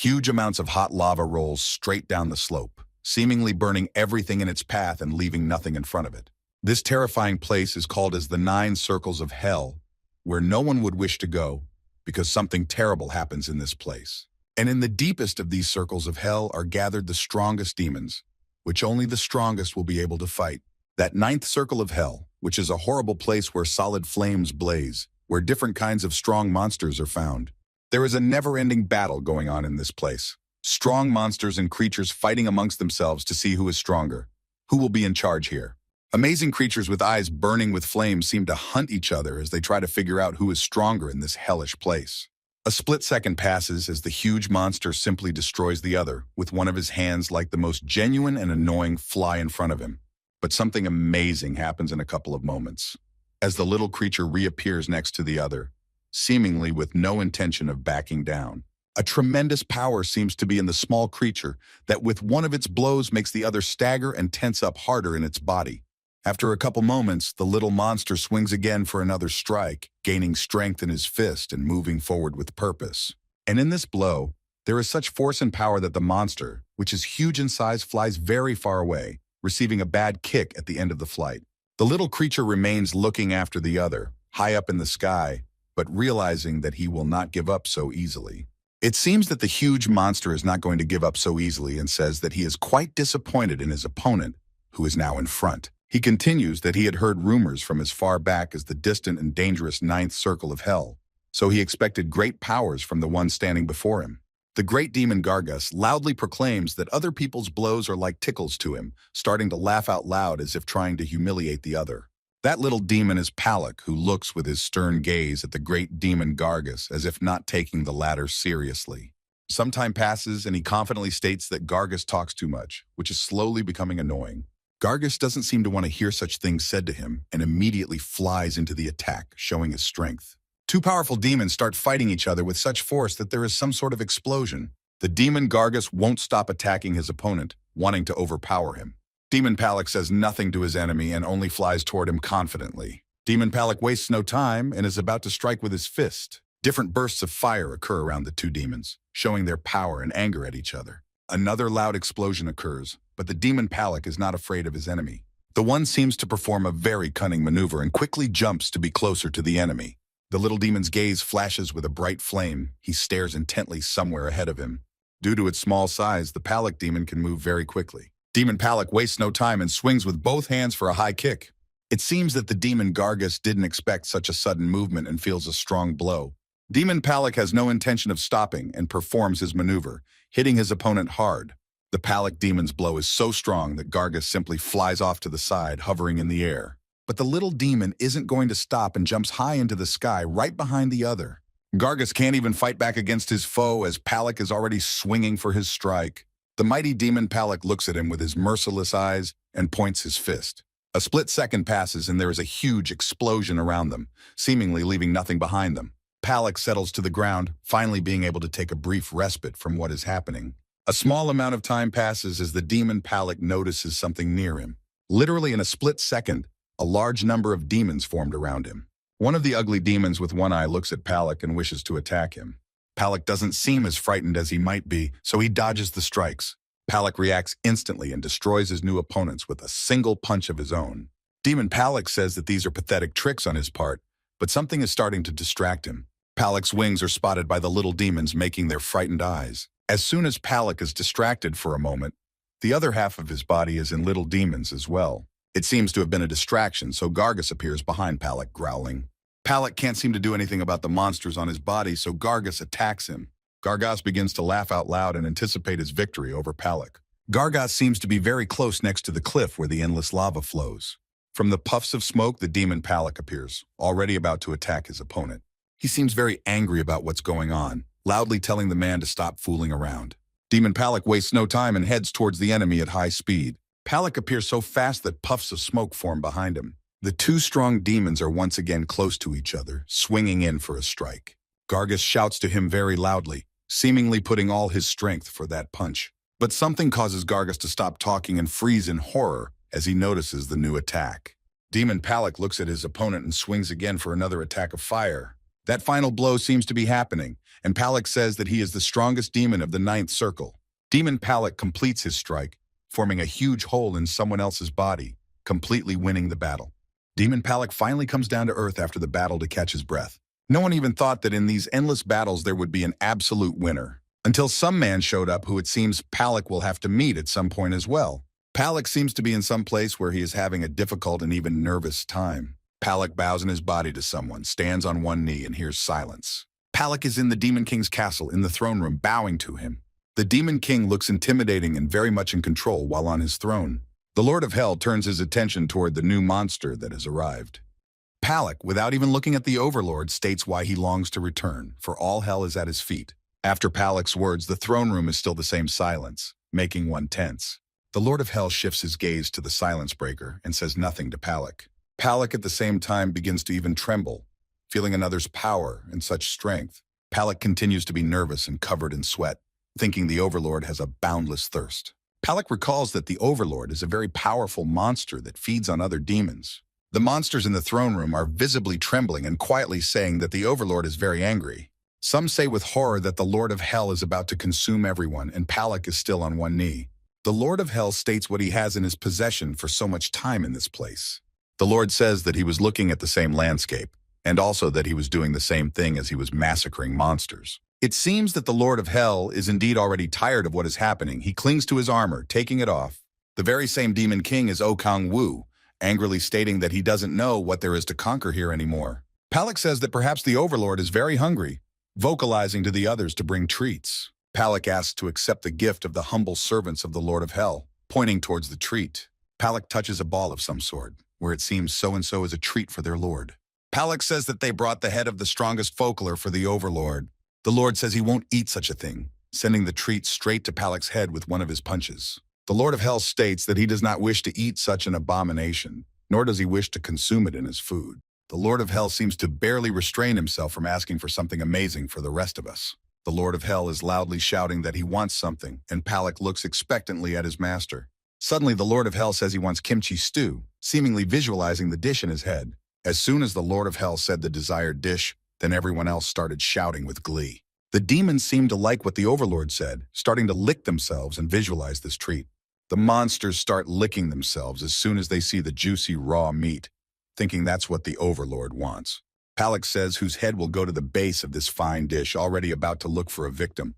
Huge amounts of hot lava rolls straight down the slope, seemingly burning everything in its path and leaving nothing in front of it. This terrifying place is called as the 9 Circles of Hell, where no one would wish to go because something terrible happens in this place. And in the deepest of these circles of hell are gathered the strongest demons, which only the strongest will be able to fight. That 9th circle of hell, which is a horrible place where solid flames blaze, where different kinds of strong monsters are found. There is a never-ending battle going on in this place. Strong monsters and creatures fighting amongst themselves to see who is stronger, who will be in charge here. Amazing creatures with eyes burning with flames seem to hunt each other as they try to figure out who is stronger in this hellish place. A split second passes as the huge monster simply destroys the other, with one of his hands like the most genuine and annoying fly in front of him. But something amazing happens in a couple of moments, as the little creature reappears next to the other, seemingly with no intention of backing down. A tremendous power seems to be in the small creature that with one of its blows makes the other stagger and tense up harder in its body. After a couple moments, the little monster swings again for another strike, gaining strength in his fist and moving forward with purpose. And in this blow, there is such force and power that the monster, which is huge in size, flies very far away, receiving a bad kick at the end of the flight. The little creature remains looking after the other, high up in the sky, but realizing that he will not give up so easily. It seems that the huge monster is not going to give up so easily and says that he is quite disappointed in his opponent, who is now in front. He continues that he had heard rumors from as far back as the distant and dangerous 9th circle of hell, so he expected great powers from the one standing before him. The great demon Gargus loudly proclaims that other people's blows are like tickles to him, starting to laugh out loud as if trying to humiliate the other. That little demon is Palak, who looks with his stern gaze at the great demon Gargus as if not taking the latter seriously. Some time passes and he confidently states that Gargus talks too much, which is slowly becoming annoying. Gargus doesn't seem to want to hear such things said to him and immediately flies into the attack, showing his strength. 2 powerful demons start fighting each other with such force that there is some sort of explosion. The demon Gargus won't stop attacking his opponent, wanting to overpower him. Demon Palak says nothing to his enemy and only flies toward him confidently. Demon Palak wastes no time and is about to strike with his fist. Different bursts of fire occur around the 2 demons, showing their power and anger at each other. Another loud explosion occurs, but the demon Palak is not afraid of his enemy. The one seems to perform a very cunning maneuver and quickly jumps to be closer to the enemy. The little demon's gaze flashes with a bright flame. He stares intently somewhere ahead of him. Due to its small size, the Palak demon can move very quickly. Demon Palak wastes no time and swings with both hands for a high kick. It seems that the demon Gargus didn't expect such a sudden movement and feels a strong blow. Demon Palak has no intention of stopping and performs his maneuver, hitting his opponent hard. The Palak demon's blow is so strong that Gargus simply flies off to the side, hovering in the air. But the little demon isn't going to stop and jumps high into the sky right behind the other. Gargus can't even fight back against his foe as Palak is already swinging for his strike. The mighty demon Palak looks at him with his merciless eyes and points his fist. A split second passes and there is a huge explosion around them, seemingly leaving nothing behind them. Palak settles to the ground, finally being able to take a brief respite from what is happening. A small amount of time passes as the demon Palak notices something near him. Literally in a split second, a large number of demons formed around him. One of the ugly demons with one eye looks at Palak and wishes to attack him. Palak doesn't seem as frightened as he might be, so he dodges the strikes. Palak reacts instantly and destroys his new opponents with a single punch of his own. Demon Palak says that these are pathetic tricks on his part, but something is starting to distract him. Palak's wings are spotted by the little demons making their frightened eyes. As soon as Palak is distracted for a moment, the other half of his body is in little demons as well. It seems to have been a distraction, so Gargus appears behind Palak, growling. Palak can't seem to do anything about the monsters on his body, so Gargus attacks him. Gargus begins to laugh out loud and anticipate his victory over Palak. Gargus seems to be very close next to the cliff where the endless lava flows. From the puffs of smoke, the demon Palak appears, already about to attack his opponent. He seems very angry about what's going on, loudly telling the man to stop fooling around. Demon Palak wastes no time and heads towards the enemy at high speed. Palak appears so fast that puffs of smoke form behind him. The 2 strong demons are once again close to each other, swinging in for a strike. Gargus shouts to him very loudly, seemingly putting all his strength for that punch. But something causes Gargus to stop talking and freeze in horror as he notices the new attack. Demon Palak looks at his opponent and swings again for another attack of fire. That final blow seems to be happening, and Palak says that he is the strongest demon of the ninth circle. Demon Palak completes his strike, forming a huge hole in someone else's body, completely winning the battle. Demon Palak finally comes down to earth after the battle to catch his breath. No one even thought that in these endless battles there would be an absolute winner, until some man showed up who it seems Palak will have to meet at some point as well. Palak seems to be in some place where he is having a difficult and even nervous time. Palak bows in his body to someone, stands on one knee, and hears silence. Palak is in the Demon King's castle in the throne room, bowing to him. The Demon King looks intimidating and very much in control while on his throne. The Lord of Hell turns his attention toward the new monster that has arrived. Palak, without even looking at the Overlord, states why he longs to return, for all hell is at his feet. After Palak's words, the throne room is still the same silence, making one tense. The Lord of Hell shifts his gaze to the silence breaker and says nothing to Palak. Palak at the same time begins to even tremble, feeling another's power and such strength. Palak continues to be nervous and covered in sweat, thinking the Overlord has a boundless thirst. Palak recalls that the Overlord is a very powerful monster that feeds on other demons. The monsters in the throne room are visibly trembling and quietly saying that the Overlord is very angry. Some say with horror that the Lord of Hell is about to consume everyone, and Palak is still on one knee. The Lord of Hell states what he has in his possession for so much time in this place. The Lord says that he was looking at the same landscape, and also that he was doing the same thing as he was massacring monsters. It seems that the Lord of Hell is indeed already tired of what is happening. He clings to his armor, taking it off. The very same Demon King is O Kang Wu, angrily stating that he doesn't know what there is to conquer here anymore. Palak says that perhaps the Overlord is very hungry, vocalizing to the others to bring treats. Palak asks to accept the gift of the humble servants of the Lord of Hell, pointing towards the treat. Palak touches a ball of some sort, where it seems so-and-so is a treat for their lord. Palak says that they brought the head of the strongest folklore for the Overlord. The Lord says he won't eat such a thing, sending the treat straight to Palak's head with one of his punches. The Lord of Hell states that he does not wish to eat such an abomination, nor does he wish to consume it in his food. The Lord of Hell seems to barely restrain himself from asking for something amazing for the rest of us. The Lord of Hell is loudly shouting that he wants something, and Palak looks expectantly at his master. Suddenly, the Lord of Hell says he wants kimchi stew, seemingly visualizing the dish in his head. As soon as the Lord of Hell said the desired dish, then everyone else started shouting with glee. The demons seemed to like what the Overlord said, starting to lick themselves and visualize this treat. The monsters start licking themselves as soon as they see the juicy raw meat, thinking that's what the Overlord wants. Palak says whose head will go to the base of this fine dish, already about to look for a victim.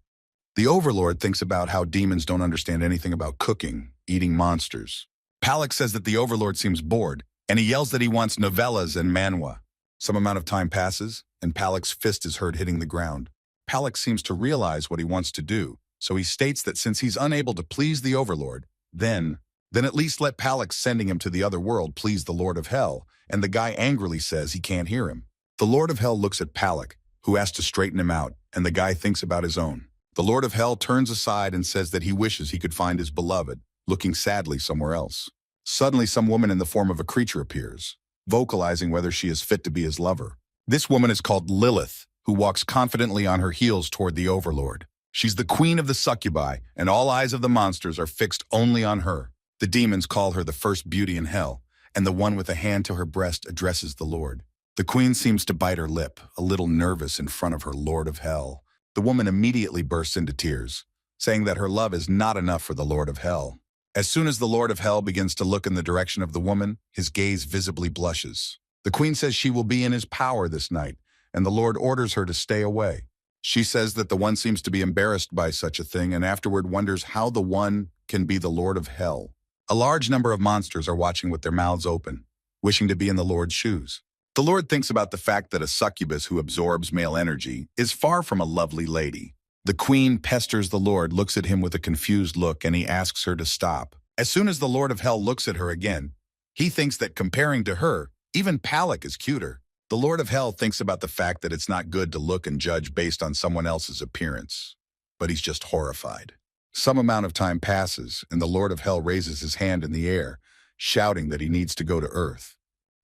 The Overlord thinks about how demons don't understand anything about cooking, eating monsters. Palak says that the Overlord seems bored, and he yells that he wants novellas and manhwa. Some amount of time passes, and Palak's fist is heard hitting the ground. Palak seems to realize what he wants to do, so he states that since he's unable to please the Overlord, then at least let Palak sending him to the other world please the Lord of Hell, and the guy angrily says he can't hear him. The Lord of Hell looks at Palak, who asks to straighten him out, and the guy thinks about his own. The Lord of Hell turns aside and says that he wishes he could find his beloved, looking sadly somewhere else. Suddenly, some woman in the form of a creature appears, vocalizing whether she is fit to be his lover. This woman is called Lilith, who walks confidently on her heels toward the Overlord. She's the queen of the succubi, and all eyes of the monsters are fixed only on her. The demons call her the first beauty in hell, and the one with a hand to her breast addresses the Lord. The queen seems to bite her lip, a little nervous in front of her Lord of Hell. The woman immediately bursts into tears, saying that her love is not enough for the Lord of Hell. As soon as the Lord of Hell begins to look in the direction of the woman, his gaze visibly blushes. The queen says she will be in his power this night, and the Lord orders her to stay away. She says that the one seems to be embarrassed by such a thing and afterward wonders how the one can be the Lord of Hell. A large number of monsters are watching with their mouths open, wishing to be in the Lord's shoes. The Lord thinks about the fact that a succubus who absorbs male energy is far from a lovely lady. The queen pesters the Lord, looks at him with a confused look, and he asks her to stop. As soon as the Lord of Hell looks at her again, he thinks that comparing to her, even Palak is cuter. The Lord of Hell thinks about the fact that it's not good to look and judge based on someone else's appearance, but he's just horrified. Some amount of time passes, and the Lord of Hell raises his hand in the air, shouting that he needs to go to Earth.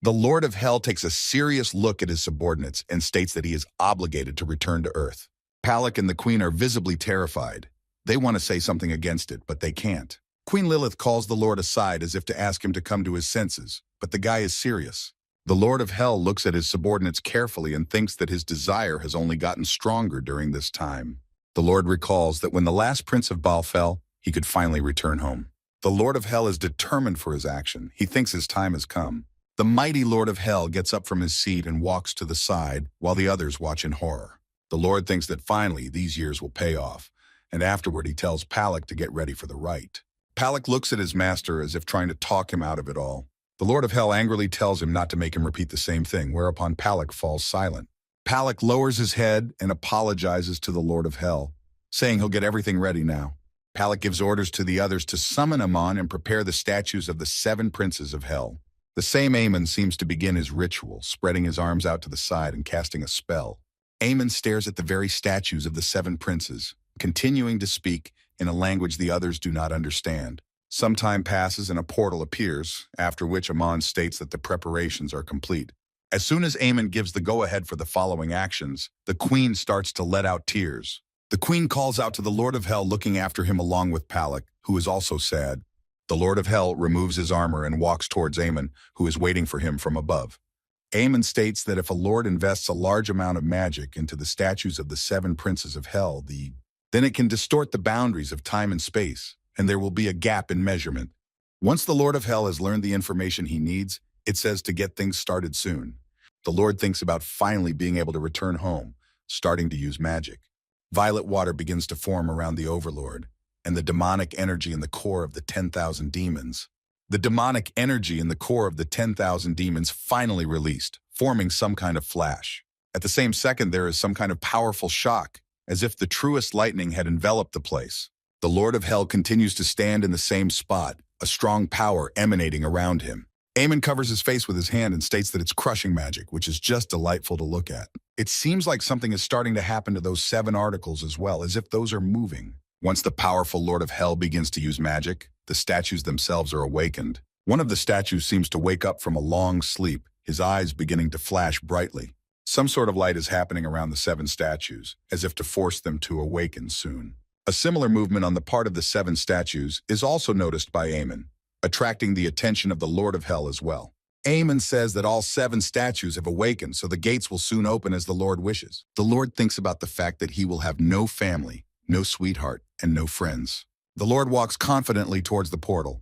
The Lord of Hell takes a serious look at his subordinates and states that he is obligated to return to Earth. Palak and the Queen are visibly terrified. They want to say something against it, but they can't. Queen Lilith calls the Lord aside as if to ask him to come to his senses, but the guy is serious. The Lord of Hell looks at his subordinates carefully and thinks that his desire has only gotten stronger during this time. The Lord recalls that when the last prince of Baal fell, he could finally return home. The Lord of Hell is determined for his action. He thinks his time has come. The mighty Lord of Hell gets up from his seat and walks to the side while the others watch in horror. The Lord thinks that finally these years will pay off, and afterward he tells Palak to get ready for the rite. Palak looks at his master as if trying to talk him out of it all. The Lord of Hell angrily tells him not to make him repeat the same thing, whereupon Palak falls silent. Palak lowers his head and apologizes to the Lord of Hell, saying he'll get everything ready now. Palak gives orders to the others to summon Amon and prepare the statues of the 7 princes of Hell. The same Amon seems to begin his ritual, spreading his arms out to the side and casting a spell. Amon stares at the very statues of the 7 princes, continuing to speak in a language the others do not understand. Some time passes and a portal appears, after which Amon states that the preparations are complete. As soon as Amon gives the go-ahead for the following actions, the queen starts to let out tears. The queen calls out to the Lord of Hell, looking after him along with Palak, who is also sad. The Lord of Hell removes his armor and walks towards Amon, who is waiting for him from above. Amon states that if a lord invests a large amount of magic into the statues of the 7 princes of Hell, then it can distort the boundaries of time and space, and there will be a gap in measurement. Once the Lord of Hell has learned the information he needs, it says to get things started soon. The Lord thinks about finally being able to return home, starting to use magic. Violet water begins to form around the Overlord, and the demonic energy in the core of the 10,000 demons. The demonic energy in the core of the 10,000 demons finally released, forming some kind of flash. At the same second, there is some kind of powerful shock, as if the truest lightning had enveloped the place. The Lord of Hell continues to stand in the same spot, a strong power emanating around him. Amon covers his face with his hand and states that it's crushing magic, which is just delightful to look at. It seems like something is starting to happen to those 7 articles as well, as if those are moving. Once the powerful Lord of Hell begins to use magic, the statues themselves are awakened. One of the statues seems to wake up from a long sleep, his eyes beginning to flash brightly. Some sort of light is happening around the 7 statues, as if to force them to awaken soon. A similar movement on the part of the 7 statues is also noticed by Amon, attracting the attention of the Lord of Hell as well. Amon says that all 7 statues have awakened, so the gates will soon open as the Lord wishes. The Lord thinks about the fact that he will have no family, no sweetheart, and no friends. The Lord walks confidently towards the portal,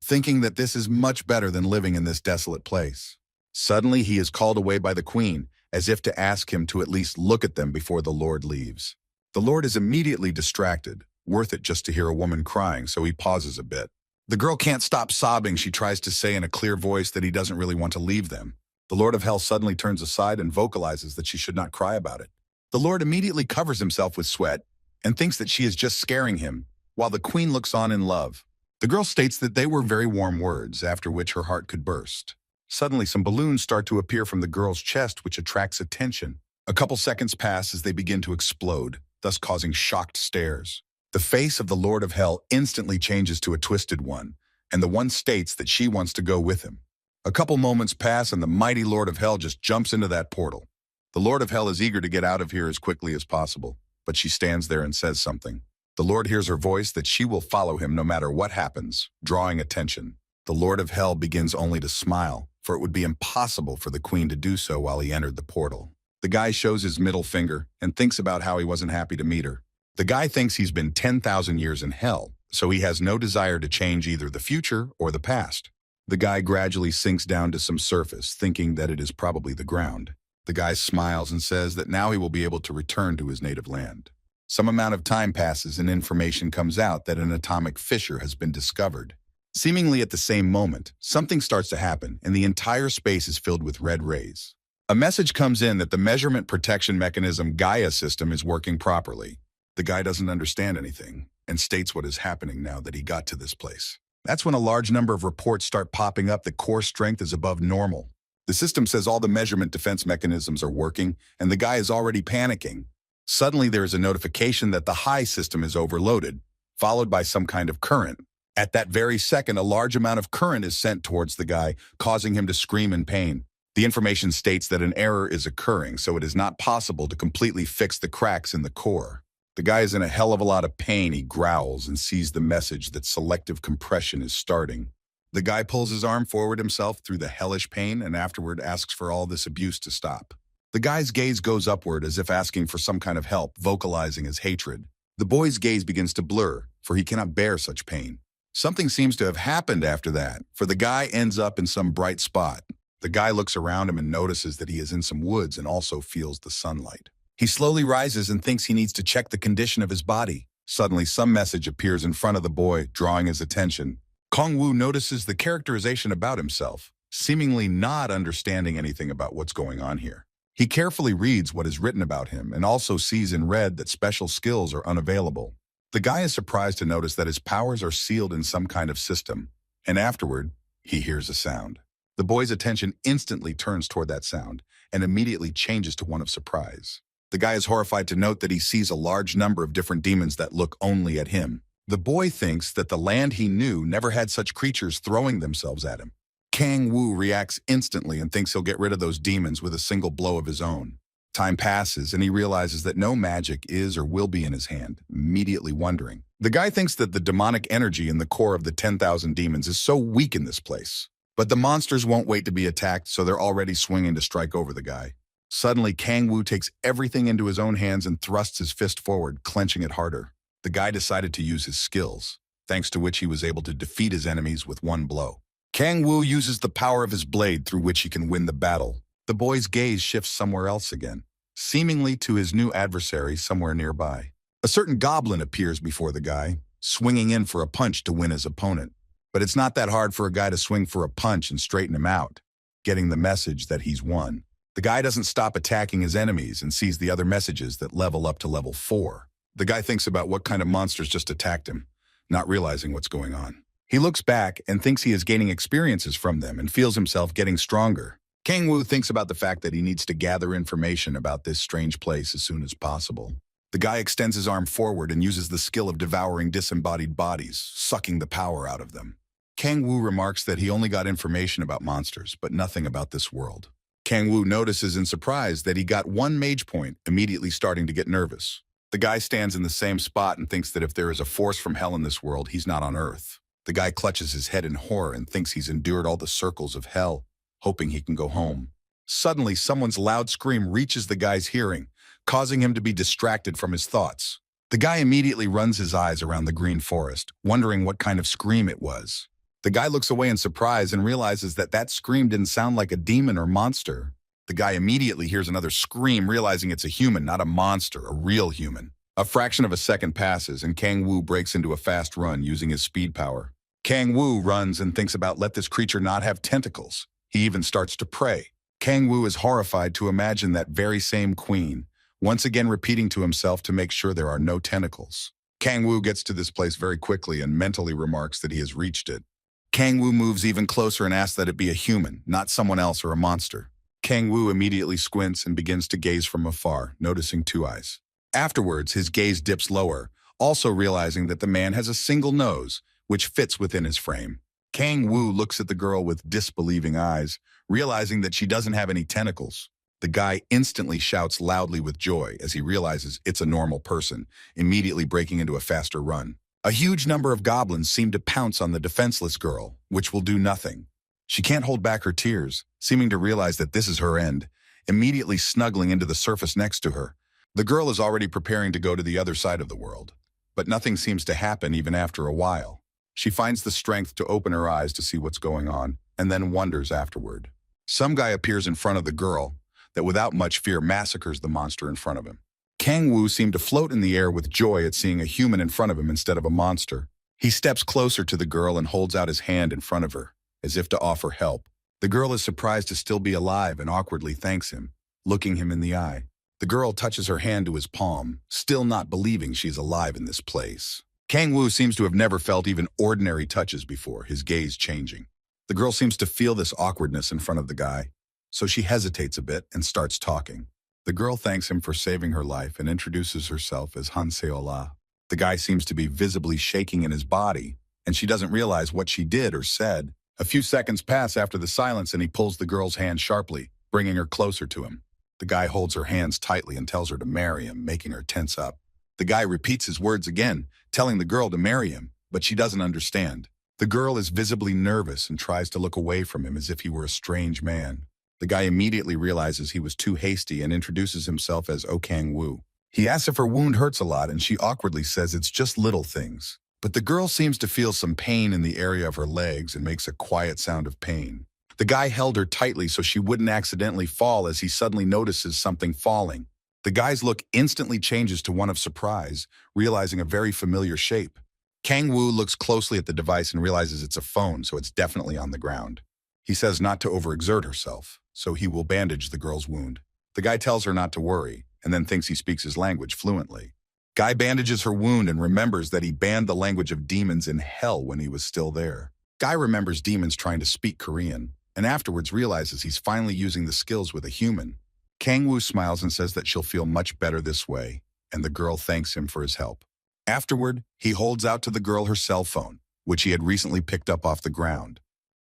thinking that this is much better than living in this desolate place. Suddenly, he is called away by the queen, as if to ask him to at least look at them before the Lord leaves. The Lord is immediately distracted, worth it just to hear a woman crying, so he pauses a bit. The girl can't stop sobbing. She tries to say in a clear voice that he doesn't really want to leave them. The Lord of Hell suddenly turns aside and vocalizes that she should not cry about it. The Lord immediately covers himself with sweat and thinks that she is just scaring him, while the queen looks on in love. The girl states that they were very warm words, after which her heart could burst. Suddenly, some balloons start to appear from the girl's chest, which attracts attention. A couple seconds pass as they begin to explode, thus causing shocked stares. The face of the Lord of Hell instantly changes to a twisted one, and the one states that she wants to go with him. A couple moments pass and the mighty Lord of Hell just jumps into that portal. The Lord of Hell is eager to get out of here as quickly as possible, but she stands there and says something. The Lord hears her voice that she will follow him no matter what happens, drawing attention. The Lord of Hell begins only to smile, for it would be impossible for the queen to do so while he entered the portal. The guy shows his middle finger and thinks about how he wasn't happy to meet her. The guy thinks he's been 10,000 years in hell, so he has no desire to change either the future or the past. The guy gradually sinks down to some surface, thinking that it is probably the ground. The guy smiles and says that now he will be able to return to his native land. Some amount of time passes and information comes out that an atomic fissure has been discovered. Seemingly at the same moment, something starts to happen and the entire space is filled with red rays. A message comes in that the measurement protection mechanism Gaia system is working properly. The guy doesn't understand anything and states what is happening now that he got to this place. That's when a large number of reports start popping up that core strength is above normal. The system says all the measurement defense mechanisms are working and the guy is already panicking. Suddenly there is a notification that the high system is overloaded, followed by some kind of current. At that very second, a large amount of current is sent towards the guy, causing him to scream in pain. The information states that an error is occurring, so it is not possible to completely fix the cracks in the core. The guy is in a hell of a lot of pain. He growls and sees the message that selective compression is starting. The guy pulls his arm forward himself through the hellish pain and afterward asks for all this abuse to stop. The guy's gaze goes upward as if asking for some kind of help, vocalizing his hatred. The boy's gaze begins to blur, for he cannot bear such pain. Something seems to have happened after that, for the guy ends up in some bright spot. The guy looks around him and notices that he is in some woods and also feels the sunlight. He slowly rises and thinks he needs to check the condition of his body. Suddenly, some message appears in front of the boy, drawing his attention. Kong-woo notices the characterization about himself, seemingly not understanding anything about what's going on here. He carefully reads what is written about him and also sees in red that special skills are unavailable. The guy is surprised to notice that his powers are sealed in some kind of system, and afterward, he hears a sound. The boy's attention instantly turns toward that sound and immediately changes to one of surprise. The guy is horrified to note that he sees a large number of different demons that look only at him. The boy thinks that the land he knew never had such creatures throwing themselves at him. Kang-woo reacts instantly and thinks he'll get rid of those demons with a single blow of his own. Time passes and he realizes that no magic is or will be in his hand, immediately wondering. The guy thinks that the demonic energy in the core of the 10,000 demons is so weak in this place. But the monsters won't wait to be attacked, so they're already swinging to strike over the guy. Suddenly, Kang-woo takes everything into his own hands and thrusts his fist forward, clenching it harder. The guy decided to use his skills, thanks to which he was able to defeat his enemies with one blow. Kang-woo uses the power of his blade through which he can win the battle. The boy's gaze shifts somewhere else again, seemingly to his new adversary somewhere nearby. A certain goblin appears before the guy, swinging in for a punch to win his opponent. But it's not that hard for a guy to swing for a punch and straighten him out, getting the message that he's won. The guy doesn't stop attacking his enemies and sees the other messages that level up to level 4. The guy thinks about what kind of monsters just attacked him, not realizing what's going on. He looks back and thinks he is gaining experiences from them and feels himself getting stronger. Kang-woo thinks about the fact that he needs to gather information about this strange place as soon as possible. The guy extends his arm forward and uses the skill of devouring disembodied bodies, sucking the power out of them. Kang-woo remarks that he only got information about monsters, but nothing about this world. Kang-woo notices in surprise that he got 1 mage point, immediately starting to get nervous. The guy stands in the same spot and thinks that if there is a force from hell in this world, he's not on Earth. The guy clutches his head in horror and thinks he's endured all the circles of hell, hoping he can go home. Suddenly, someone's loud scream reaches the guy's hearing, causing him to be distracted from his thoughts. The guy immediately runs his eyes around the green forest, wondering what kind of scream it was. The guy looks away in surprise and realizes that that scream didn't sound like a demon or monster. The guy immediately hears another scream, realizing it's a human, not a monster, a real human. A fraction of a second passes, and Kang-woo breaks into a fast run using his speed power. Kang-woo runs and thinks about let this creature not have tentacles. He even starts to pray. Kang-woo is horrified to imagine that very same queen, once again repeating to himself to make sure there are no tentacles. Kang-woo gets to this place very quickly and mentally remarks that he has reached it. Kang-woo moves even closer and asks that it be a human, not someone else or a monster. Kang-woo immediately squints and begins to gaze from afar, noticing 2 eyes. Afterwards, his gaze dips lower, also realizing that the man has a single nose, which fits within his frame. Kang-woo looks at the girl with disbelieving eyes, realizing that she doesn't have any tentacles. The guy instantly shouts loudly with joy as he realizes it's a normal person, immediately breaking into a faster run. A huge number of goblins seem to pounce on the defenseless girl, which will do nothing. She can't hold back her tears, seeming to realize that this is her end, immediately snuggling into the surface next to her. The girl is already preparing to go to the other side of the world, but nothing seems to happen even after a while. She finds the strength to open her eyes to see what's going on, and then wonders afterward. Some guy appears in front of the girl that without much fear massacres the monster in front of him. Kang-woo seemed to float in the air with joy at seeing a human in front of him instead of a monster. He steps closer to the girl and holds out his hand in front of her, as if to offer help. The girl is surprised to still be alive and awkwardly thanks him, looking him in the eye. The girl touches her hand to his palm, still not believing she's alive in this place. Kang-woo seems to have never felt even ordinary touches before, his gaze changing. The girl seems to feel this awkwardness in front of the guy, so she hesitates a bit and starts talking. The girl thanks him for saving her life and introduces herself as Hanseola. The guy seems to be visibly shaking in his body, and she doesn't realize what she did or said. A few seconds pass after the silence and he pulls the girl's hand sharply, bringing her closer to him. The guy holds her hands tightly and tells her to marry him, making her tense up. The guy repeats his words again, telling the girl to marry him, but she doesn't understand. The girl is visibly nervous and tries to look away from him as if he were a strange man. The guy immediately realizes he was too hasty and introduces himself as Oh Kang-woo. He asks if her wound hurts a lot and she awkwardly says it's just little things. But the girl seems to feel some pain in the area of her legs and makes a quiet sound of pain. The guy held her tightly so she wouldn't accidentally fall as he suddenly notices something falling. The guy's look instantly changes to one of surprise, realizing a very familiar shape. Kang-woo looks closely at the device and realizes it's a phone, so it's definitely on the ground. He says not to overexert herself, so he will bandage the girl's wound. The guy tells her not to worry, and then thinks he speaks his language fluently. Guy bandages her wound and remembers that he banned the language of demons in hell when he was still there. Guy remembers demons trying to speak Korean, and afterwards realizes he's finally using the skills with a human. Kang-woo smiles and says that she'll feel much better this way, and the girl thanks him for his help. Afterward, he holds out to the girl her cell phone, which he had recently picked up off the ground.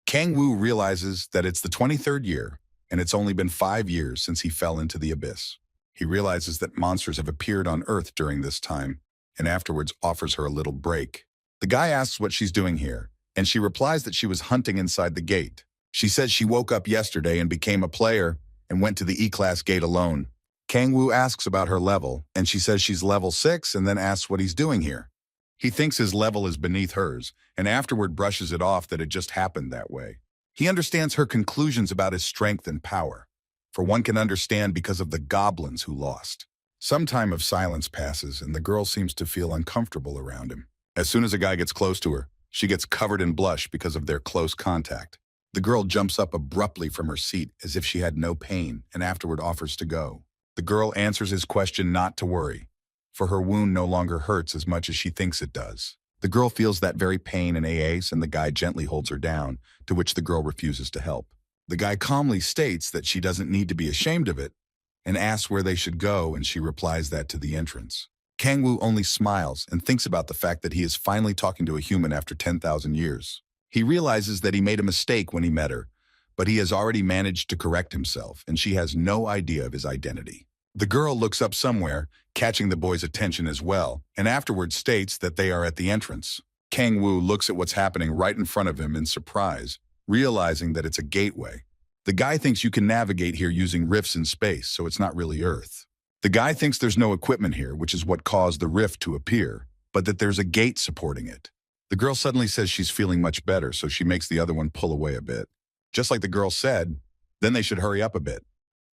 Kang-woo realizes that it's the 23rd year, and it's only been 5 years since he fell into the abyss. He realizes that monsters have appeared on Earth during this time, and afterwards offers her a little break. The guy asks what she's doing here, and she replies that she was hunting inside the gate. She says she woke up yesterday and became a player and went to the E-class gate alone. Kang-woo asks about her level, and she says she's level 6 and then asks what he's doing here. He thinks his level is beneath hers, and afterward brushes it off that it just happened that way. He understands her conclusions about his strength and power, for one can understand because of the goblins who lost. Some time of silence passes, and the girl seems to feel uncomfortable around him. As soon as a guy gets close to her, she gets covered in blush because of their close contact. The girl jumps up abruptly from her seat as if she had no pain and afterward offers to go. The girl answers his question not to worry, for her wound no longer hurts as much as she thinks it does. The girl feels that very pain and AAs, and the guy gently holds her down, to which the girl refuses to help. The guy calmly states that she doesn't need to be ashamed of it and asks where they should go, and she replies that to the entrance. Kang-woo only smiles and thinks about the fact that he is finally talking to a human after 10,000 years. He realizes that he made a mistake when he met her, but he has already managed to correct himself, and she has no idea of his identity. The girl looks up somewhere, catching the boy's attention as well, and afterwards states that they are at the entrance. Kang-woo looks at what's happening right in front of him in surprise, realizing that it's a gateway. The guy thinks you can navigate here using rifts in space, so it's not really Earth. The guy thinks there's no equipment here, which is what caused the rift to appear, but that there's a gate supporting it. The girl suddenly says she's feeling much better, so she makes the other one pull away a bit. Just like the girl said, then they should hurry up a bit.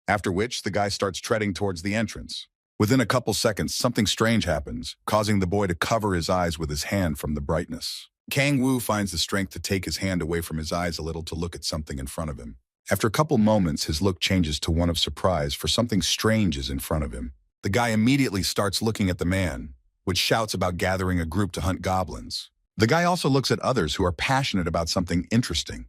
After which, the guy starts treading towards the entrance. Within a couple seconds, something strange happens, causing the boy to cover his eyes with his hand from the brightness. Kang-woo finds the strength to take his hand away from his eyes a little to look at something in front of him. After a couple moments, his look changes to one of surprise, for something strange is in front of him. The guy immediately starts looking at the man, which shouts about gathering a group to hunt goblins. The guy also looks at others who are passionate about something interesting,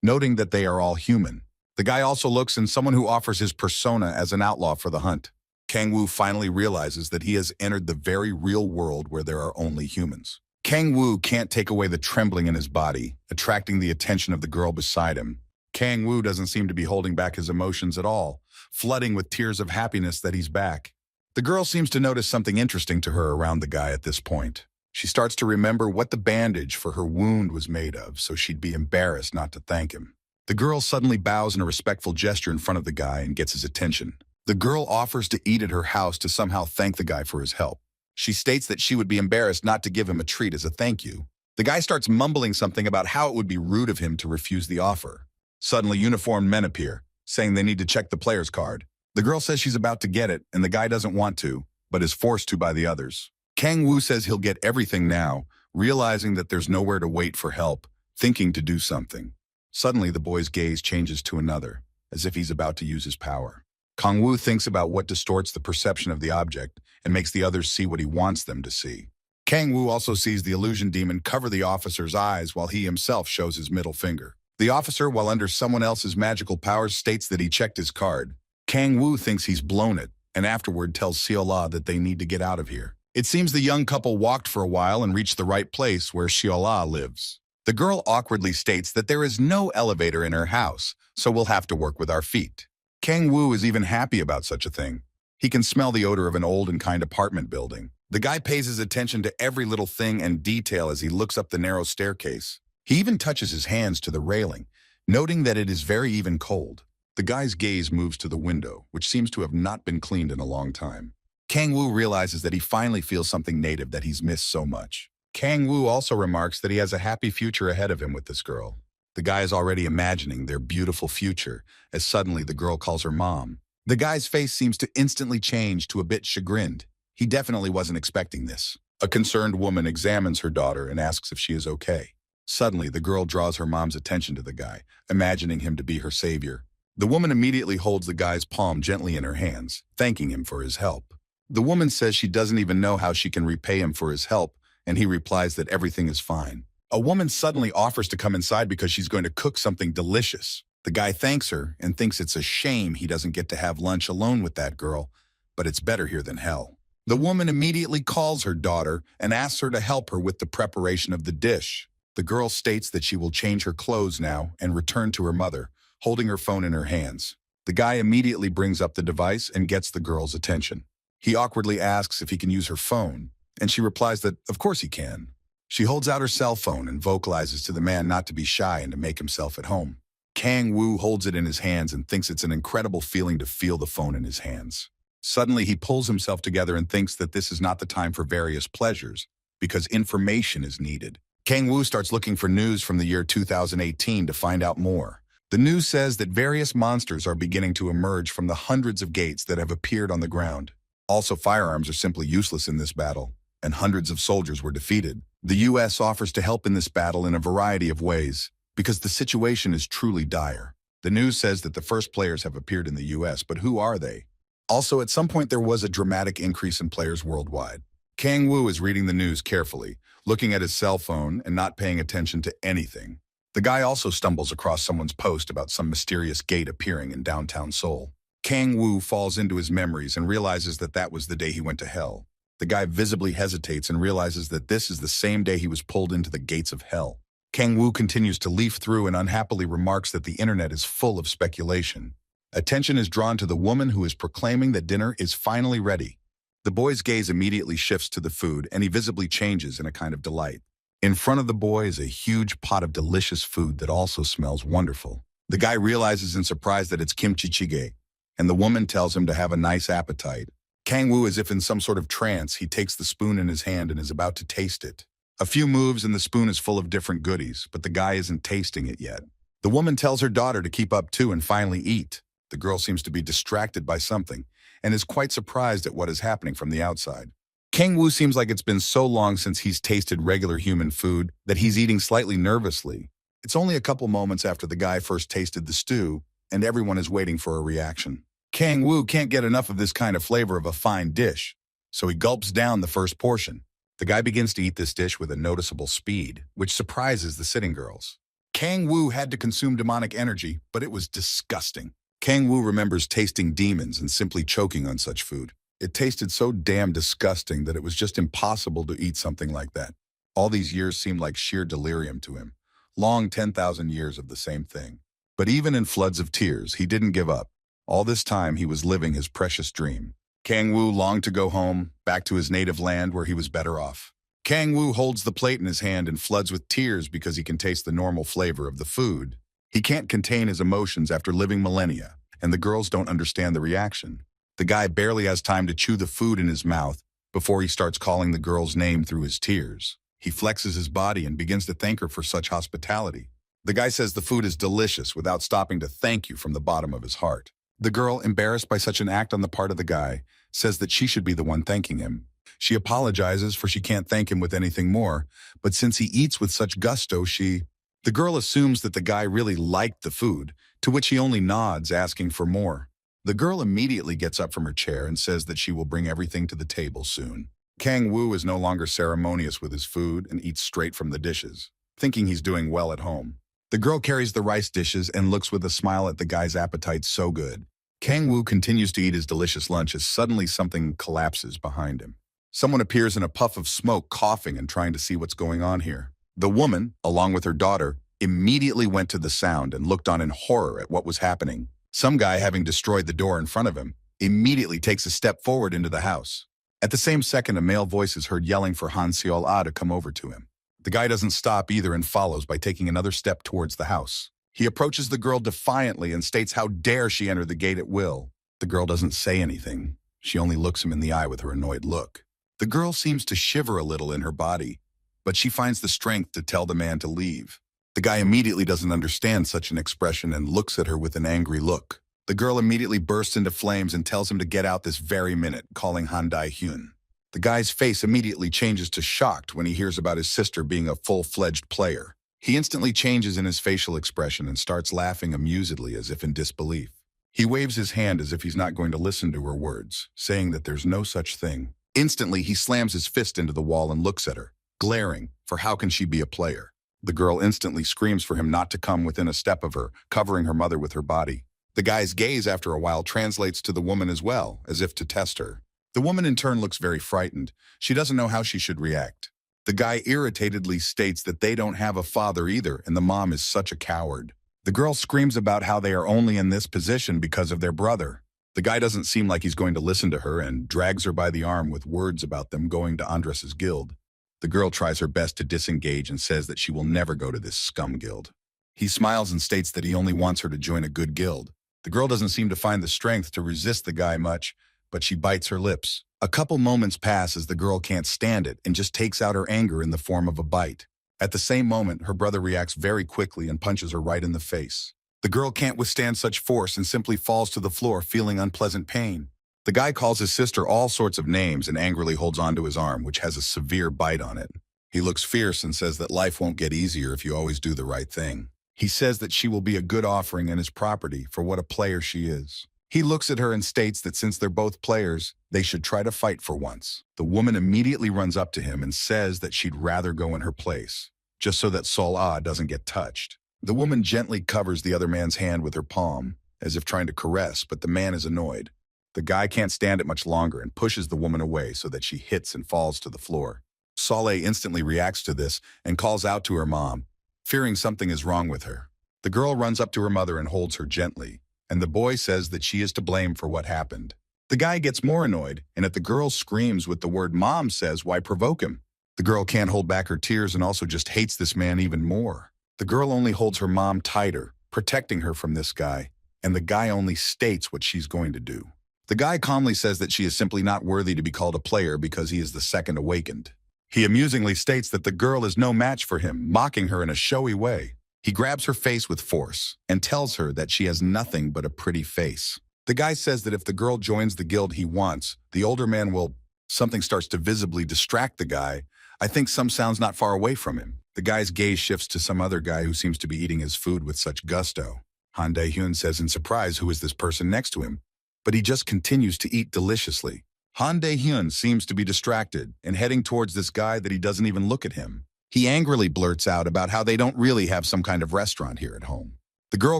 noting that they are all human. The guy also looks at someone who offers his persona as an outlaw for the hunt. Kang-woo finally realizes that he has entered the very real world where there are only humans. Kang-woo can't take away the trembling in his body, attracting the attention of the girl beside him. Kang-woo doesn't seem to be holding back his emotions at all, flooding with tears of happiness that he's back. The girl seems to notice something interesting to her around the guy at this point. She starts to remember what the bandage for her wound was made of, so she'd be embarrassed not to thank him. The girl suddenly bows in a respectful gesture in front of the guy and gets his attention. The girl offers to eat at her house to somehow thank the guy for his help. She states that she would be embarrassed not to give him a treat as a thank you. The guy starts mumbling something about how it would be rude of him to refuse the offer. Suddenly, uniformed men appear, saying they need to check the player's card. The girl says she's about to get it, and the guy doesn't want to, but is forced to by the others. Kang-woo says he'll get everything now, realizing that there's nowhere to wait for help, thinking to do something. Suddenly, the boy's gaze changes to another, as if he's about to use his power. Kang-woo thinks about what distorts the perception of the object and makes the others see what he wants them to see. Kang-woo also sees the illusion demon cover the officer's eyes while he himself shows his middle finger. The officer, while under someone else's magical powers, states that he checked his card. Kang-woo thinks he's blown it, and afterward tells Xiao-la that they need to get out of here. It seems the young couple walked for a while and reached the right place where Xiao-la lives. The girl awkwardly states that there is no elevator in her house, so we'll have to work with our feet. Kang-woo is even happy about such a thing. He can smell the odor of an old and kind apartment building. The guy pays his attention to every little thing and detail as he looks up the narrow staircase. He even touches his hands to the railing, noting that it is very even cold. The guy's gaze moves to the window, which seems to have not been cleaned in a long time. Kang Woo realizes that he finally feels something native that he's missed so much. Kang Woo also remarks that he has a happy future ahead of him with this girl. The guy is already imagining their beautiful future, as suddenly the girl calls her mom. The guy's face seems to instantly change to a bit chagrined. He definitely wasn't expecting this. A concerned woman examines her daughter and asks if she is okay. Suddenly, the girl draws her mom's attention to the guy, imagining him to be her savior. The woman immediately holds the guy's palm gently in her hands, thanking him for his help. The woman says she doesn't even know how she can repay him for his help, and he replies that everything is fine. A woman suddenly offers to come inside because she's going to cook something delicious. The guy thanks her and thinks it's a shame he doesn't get to have lunch alone with that girl, but it's better here than hell. The woman immediately calls her daughter and asks her to help her with the preparation of the dish. The girl states that she will change her clothes now and return to her mother, holding her phone in her hands. The guy immediately brings up the device and gets the girl's attention. He awkwardly asks if he can use her phone, and she replies that of course he can. She holds out her cell phone and vocalizes to the man not to be shy and to make himself at home. Kang Woo holds it in his hands and thinks it's an incredible feeling to feel the phone in his hands. Suddenly, he pulls himself together and thinks that this is not the time for various pleasures, because information is needed. Kang Woo starts looking for news from the year 2018 to find out more. The news says that various monsters are beginning to emerge from the hundreds of gates that have appeared on the ground. Also, firearms are simply useless in this battle, and hundreds of soldiers were defeated. The U.S. offers to help in this battle in a variety of ways, because the situation is truly dire. The news says that the first players have appeared in the U.S., but who are they? Also, at some point there was a dramatic increase in players worldwide. Kang Woo is reading the news carefully, looking at his cell phone and not paying attention to anything. The guy also stumbles across someone's post about some mysterious gate appearing in downtown Seoul. Kang Woo falls into his memories and realizes that that was the day he went to hell. The guy visibly hesitates and realizes that this is the same day he was pulled into the gates of hell. Kang Woo continues to leaf through and unhappily remarks that the internet is full of speculation. Attention is drawn to the woman who is proclaiming that dinner is finally ready. The boy's gaze immediately shifts to the food and he visibly changes in a kind of delight. In front of the boy is a huge pot of delicious food that also smells wonderful. The guy realizes in surprise that it's kimchi jjigae, and the woman tells him to have a nice appetite. Kang Woo, as if in some sort of trance, he takes the spoon in his hand and is about to taste it. A few moves and the spoon is full of different goodies, but the guy isn't tasting it yet. The woman tells her daughter to keep up too and finally eat. The girl seems to be distracted by something and is quite surprised at what is happening from the outside. Kang Woo seems like it's been so long since he's tasted regular human food that he's eating slightly nervously. It's only a couple moments after the guy first tasted the stew, and everyone is waiting for a reaction. Kang Woo can't get enough of this kind of flavor of a fine dish, so he gulps down the first portion. The guy begins to eat this dish with a noticeable speed, which surprises the sitting girls. Kang Woo had to consume demonic energy, but it was disgusting. Kang Woo remembers tasting demons and simply choking on such food. It tasted so damn disgusting that it was just impossible to eat something like that. All these years seemed like sheer delirium to him. Long 10,000 years of the same thing. But even in floods of tears, he didn't give up. All this time, he was living his precious dream. Kang Woo longed to go home, back to his native land where he was better off. Kang Woo holds the plate in his hand and floods with tears because he can taste the normal flavor of the food. He can't contain his emotions after living millennia, and the girls don't understand the reaction. The guy barely has time to chew the food in his mouth before he starts calling the girl's name through his tears. He flexes his body and begins to thank her for such hospitality. The guy says the food is delicious without stopping to thank you from the bottom of his heart. The girl, embarrassed by such an act on the part of the guy, says that she should be the one thanking him. She apologizes for she can't thank him with anything more, but since he eats with such gusto, The girl assumes that the guy really liked the food, to which he only nods, asking for more. The girl immediately gets up from her chair and says that she will bring everything to the table soon. Kang Woo is no longer ceremonious with his food and eats straight from the dishes, thinking he's doing well at home. The girl carries the rice dishes and looks with a smile at the guy's appetite so good. Kang Woo continues to eat his delicious lunch as suddenly something collapses behind him. Someone appears in a puff of smoke, coughing and trying to see what's going on here. The woman, along with her daughter, immediately went to the sound and looked on in horror at what was happening. Some guy, having destroyed the door in front of him, immediately takes a step forward into the house. At the same second, a male voice is heard yelling for Han Seol-ah to come over to him. The The guy doesn't stop either and follows by taking another step towards the house. He approaches the girl defiantly and states how dare she enter the gate at will. The girl doesn't say anything. She only looks him in the eye with her annoyed look. The girl seems to shiver a little in her body, but she finds the strength to tell the man to leave. The guy immediately doesn't understand such an expression and looks at her with an angry look. The girl immediately bursts into flames and tells him to get out this very minute, calling Han Dae-hyun. The guy's face immediately changes to shocked when he hears about his sister being a full-fledged player. He instantly changes in his facial expression and starts laughing amusedly as if in disbelief. He waves his hand as if he's not going to listen to her words, saying that there's no such thing. Instantly, he slams his fist into the wall and looks at her, glaring, for how can she be a player? The girl instantly screams for him not to come within a step of her, covering her mother with her body. The guy's gaze after a while translates to the woman as well, as if to test her. The woman in turn looks very frightened. She doesn't know how she should react. The guy irritatedly states that they don't have a father either, and the mom is such a coward. The girl screams about how they are only in this position because of their brother. The guy doesn't seem like he's going to listen to her and drags her by the arm with words about them going to Andres's guild. The girl tries her best to disengage and says that she will never go to this scum guild. He smiles and states that he only wants her to join a good guild. The girl doesn't seem to find the strength to resist the guy much, but she bites her lips. A couple moments pass as the girl can't stand it and just takes out her anger in the form of a bite. At the same moment, her brother reacts very quickly and punches her right in the face. The girl can't withstand such force and simply falls to the floor, feeling unpleasant pain. The guy calls his sister all sorts of names and angrily holds onto his arm, which has a severe bite on it. He looks fierce and says that life won't get easier if you always do the right thing. He says that she will be a good offering in his property for what a player she is. He looks at her and states that since they're both players, they should try to fight for once. The woman immediately runs up to him and says that she'd rather go in her place, just so that Sol-Ah doesn't get touched. The woman gently covers the other man's hand with her palm, as if trying to caress, but the man is annoyed. The guy can't stand it much longer and pushes the woman away so that she hits and falls to the floor. Saleh instantly reacts to this and calls out to her mom, fearing something is wrong with her. The girl runs up to her mother and holds her gently, and the boy says that she is to blame for what happened. The guy gets more annoyed, and at the girl screams with the word mom says, why provoke him? The girl can't hold back her tears and also just hates this man even more. The girl only holds her mom tighter, protecting her from this guy, and the guy only states what she's going to do. The guy calmly says that she is simply not worthy to be called a player because he is the second awakened. He amusingly states that the girl is no match for him, mocking her in a showy way. He grabs her face with force and tells her that she has nothing but a pretty face. The guy says that if the girl joins the guild he wants, the older man will... Something starts to visibly distract the guy. I think some sounds not far away from him. The guy's gaze shifts to some other guy who seems to be eating his food with such gusto. Han Dae-hyun says in surprise who is this person next to him, but he just continues to eat deliciously. Han Dae-hyun seems to be distracted and heading towards this guy that he doesn't even look at him. He angrily blurts out about how they don't really have some kind of restaurant here at home. The girl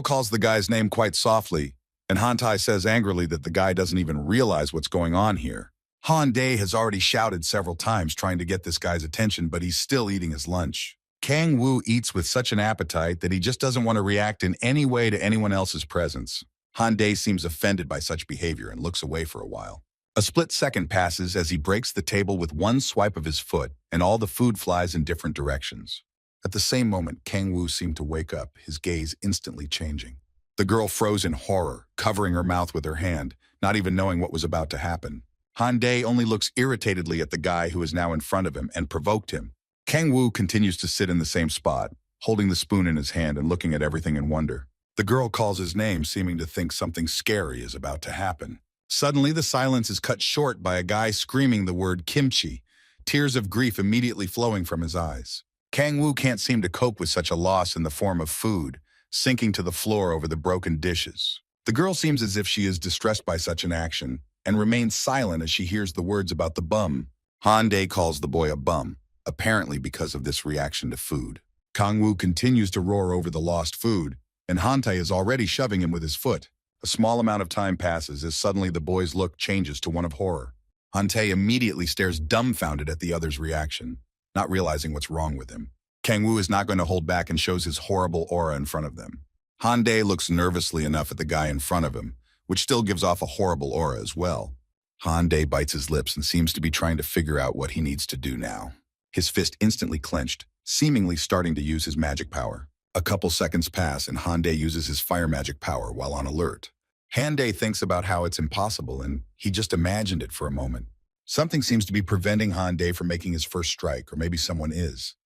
calls the guy's name quite softly, and Han Tae says angrily that the guy doesn't even realize what's going on here. Han Dae has already shouted several times trying to get this guy's attention, but he's still eating his lunch. Kang Woo eats with such an appetite that he just doesn't want to react in any way to anyone else's presence. Han Dae seems offended by such behavior and looks away for a while. A split second passes as he breaks the table with one swipe of his foot, and all the food flies in different directions. At the same moment, Kang Woo seemed to wake up, his gaze instantly changing. The girl froze in horror, covering her mouth with her hand, not even knowing what was about to happen. Han Dae only looks irritatedly at the guy who is now in front of him and provoked him. Kang Woo continues to sit in the same spot, holding the spoon in his hand and looking at everything in wonder. The girl calls his name, seeming to think something scary is about to happen. Suddenly, the silence is cut short by a guy screaming the word kimchi, tears of grief immediately flowing from his eyes. Kang Woo can't seem to cope with such a loss in the form of food, sinking to the floor over the broken dishes. The girl seems as if she is distressed by such an action and remains silent as she hears the words about the bum. Han Dae calls the boy a bum, apparently because of this reaction to food. Kang Woo continues to roar over the lost food, and Han Tae is already shoving him with his foot. A small amount of time passes as suddenly the boy's look changes to one of horror. Han Tae immediately stares dumbfounded at the other's reaction, not realizing what's wrong with him. Kang Woo is not going to hold back and shows his horrible aura in front of them. Han Dae looks nervously enough at the guy in front of him, which still gives off a horrible aura as well. Han Dae bites his lips and seems to be trying to figure out what he needs to do now. His fist instantly clenched, seemingly starting to use his magic power. A couple seconds pass and Hande uses his fire magic power while on alert. Hande thinks about how it's impossible and he just imagined it for a moment. Something seems to be preventing Hande from making his first strike, or maybe someone is.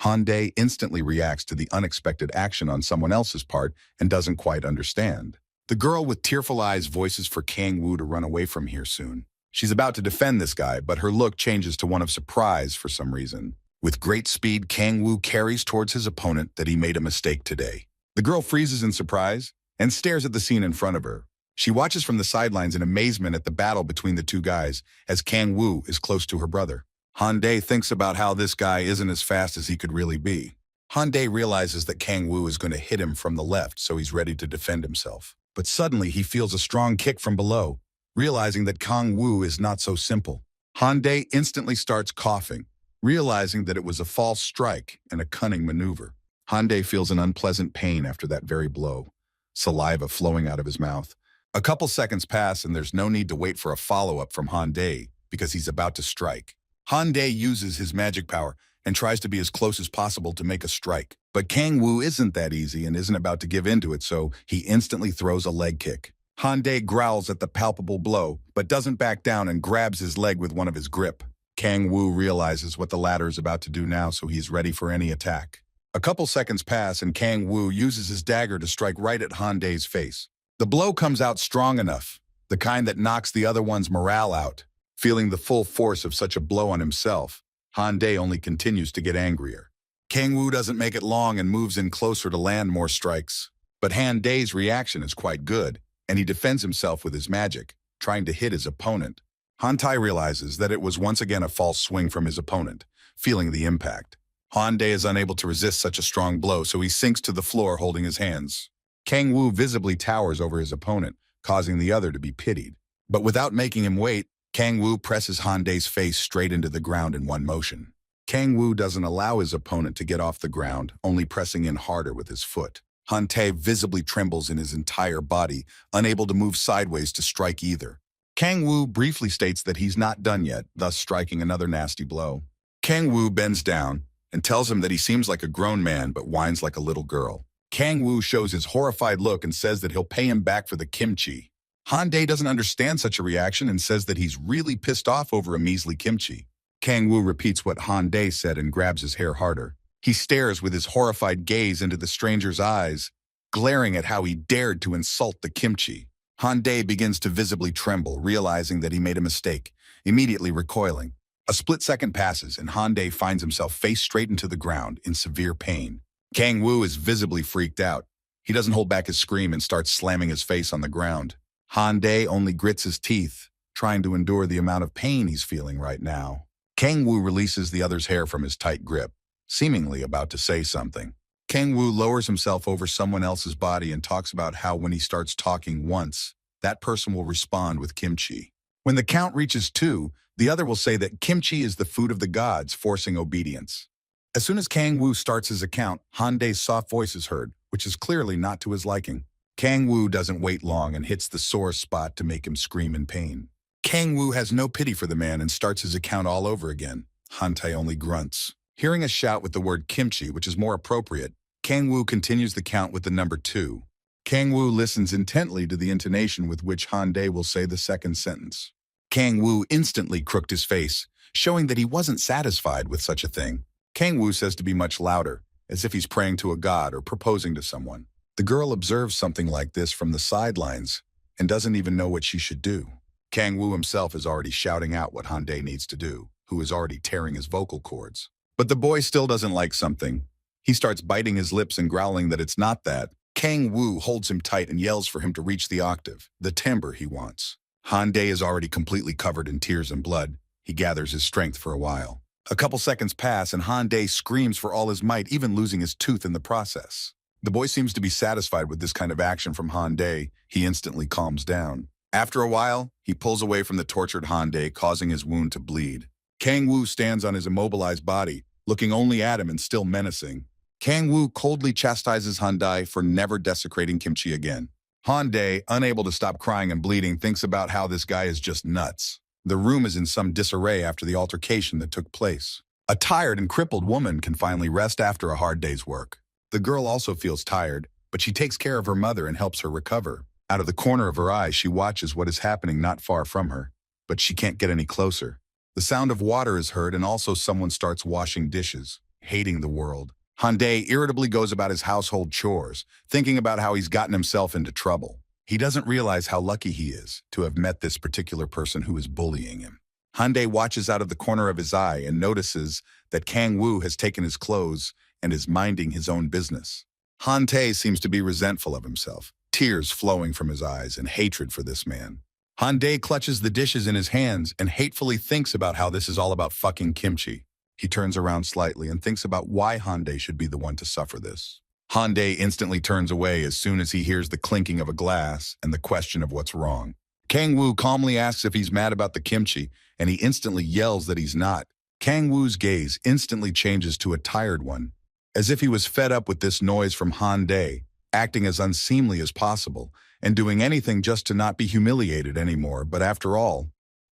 Hande instantly reacts to the unexpected action on someone else's part and doesn't quite understand. The girl with tearful eyes voices for Kang Woo to run away from here soon. She's about to defend this guy, but her look changes to one of surprise for some reason. With great speed, Kang Woo carries towards his opponent that he made a mistake today. The girl freezes in surprise and stares at the scene in front of her. She watches from the sidelines in amazement at the battle between the two guys as Kang Woo is close to her brother. Hande thinks about how this guy isn't as fast as he could really be. Hande realizes that Kang Woo is going to hit him from the left, so he's ready to defend himself. But suddenly he feels a strong kick from below, realizing that Kang Woo is not so simple. Hande instantly starts coughing, realizing that it was a false strike and a cunning maneuver. Hande feels an unpleasant pain after that very blow, saliva flowing out of his mouth. A couple seconds pass and there's no need to wait for a follow-up from Hande because he's about to strike. Hande uses his magic power and tries to be as close as possible to make a strike. But Kang Woo isn't that easy and isn't about to give in to it, so he instantly throws a leg kick. Hande growls at the palpable blow, but doesn't back down and grabs his leg with one of his grip. Kang Woo realizes what the latter is about to do now, so he's ready for any attack. A couple seconds pass and Kang Woo uses his dagger to strike right at Hande's face. The blow comes out strong enough, the kind that knocks the other one's morale out. Feeling the full force of such a blow on himself, Hande only continues to get angrier. Kang Woo doesn't make it long and moves in closer to land more strikes. But Hande's reaction is quite good, and he defends himself with his magic, trying to hit his opponent. Hantai realizes that it was once again a false swing from his opponent, feeling the impact. Hande is unable to resist such a strong blow, so he sinks to the floor holding his hands. Kang Woo visibly towers over his opponent, causing the other to be pitied. But without making him wait, Kang Woo presses Hande's face straight into the ground in one motion. Kang Woo doesn't allow his opponent to get off the ground, only pressing in harder with his foot. Hante visibly trembles in his entire body, unable to move sideways to strike either. Kang Woo briefly states that he's not done yet, thus striking another nasty blow. Kang Woo bends down and tells him that he seems like a grown man but whines like a little girl. Kang Woo shows his horrified look and says that he'll pay him back for the kimchi. Hande doesn't understand such a reaction and says that he's really pissed off over a measly kimchi. Kang Woo repeats what Hande said and grabs his hair harder. He stares with his horrified gaze into the stranger's eyes, glaring at how he dared to insult the kimchi. Hande begins to visibly tremble, realizing that he made a mistake, immediately recoiling. A split second passes and Hande finds himself face straight into the ground in severe pain. Kang Woo is visibly freaked out. He doesn't hold back his scream and starts slamming his face on the ground. Hande only grits his teeth, trying to endure the amount of pain he's feeling right now. Kang Woo releases the other's hair from his tight grip, seemingly about to say something. Kang Woo lowers himself over someone else's body and talks about how when he starts talking once, that person will respond with kimchi. When the count reaches 2, the other will say that kimchi is the food of the gods, forcing obedience. As soon as Kang Woo starts his account, Hande's soft voice is heard, which is clearly not to his liking. Kang Woo doesn't wait long and hits the sore spot to make him scream in pain. Kang Woo has no pity for the man and starts his account all over again. Hante only grunts. Hearing a shout with the word kimchi, which is more appropriate, Kang Woo continues the count with the number 2. Kang Woo listens intently to the intonation with which Hande will say the second sentence. Kang Woo instantly crooked his face, showing that he wasn't satisfied with such a thing. Kang Woo says to be much louder, as if he's praying to a god or proposing to someone. The girl observes something like this from the sidelines and doesn't even know what she should do. Kang Woo himself is already shouting out what Hande needs to do, who is already tearing his vocal cords. But the boy still doesn't like something. He starts biting his lips and growling that it's not that. Kang Woo holds him tight and yells for him to reach the octave, the timbre he wants. Hande is already completely covered in tears and blood. He gathers his strength for a while. A couple seconds pass and Hande screams for all his might, even losing his tooth in the process. The boy seems to be satisfied with this kind of action from Hande. He instantly calms down. After a while, he pulls away from the tortured Hande, causing his wound to bleed. Kang Woo stands on his immobilized body, looking only at him and still menacing. Kang Woo coldly chastises Hande for never desecrating kimchi again. Hande, unable to stop crying and bleeding, thinks about how this guy is just nuts. The room is in some disarray after the altercation that took place. A tired and crippled woman can finally rest after a hard day's work. The girl also feels tired, but she takes care of her mother and helps her recover. Out of the corner of her eye, she watches what is happening not far from her, but she can't get any closer. The sound of water is heard, and also someone starts washing dishes, hating the world. Hyundai irritably goes about his household chores, thinking about how he's gotten himself into trouble. He doesn't realize how lucky he is to have met this particular person who is bullying him. Hyundai watches out of the corner of his eye and notices that Kang Woo has taken his clothes and is minding his own business. Hyundai seems to be resentful of himself, tears flowing from his eyes and hatred for this man. Hyundai clutches the dishes in his hands and hatefully thinks about how this is all about fucking kimchi. He turns around slightly and thinks about why Hyundai should be the one to suffer this. Hyundai instantly turns away as soon as he hears the clinking of a glass and the question of what's wrong. Kang Woo calmly asks if he's mad about the kimchi, and he instantly yells that he's not. Kang Woo's gaze instantly changes to a tired one, as if he was fed up with this noise from Hyundai, acting as unseemly as possible, and doing anything just to not be humiliated anymore. But after all,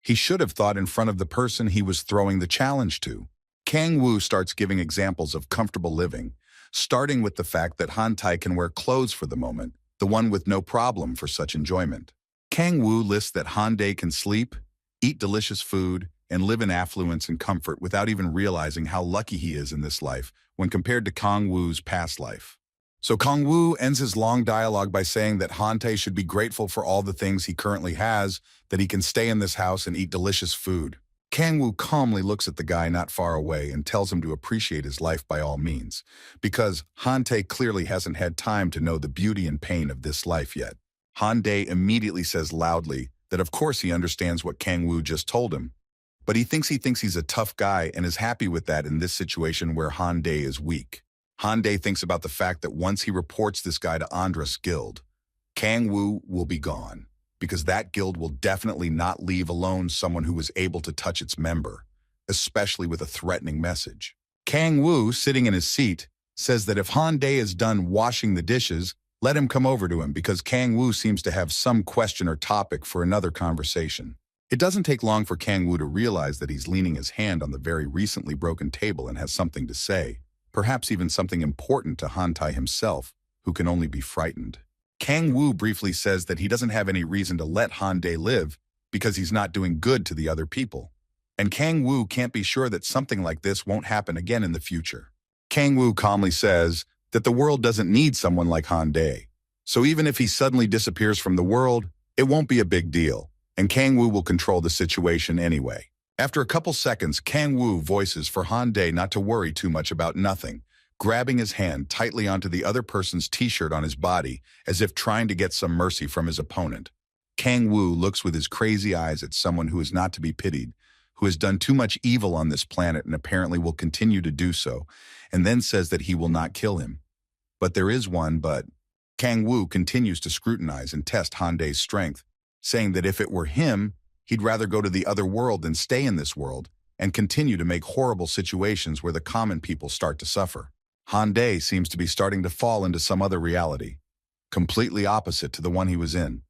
he should have thought in front of the person he was throwing the challenge to. Kang Woo starts giving examples of comfortable living, starting with the fact that Hyundai can wear clothes for the moment, the one with no problem for such enjoyment. Kang Woo lists that Hyundai can sleep, eat delicious food, and live in affluence and comfort without even realizing how lucky he is in this life when compared to Kang Woo's past life. So Kang Woo ends his long dialogue by saying that Hyundai should be grateful for all the things he currently has, that he can stay in this house and eat delicious food. Kang Woo calmly looks at the guy not far away and tells him to appreciate his life by all means, because Hyundai clearly hasn't had time to know the beauty and pain of this life yet. Hyundai immediately says loudly that of course he understands what Kang Woo just told him, but he thinks he's a tough guy and is happy with that in this situation where Hyundai is weak. Hyundai thinks about the fact that once he reports this guy to Andra's guild, Kang Woo will be gone, because that guild will definitely not leave alone someone who is able to touch its member, especially with a threatening message. Kang Woo, sitting in his seat, says that if Hyundai is done washing the dishes, let him come over to him, because Kang Woo seems to have some question or topic for another conversation. It doesn't take long for Kang Woo to realize that he's leaning his hand on the very recently broken table and has something to say, perhaps even something important to Hyundai himself, who can only be frightened. Kang Woo briefly says that he doesn't have any reason to let Hyundai live because he's not doing good to the other people. And Kang Woo can't be sure that something like this won't happen again in the future. Kang Woo calmly says that the world doesn't need someone like Hyundai. So even if he suddenly disappears from the world, it won't be a big deal, and Kang Woo will control the situation anyway. After a couple seconds, Kang Woo voices for Hyundai not to worry too much about nothing, grabbing his hand tightly onto the other person's t-shirt on his body as if trying to get some mercy from his opponent. Kang Woo looks with his crazy eyes at someone who is not to be pitied, who has done too much evil on this planet and apparently will continue to do so, and then says that he will not kill him. But there is one but. Kang Woo continues to scrutinize and test Hyundai's strength, saying that if it were him, he'd rather go to the other world than stay in this world and continue to make horrible situations where the common people start to suffer. Hyundai seems to be starting to fall into some other reality, completely opposite to the one he was in.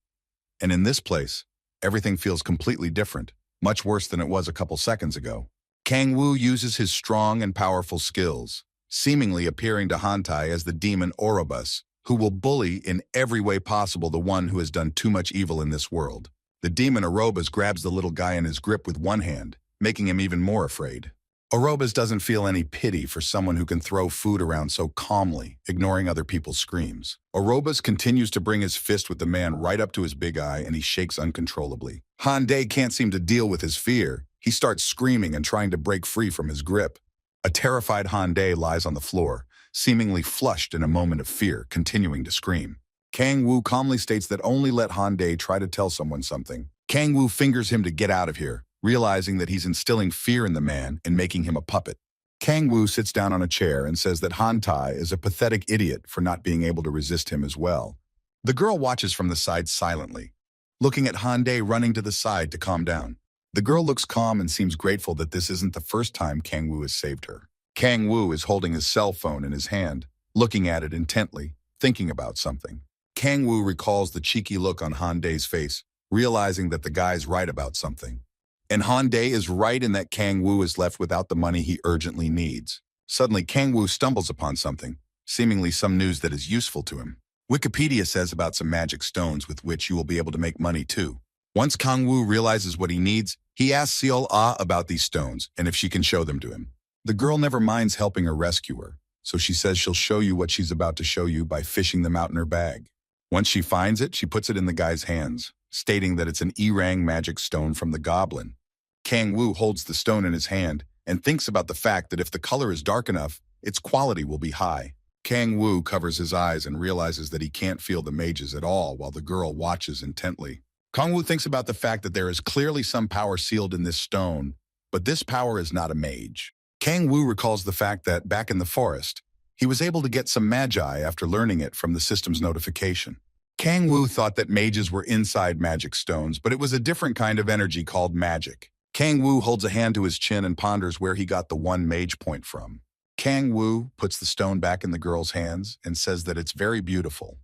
And in this place, everything feels completely different, much worse than it was a couple seconds ago. Kang Woo uses his strong and powerful skills, seemingly appearing to Hyundai as the demon Orobus, who will bully in every way possible the one who has done too much evil in this world. The demon Orobus grabs the little guy in his grip with one hand, making him even more afraid. Orobus doesn't feel any pity for someone who can throw food around so calmly, ignoring other people's screams. Orobus continues to bring his fist with the man right up to his big eye, and he shakes uncontrollably. Hyundai can't seem to deal with his fear. He starts screaming and trying to break free from his grip. A terrified Hyundai lies on the floor, seemingly flushed in a moment of fear, continuing to scream. Kang Woo calmly states that only let Hyundai try to tell someone something. Kang Woo fingers him to get out of here, realizing that he's instilling fear in the man and making him a puppet. Kang Woo sits down on a chair and says that Hyundai is a pathetic idiot for not being able to resist him as well. The girl watches from the side silently, looking at Hyundai running to the side to calm down. The girl looks calm and seems grateful that this isn't the first time Kang Woo has saved her. Kang Woo is holding his cell phone in his hand, looking at it intently, thinking about something. Kang Woo recalls the cheeky look on Hyundai's face, realizing that the guy's right about something. And Han Dae is right in that Kang Woo is left without the money he urgently needs. Suddenly, Kang Woo stumbles upon something, seemingly some news that is useful to him. Wikipedia says about some magic stones with which you will be able to make money too. Once Kang Woo realizes what he needs, he asks Seol Ah about these stones and if she can show them to him. The girl never minds helping her rescue her, so she says she'll show you what she's about to show you by fishing them out in her bag. Once she finds it, she puts it in the guy's hands, stating that it's an Erang magic stone from the goblin. Kang Woo holds the stone in his hand and thinks about the fact that if the color is dark enough, its quality will be high. Kang Woo covers his eyes and realizes that he can't feel the mages at all while the girl watches intently. Kang Woo thinks about the fact that there is clearly some power sealed in this stone, but this power is not a mage. Kang Woo recalls the fact that, back in the forest, he was able to get some magi after learning it from the system's notification. Kang Woo thought that mages were inside magic stones, but it was a different kind of energy called magic. Kang Woo holds a hand to his chin and ponders where he got the one mage point from. Kang Woo puts the stone back in the girl's hands and says that it's very beautiful,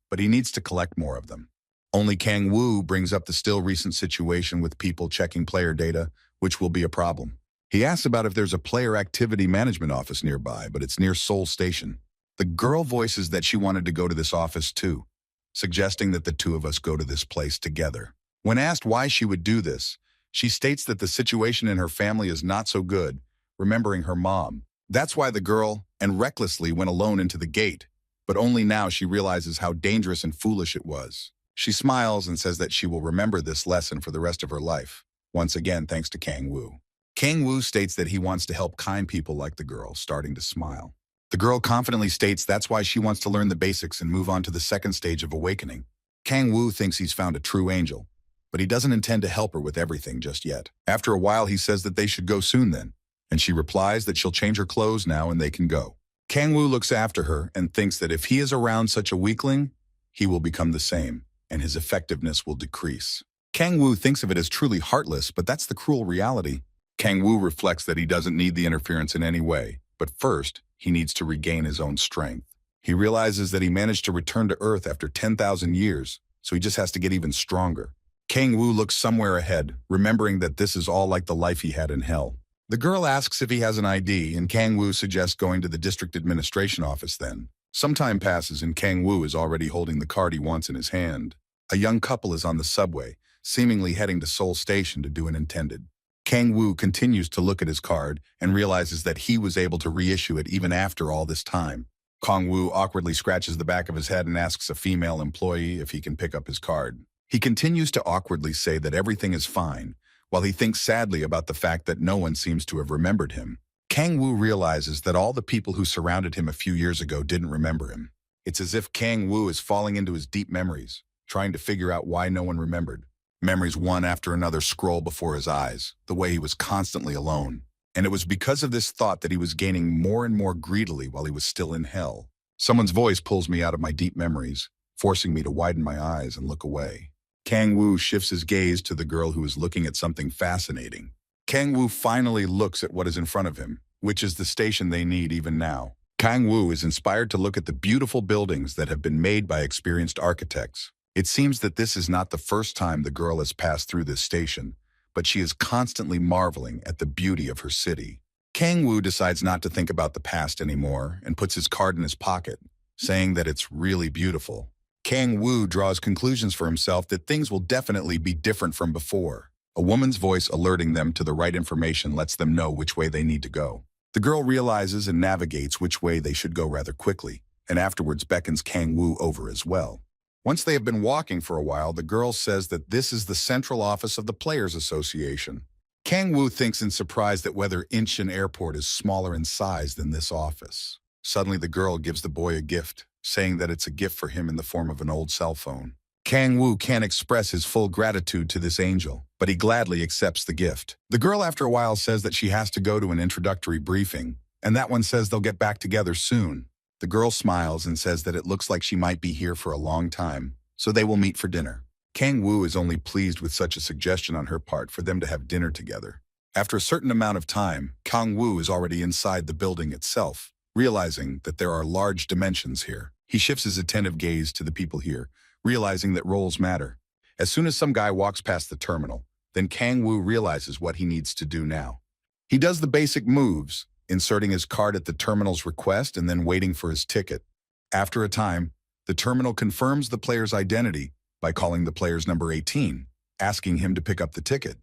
but he needs to collect more of them. Only Kang Woo brings up the still recent situation with people checking player data, which will be a problem. He asks about if there's a player activity management office nearby, but it's near Seoul Station. The girl voices that she wanted to go to this office too, suggesting that the two of us go to this place together. When asked why she would do this, she states that the situation in her family is not so good, remembering her mom. That's why the girl, and recklessly, went alone into the gate, but only now she realizes how dangerous and foolish it was. She smiles and says that she will remember this lesson for the rest of her life, once again thanks to Kang Woo. Kang Woo states that he wants to help kind people like the girl, starting to smile. The girl confidently states that's why she wants to learn the basics and move on to the second stage of awakening. Kang Woo thinks he's found a true angel, but he doesn't intend to help her with everything just yet. After a while, he says that they should go soon then, and she replies that she'll change her clothes now and they can go. Kang Woo looks after her and thinks that if he is around such a weakling, he will become the same, and his effectiveness will decrease. Kang Woo thinks of it as truly heartless, but that's the cruel reality. Kang Woo reflects that he doesn't need the interference in any way, but first, he needs to regain his own strength. He realizes that he managed to return to Earth after 10,000 years, so he just has to get even stronger. Kang Woo looks somewhere ahead, remembering that this is all like the life he had in hell. The girl asks if he has an ID, and Kang Woo suggests going to the district administration office then. Some time passes and Kang Woo is already holding the card he wants in his hand. A young couple is on the subway, seemingly heading to Seoul Station to do an intended. Kang Woo continues to look at his card and realizes that he was able to reissue it even after all this time. Kang Woo awkwardly scratches the back of his head and asks a female employee if he can pick up his card. He continues to awkwardly say that everything is fine, while he thinks sadly about the fact that no one seems to have remembered him. Kang Woo realizes that all the people who surrounded him a few years ago didn't remember him. It's as if Kang Woo is falling into his deep memories, trying to figure out why no one remembered. Memories one after another scroll before his eyes, the way he was constantly alone. And it was because of this thought that he was gaining more and more greedily while he was still in hell. Someone's voice pulls me out of my deep memories, forcing me to widen my eyes and look away. Kang Woo shifts his gaze to the girl who is looking at something fascinating. Kang Woo finally looks at what is in front of him, which is the station they need even now. Kang Woo is inspired to look at the beautiful buildings that have been made by experienced architects. It seems that this is not the first time the girl has passed through this station, but she is constantly marveling at the beauty of her city. Kang Woo decides not to think about the past anymore and puts his card in his pocket, saying that it's really beautiful. Kang Woo draws conclusions for himself that things will definitely be different from before. A woman's voice alerting them to the right information lets them know which way they need to go. The girl realizes and navigates which way they should go rather quickly, and afterwards beckons Kang Woo over as well. Once they have been walking for a while, the girl says that this is the central office of the Players Association. Kang Woo thinks in surprise that whether Incheon Airport is smaller in size than this office. Suddenly the girl gives the boy a gift, saying that it's a gift for him in the form of an old cell phone. Kang Woo can't express his full gratitude to this angel, but he gladly accepts the gift. The girl after a while says that she has to go to an introductory briefing, and that one says they'll get back together soon. The girl smiles and says that it looks like she might be here for a long time, so they will meet for dinner. Kang Woo is only pleased with such a suggestion on her part for them to have dinner together. After a certain amount of time, Kang Woo is already inside the building itself, realizing that there are large dimensions here. He shifts his attentive gaze to the people here, realizing that roles matter. As soon as some guy walks past the terminal, Then Kang Woo realizes what he needs to do now. He does the basic moves, inserting his card at the terminal's request and then waiting for his ticket. After a time, the terminal confirms the player's identity by calling the player's number 18, asking him to pick up the ticket.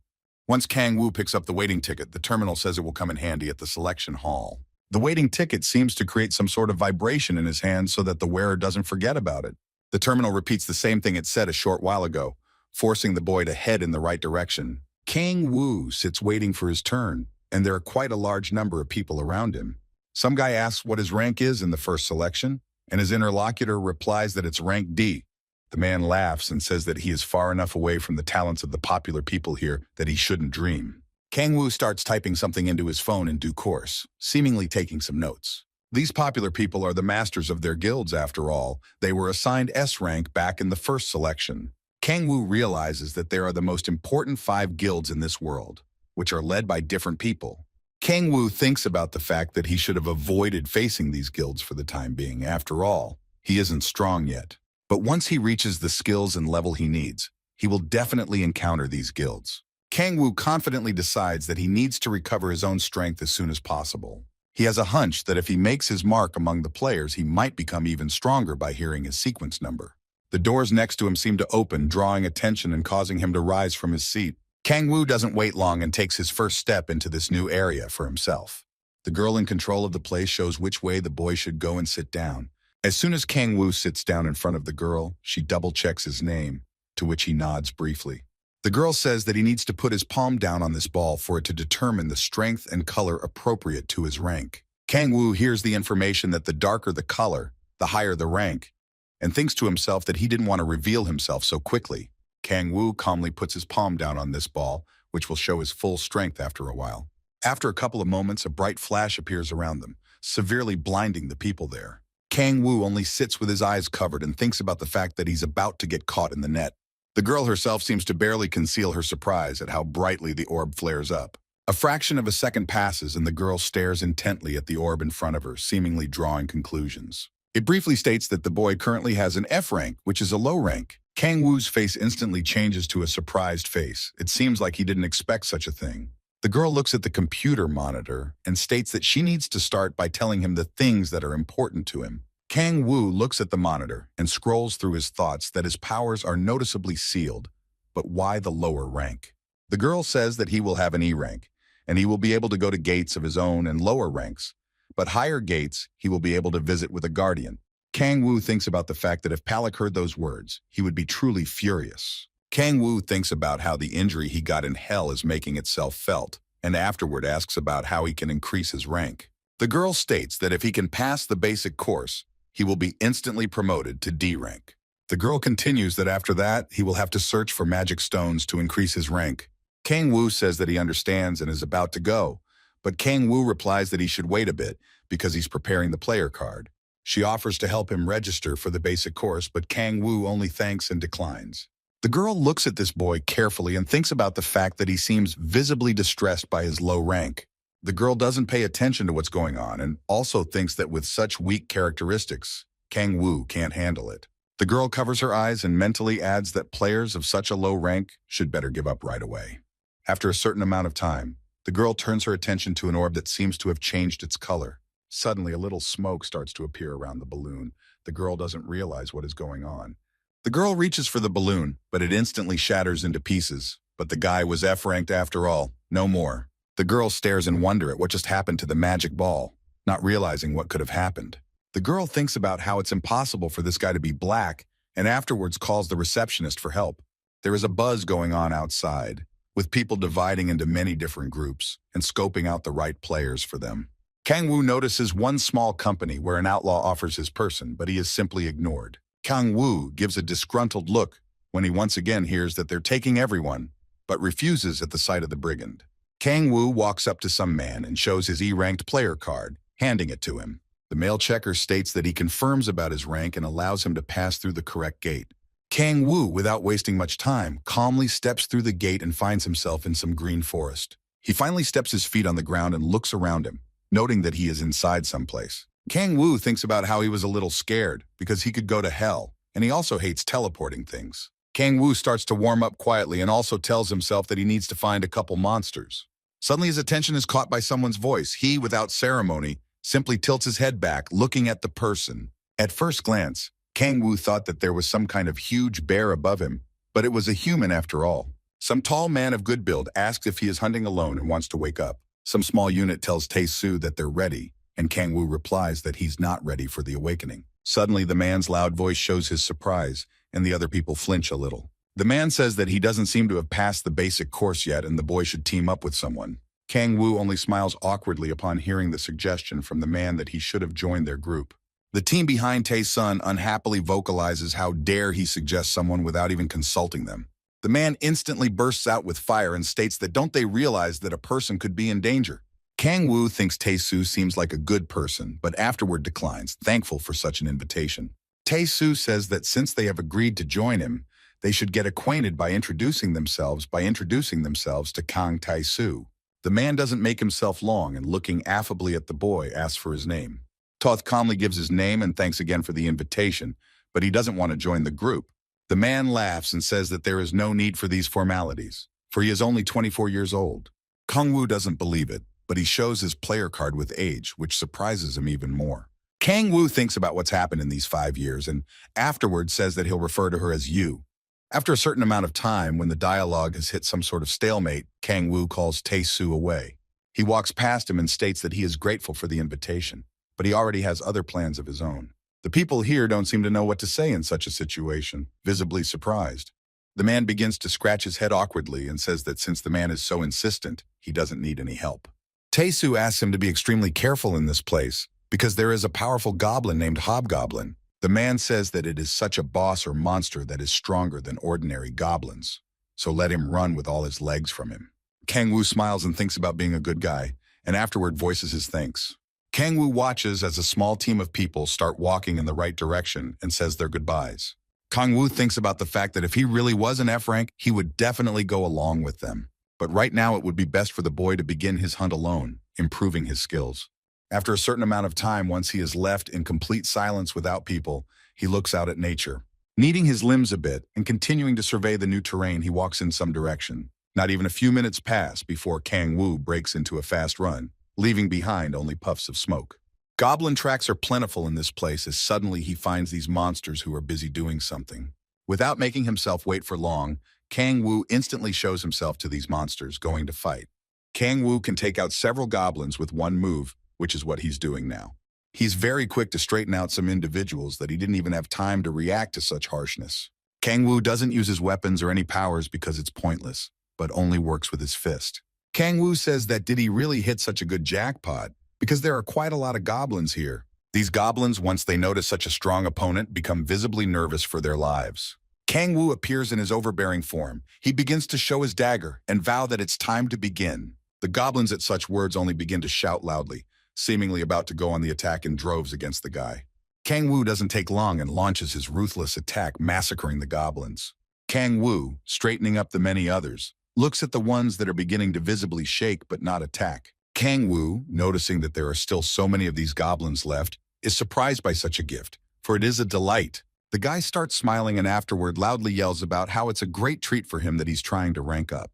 Once Kang Woo picks up the waiting ticket, the terminal says it will come in handy at the selection hall. The waiting ticket seems to create some sort of vibration in his hand so that the wearer doesn't forget about it. The terminal repeats the same thing it said a short while ago, forcing the boy to head in the right direction. Kang Woo sits waiting for his turn, and there are quite a large number of people around him. Some guy asks what his rank is in the first selection, and his interlocutor replies that it's rank D. The man laughs and says that he is far enough away from the talents of the popular people here that he shouldn't dream. Kang Woo starts typing something into his phone in due course, seemingly taking some notes. These popular people are the masters of their guilds after all. They were assigned S rank back in the first selection. Kang Woo realizes that there are the most important 5 guilds in this world, which are led by different people. Kang Woo thinks about the fact that he should have avoided facing these guilds for the time being. After all, he isn't strong yet. But once he reaches the skills and level he needs, he will definitely encounter these guilds. Kang Woo confidently decides that he needs to recover his own strength as soon as possible. He has a hunch that if he makes his mark among the players, he might become even stronger by hearing his sequence number. The doors next to him seem to open, drawing attention and causing him to rise from his seat. Kang Woo doesn't wait long and takes his first step into this new area for himself. The girl in control of the place shows which way the boy should go and sit down. As soon as Kang Woo sits down in front of the girl, she double-checks his name, to which he nods briefly. The girl says that he needs to put his palm down on this ball for it to determine the strength and color appropriate to his rank. Kang Woo hears the information that the darker the color, the higher the rank, and thinks to himself that he didn't want to reveal himself so quickly. Kang Woo calmly puts his palm down on this ball, which will show his full strength after a while. After a couple of moments, a bright flash appears around them, severely blinding the people there. Kang Woo only sits with his eyes covered and thinks about the fact that he's about to get caught in the net. The girl herself seems to barely conceal her surprise at how brightly the orb flares up. A fraction of a second passes and the girl stares intently at the orb in front of her, seemingly drawing conclusions. It briefly states that the boy currently has an F rank, which is a low rank. Kang Woo's face instantly changes to a surprised face. It seems like he didn't expect such a thing. The girl looks at the computer monitor and states that she needs to start by telling him the things that are important to him. Kang Woo looks at the monitor and scrolls through his thoughts that his powers are noticeably sealed. But why the lower rank? The girl says that he will have an E rank, and he will be able to go to gates of his own and lower ranks. But higher gates, he will be able to visit with a guardian. Kang Woo thinks about the fact that if Palak heard those words, he would be truly furious. Kang Woo thinks about how the injury he got in hell is making itself felt, and afterward asks about how he can increase his rank. The girl states that if he can pass the basic course, he will be instantly promoted to D rank. The girl continues that after that, he will have to search for magic stones to increase his rank. Kang Woo says that he understands and is about to go, but Kang Woo replies that he should wait a bit because he's preparing the player card. She offers to help him register for the basic course, but Kang Woo only thanks and declines. The girl looks at this boy carefully and thinks about the fact that he seems visibly distressed by his low rank. The girl doesn't pay attention to what's going on and also thinks that with such weak characteristics, Kang Woo can't handle it. The girl covers her eyes and mentally adds that players of such a low rank should better give up right away. After a certain amount of time, the girl turns her attention to an orb that seems to have changed its color. Suddenly, a little smoke starts to appear around the balloon. The girl doesn't realize what is going on. The girl reaches for the balloon, but it instantly shatters into pieces. But the guy was F-ranked after all, no more. The girl stares in wonder at what just happened to the magic ball, not realizing what could have happened. The girl thinks about how it's impossible for this guy to be black, and afterwards calls the receptionist for help. There is a buzz going on outside, with people dividing into many different groups and scoping out the right players for them. Kang Woo notices one small company where an outlaw offers his person, but he is simply ignored. Kang Woo gives a disgruntled look when he once again hears that they're taking everyone, but refuses at the sight of the brigand. Kang Woo walks up to some man and shows his E-ranked player card, handing it to him. The male checker states that he confirms about his rank and allows him to pass through the correct gate. Kang Woo, without wasting much time, calmly steps through the gate and finds himself in some green forest. He finally steps his feet on the ground and looks around him, noting that he is inside someplace. Kang Woo thinks about how he was a little scared because he could go to hell, and he also hates teleporting things. Kang Wu starts to warm up quietly and also tells himself that he needs to find a couple monsters. Suddenly his attention is caught by someone's voice. He, without ceremony, simply tilts his head back, looking at the person. At first glance, Kang Wu thought that there was some kind of huge bear above him, but it was a human after all. Some tall man of good build asks if he is hunting alone and wants to wake up. Some small unit tells Tae-soo that they're ready, and Kang Wu replies that he's not ready for the awakening. Suddenly, the man's loud voice shows his surprise, and the other people flinch a little. The man says that he doesn't seem to have passed the basic course yet and the boy should team up with someone. Kang Wu only smiles awkwardly upon hearing the suggestion from the man that he should have joined their group. The team behind Tae-sun unhappily vocalizes how dare he suggest someone without even consulting them. The man instantly bursts out with fire and states that don't they realize that a person could be in danger. Kang Wu thinks Tae-soo seems like a good person, but afterward declines, thankful for such an invitation. Tae-soo says that since they have agreed to join him, they should get acquainted by introducing themselves to Kang Tae-soo. The man doesn't make himself long and looking affably at the boy asks for his name. Toth calmly gives his name and thanks again for the invitation, but he doesn't want to join the group. The man laughs and says that there is no need for these formalities, for he is only 24 years old. Kang Wu doesn't believe it, but he shows his player card with age, which surprises him even more. Kang Wu thinks about what's happened in these 5 years and afterwards says that he'll refer to her as you. After a certain amount of time, when the dialogue has hit some sort of stalemate, Kang Wu calls Tae-soo away. He walks past him and states that he is grateful for the invitation, but he already has other plans of his own. The people here don't seem to know what to say in such a situation, visibly surprised. The man begins to scratch his head awkwardly and says that since the man is so insistent, he doesn't need any help. Tae-soo asks him to be extremely careful in this place because there is a powerful goblin named Hobgoblin. The man says that it is such a boss or monster that is stronger than ordinary goblins, so let him run with all his legs from him. Kang Wu smiles and thinks about being a good guy, and afterward voices his thanks. Kang Wu watches as a small team of people start walking in the right direction and says their goodbyes. Kang Wu thinks about the fact that if he really was an F rank, he would definitely go along with them. But right now it would be best for the boy to begin his hunt alone, improving his skills. After a certain amount of time, once he is left in complete silence without people, he looks out at nature. Kneading his limbs a bit and continuing to survey the new terrain, he walks in some direction. Not even a few minutes pass before Kang Wu breaks into a fast run, leaving behind only puffs of smoke. Goblin tracks are plentiful in this place as suddenly he finds these monsters who are busy doing something. Without making himself wait for long, Kang Wu instantly shows himself to these monsters, going to fight. Kang Wu can take out several goblins with one move, which is what he's doing now. He's very quick to straighten out some individuals that he didn't even have time to react to such harshness. Kang Wu doesn't use his weapons or any powers because it's pointless, but only works with his fist. Kang Wu says that did he really hit such a good jackpot, because there are quite a lot of goblins here. These goblins, once they notice such a strong opponent, become visibly nervous for their lives. Kang Wu appears in his overbearing form. He begins to show his dagger and vow that it's time to begin. The goblins at such words only begin to shout loudly, seemingly about to go on the attack in droves against the guy. Kang Wu doesn't take long and launches his ruthless attack, massacring the goblins. Kang Wu, straightening up the many others, looks at the ones that are beginning to visibly shake but not attack. Kang Wu, noticing that there are still so many of these goblins left, is surprised by such a gift, for it is a delight. The guy starts smiling and afterward loudly yells about how it's a great treat for him that he's trying to rank up.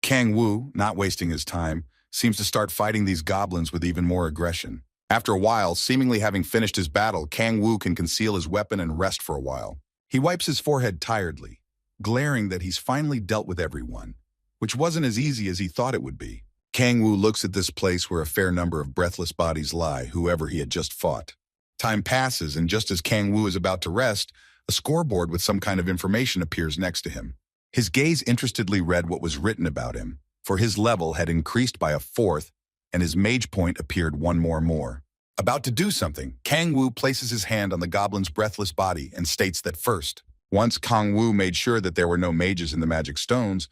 Kang Wu, not wasting his time, seems to start fighting these goblins with even more aggression. After a while, seemingly having finished his battle, Kang Wu can conceal his weapon and rest for a while. He wipes his forehead tiredly, glaring that he's finally dealt with everyone, which wasn't as easy as he thought it would be. Kang Wu looks at this place where a fair number of breathless bodies lie, whoever he had just fought. Time passes, and just as Kang Wu is about to rest, a scoreboard with some kind of information appears next to him. His gaze interestedly read what was written about him, for his level had increased by a fourth, and his mage point appeared one more. About to do something, Kang Wu places his hand on the goblin's breathless body and states that first, once Kang Wu made sure that there were no mages in the magic stones,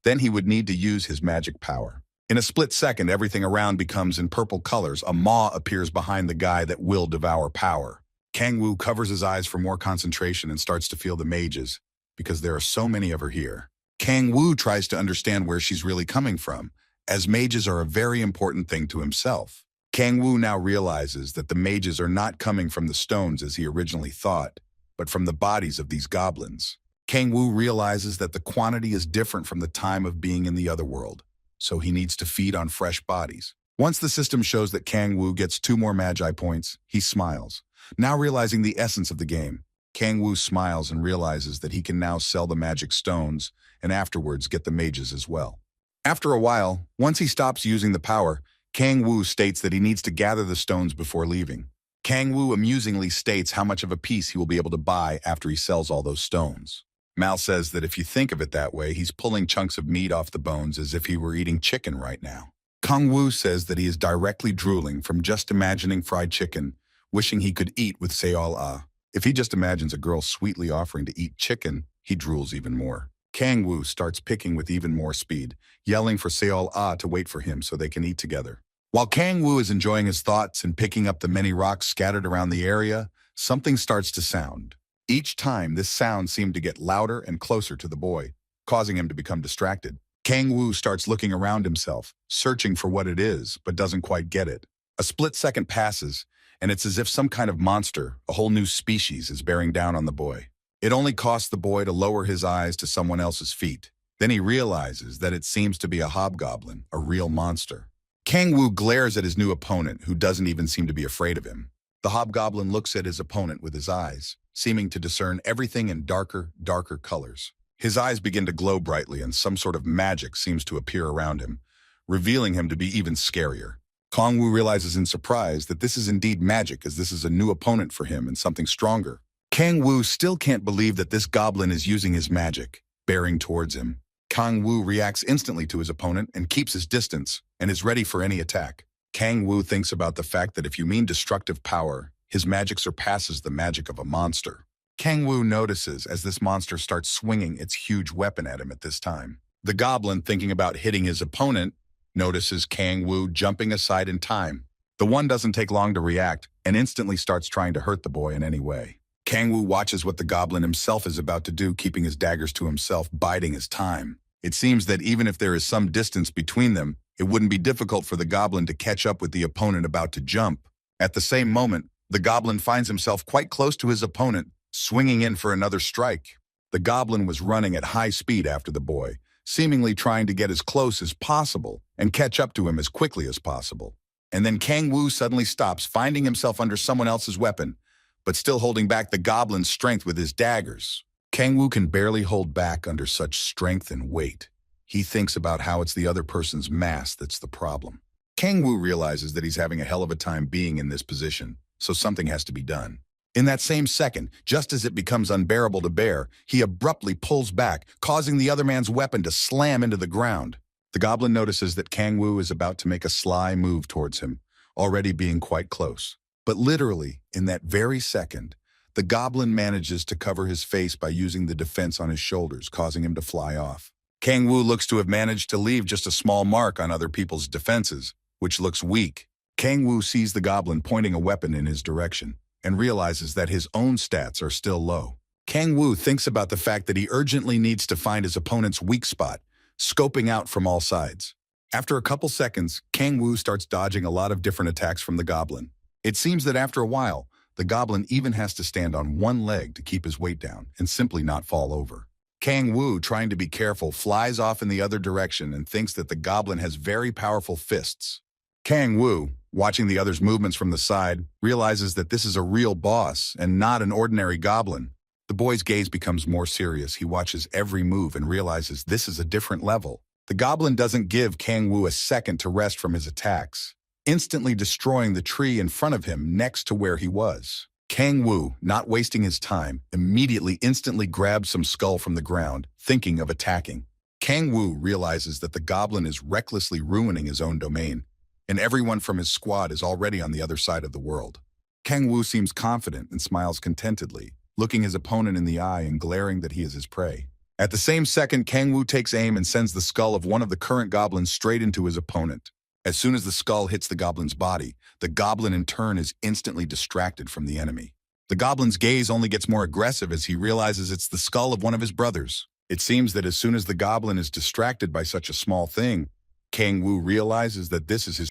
then he would need to use his magic power. In a split second, everything around becomes in purple colors. A maw appears behind the guy that will devour power. Kang Wu covers his eyes for more concentration and starts to feel the mages, because there are so many of her here. Kang Wu tries to understand where she's really coming from, as mages are a very important thing to himself. Kang Wu now realizes that the mages are not coming from the stones as he originally thought, but from the bodies of these goblins. Kang Wu realizes that the quantity is different from the time of being in the other world, so he needs to feed on fresh bodies. Once the system shows that Kang Wu gets 2 more Magi points, he smiles. Now realizing the essence of the game, Kang Wu smiles and realizes that he can now sell the magic stones and afterwards get the mages as well. After a while, once he stops using the power, Kang Wu states that he needs to gather the stones before leaving. Kang Wu amusingly states how much of a piece he will be able to buy after he sells all those stones. Mal says that if you think of it that way, he's pulling chunks of meat off the bones as if he were eating chicken right now. Kang Wu says that he is directly drooling from just imagining fried chicken, wishing he could eat with Seol Ah. If he just imagines a girl sweetly offering to eat chicken, he drools even more. Kang Wu starts picking with even more speed, yelling for Seol Ah to wait for him so they can eat together. While Kang Wu is enjoying his thoughts and picking up the many rocks scattered around the area, something starts to sound. Each time, this sound seemed to get louder and closer to the boy, causing him to become distracted. Kang Wu starts looking around himself, searching for what it is, but doesn't quite get it. A split second passes, and it's as if some kind of monster, a whole new species, is bearing down on the boy. It only costs the boy to lower his eyes to someone else's feet. Then he realizes that it seems to be a hobgoblin, a real monster. Kang Wu glares at his new opponent, who doesn't even seem to be afraid of him. The hobgoblin looks at his opponent with his eyes, seeming to discern everything in darker, darker colors. His eyes begin to glow brightly and some sort of magic seems to appear around him, revealing him to be even scarier. Kang Wu realizes in surprise that this is indeed magic, as this is a new opponent for him and something stronger. Kang Wu still can't believe that this goblin is using his magic, bearing towards him. Kang Wu reacts instantly to his opponent and keeps his distance and is ready for any attack. Kang Wu thinks about the fact that if you mean destructive power, his magic surpasses the magic of a monster. Kang Wu notices as this monster starts swinging its huge weapon at him at this time. The goblin, thinking about hitting his opponent, notices Kang Wu jumping aside in time. The one doesn't take long to react and instantly starts trying to hurt the boy in any way. Kang Wu watches what the goblin himself is about to do, keeping his daggers to himself, biding his time. It seems that even if there is some distance between them, it wouldn't be difficult for the goblin to catch up with the opponent about to jump. At the same moment, the goblin finds himself quite close to his opponent, swinging in for another strike. The goblin was running at high speed after the boy, seemingly trying to get as close as possible and catch up to him as quickly as possible. And then Kang Wu suddenly stops, finding himself under someone else's weapon, but still holding back the goblin's strength with his daggers. Kang Wu can barely hold back under such strength and weight. He thinks about how it's the other person's mass that's the problem. Kang Wu realizes that he's having a hell of a time being in this position, so something has to be done. In that same second, just as it becomes unbearable to bear, he abruptly pulls back, causing the other man's weapon to slam into the ground. The goblin notices that Kang Wu is about to make a sly move towards him, already being quite close. But literally, in that very second, the goblin manages to cover his face by using the defense on his shoulders, causing him to fly off. Kang Wu looks to have managed to leave just a small mark on other people's defenses, which looks weak. Kang Wu sees the goblin pointing a weapon in his direction and realizes that his own stats are still low. Kang Wu thinks about the fact that he urgently needs to find his opponent's weak spot, scoping out from all sides. After a couple seconds, Kang Wu starts dodging a lot of different attacks from the goblin. It seems that after a while, the goblin even has to stand on one leg to keep his weight down and simply not fall over. Kang Wu, trying to be careful, flies off in the other direction and thinks that the goblin has very powerful fists. Kang Wu, watching the other's movements from the side, realizes that this is a real boss and not an ordinary goblin. The boy's gaze becomes more serious. He watches every move and realizes this is a different level. The goblin doesn't give Kang Wu a second to rest from his attacks, instantly destroying the tree in front of him next to where he was. Kang Wu, not wasting his time, immediately instantly grabs some skull from the ground, thinking of attacking. Kang Wu realizes that the goblin is recklessly ruining his own domain, and everyone from his squad is already on the other side of the world. Kang Wu seems confident and smiles contentedly, looking his opponent in the eye and glaring that he is his prey. At the same second, Kang Wu takes aim and sends the skull of one of the current goblins straight into his opponent. As soon as the skull hits the goblin's body, the goblin in turn is instantly distracted from the enemy. The goblin's gaze only gets more aggressive as he realizes it's the skull of one of his brothers. It seems that as soon as the goblin is distracted by such a small thing, Kang Wu realizes that this is his.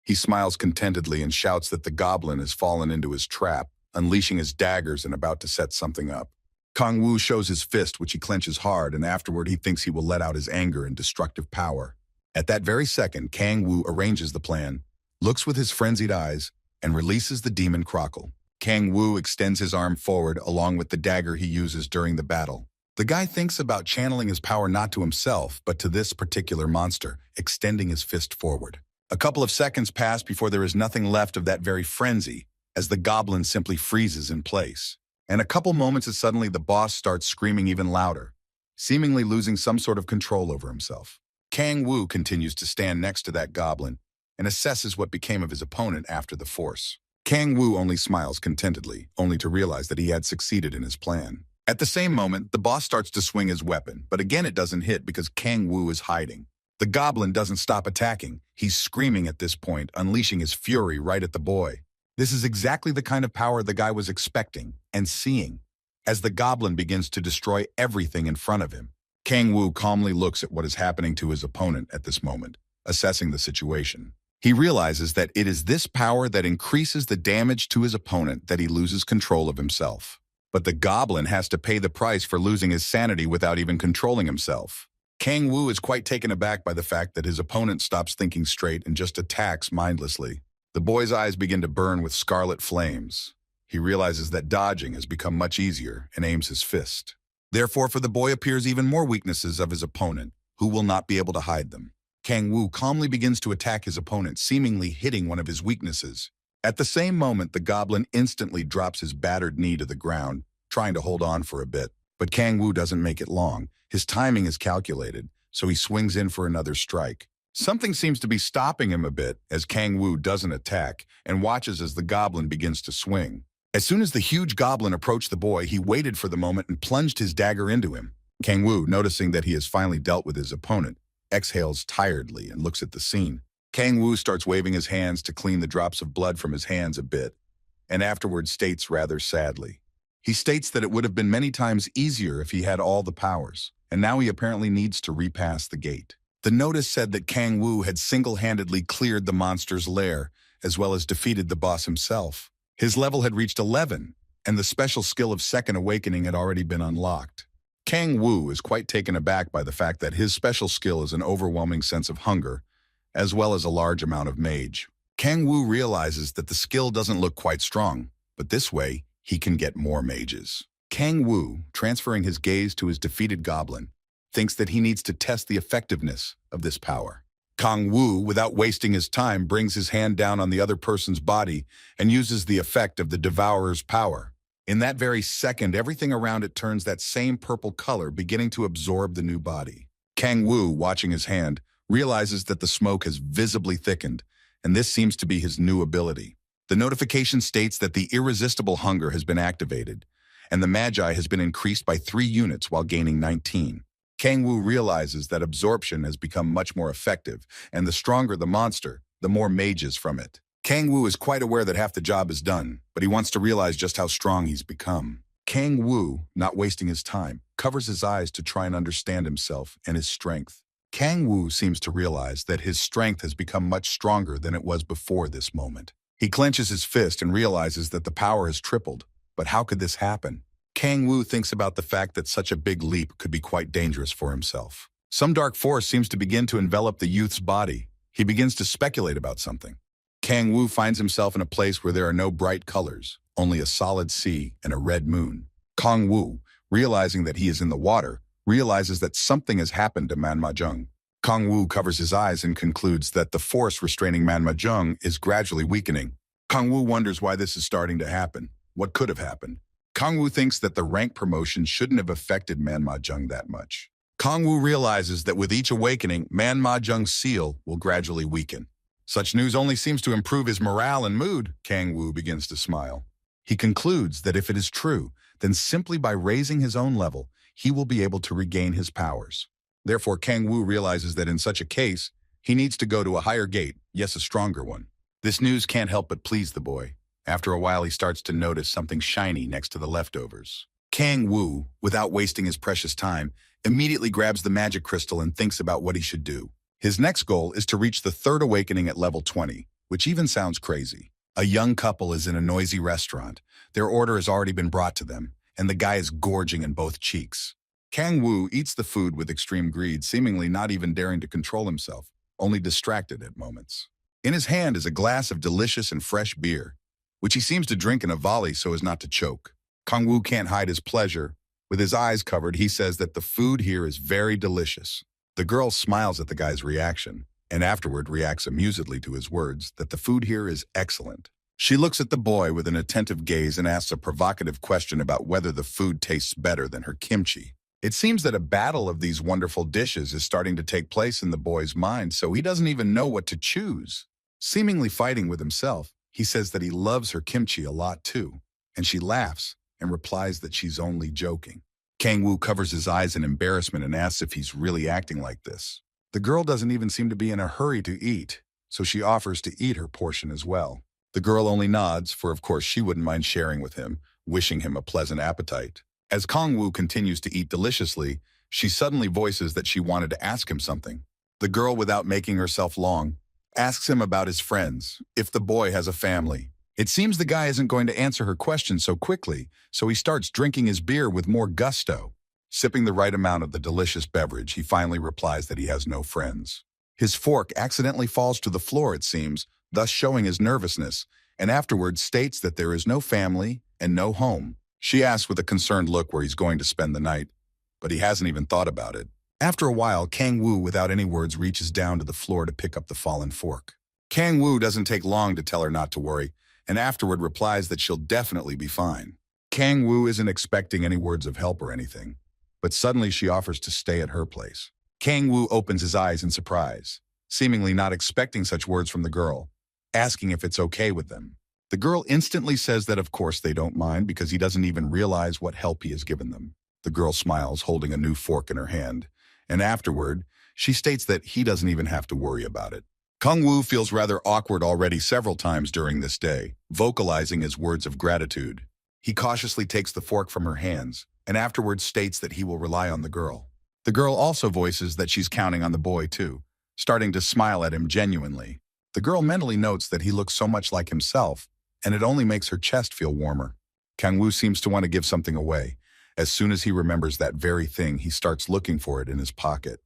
He smiles contentedly and shouts that the goblin has fallen into his trap, unleashing his daggers and about to set something up. Kong Wu shows his fist, which he clenches hard, and afterward he thinks he will let out his anger and destructive power. At that very second, Kang Wu arranges the plan, looks with his frenzied eyes, and releases the demon Crockle. Kang Wu extends his arm forward along with the dagger he uses during the battle. The guy thinks about channeling his power not to himself, but to this particular monster, extending his fist forward. A couple of seconds pass before there is nothing left of that very frenzy, as the goblin simply freezes in place. And a couple moments as suddenly the boss starts screaming even louder, seemingly losing some sort of control over himself. Kang Wu continues to stand next to that goblin and assesses what became of his opponent after the force. Kang Wu only smiles contentedly, only to realize that he had succeeded in his plan. At the same moment, the boss starts to swing his weapon, but again it doesn't hit because Kang Wu is hiding. The goblin doesn't stop attacking. He's screaming at this point, unleashing his fury right at the boy. This is exactly the kind of power the guy was expecting and seeing, as the goblin begins to destroy everything in front of him. Kang Wu calmly looks at what is happening to his opponent at this moment, assessing the situation. He realizes that it is this power that increases the damage to his opponent that he loses control of himself. But the goblin has to pay the price for losing his sanity without even controlling himself. Kang Wu is quite taken aback by the fact that his opponent stops thinking straight and just attacks mindlessly. The boy's eyes begin to burn with scarlet flames. He realizes that dodging has become much easier and aims his fist. Therefore, for the boy appears even more weaknesses of his opponent, who will not be able to hide them. Kang Wu calmly begins to attack his opponent, seemingly hitting one of his weaknesses. At the same moment, the goblin instantly drops his battered knee to the ground, trying to hold on for a bit. But Kang Wu doesn't make it long. His timing is calculated, so he swings in for another strike. Something seems to be stopping him a bit as Kang Wu doesn't attack and watches as the goblin begins to swing. As soon as the huge goblin approached the boy, he waited for the moment and plunged his dagger into him. Kang Wu, noticing that he has finally dealt with his opponent, exhales tiredly and looks at the scene. Kang Wu starts waving his hands to clean the drops of blood from his hands a bit, and afterwards states rather sadly. He states that it would have been many times easier if he had all the powers, and now he apparently needs to repass the gate. The notice said that Kang Wu had single-handedly cleared the monster's lair, as well as defeated the boss himself. His level had reached 11, and the special skill of Second Awakening had already been unlocked. Kang Wu is quite taken aback by the fact that his special skill is an overwhelming sense of hunger, as well as a large amount of mage. Kang Wu realizes that the skill doesn't look quite strong, but this way, he can get more mages. Kang Wu, transferring his gaze to his defeated goblin, thinks that he needs to test the effectiveness of this power. Kang Wu, without wasting his time, brings his hand down on the other person's body and uses the effect of the Devourer's power. In that very second, everything around it turns that same purple color, beginning to absorb the new body. Kang Wu, watching his hand, realizes that the smoke has visibly thickened, and this seems to be his new ability. The notification states that the irresistible hunger has been activated, and the Magi has been increased by 3 units while gaining 19. Kang Wu realizes that absorption has become much more effective, and the stronger the monster, the more mages from it. Kang Wu is quite aware that half the job is done, but he wants to realize just how strong he's become. Kang Wu, not wasting his time, covers his eyes to try and understand himself and his strength. Kang Wu seems to realize that his strength has become much stronger than it was before this moment. He clenches his fist and realizes that the power has tripled. But how could this happen? Kang Wu thinks about the fact that such a big leap could be quite dangerous for himself. Some dark force seems to begin to envelop the youth's body. He begins to speculate about something. Kang Wu finds himself in a place where there are no bright colors, only a solid sea and a red moon. Kang Wu, realizing that he is in the water, realizes that something has happened to Man Ma-jung. Kang Wu covers his eyes and concludes that the force restraining Man Ma-jung is gradually weakening. Kang Wu wonders why this is starting to happen. What could have happened? Kang Wu thinks that the rank promotion shouldn't have affected Man Ma-jung that much. Kang Wu realizes that with each awakening, Man Ma-jung's seal will gradually weaken. Such news only seems to improve his morale and mood. Kang Wu begins to smile. He concludes that if it is true, then simply by raising his own level, he will be able to regain his powers. Therefore, Kang Wu realizes that in such a case, he needs to go to a higher gate, yes, a stronger one. This news can't help but please the boy. After a while, he starts to notice something shiny next to the leftovers. Kang Wu, without wasting his precious time, immediately grabs the magic crystal and thinks about what he should do. His next goal is to reach the 3rd awakening at level 20, which even sounds crazy. A young couple is in a noisy restaurant. Their order has already been brought to them, and the guy is gorging in both cheeks. Kang Woo eats the food with extreme greed, seemingly not even daring to control himself, only distracted at moments. In his hand is a glass of delicious and fresh beer, which he seems to drink in a volley so as not to choke. Kang Woo can't hide his pleasure. With his eyes covered, he says that the food here is very delicious. The girl smiles at the guy's reaction, and afterward reacts amusedly to his words that the food here is excellent. She looks at the boy with an attentive gaze and asks a provocative question about whether the food tastes better than her kimchi. It seems that a battle of these wonderful dishes is starting to take place in the boy's mind, so he doesn't even know what to choose. Seemingly fighting with himself, he says that he loves her kimchi a lot too, and she laughs and replies that she's only joking. Kang Woo covers his eyes in embarrassment and asks if he's really acting like this. The girl doesn't even seem to be in a hurry to eat, so she offers to eat her portion as well. The girl only nods, for of course she wouldn't mind sharing with him, wishing him a pleasant appetite. As Kang Woo continues to eat deliciously, she suddenly voices that she wanted to ask him something. The girl, without making herself long, asks him about his friends, if the boy has a family. It seems the guy isn't going to answer her question so quickly, so he starts drinking his beer with more gusto. Sipping the right amount of the delicious beverage, he finally replies that he has no friends. His fork accidentally falls to the floor, it seems, thus showing his nervousness, and afterwards states that there is no family and no home. She asks with a concerned look where he's going to spend the night, but he hasn't even thought about it. After a while, Kang Woo, without any words, reaches down to the floor to pick up the fallen fork. Kang Woo doesn't take long to tell her not to worry, and afterward replies that she'll definitely be fine. Kang Woo isn't expecting any words of help or anything, but suddenly she offers to stay at her place. Kang Woo opens his eyes in surprise, seemingly not expecting such words from the girl, asking if it's okay with them. The girl instantly says that of course they don't mind because he doesn't even realize what help he has given them. The girl smiles, holding a new fork in her hand, and afterward, she states that he doesn't even have to worry about it. Kang Woo feels rather awkward already several times during this day, vocalizing his words of gratitude. He cautiously takes the fork from her hands, and afterwards states that he will rely on the girl. The girl also voices that she's counting on the boy too, starting to smile at him genuinely. The girl mentally notes that he looks so much like himself, and it only makes her chest feel warmer. Kang Woo seems to want to give something away. As soon as he remembers that very thing, he starts looking for it in his pocket.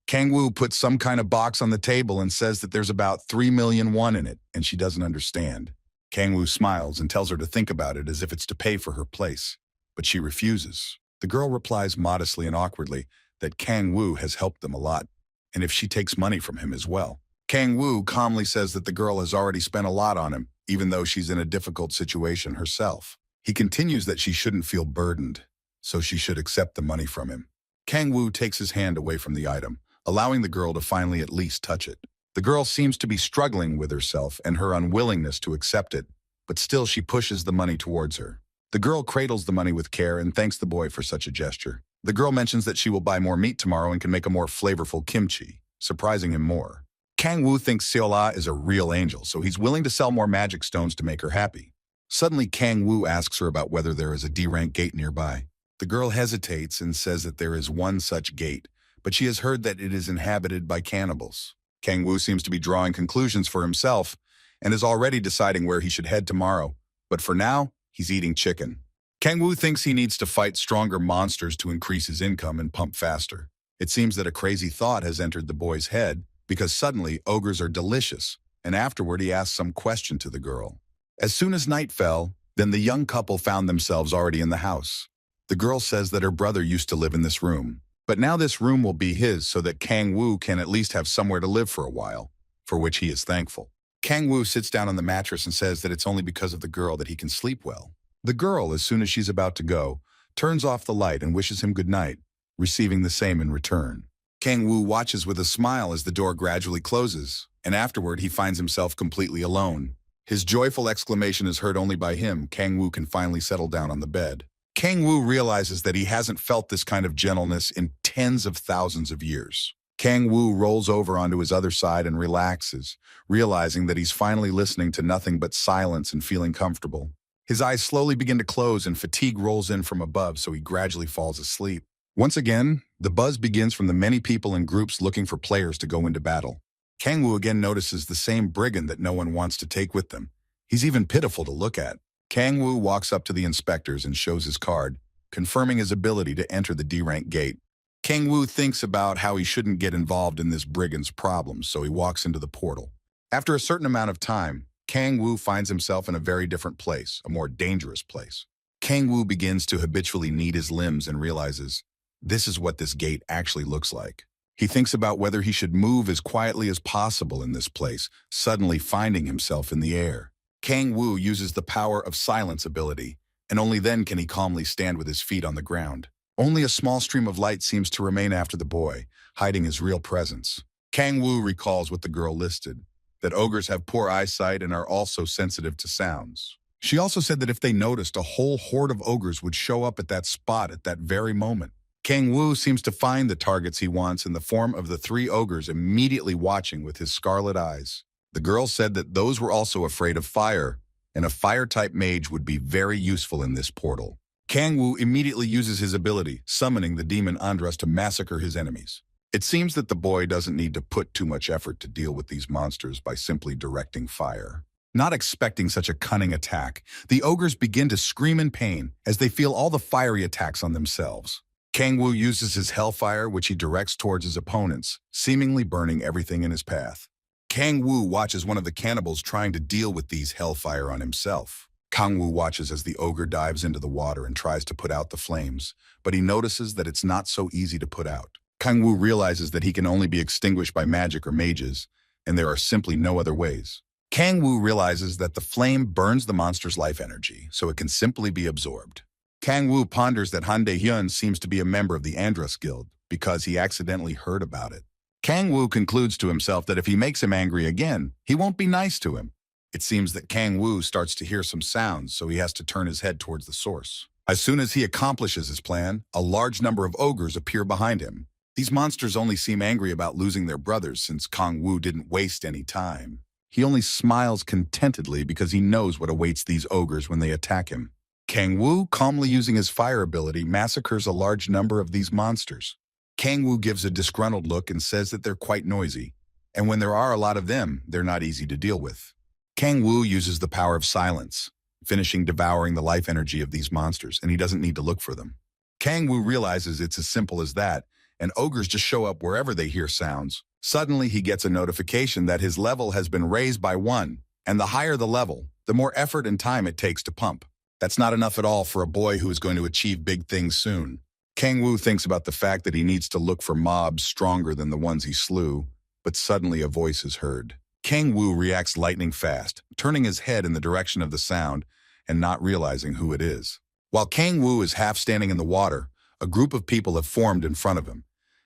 Kang Woo puts some kind of box on the table and says that there's about 3 million won in it, and she doesn't understand. Kang Woo smiles and tells her to think about it as if it's to pay for her place, but she refuses. The girl replies modestly and awkwardly that Kang Woo has helped them a lot, and if she takes money from him as well. Kang Woo calmly says that the girl has already spent a lot on him, even though she's in a difficult situation herself. He continues that she shouldn't feel burdened, so she should accept the money from him. Kang Woo takes his hand away from the item, allowing the girl to finally at least touch it. The girl seems to be struggling with herself and her unwillingness to accept it, but still she pushes the money towards her. The girl cradles the money with care and thanks the boy for such a gesture. The girl mentions that she will buy more meat tomorrow and can make a more flavorful kimchi, surprising him more. Kang Woo thinks Seola is a real angel, so he's willing to sell more magic stones to make her happy. Suddenly, Kang Woo asks her about whether there is a D-rank gate nearby. The girl hesitates and says that there is one such gate, but she has heard that it is inhabited by cannibals. Kang Woo seems to be drawing conclusions for himself and is already deciding where he should head tomorrow, but for now, he's eating chicken. Kang Woo thinks he needs to fight stronger monsters to increase his income and pump faster. It seems that a crazy thought has entered the boy's head, because suddenly ogres are delicious, and afterward he asks some question to the girl. As soon as night fell, then the young couple found themselves already in the house. The girl says that her brother used to live in this room, but now this room will be his so that Kang Woo can at least have somewhere to live for a while, for which he is thankful. Kang Woo sits down on the mattress and says that it's only because of the girl that he can sleep well. The girl, as soon as she's about to go, turns off the light and wishes him good night, receiving the same in return. Kang Woo watches with a smile as the door gradually closes, and afterward he finds himself completely alone. His joyful exclamation is heard only by him. Kang Woo can finally settle down on the bed. Kang Woo realizes that he hasn't felt this kind of gentleness in tens of thousands of years. Kang Woo rolls over onto his other side and relaxes, realizing that he's finally listening to nothing but silence and feeling comfortable. His eyes slowly begin to close and fatigue rolls in from above, so he gradually falls asleep. Once again, the buzz begins from the many people in groups looking for players to go into battle. Kang Woo again notices the same brigand that no one wants to take with them. He's even pitiful to look at. Kang Woo walks up to the inspectors and shows his card, confirming his ability to enter the D-rank gate. Kang Woo thinks about how he shouldn't get involved in this brigand's problems, so he walks into the portal. After a certain amount of time, Kang Woo finds himself in a very different place, a more dangerous place. Kang Woo begins to habitually knead his limbs and realizes, this is what this gate actually looks like. He thinks about whether he should move as quietly as possible in this place, suddenly finding himself in the air. Kang Woo uses the power of silence ability, and only then can he calmly stand with his feet on the ground. Only a small stream of light seems to remain after the boy, hiding his real presence. Kang Woo recalls what the girl listed, that ogres have poor eyesight and are also sensitive to sounds. She also said that if they noticed, a whole horde of ogres would show up at that spot at that very moment. Kang Woo seems to find the targets he wants in the form of the 3 ogres immediately watching with his scarlet eyes. The girl said that those were also afraid of fire, and a fire-type mage would be very useful in this portal. Kang Woo immediately uses his ability, summoning the demon Andras to massacre his enemies. It seems that the boy doesn't need to put too much effort to deal with these monsters by simply directing fire. Not expecting such a cunning attack, the ogres begin to scream in pain as they feel all the fiery attacks on themselves. Kang Woo uses his hellfire, which he directs towards his opponents, seemingly burning everything in his path. Kang Woo watches one of the cannibals trying to deal with these hellfire on himself. Kang Woo watches as the ogre dives into the water and tries to put out the flames, but he notices that it's not so easy to put out. Kang Woo realizes that he can only be extinguished by magic or mages, and there are simply no other ways. Kang Woo realizes that the flame burns the monster's life energy, so it can simply be absorbed. Kang Woo ponders that Han Dae-hyun seems to be a member of the Andras Guild because he accidentally heard about it. Kang Woo concludes to himself that if he makes him angry again, he won't be nice to him. It seems that Kang Woo starts to hear some sounds, so he has to turn his head towards the source. As soon as he accomplishes his plan, a large number of ogres appear behind him. These monsters only seem angry about losing their brothers since Kang Woo didn't waste any time. He only smiles contentedly because he knows what awaits these ogres when they attack him. Kang Woo, calmly using his fire ability, massacres a large number of these monsters. Kang Woo gives a disgruntled look and says that they're quite noisy, and when there are a lot of them, they're not easy to deal with. Kang Woo uses the power of silence, finishing devouring the life energy of these monsters, and he doesn't need to look for them. Kang Woo realizes it's as simple as that, and ogres just show up wherever they hear sounds. Suddenly, he gets a notification that his level has been raised by 1, and the higher the level, the more effort and time it takes to pump. That's not enough at all for a boy who is going to achieve big things soon. Kang Woo thinks about the fact that he needs to look for mobs stronger than the ones he slew, but suddenly a voice is heard. Kang Woo reacts lightning fast, turning his head in the direction of the sound and not realizing who it is. While Kang Woo is half standing in the water, a group of people have formed in front of him,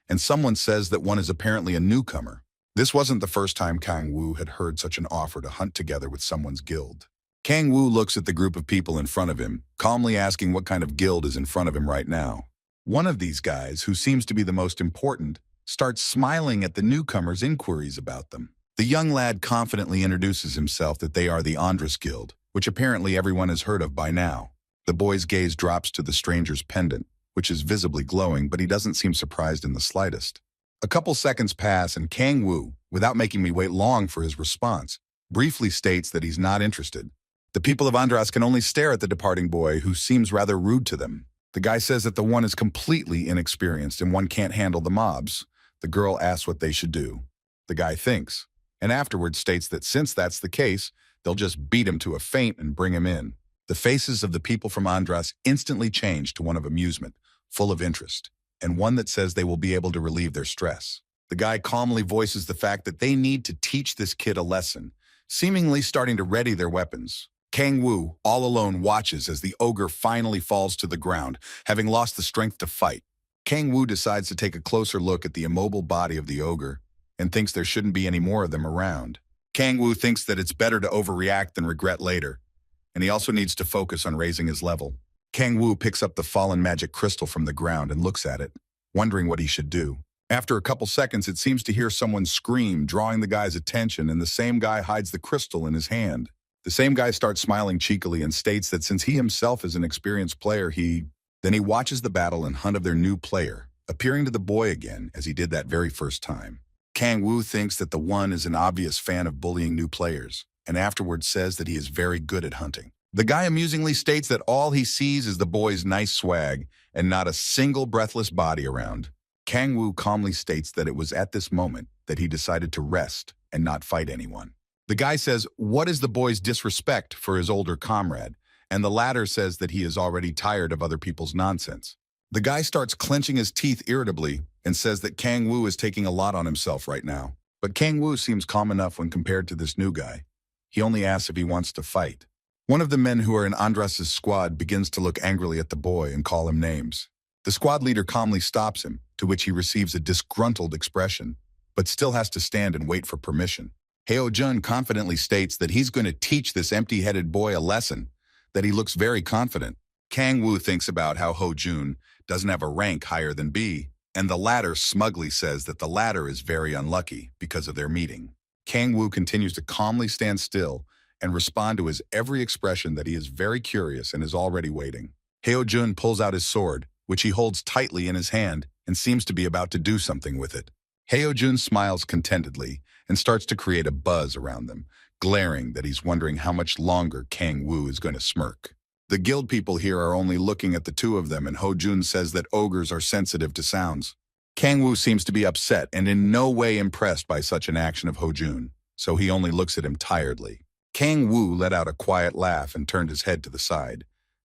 and someone says that one is apparently a newcomer. This wasn't the first time Kang Woo had heard such an offer to hunt together with someone's guild. Kang Woo looks at the group of people in front of him, calmly asking what kind of guild is in front of him right now. One of these guys, who seems to be the most important, starts smiling at the newcomers' inquiries about them. The young lad confidently introduces himself that they are the Andras Guild, which apparently everyone has heard of by now. The boy's gaze drops to the stranger's pendant, which is visibly glowing, but he doesn't seem surprised in the slightest. A couple seconds pass and Kang Woo, without making me wait long for his response, briefly states that he's not interested. The people of Andras can only stare at the departing boy, who seems rather rude to them. The guy says that the one is completely inexperienced and one can't handle the mobs. The girl asks what they should do. The guy thinks, and afterwards states that since that's the case, they'll just beat him to a faint and bring him in. The faces of the people from Andras instantly change to one of amusement, full of interest, and one that says they will be able to relieve their stress. The guy calmly voices the fact that they need to teach this kid a lesson, seemingly starting to ready their weapons. Kang Woo, all alone, watches as the ogre finally falls to the ground, having lost the strength to fight. Kang Woo decides to take a closer look at the immobile body of the ogre and thinks there shouldn't be any more of them around. Kang Woo thinks that it's better to overreact than regret later, and he also needs to focus on raising his level. Kang Woo picks up the fallen magic crystal from the ground and looks at it, wondering what he should do. After a couple seconds, it seems to hear someone scream, drawing the guy's attention, and the same guy hides the crystal in his hand. The same guy starts smiling cheekily and states that since he himself is an experienced player, Then he watches the battle and hunt of their new player, appearing to the boy again as he did that very first time. Kang Woo thinks that the one is an obvious fan of bullying new players, and afterwards says that he is very good at hunting. The guy amusingly states that all he sees is the boy's nice swag and not a single breathless body around. Kang Woo calmly states that it was at this moment that he decided to rest and not fight anyone. The guy says, what is the boy's disrespect for his older comrade? And the latter says that he is already tired of other people's nonsense. The guy starts clenching his teeth irritably and says that Kang Woo is taking a lot on himself right now. But Kang Woo seems calm enough when compared to this new guy. He only asks if he wants to fight. One of the men who are in Andras' squad begins to look angrily at the boy and call him names. The squad leader calmly stops him, to which he receives a disgruntled expression, but still has to stand and wait for permission. Hyo-jun confidently states that he's going to teach this empty-headed boy a lesson, that he looks very confident. Kang Woo thinks about how Ho-jun doesn't have a rank higher than B, and the latter smugly says that the latter is very unlucky because of their meeting. Kang Woo continues to calmly stand still and respond to his every expression that he is very curious and is already waiting. Hyo-jun pulls out his sword, which he holds tightly in his hand and seems to be about to do something with it. Hyo-jun smiles contentedly and starts to create a buzz around them, glaring that he's wondering how much longer Kang Woo is going to smirk. The guild people here are only looking at the two of them, and Ho-jun says that ogres are sensitive to sounds. Kang Woo seems to be upset and in no way impressed by such an action of Ho-jun, so he only looks at him tiredly. Kang Woo let out a quiet laugh and turned his head to the side,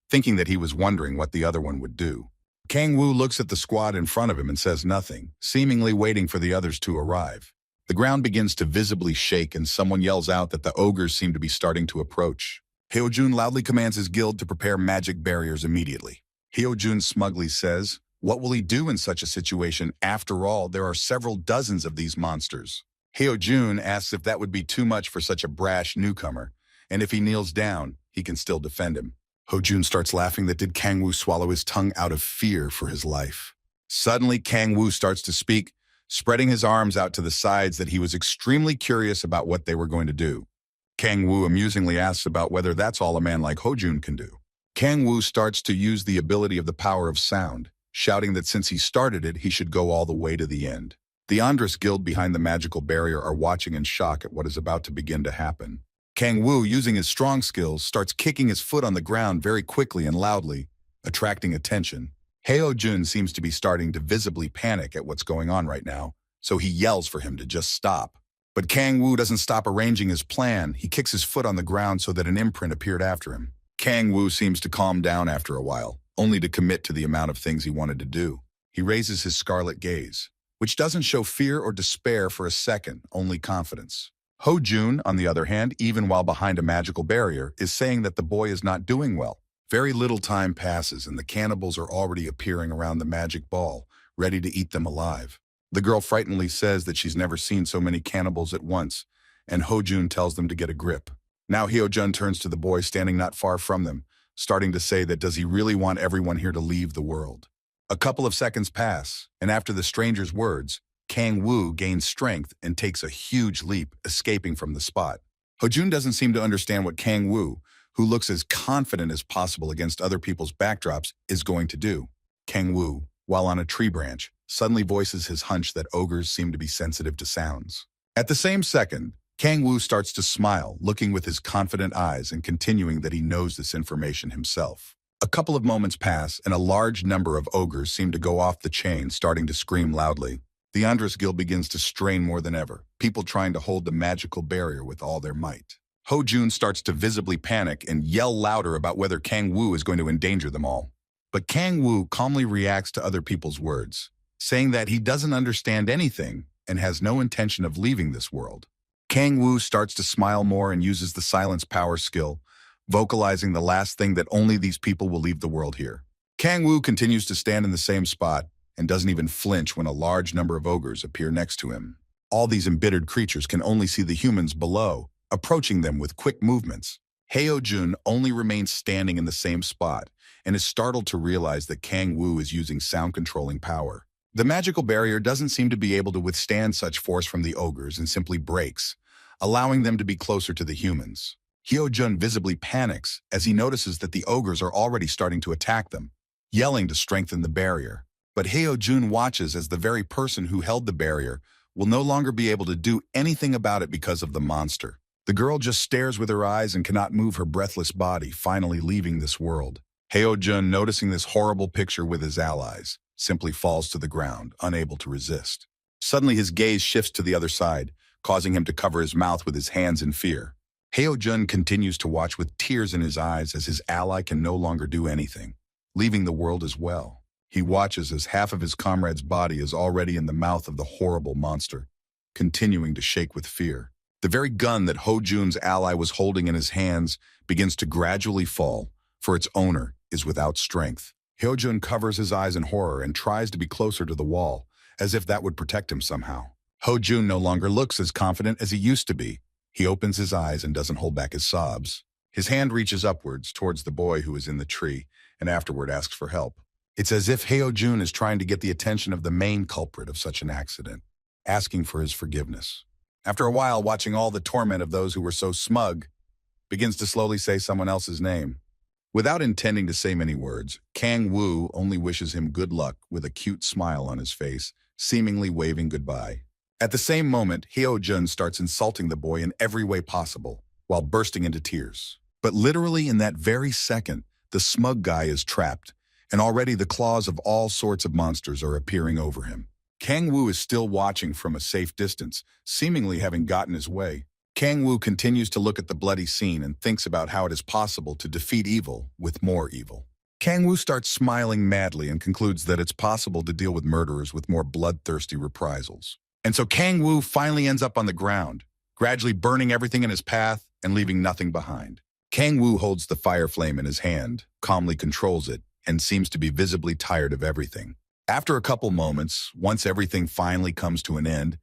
thinking that he was wondering what the other one would do. Kang Woo looks at the squad in front of him and says nothing, seemingly waiting for the others to arrive. The ground begins to visibly shake and someone yells out that the ogres seem to be starting to approach. Hyo-jun loudly commands his guild to prepare magic barriers immediately. Hyo-jun smugly says, what will he do in such a situation? After all, there are several dozens of these monsters. Hyo-jun asks if that would be too much for such a brash newcomer, and if he kneels down, he can still defend him. Ho-jun starts laughing that did Kang Woo swallow his tongue out of fear for his life. Suddenly, Kang Woo starts to speak, spreading his arms out to the sides that he was extremely curious about what they were going to do. Kang Woo amusingly asks about whether that's all a man like Ho-jun can do. Kang Woo starts to use the ability of the power of sound, shouting that since he started it, he should go all the way to the end. The Andras guild behind the magical barrier are watching in shock at what is about to begin to happen. Kang Woo, using his strong skills, starts kicking his foot on the ground very quickly and loudly, attracting attention. Hyo-jun seems to be starting to visibly panic at what's going on right now, so he yells for him to just stop. But Kang Woo doesn't stop arranging his plan. He kicks his foot on the ground so that an imprint appeared after him. Kang Woo seems to calm down after a while, only to commit to the amount of things he wanted to do. He raises his scarlet gaze, which doesn't show fear or despair for a second, only confidence. Ho-jun, on the other hand, even while behind a magical barrier, is saying that the boy is not doing well. Very little time passes and the cannibals are already appearing around the magic ball, ready to eat them alive. The girl frighteningly says that she's never seen so many cannibals at once, and Ho-jun tells them to get a grip. Now Hyo-jun turns to the boy standing not far from them, starting to say that does he really want everyone here to leave the world? A couple of seconds pass, and after the stranger's words, Kang Woo gains strength and takes a huge leap, escaping from the spot. Ho-jun doesn't seem to understand what Kang Woo, who looks as confident as possible against other people's backdrops, is going to do. Kang Woo, while on a tree branch, suddenly voices his hunch that ogres seem to be sensitive to sounds. At the same second, Kang Woo starts to smile, looking with his confident eyes and continuing that he knows this information himself. A couple of moments pass, and a large number of ogres seem to go off the chain, starting to scream loudly. The Andras guild begins to strain more than ever, people trying to hold the magical barrier with all their might. Ho-jun starts to visibly panic and yell louder about whether Kang Woo is going to endanger them all. But Kang Woo calmly reacts to other people's words, saying that he doesn't understand anything and has no intention of leaving this world. Kang Woo starts to smile more and uses the silence power skill, vocalizing the last thing that only these people will leave the world here. Kang Woo continues to stand in the same spot and doesn't even flinch when a large number of ogres appear next to him. All these embittered creatures can only see the humans below, approaching them with quick movements. Hyo-jun only remains standing in the same spot and is startled to realize that Kang Woo is using sound-controlling power. The magical barrier doesn't seem to be able to withstand such force from the ogres and simply breaks, allowing them to be closer to the humans. Hyo-jun visibly panics as he notices that the ogres are already starting to attack them, yelling to strengthen the barrier. But Hyo-jun watches as the very person who held the barrier will no longer be able to do anything about it because of the monster. The girl just stares with her eyes and cannot move her breathless body, finally leaving this world. Hyo-jun, noticing this horrible picture with his allies, simply falls to the ground, unable to resist. Suddenly his gaze shifts to the other side, causing him to cover his mouth with his hands in fear. Hyo-jun continues to watch with tears in his eyes as his ally can no longer do anything, leaving the world as well. He watches as half of his comrade's body is already in the mouth of the horrible monster, continuing to shake with fear. The very gun that Ho-jun's ally was holding in his hands begins to gradually fall, for its owner is without strength. Hyo-jun covers his eyes in horror and tries to be closer to the wall, as if that would protect him somehow. Ho-jun no longer looks as confident as he used to be. He opens his eyes and doesn't hold back his sobs. His hand reaches upwards towards the boy who is in the tree, and afterward asks for help. It's as if Hyo-jun is trying to get the attention of the main culprit of such an accident, asking for his forgiveness. After a while, watching all the torment of those who were so smug, begins to slowly say someone else's name. Without intending to say many words, Kang-woo only wishes him good luck with a cute smile on his face, seemingly waving goodbye. At the same moment, Hyo-jun starts insulting the boy in every way possible, while bursting into tears. But literally in that very second, the smug guy is trapped, and already the claws of all sorts of monsters are appearing over him. Kang-woo is still watching from a safe distance, seemingly having gotten his way. Kang-woo continues to look at the bloody scene and thinks about how it is possible to defeat evil with more evil. Kang-woo starts smiling madly and concludes that it's possible to deal with murderers with more bloodthirsty reprisals. And so Kang-woo finally ends up on the ground, gradually burning everything in his path and leaving nothing behind. Kang-woo holds the fire flame in his hand, calmly controls it, and seems to be visibly tired of everything. After a couple moments, once everything finally comes to an end,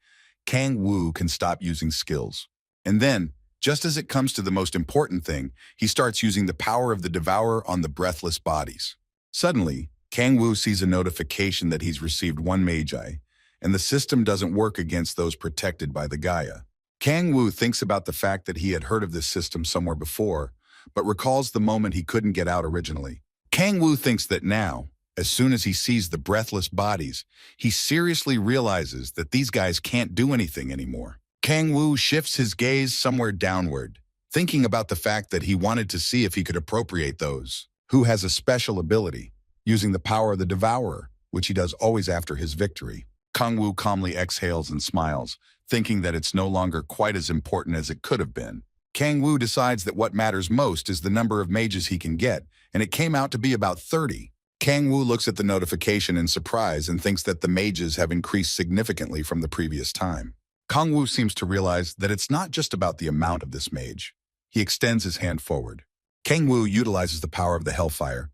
Kang-woo can stop using skills. And then, just as it comes to the most important thing, he starts using the power of the Devourer on the breathless bodies. Suddenly, Kang-woo sees a notification that he's received one Magi, and the system doesn't work against those protected by the Gaia. Kang-woo thinks about the fact that he had heard of this system somewhere before, but recalls the moment he couldn't get out originally. Kang-woo thinks that now, as soon as he sees the breathless bodies, he seriously realizes that these guys can't do anything anymore. Kang-woo shifts his gaze somewhere downward, thinking about the fact that he wanted to see if he could appropriate those who has a special ability, using the power of the Devourer, which he does always after his victory. Kang-woo calmly exhales and smiles, thinking that it's no longer quite as important as it could have been. Kang-woo decides that what matters most is the number of mages he can get, and it came out to be about 30. Kang-woo looks at the notification in surprise and thinks that the mages have increased significantly from the previous time. Kang-woo seems to realize that it's not just about the amount of this mage. He extends his hand forward. Kang-woo utilizes the power of the Hellfire,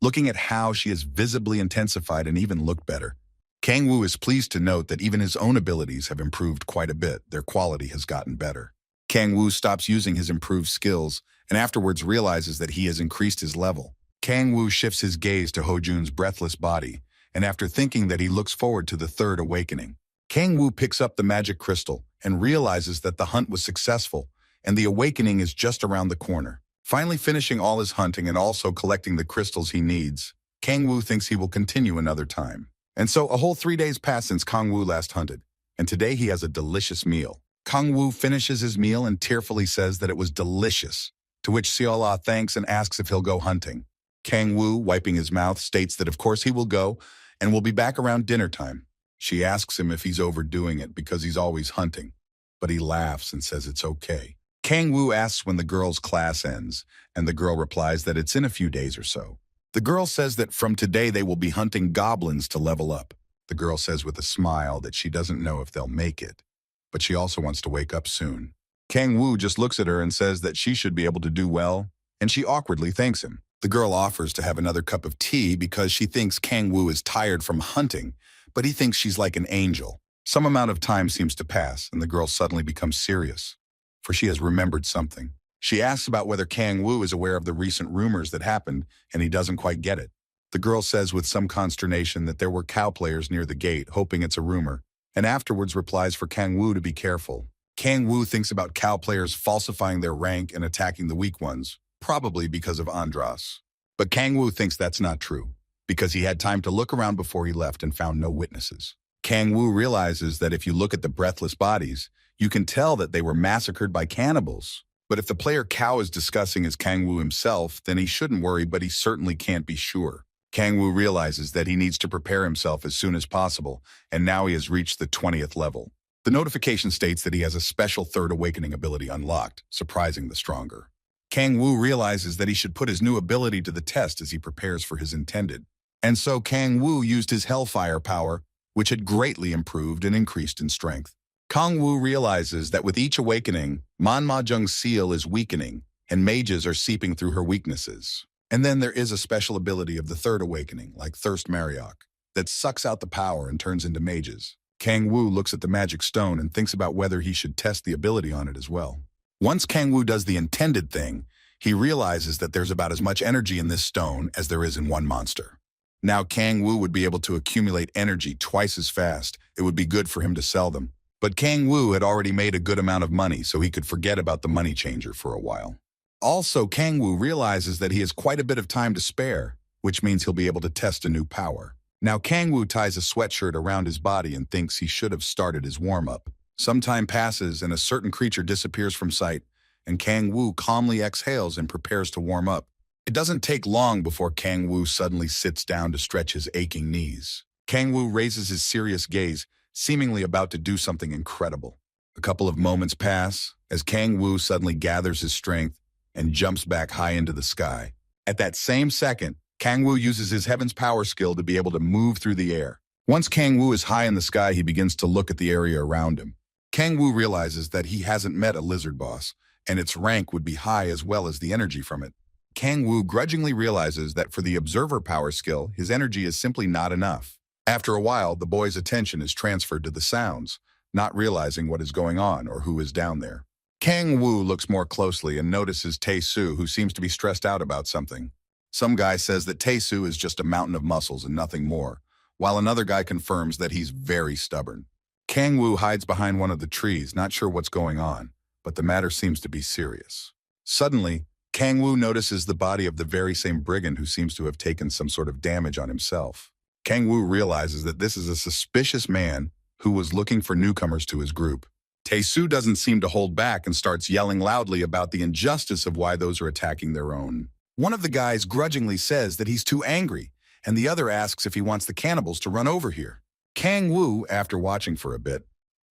looking at how she has visibly intensified and even looked better. Kang-woo is pleased to note that even his own abilities have improved quite a bit. Their quality has gotten better. Kang-woo stops using his improved skills and afterwards realizes that he has increased his level. Kang-woo shifts his gaze to Ho-jun's breathless body, and after thinking that he looks forward to the third awakening. Kang-woo picks up the magic crystal and realizes that the hunt was successful, and the awakening is just around the corner. Finally finishing all his hunting and also collecting the crystals he needs, Kang-woo thinks he will continue another time. And so a whole 3 days pass since Kang-woo last hunted, and today he has a delicious meal. Kang-woo finishes his meal and tearfully says that it was delicious, to which Seola thanks and asks if he'll go hunting. Kang-woo, wiping his mouth, states that of course he will go and will be back around dinner time. She asks him if he's overdoing it because he's always hunting, but he laughs and says it's okay. Kang-woo asks when the girl's class ends, and the girl replies that it's in a few days or so. The girl says that from today they will be hunting goblins to level up. The girl says with a smile that she doesn't know if they'll make it, but she also wants to wake up soon. Kang-woo just looks at her and says that she should be able to do well, and she awkwardly thanks him. The girl offers to have another cup of tea because she thinks Kang-woo is tired from hunting, but he thinks she's like an angel. Some amount of time seems to pass, and the girl suddenly becomes serious, for she has remembered something. She asks about whether Kang-woo is aware of the recent rumors that happened, and he doesn't quite get it. The girl says with some consternation that there were cow players near the gate, hoping it's a rumor, and afterwards replies for Kang-woo to be careful. Kang-woo thinks about cow players falsifying their rank and attacking the weak ones, probably because of Andras. But Kang-woo thinks that's not true, because he had time to look around before he left and found no witnesses. Kang-woo realizes that if you look at the breathless bodies, You can tell that they were massacred by cannibals. But if the player Cao is discussing as Kang Wu himself, then he shouldn't worry, but he certainly can't be sure. Kang Wu realizes that he needs to prepare himself as soon as possible, and now he has reached the 20th level. The notification states that he has a special third awakening ability unlocked, surprising the stronger. Kang Wu realizes that he should put his new ability to the test as he prepares for his intended. And so Kang Wu used his Hellfire power, which had greatly improved and increased in strength. Kang Wu realizes that with each awakening, Manhwa Jung's seal is weakening, and mages are seeping through her weaknesses. And then there is a special ability of the third awakening, like Thirst Mariok, that sucks out the power and turns into mages. Kang Wu looks at the magic stone and thinks about whether he should test the ability on it as well. Once Kang Wu does the intended thing, he realizes that there's about as much energy in this stone as there is in one monster. Now Kang Wu would be able to accumulate energy twice as fast. It would be good for him to sell them. But Kang Wu had already made a good amount of money, so he could forget about the money changer for a while. Also, Kang Wu realizes that he has quite a bit of time to spare, which means he'll be able to test a new power. Now Kang Wu ties a sweatshirt around his body and thinks he should have started his warm-up. Some time passes and a certain creature disappears from sight, and Kang Wu calmly exhales and prepares to warm up. It doesn't take long before Kang Wu suddenly sits down to stretch his aching knees. Kang Wu raises his serious gaze, seemingly about to do something incredible. A couple of moments pass as Kang Wu suddenly gathers his strength and jumps back high into the sky. At that same second, Kang Wu uses his Heaven's Power skill to be able to move through the air. Once Kang Wu is high in the sky, he begins to look at the area around him. Kang Wu realizes that he hasn't met a lizard boss, and its rank would be high as well as the energy from it. Kang Wu grudgingly realizes that for the Observer Power skill, his energy is simply not enough. After a while, the boy's attention is transferred to the sounds, not realizing what is going on or who is down there. Kang Wu looks more closely and notices Tae-Soo, who seems to be stressed out about something. Some guy says that Tae-Soo is just a mountain of muscles and nothing more, while another guy confirms that he's very stubborn. Kang Wu hides behind one of the trees, not sure what's going on, but the matter seems to be serious. Suddenly, Kang Wu notices the body of the very same brigand who seems to have taken some sort of damage on himself. Kang Wu realizes that this is a suspicious man who was looking for newcomers to his group. Tae-Soo doesn't seem to hold back and starts yelling loudly about the injustice of why those are attacking their own. One of the guys grudgingly says that he's too angry, and the other asks if he wants the cannibals to run over here. Kang Wu, after watching for a bit,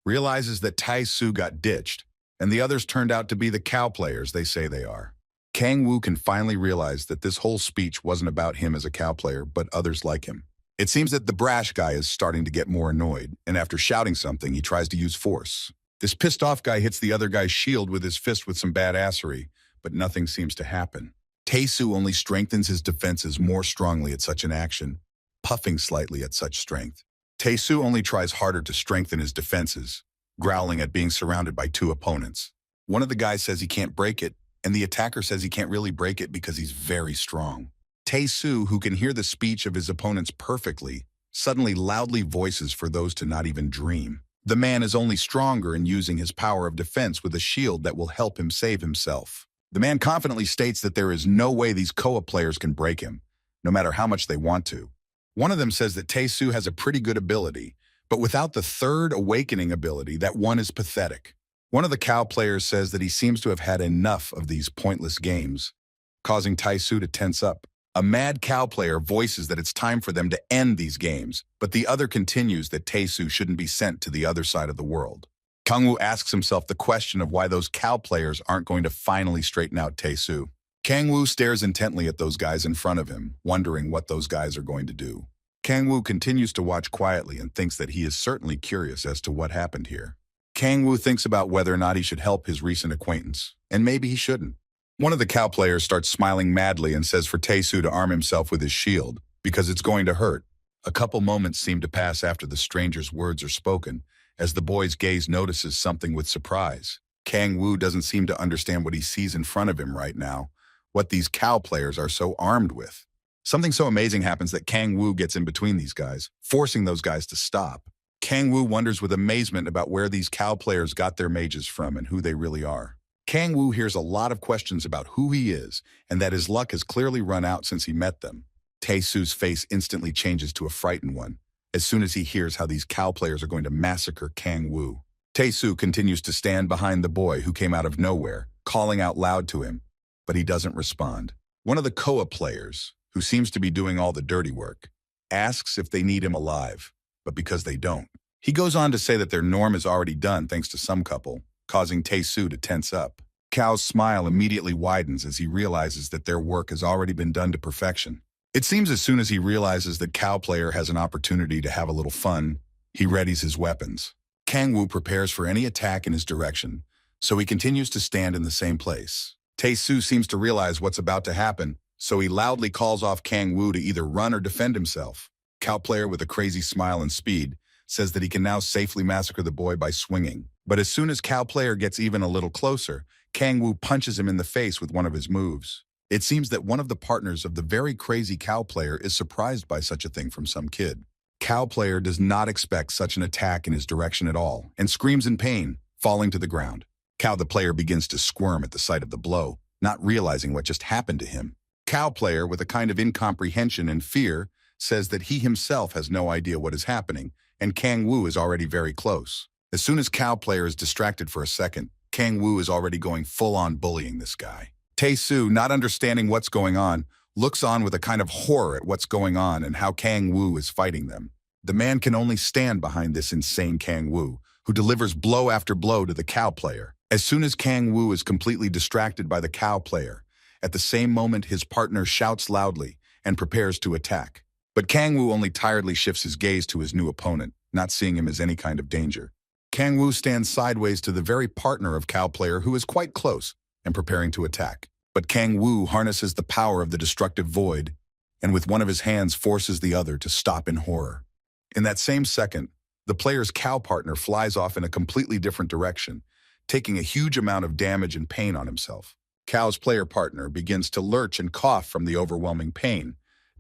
realizes that Tae-Soo got ditched, and the others turned out to be the cow players they say they are. Kang Wu can finally realize that this whole speech wasn't about him as a cow player, but others like him. It seems that the brash guy is starting to get more annoyed, and after shouting something, he tries to use force. This pissed off guy hits the other guy's shield with his fist with some badassery, but nothing seems to happen. Tae-Soo only strengthens his defenses more strongly at such an action, puffing slightly at such strength. Tae-Soo only tries harder to strengthen his defenses, growling at being surrounded by two opponents. One of the guys says he can't break it, and the attacker says he can't really break it because he's very strong. Tae-Soo, who can hear the speech of his opponents perfectly, suddenly loudly voices for those to not even dream. The man is only stronger in using his power of defense with a shield that will help him save himself. The man confidently states that there is no way these co-op players can break him, no matter how much they want to. One of them says that Tae-Soo has a pretty good ability, but without the third awakening ability, that one is pathetic. One of the cow players says that he seems to have had enough of these pointless games, causing Tae-Soo to tense up. A mad cow player voices that it's time for them to end these games, but the other continues that Tae-Soo shouldn't be sent to the other side of the world. Kang Wu asks himself the question of why those cow players aren't going to finally straighten out Tae-Soo. Kang Wu stares intently at those guys in front of him, wondering what those guys are going to do. Kang Wu continues to watch quietly and thinks that he is certainly curious as to what happened here. Kang Wu thinks about whether or not he should help his recent acquaintance, and maybe he shouldn't. One of the cow players starts smiling madly and says for Tae-Soo to arm himself with his shield, because it's going to hurt. A couple moments seem to pass after the stranger's words are spoken, as the boy's gaze notices something with surprise. Kang Wu doesn't seem to understand what he sees in front of him right now, what these cow players are so armed with. Something so amazing happens that Kang Wu gets in between these guys, forcing those guys to stop. Kang Wu wonders with amazement about where these cow players got their mages from and who they really are. Kang Wu hears a lot of questions about who he is and that his luck has clearly run out since he met them. Tae-Soo's face instantly changes to a frightened one as soon as he hears how these cow players are going to massacre Kang Wu. Tae-soo continues to stand behind the boy who came out of nowhere, calling out loud to him, but he doesn't respond. One of the Koa players, who seems to be doing all the dirty work, asks if they need him alive, but because they don't. He goes on to say that their norm is already done thanks to some couple, causing Tae-soo to tense up. Kao's smile immediately widens as he realizes that their work has already been done to perfection. It seems as soon as he realizes that Kao player has an opportunity to have a little fun, he readies his weapons. Kang-woo prepares for any attack in his direction, so he continues to stand in the same place. Tae-soo seems to realize what's about to happen, so he loudly calls off Kang-woo to either run or defend himself. Kao player, with a crazy smile and speed, says that he can now safely massacre the boy by swinging. But as soon as Kao player gets even a little closer, Kang-woo punches him in the face with one of his moves. It seems that one of the partners of the very crazy Kao player is surprised by such a thing from some kid. Kao player does not expect such an attack in his direction at all and screams in pain, falling to the ground. Kao the player begins to squirm at the sight of the blow, not realizing what just happened to him. Kao player, with a kind of incomprehension and fear, says that he himself has no idea what is happening, and Kang-woo is already very close. As soon as Kao player is distracted for a second, Kang-woo is already going full-on bullying this guy. Tae-soo, not understanding what's going on, looks on with a kind of horror at what's going on and how Kang-woo is fighting them. The man can only stand behind this insane Kang-woo, who delivers blow after blow to the Kao player. As soon as Kang-woo is completely distracted by the Kao player, at the same moment his partner shouts loudly and prepares to attack. But Kang-woo only tiredly shifts his gaze to his new opponent, not seeing him as any kind of danger. Kang-woo stands sideways to the very partner of Kao player who is quite close and preparing to attack. But Kang-woo harnesses the power of the destructive void and with one of his hands forces the other to stop in horror. In that same second, the player's Kao partner flies off in a completely different direction, taking a huge amount of damage and pain on himself. Kao's player partner begins to lurch and cough from the overwhelming pain,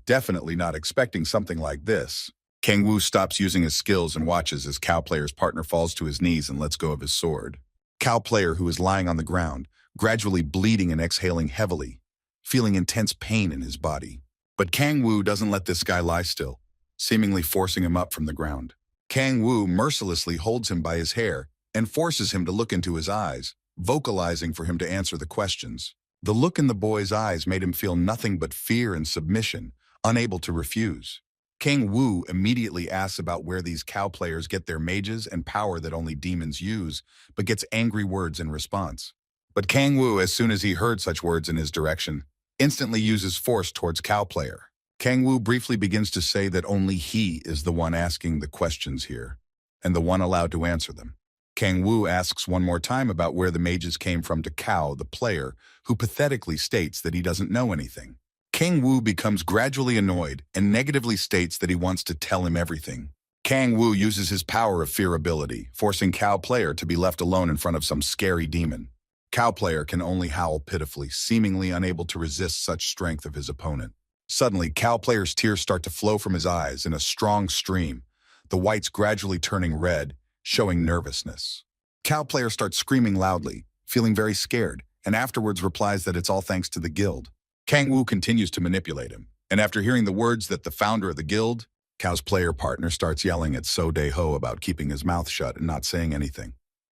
definitely not expecting something like this. Kang-woo stops using his skills and watches as Kao player's partner falls to his knees and lets go of his sword. Kao player, who is lying on the ground, gradually bleeding and exhaling heavily, feeling intense pain in his body. But Kang-woo doesn't let this guy lie still, seemingly forcing him up from the ground. Kang-woo mercilessly holds him by his hair and forces him to look into his eyes, vocalizing for him to answer the questions. The look in the boy's eyes made him feel nothing but fear and submission, unable to refuse. Kang-woo immediately asks about where these Kao players get their mages and power that only demons use, but gets angry words in response. But Kang-woo, as soon as he heard such words in his direction, instantly uses force towards Kao player. Kang-woo briefly begins to say that only he is the one asking the questions here, and the one allowed to answer them. Kang-woo asks one more time about where the mages came from to Kao, the player, who pathetically states that he doesn't know anything. Kang-woo becomes gradually annoyed and negatively states that he wants to tell him everything. Kang-woo uses his power of fear ability, forcing Kao player to be left alone in front of some scary demon. Kao player can only howl pitifully, seemingly unable to resist such strength of his opponent. Suddenly, Kao player's tears start to flow from his eyes in a strong stream, the whites gradually turning red, showing nervousness. Kao player starts screaming loudly, feeling very scared, and afterwards replies that it's all thanks to the guild. Kang-woo continues to manipulate him, and after hearing the words that the founder of the guild, Kao's player partner starts yelling at So Dae-ho about keeping his mouth shut and not saying anything.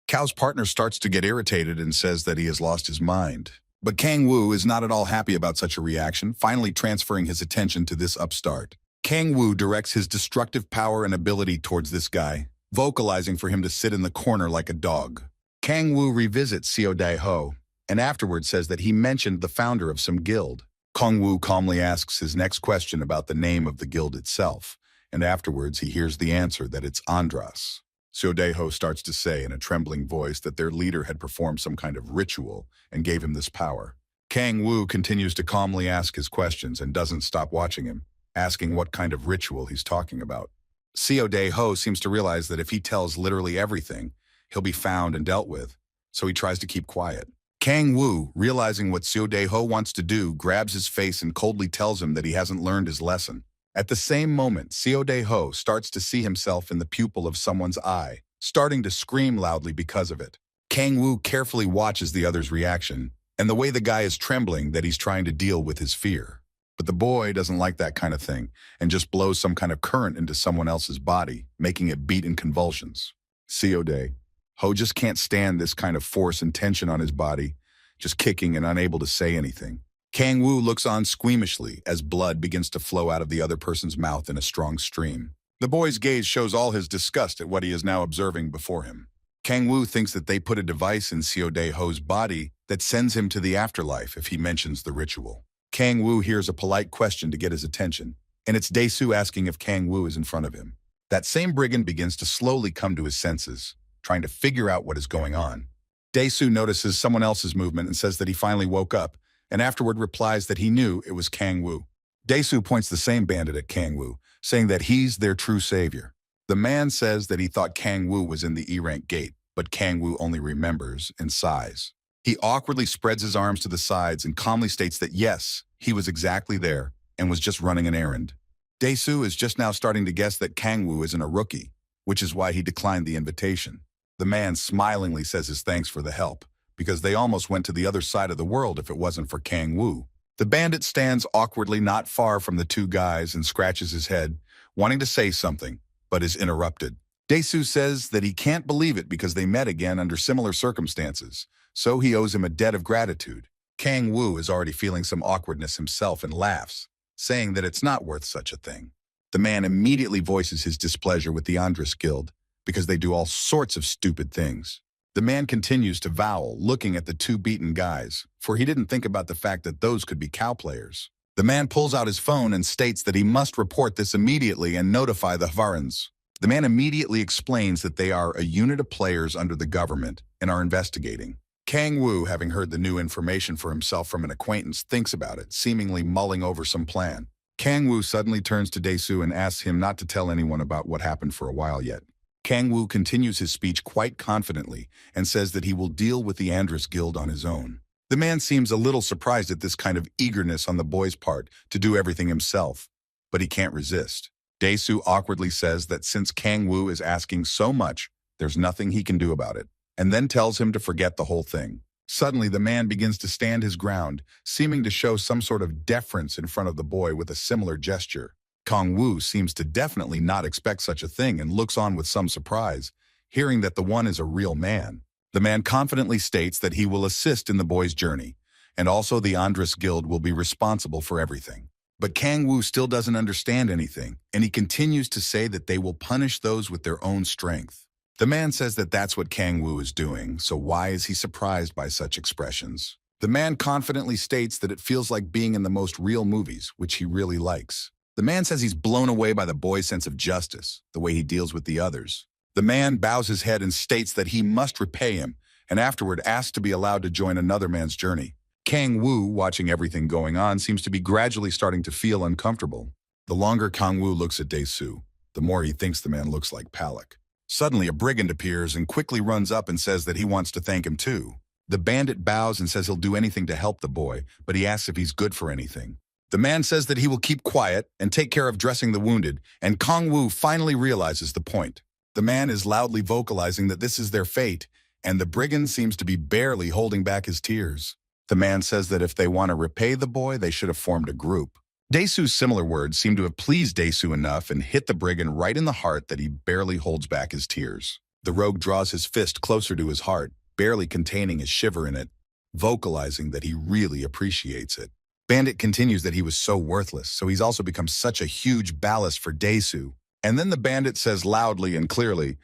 Kao's partner starts to get irritated and says that he has lost his mind. But Kang-woo is not at all happy about such a reaction, finally transferring his attention to this upstart. Kang-woo directs his destructive power and ability towards this guy, vocalizing for him to sit in the corner like a dog. Kang-woo revisits So Dae-ho, and afterwards says that he mentioned the founder of some guild. Kang-woo calmly asks his next question about the name of the guild itself, and afterwards he hears the answer that it's Andras. So Dae-ho starts to say in a trembling voice that their leader had performed some kind of ritual and gave him this power. Kang-woo continues to calmly ask his questions and doesn't stop watching him, asking what kind of ritual he's talking about. So Dae-ho seems to realize that if he tells literally everything, he'll be found and dealt with, so he tries to keep quiet. Kang-woo, realizing what So Dae-ho wants to do, grabs his face and coldly tells him that he hasn't learned his lesson. At the same moment, So Dae-ho starts to see himself in the pupil of someone's eye, starting to scream loudly because of it. Kang-woo carefully watches the other's reaction, and the way the guy is trembling that he's trying to deal with his fear. But the boy doesn't like that kind of thing, and just blows some kind of current into someone else's body, making it beat in convulsions. So Dae Ho just can't stand this kind of force and tension on his body, just kicking and unable to say anything. Kang Woo looks on squeamishly as blood begins to flow out of the other person's mouth in a strong stream. The boy's gaze shows all his disgust at what he is now observing before him. Kang Woo thinks that they put a device in Seo Dae-ho's body that sends him to the afterlife if he mentions the ritual. Kang Woo hears a polite question to get his attention, and it's Dae-soo asking if Kang Woo is in front of him. That same brigand begins to slowly come to his senses, trying to figure out what is going on. Dae-soo notices someone else's movement and says that he finally woke up, and afterward replies that he knew it was Kang Woo. Dae-soo points the same bandit at Kang Woo, saying that he's their true savior. The man says that he thought Kang Woo was in the E-rank gate, but Kang Woo only remembers and sighs. He awkwardly spreads his arms to the sides and calmly states that yes, he was exactly there and was just running an errand. Dae-soo is just now starting to guess that Kang Woo isn't a rookie, which is why he declined the invitation. The man smilingly says his thanks for the help, because they almost went to the other side of the world if it wasn't for Kang Woo. The bandit stands awkwardly not far from the two guys and scratches his head, wanting to say something, but is interrupted. Dae-soo says that he can't believe it because they met again under similar circumstances, so he owes him a debt of gratitude. Kang Woo is already feeling some awkwardness himself and laughs, saying that it's not worth such a thing. The man immediately voices his displeasure with the Andrus Guild because they do all sorts of stupid things. The man continues to vowl, looking at the two beaten guys, for he didn't think about the fact that those could be cow players. The man pulls out his phone and states that he must report this immediately and notify the Hvarans. The man immediately explains that they are a unit of players under the government and are investigating. Kang Woo, having heard the new information for himself from an acquaintance, thinks about it, seemingly mulling over some plan. Kang Woo suddenly turns to Dae-soo and asks him not to tell anyone about what happened for a while yet. Kang Woo continues his speech quite confidently and says that he will deal with the Andrus Guild on his own. The man seems a little surprised at this kind of eagerness on the boy's part to do everything himself, but he can't resist. Dae-soo awkwardly says that since Kang Woo is asking so much, there's nothing he can do about it, and then tells him to forget the whole thing. Suddenly, the man begins to stand his ground, seeming to show some sort of deference in front of the boy with a similar gesture. Kang Woo seems to definitely not expect such a thing and looks on with some surprise, hearing that the one is a real man. The man confidently states that he will assist in the boy's journey, and also the Andrus Guild will be responsible for everything. But Kang Woo still doesn't understand anything, and he continues to say that they will punish those with their own strength. The man says that that's what Kang Woo is doing, so why is he surprised by such expressions? The man confidently states that it feels like being in the most real movies, which he really likes. The man says he's blown away by the boy's sense of justice, the way he deals with the others. The man bows his head and states that he must repay him, and afterward asks to be allowed to join another man's journey. Kang Woo, watching everything going on, seems to be gradually starting to feel uncomfortable. The longer Kang Woo looks at Dae-soo, the more he thinks the man looks like Palak. Suddenly, a brigand appears and quickly runs up and says that he wants to thank him too. The bandit bows and says he'll do anything to help the boy, but he asks if he's good for anything. The man says that he will keep quiet and take care of dressing the wounded, and Kang Woo finally realizes the point. The man is loudly vocalizing that this is their fate, and the brigand seems to be barely holding back his tears. The man says that if they want to repay the boy, they should have formed a group. Dae-soo's similar words seem to have pleased Dae-soo enough and hit the brigand right in the heart that he barely holds back his tears. The rogue draws his fist closer to his heart, barely containing a shiver in it, vocalizing that he really appreciates it. Bandit continues that he was so worthless, so he's also become such a huge ballast for Dae-soo. And then the bandit says loudly and clearly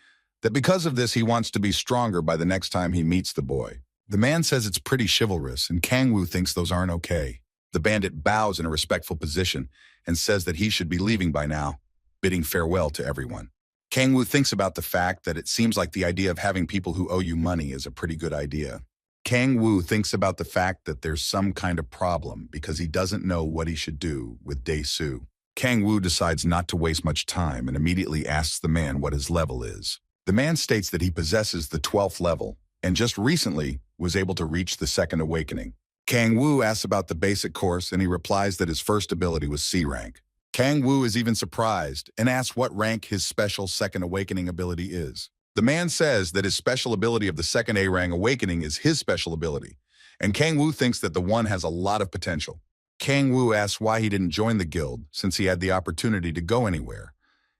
that because of this he wants to be stronger by the next time he meets the boy. The man says it's pretty chivalrous, and Kang Woo thinks those aren't okay. The bandit bows in a respectful position and says that he should be leaving by now, bidding farewell to everyone. Kang Woo thinks about the fact that it seems like the idea of having people who owe you money is a pretty good idea. Kang Woo thinks about the fact that there's some kind of problem because he doesn't know what he should do with Dae-soo. Kang Woo decides not to waste much time and immediately asks the man what his level is. The man states that he possesses the 12th level and just recently was able to reach the second awakening. Kang Woo asks about the basic course and he replies that his first ability was C rank. Kang Woo is even surprised and asks what rank his special second awakening ability is. The man says that his special ability of the second A-rank awakening is his special ability, and Kang Woo thinks that the one has a lot of potential. Kang Woo asks why he didn't join the guild since he had the opportunity to go anywhere,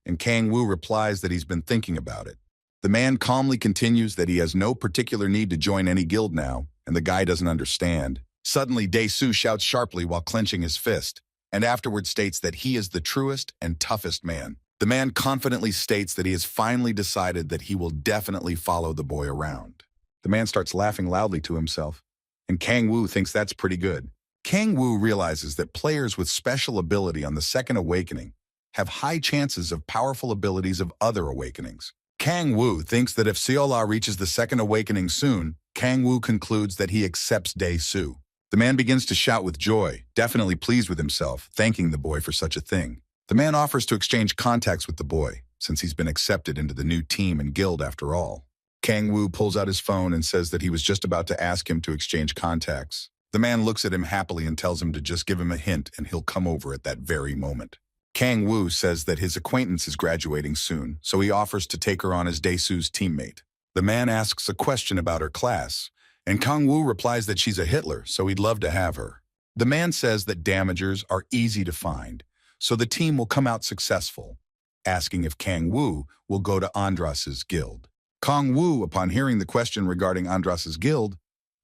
and Kang Woo replies that he's been thinking about it. The man calmly continues that he has no particular need to join any guild now, and the guy doesn't understand. Suddenly, Dae-soo shouts sharply while clenching his fist, and afterwards states that he is the truest and toughest man. The man confidently states that he has finally decided that he will definitely follow the boy around. The man starts laughing loudly to himself, and Kang-woo thinks that's pretty good. Kang-woo realizes that players with special ability on the second awakening have high chances of powerful abilities of other awakenings. Kang-woo thinks that if Seola reaches the second awakening soon, Kang-woo concludes that he accepts Dae-soo. The man begins to shout with joy, definitely pleased with himself, thanking the boy for such a thing. The man offers to exchange contacts with the boy, since he's been accepted into the new team and guild after all. Kang-woo pulls out his phone and says that he was just about to ask him to exchange contacts. The man looks at him happily and tells him to just give him a hint and he'll come over at that very moment. Kang-woo says that his acquaintance is graduating soon, so he offers to take her on as Dae-soo's teammate. The man asks a question about her class, and Kang-woo replies that she's a Hitler, so he'd love to have her. The man says that damagers are easy to find, so the team will come out successful, asking if Kang-woo will go to Andras's guild. Kang-woo, upon hearing the question regarding Andras's guild,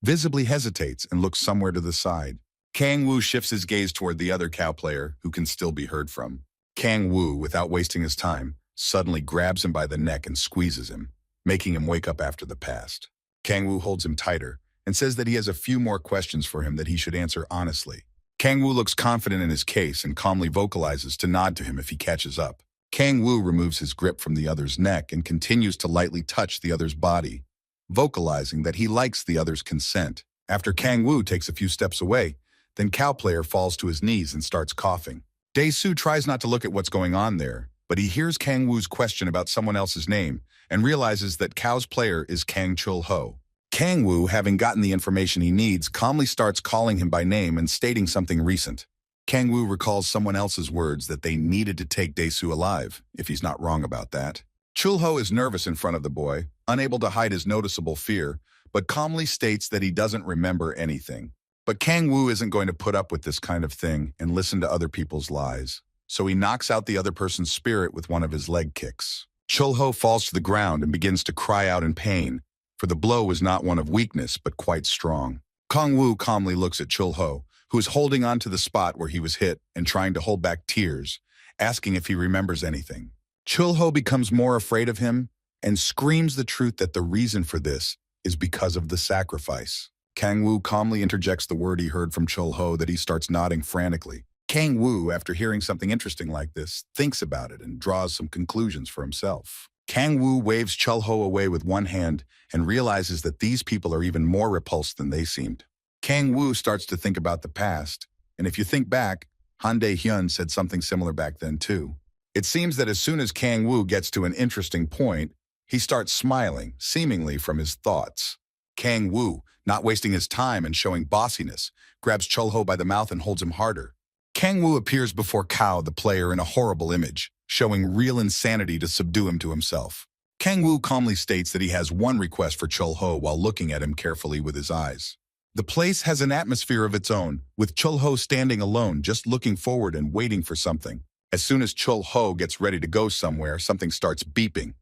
visibly hesitates and looks somewhere to the side. Kang-woo shifts his gaze toward the other cow player, who can still be heard from. Kang-woo, without wasting his time, suddenly grabs him by the neck and squeezes him, making him wake up after the past. Kang-woo holds him tighter and says that he has a few more questions for him that he should answer honestly. Kang-woo looks confident in his case and calmly vocalizes to nod to him if he catches up. Kang-woo removes his grip from the other's neck and continues to lightly touch the other's body, vocalizing that he likes the other's consent. After Kang-woo takes a few steps away, then cow player falls to his knees and starts coughing. Dae-soo tries not to look at what's going on there, but he hears Kang-woo's question about someone else's name and realizes that cow's player is Kang Chul-ho. Kang-woo, having gotten the information he needs, calmly starts calling him by name and stating something recent. Kang-woo recalls someone else's words that they needed to take Dae-soo alive, if he's not wrong about that. Chul-ho is nervous in front of the boy, unable to hide his noticeable fear, but calmly states that he doesn't remember anything. But Kang-woo isn't going to put up with this kind of thing and listen to other people's lies, so he knocks out the other person's spirit with one of his leg kicks. Chul-ho falls to the ground and begins to cry out in pain, for the blow was not one of weakness but quite strong. Kang-woo calmly looks at Chul-ho, who is holding on to the spot where he was hit and trying to hold back tears, asking if he remembers anything. Chul-ho becomes more afraid of him and screams the truth that the reason for this is because of the sacrifice. Kang-woo calmly interjects the word he heard from Chul-ho that he starts nodding frantically. Kang-woo, after hearing something interesting like this, thinks about it and draws some conclusions for himself. Kang-woo waves Chul-ho away with one hand and realizes that these people are even more repulsed than they seemed. Kang-woo starts to think about the past, and if you think back, Han Dae-hyun said something similar back then too. It seems that as soon as Kang-woo gets to an interesting point, he starts smiling, seemingly from his thoughts. Kang-woo, not wasting his time and showing bossiness, grabs Chul-ho by the mouth and holds him harder. Kang-woo appears before Kao, the player, in a horrible image, showing real insanity to subdue him to himself. Kang-woo calmly states that he has one request for Chul-ho while looking at him carefully with his eyes. The place has an atmosphere of its own, with Chul-ho standing alone, just looking forward and waiting for something. As soon as Chul-ho gets ready to go somewhere, something starts beeping,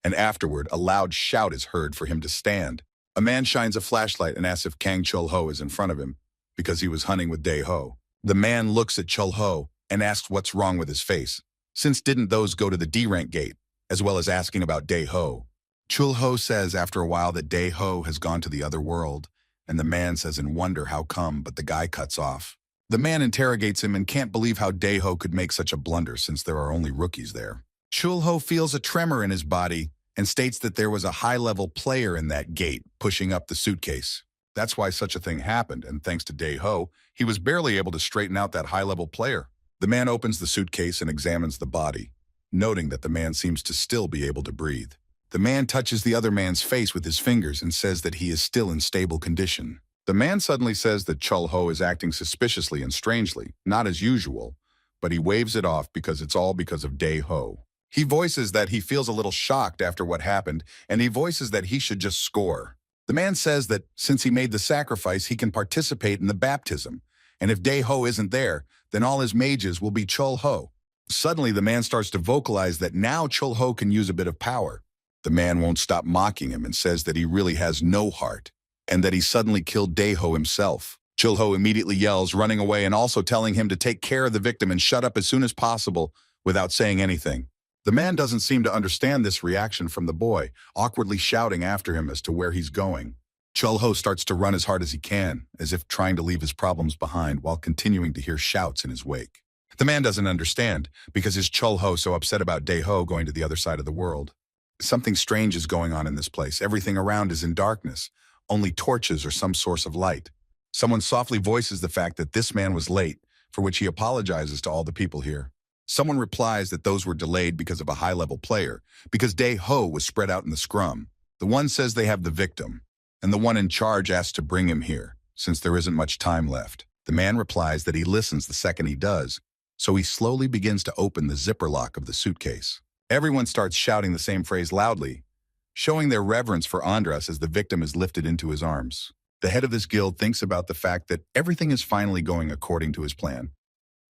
and afterward, a loud shout is heard for him to stand. A man shines a flashlight and asks if Kang Chul-ho is in front of him, because he was hunting with Dae-ho. The man looks at Chul-ho and asks what's wrong with his face, since didn't those go to the D-rank gate, as well as asking about Dae-ho. Chul-ho says after a while that Dae-ho has gone to the other world, and the man says in wonder how come, but the guy cuts off. The man interrogates him and can't believe how Dae-ho could make such a blunder since there are only rookies there. Chul-ho feels a tremor in his body and states that there was a high-level player in that gate pushing up the suitcase. That's why such a thing happened, and thanks to Dae-ho, he was barely able to straighten out that high-level player. The man opens the suitcase and examines the body, noting that the man seems to still be able to breathe. The man touches the other man's face with his fingers and says that he is still in stable condition. The man suddenly says that Chul-ho is acting suspiciously and strangely, not as usual, but he waves it off because it's all because of Dae-ho. He voices that he feels a little shocked after what happened, and he voices that he should just score. The man says that since he made the sacrifice, he can participate in the baptism, and if Dae-ho isn't there, then all his mages will be Chul-ho. Suddenly, the man starts to vocalize that now Chul-ho can use a bit of power, The man won't stop mocking him and says that he really has no heart, and that he suddenly killed Daeho himself. Chulho immediately yells, running away and also telling him to take care of the victim and shut up as soon as possible without saying anything. The man doesn't seem to understand this reaction from the boy, awkwardly shouting after him as to where he's going. Chulho starts to run as hard as he can, as if trying to leave his problems behind while continuing to hear shouts in his wake. The man doesn't understand, because is Chulho so upset about Daeho going to the other side of the world? Something strange is going on in this place. Everything around is in darkness. Only torches or some source of light. Someone softly voices the fact that this man was late, for which he apologizes to all the people here. Someone replies that those were delayed because of a high-level player, because Daeho was spread out in the scrum. The one says they have the victim, and the one in charge asks to bring him here, since there isn't much time left. The man replies that he listens the second he does, so he slowly begins to open the zipper lock of the suitcase. Everyone starts shouting the same phrase loudly, showing their reverence for Andras as the victim is lifted into his arms. The head of this guild thinks about the fact that everything is finally going according to his plan.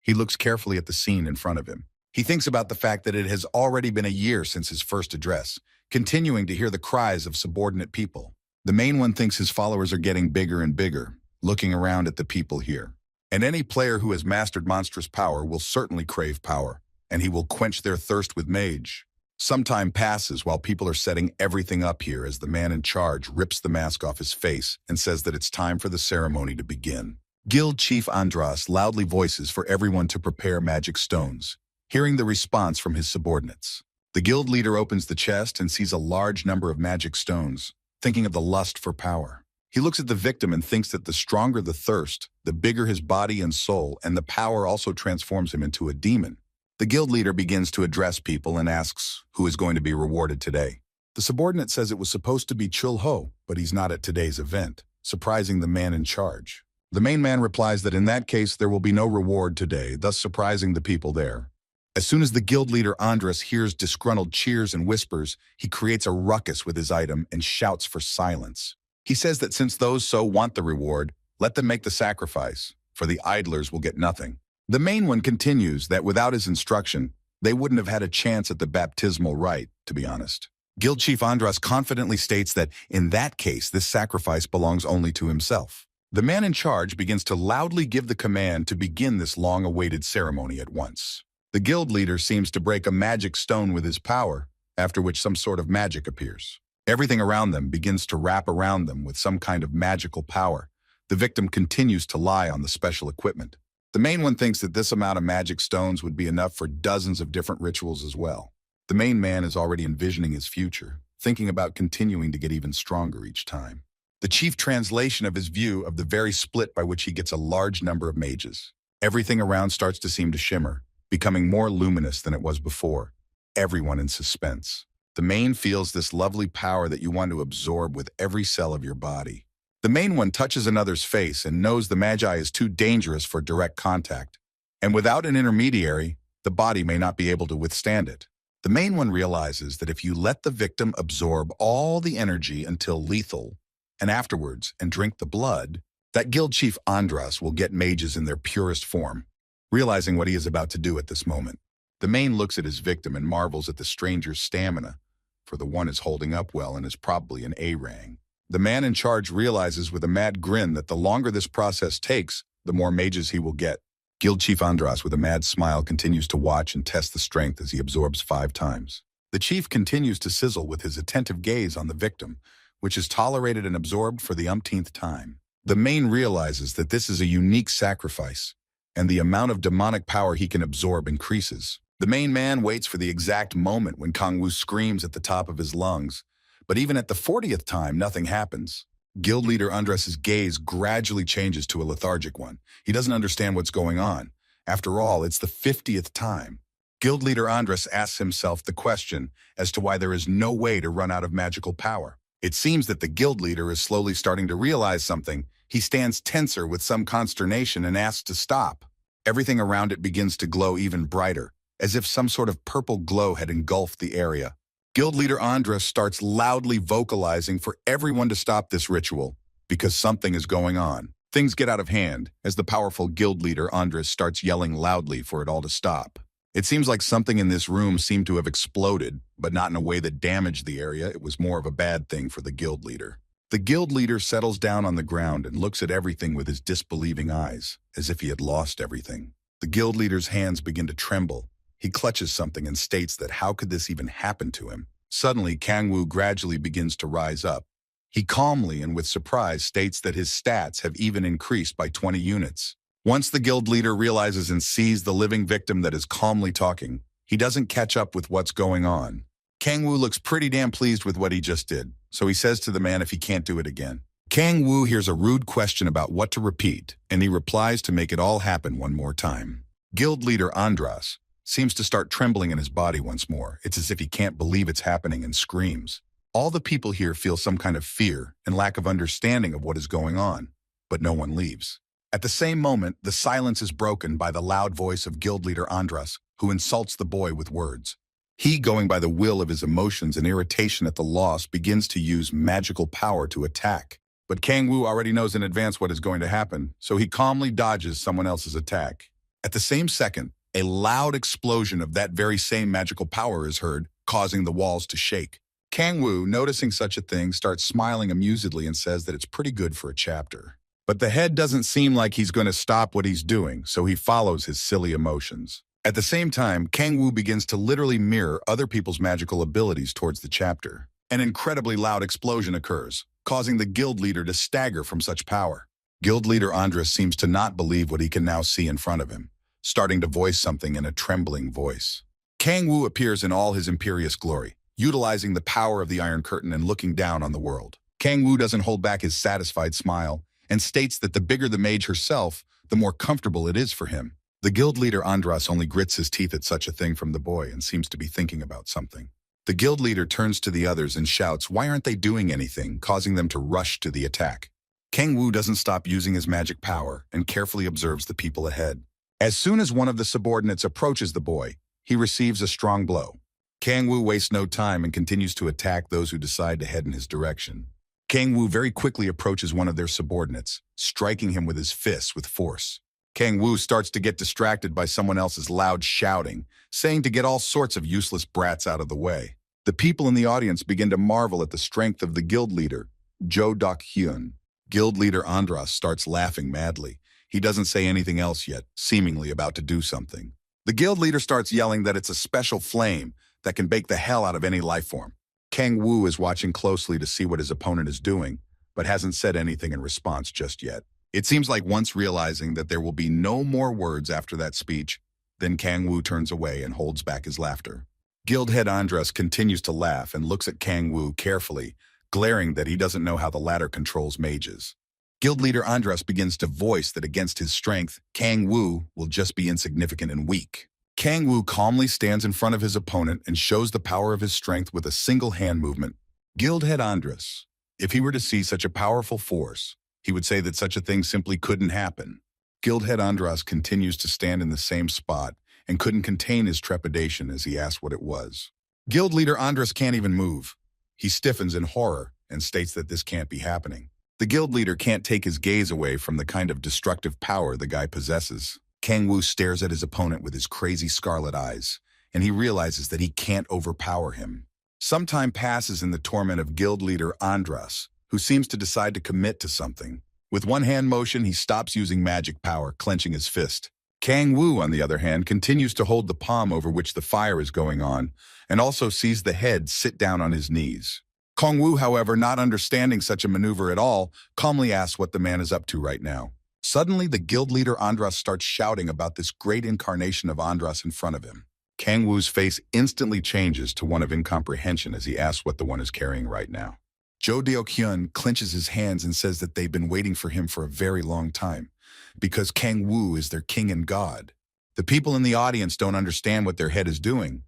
He looks carefully at the scene in front of him. He thinks about the fact that it has already been a year since his first address, continuing to hear the cries of subordinate people. The main one thinks his followers are getting bigger and bigger, looking around at the people here. And any player who has mastered monstrous power will certainly crave power, and he will quench their thirst with mage. Some time passes while people are setting everything up here as the man in charge rips the mask off his face and says that it's time for the ceremony to begin. Guild Chief Andras loudly voices for everyone to prepare magic stones, hearing the response from his subordinates. The guild leader opens the chest and sees a large number of magic stones, thinking of the lust for power. He looks at the victim and thinks that the stronger the thirst, the bigger his body and soul, and the power also transforms him into a demon. The guild leader begins to address people and asks who is going to be rewarded today. The subordinate says it was supposed to be Chulho, but he's not at today's event, surprising the man in charge. The main man replies that in that case there will be no reward today, thus surprising the people there. As soon as the guild leader Andras hears disgruntled cheers and whispers, he creates a ruckus with his item and shouts for silence. He says that since those so want the reward, let them make the sacrifice, for the idlers will get nothing. The main one continues that without his instruction, they wouldn't have had a chance at the baptismal rite, to be honest. Guild Chief Andras confidently states that in that case, this sacrifice belongs only to himself. The man in charge begins to loudly give the command to begin this long-awaited ceremony at once. The guild leader seems to break a magic stone with his power, after which some sort of magic appears. Everything around them begins to wrap around them with some kind of magical power. The victim continues to lie on the special equipment. The main one thinks that this amount of magic stones would be enough for dozens of different rituals as well. The main man is already envisioning his future, thinking about continuing to get even stronger each time. The chief translation of his view of the very split by which he gets a large number of mages. Everything around starts to seem to shimmer, becoming more luminous than it was before. Everyone in suspense. The main feels this lovely power that you want to absorb with every cell of your body. The main one touches another's face and knows the magi is too dangerous for direct contact. And without an intermediary, the body may not be able to withstand it. The main one realizes that if you let the victim absorb all the energy until lethal, and afterwards and drink the blood, that guild chief Andras will get mages in their purest form. Realizing what he is about to do at this moment, the main looks at his victim and marvels at the stranger's stamina, for the one is holding up well and is probably an A-rang. The man in charge realizes with a mad grin that the longer this process takes, the more mages he will get. Guild Chief Andras, with a mad smile, continues to watch and test the strength as he absorbs 5 times. The chief continues to sizzle with his attentive gaze on the victim, which is tolerated and absorbed for the umpteenth time. The main realizes that this is a unique sacrifice, and the amount of demonic power he can absorb increases. The main man waits for the exact moment when Kangwoo screams at the top of his lungs, but even at the 40th time, nothing happens. Guild leader Andras' gaze gradually changes to a lethargic one. He doesn't understand what's going on. After all, it's the 50th time. Guild leader Andras asks himself the question as to why there is no way to run out of magical power. It seems that the guild leader is slowly starting to realize something. He stands tenser with some consternation and asks to stop. Everything around it begins to glow even brighter, as if some sort of purple glow had engulfed the area. Guild leader Andras starts loudly vocalizing for everyone to stop this ritual, because something is going on. Things get out of hand as the powerful guild leader Andras starts yelling loudly for it all to stop. It seems like something in this room seemed to have exploded, but not in a way that damaged the area. It was more of a bad thing for the guild leader. The guild leader settles down on the ground and looks at everything with his disbelieving eyes, as if he had lost everything. The guild leader's hands begin to tremble. He clutches something and states that how could this even happen to him? Suddenly, Kang-woo gradually begins to rise up. He calmly and with surprise states that his stats have even increased by 20 units. Once the guild leader realizes and sees the living victim that is calmly talking, he doesn't catch up with what's going on. Kang-woo looks pretty damn pleased with what he just did, so he says to the man if he can't do it again. Kang-woo hears a rude question about what to repeat, and he replies to make it all happen one more time. Guild leader Andras seems to start trembling in his body once more. It's as if he can't believe it's happening and screams. All the people here feel some kind of fear and lack of understanding of what is going on, but no one leaves. At the same moment, the silence is broken by the loud voice of guild leader Andras, who insults the boy with words. He, going by the will of his emotions and irritation at the loss, begins to use magical power to attack. But Kang-woo already knows in advance what is going to happen, so he calmly dodges someone else's attack. At the same second, a loud explosion of that very same magical power is heard, causing the walls to shake. Kang-woo, noticing such a thing, starts smiling amusedly and says that it's pretty good for a chapter. But the head doesn't seem like he's going to stop what he's doing, so he follows his silly emotions. At the same time, Kang-woo begins to literally mirror other people's magical abilities towards the chapter. An incredibly loud explosion occurs, causing the guild leader to stagger from such power. Guild leader Andras seems to not believe what he can now see in front of him, starting to voice something in a trembling voice. Kang-woo appears in all his imperious glory, utilizing the power of the Iron Curtain and looking down on the world. Kang-woo doesn't hold back his satisfied smile and states that the bigger the mage herself, the more comfortable it is for him. The guild leader Andras only grits his teeth at such a thing from the boy and seems to be thinking about something. The guild leader turns to the others and shouts, "Why aren't they doing anything?" causing them to rush to the attack. Kang-woo doesn't stop using his magic power and carefully observes the people ahead. As soon as one of the subordinates approaches the boy, he receives a strong blow. Kang-woo wastes no time and continues to attack those who decide to head in his direction. Kang-woo very quickly approaches one of their subordinates, striking him with his fists with force. Kang-woo starts to get distracted by someone else's loud shouting, saying to get all sorts of useless brats out of the way. The people in the audience begin to marvel at the strength of the guild leader, Jo Dok-hyun. Guild leader Andras starts laughing madly. He doesn't say anything else yet, seemingly about to do something. The guild leader starts yelling that it's a special flame that can bake the hell out of any life form. Kang-woo is watching closely to see what his opponent is doing, but hasn't said anything in response just yet. It seems like once realizing that there will be no more words after that speech, then Kang-woo turns away and holds back his laughter. Guild head Andras continues to laugh and looks at Kang-woo carefully, glaring that he doesn't know how the latter controls mages. Guild leader Andras begins to voice that against his strength, Kang-woo will just be insignificant and weak. Kang-woo calmly stands in front of his opponent and shows the power of his strength with a single hand movement. Guild head Andras, if he were to see such a powerful force, he would say that such a thing simply couldn't happen. Guild head Andras continues to stand in the same spot and couldn't contain his trepidation as he asked what it was. Guild leader Andras can't even move. He stiffens in horror and states that this can't be happening. The guild leader can't take his gaze away from the kind of destructive power the guy possesses. Kang-woo stares at his opponent with his crazy scarlet eyes, and he realizes that he can't overpower him. Some time passes in the torment of guild leader Andras, who seems to decide to commit to something. With one hand motion, he stops using magic power, clenching his fist. Kang-woo, on the other hand, continues to hold the palm over which the fire is going on, and also sees the head sit down on his knees. Kang-woo, however, not understanding such a maneuver at all, calmly asks what the man is up to right now. Suddenly, the guild leader Andras starts shouting about this great incarnation of Andras in front of him. Kang-woo's face instantly changes to one of incomprehension as he asks what the one is carrying right now. Jo Dok-hyun clenches his hands and says that they've been waiting for him for a very long time, because Kang-woo is their king and god. The people in the audience don't understand what their head is doing,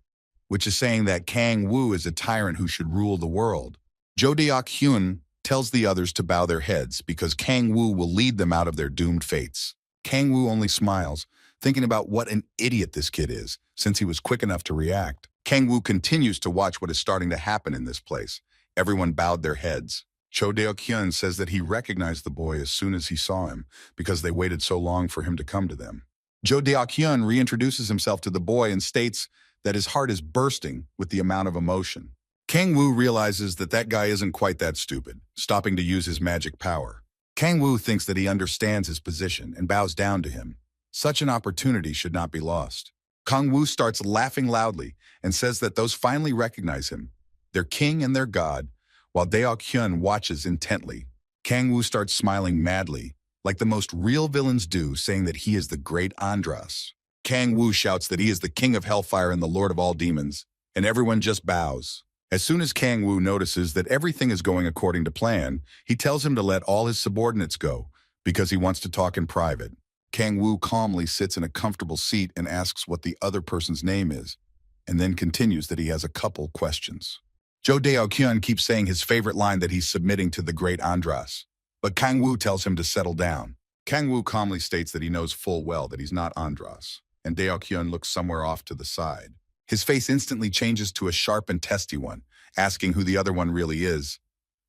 which is saying that Kang-woo is a tyrant who should rule the world. Jo Dok-hyun tells the others to bow their heads because Kang-woo will lead them out of their doomed fates. Kang-woo only smiles, thinking about what an idiot this kid is, since he was quick enough to react. Kang-woo continues to watch what is starting to happen in this place. Everyone bowed their heads. Jo Dok-hyun says that he recognized the boy as soon as he saw him, because they waited so long for him to come to them. Jo Dae-hyun reintroduces himself to the boy and states that his heart is bursting with the amount of emotion. Kang Woo realizes that that guy isn't quite that stupid, stopping to use his magic power. Kang Woo thinks that he understands his position and bows down to him. Such an opportunity should not be lost. Kang Woo starts laughing loudly and says that those finally recognize him, their king and their god, while Dae-hyun watches intently. Kang Woo starts smiling madly, like the most real villains do, saying that he is the great Andras. Kang Woo shouts that he is the king of hellfire and the lord of all demons, and everyone just bows. As soon as Kang Woo notices that everything is going according to plan, he tells him to let all his subordinates go, because he wants to talk in private. Kang Woo calmly sits in a comfortable seat and asks what the other person's name is, and then continues that he has a couple questions. Jo Dae-hyun keeps saying his favorite line that he's submitting to the great Andras, but Kang Woo tells him to settle down. Kang Woo calmly states that he knows full well that he's not Andras, and Dae-hyun looks somewhere off to the side. His face instantly changes to a sharp and testy one, asking who the other one really is,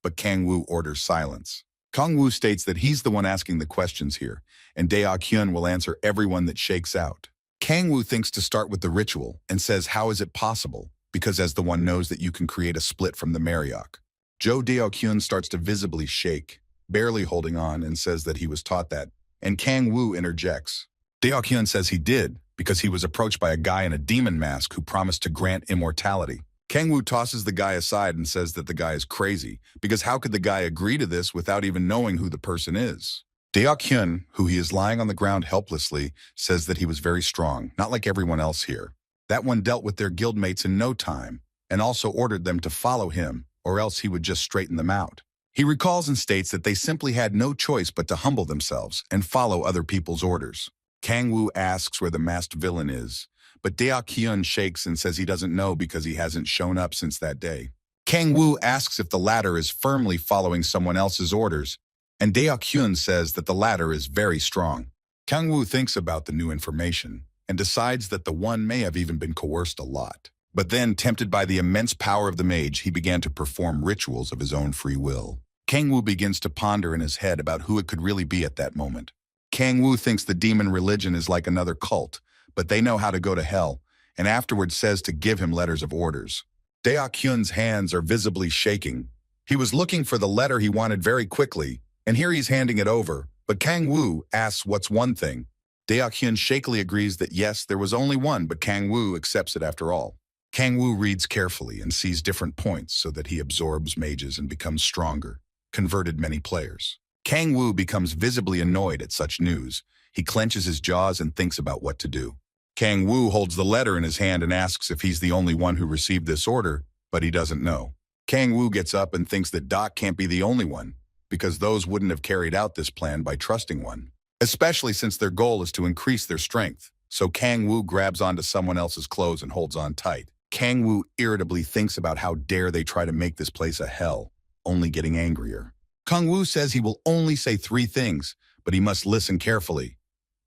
but Kang Woo orders silence. Kang Woo states that he's the one asking the questions here, and Dae-hyun will answer everyone that shakes out. Kang Woo thinks to start with the ritual and says how is it possible, because as the one knows that you can create a split from the Mariok. Jo Dae-hyun starts to visibly shake, barely holding on, and says that he was taught that, and Kang Woo interjects. Dae-hyun says he did, because he was approached by a guy in a demon mask who promised to grant immortality. Kang Woo tosses the guy aside and says that the guy is crazy, because how could the guy agree to this without even knowing who the person is? Dae-hyun, who he is lying on the ground helplessly, says that he was very strong, not like everyone else here. That one dealt with their guildmates in no time, and also ordered them to follow him, or else he would just straighten them out. He recalls and states that they simply had no choice but to humble themselves and follow other people's orders. Kang Woo asks where the masked villain is, but Dae-hyun shakes and says he doesn't know because he hasn't shown up since that day. Kang Woo asks if the latter is firmly following someone else's orders, and Dae-hyun says that the latter is very strong. Kang Woo thinks about the new information and decides that the one may have even been coerced a lot. But then, tempted by the immense power of the mage, he began to perform rituals of his own free will. Kang Woo begins to ponder in his head about who it could really be at that moment. Kang Woo thinks the demon religion is like another cult, but they know how to go to hell, and afterwards says to give him letters of orders. Dae-hyun's hands are visibly shaking. He was looking for the letter he wanted very quickly, and here he's handing it over, but Kang Woo asks what's one thing. Dae-hyun shakily agrees that yes, there was only one, but Kang Woo accepts it after all. Kang Woo reads carefully and sees different points so that he absorbs mages and becomes stronger, converted many players. Kang Woo becomes visibly annoyed at such news. He clenches his jaws and thinks about what to do. Kang Woo holds the letter in his hand and asks if he's the only one who received this order, but he doesn't know. Kang Woo gets up and thinks that Doc can't be the only one, because those wouldn't have carried out this plan by trusting one, especially since their goal is to increase their strength. So Kang Woo grabs onto someone else's clothes and holds on tight. Kang Woo irritably thinks about how dare they try to make this place a hell, only getting angrier. Kang Woo says he will only say 3 things, but he must listen carefully.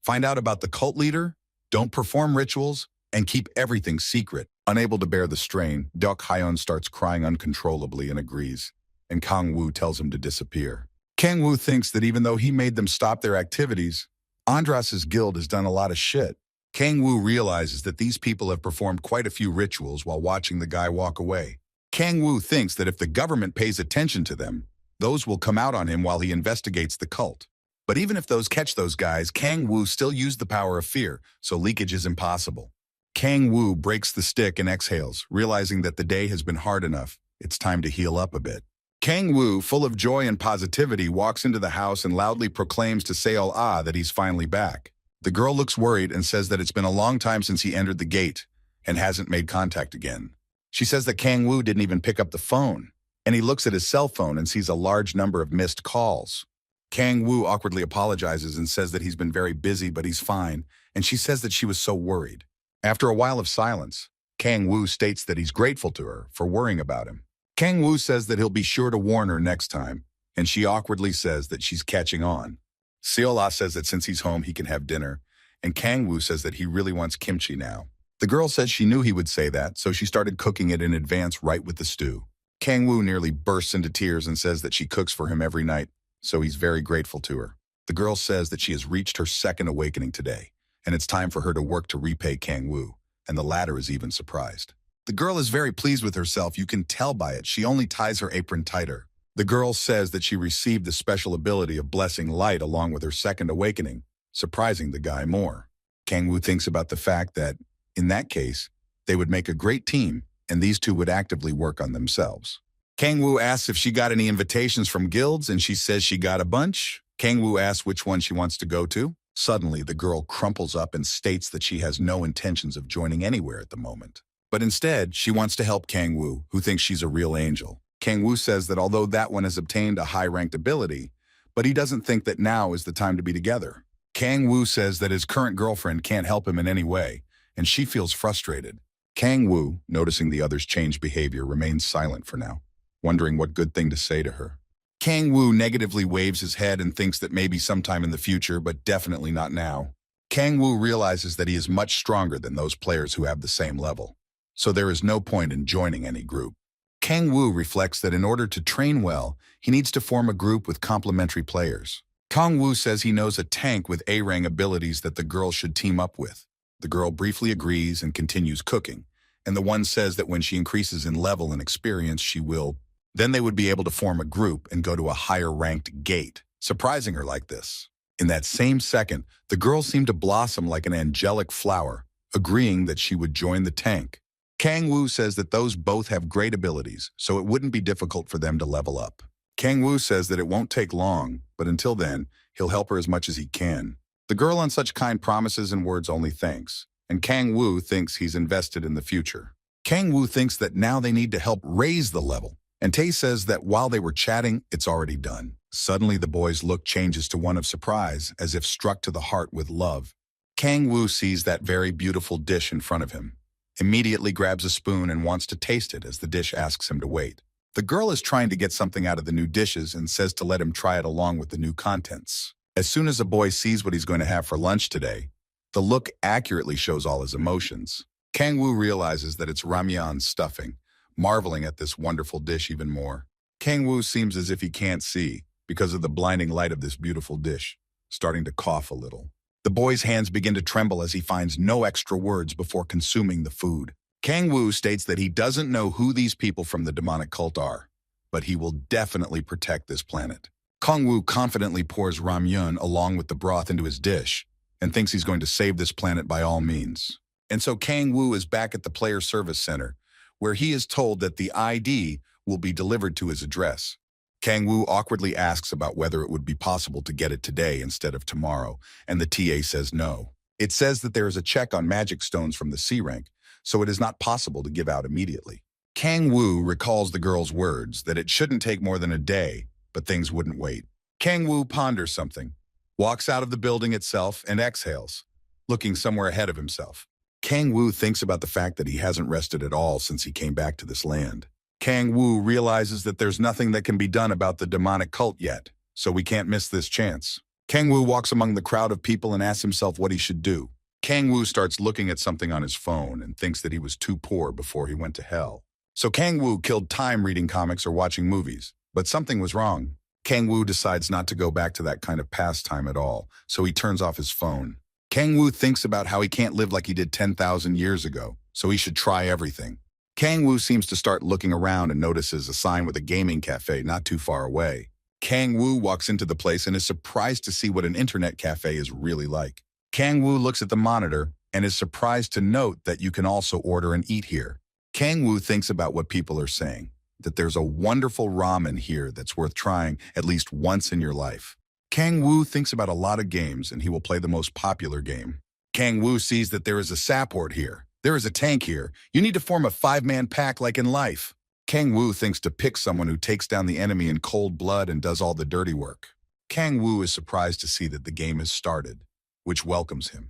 Find out about the cult leader, don't perform rituals, and keep everything secret. Unable to bear the strain, Dae-hyun starts crying uncontrollably and agrees, and Kang Woo tells him to disappear. Kang Woo thinks that even though he made them stop their activities, Andras's guild has done a lot of shit. Kang Woo realizes that these people have performed quite a few rituals while watching the guy walk away. Kang Woo thinks that if the government pays attention to them, those will come out on him while he investigates the cult. But even if those catch those guys, Kang Woo still used the power of fear, so leakage is impossible. Kang Woo breaks the stick and exhales, realizing that the day has been hard enough. It's time to heal up a bit. Kang Woo, full of joy and positivity, walks into the house and loudly proclaims to Seol Ah that he's finally back. The girl looks worried and says that it's been a long time since he entered the gate and hasn't made contact again. She says that Kang Woo didn't even pick up the phone, and he looks at his cell phone and sees a large number of missed calls. Kang Woo awkwardly apologizes and says that he's been very busy, but he's fine, and she says that she was so worried. After a while of silence, Kang Woo states that he's grateful to her for worrying about him. Kang Woo says that he'll be sure to warn her next time, and she awkwardly says that she's catching on. Seol-ah says that since he's home, he can have dinner, and Kang Woo says that he really wants kimchi now. The girl says she knew he would say that, so she started cooking it in advance right with the stew. Kang Woo nearly bursts into tears and says that she cooks for him every night, so he's very grateful to her. The girl says that she has reached her second awakening today, and it's time for her to work to repay Kang Woo, and the latter is even surprised. The girl is very pleased with herself, you can tell by it. She only ties her apron tighter. The girl says that she received the special ability of blessing light along with her second awakening, surprising the guy more. Kang Woo thinks about the fact that, in that case, they would make a great team, and these two would actively work on themselves. Kang Woo asks if she got any invitations from guilds, and she says she got a bunch. Kang Woo asks which one she wants to go to. Suddenly, the girl crumples up and states that she has no intentions of joining anywhere at the moment. But instead, she wants to help Kang Woo, who thinks she's a real angel. Kang Woo says that although that one has obtained a high-ranked ability, but he doesn't think that now is the time to be together. Kang Woo says that his current girlfriend can't help him in any way, and she feels frustrated. Kang Woo, noticing the other's changed behavior, remains silent for now, wondering what good thing to say to her. Kang Woo negatively waves his head and thinks that maybe sometime in the future, but definitely not now. Kang Woo realizes that he is much stronger than those players who have the same level, so there is no point in joining any group. Kang Woo reflects that in order to train well, he needs to form a group with complementary players. Kang Woo says he knows a tank with A-rang abilities that the girl should team up with. The girl briefly agrees and continues cooking, and the one says that when she increases in level and experience, she will. Then they would be able to form a group and go to a higher-ranked gate, surprising her like this. In that same second, the girl seemed to blossom like an angelic flower, agreeing that she would join the tank. Kang Woo says that those both have great abilities, so it wouldn't be difficult for them to level up. Kang Woo says that it won't take long, but until then, he'll help her as much as he can. The girl on such kind promises and words only thanks, and Kang Woo thinks he's invested in the future. Kang Woo thinks that now they need to help raise the level, and Tae says that while they were chatting, it's already done. Suddenly, the boy's look changes to one of surprise, as if struck to the heart with love. Kang Woo sees that very beautiful dish in front of him, immediately grabs a spoon and wants to taste it as the dish asks him to wait. The girl is trying to get something out of the new dishes and says to let him try it along with the new contents. As soon as the boy sees what he's going to have for lunch today, the look accurately shows all his emotions. Kang Woo realizes that it's ramyeon stuffing, marveling at this wonderful dish even more. Kang Woo seems as if he can't see because of the blinding light of this beautiful dish, starting to cough a little. The boy's hands begin to tremble as he finds no extra words before consuming the food. Kang Woo states that he doesn't know who these people from the demonic cult are, but he will definitely protect this planet. Kang Woo confidently pours ramyun along with the broth into his dish and thinks he's going to save this planet by all means. And so Kang Woo is back at the Player Service Center, where he is told that the ID will be delivered to his address. Kang Woo awkwardly asks about whether it would be possible to get it today instead of tomorrow, and the TA says no. It says that there is a check on magic stones from the C rank, so it is not possible to give out immediately. Kang Woo recalls the girl's words that it shouldn't take more than a day, but things wouldn't wait. Kang Woo ponders something, walks out of the building itself, and exhales, looking somewhere ahead of himself. Kang Woo thinks about the fact that he hasn't rested at all since he came back to this land. Kang Woo realizes that there's nothing that can be done about the demonic cult yet, so we can't miss this chance. Kang Woo walks among the crowd of people and asks himself what he should do. Kang Woo starts looking at something on his phone and thinks that he was too poor before he went to hell. So Kang Woo killed time reading comics or watching movies, but something was wrong. Kang Woo decides not to go back to that kind of pastime at all, so he turns off his phone. Kang Woo thinks about how he can't live like he did 10,000 years ago, so he should try everything. Kang Woo seems to start looking around and notices a sign with a gaming cafe not too far away. Kang Woo walks into the place and is surprised to see what an internet cafe is really like. Kang Woo looks at the monitor and is surprised to note that you can also order and eat here. Kang Woo thinks about what people are saying, that there's a wonderful ramen here that's worth trying at least once in your life. Kang Woo thinks about a lot of games and he will play the most popular game. Kang Woo sees that there is a support here. There is a tank here. You need to form a 5-man pack like in life. Kang Woo thinks to pick someone who takes down the enemy in cold blood and does all the dirty work. Kang Woo is surprised to see that the game has started, which welcomes him,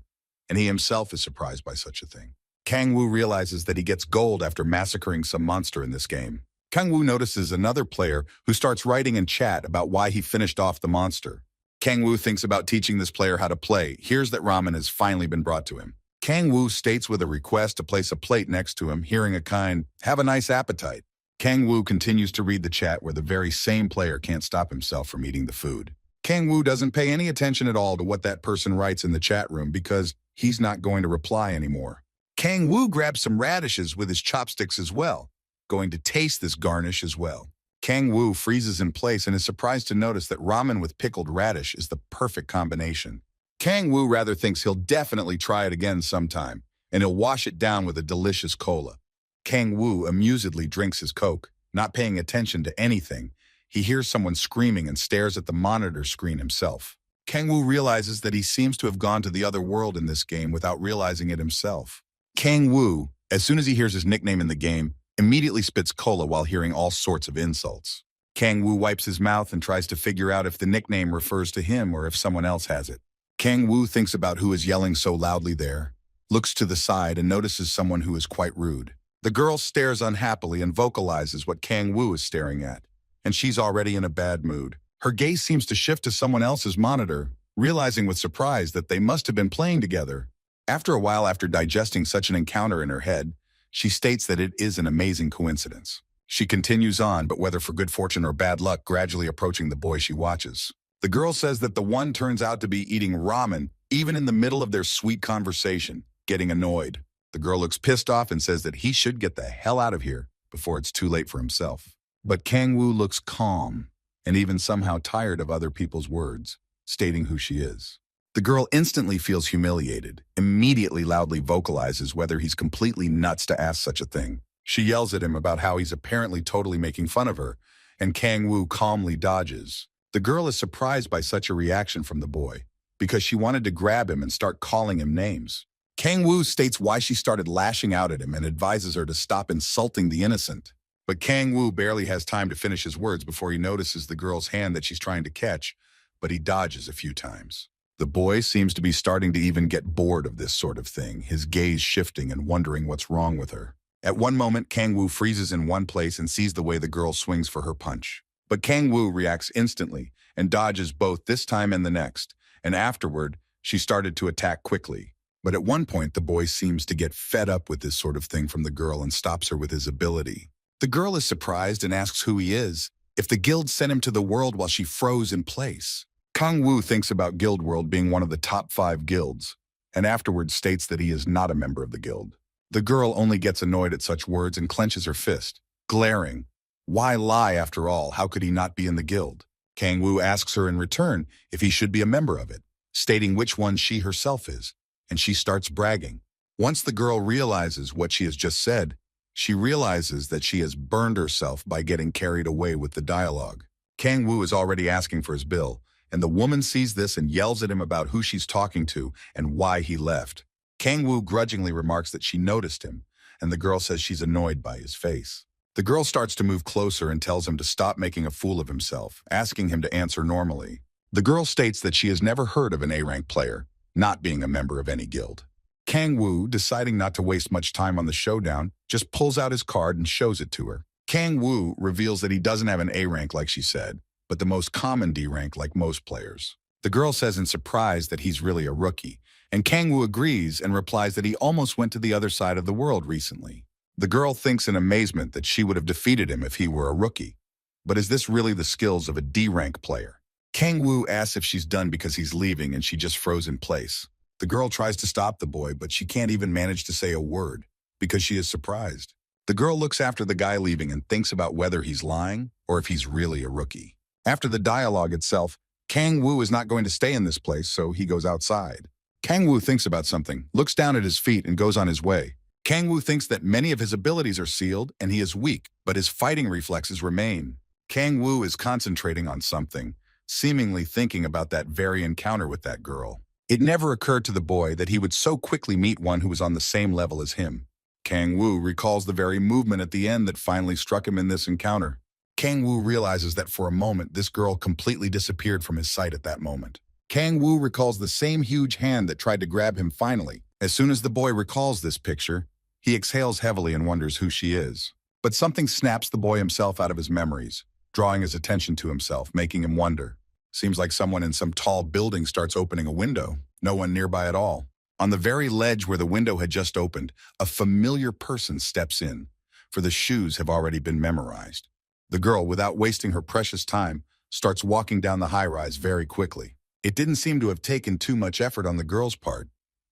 and he himself is surprised by such a thing. Kang Woo realizes that he gets gold after massacring some monster in this game. Kang Woo notices another player who starts writing in chat about why he finished off the monster. Kang Woo thinks about teaching this player how to play. Hears that ramen has finally been brought to him. Kang Woo states with a request to place a plate next to him, hearing a kind, "Have a nice appetite." Kang Woo continues to read the chat where the very same player can't stop himself from eating the food. Kang Woo doesn't pay any attention at all to what that person writes in the chat room because he's not going to reply anymore. Kang Woo grabs some radishes with his chopsticks as well, going to taste this garnish as well. Kang Woo freezes in place and is surprised to notice that ramen with pickled radish is the perfect combination. Kang Woo rather thinks he'll definitely try it again sometime, and he'll wash it down with a delicious cola. Kang Woo amusedly drinks his Coke, not paying attention to anything. He hears someone screaming and stares at the monitor screen himself. Kang Woo realizes that he seems to have gone to the other world in this game without realizing it himself. Kang Woo, as soon as he hears his nickname in the game, immediately spits cola while hearing all sorts of insults. Kang Woo wipes his mouth and tries to figure out if the nickname refers to him or if someone else has it. Kang Woo thinks about who is yelling so loudly there, looks to the side and notices someone who is quite rude. The girl stares unhappily and vocalizes what Kang Woo is staring at, and she's already in a bad mood. Her gaze seems to shift to someone else's monitor, realizing with surprise that they must have been playing together. After a while, after digesting such an encounter in her head, she states that it is an amazing coincidence. She continues on, but whether for good fortune or bad luck, gradually approaching the boy she watches. The girl says that the one turns out to be eating ramen, even in the middle of their sweet conversation, getting annoyed. The girl looks pissed off and says that he should get the hell out of here before it's too late for himself. But Kang Woo looks calm, and even somehow tired of other people's words, stating who she is. The girl instantly feels humiliated, immediately loudly vocalizes whether he's completely nuts to ask such a thing. She yells at him about how he's apparently totally making fun of her, and Kang Woo calmly dodges. The girl is surprised by such a reaction from the boy, because she wanted to grab him and start calling him names. Kang Woo states why she started lashing out at him and advises her to stop insulting the innocent. But Kang Woo barely has time to finish his words before he notices the girl's hand that she's trying to catch, but he dodges a few times. The boy seems to be starting to even get bored of this sort of thing, his gaze shifting and wondering what's wrong with her. At one moment, Kang Woo freezes in one place and sees the way the girl swings for her punch. But Kang Woo reacts instantly and dodges both this time and the next, and afterward, she started to attack quickly. But at one point, the boy seems to get fed up with this sort of thing from the girl and stops her with his ability. The girl is surprised and asks who he is, if the guild sent him to the world while she froze in place. Kang Woo thinks about Guild World being one of the top 5 guilds, and afterwards states that he is not a member of the guild. The girl only gets annoyed at such words and clenches her fist, glaring. Why lie after all? How could he not be in the guild? Kang Woo asks her in return if he should be a member of it, stating which one she herself is, and she starts bragging. Once the girl realizes what she has just said, she realizes that she has burned herself by getting carried away with the dialogue. Kang Woo is already asking for his bill, and the woman sees this and yells at him about who she's talking to and why he left. Kang Woo grudgingly remarks that she noticed him, and the girl says she's annoyed by his face. The girl starts to move closer and tells him to stop making a fool of himself, asking him to answer normally. The girl states that she has never heard of an A-rank player, not being a member of any guild. Kang Woo, deciding not to waste much time on the showdown, just pulls out his card and shows it to her. Kang Woo reveals that he doesn't have an A rank like she said, but the most common D rank like most players. The girl says in surprise that he's really a rookie, and Kang Woo agrees and replies that he almost went to the other side of the world recently. The girl thinks in amazement that she would have defeated him if he were a rookie. But is this really the skills of a D rank player? Kang Woo asks if she's done because he's leaving and she just froze in place. The girl tries to stop the boy, but she can't even manage to say a word because she is surprised. The girl looks after the guy leaving and thinks about whether he's lying or if he's really a rookie. After the dialogue itself, Kang Woo is not going to stay in this place, so he goes outside. Kang Woo thinks about something, looks down at his feet, and goes on his way. Kang Woo thinks that many of his abilities are sealed and he is weak, but his fighting reflexes remain. Kang Woo is concentrating on something, seemingly thinking about that very encounter with that girl. It never occurred to the boy that he would so quickly meet one who was on the same level as him. Kang Woo recalls the very movement at the end that finally struck him in this encounter. Kang Woo realizes that for a moment this girl completely disappeared from his sight at that moment. Kang Woo recalls the same huge hand that tried to grab him finally. As soon as the boy recalls this picture, he exhales heavily and wonders who she is. But something snaps the boy himself out of his memories, drawing his attention to himself, making him wonder. Seems like someone in some tall building starts opening a window. No one nearby at all. On the very ledge where the window had just opened, a familiar person steps in, for the shoes have already been memorized. The girl, without wasting her precious time, starts walking down the high-rise very quickly. It didn't seem to have taken too much effort on the girl's part,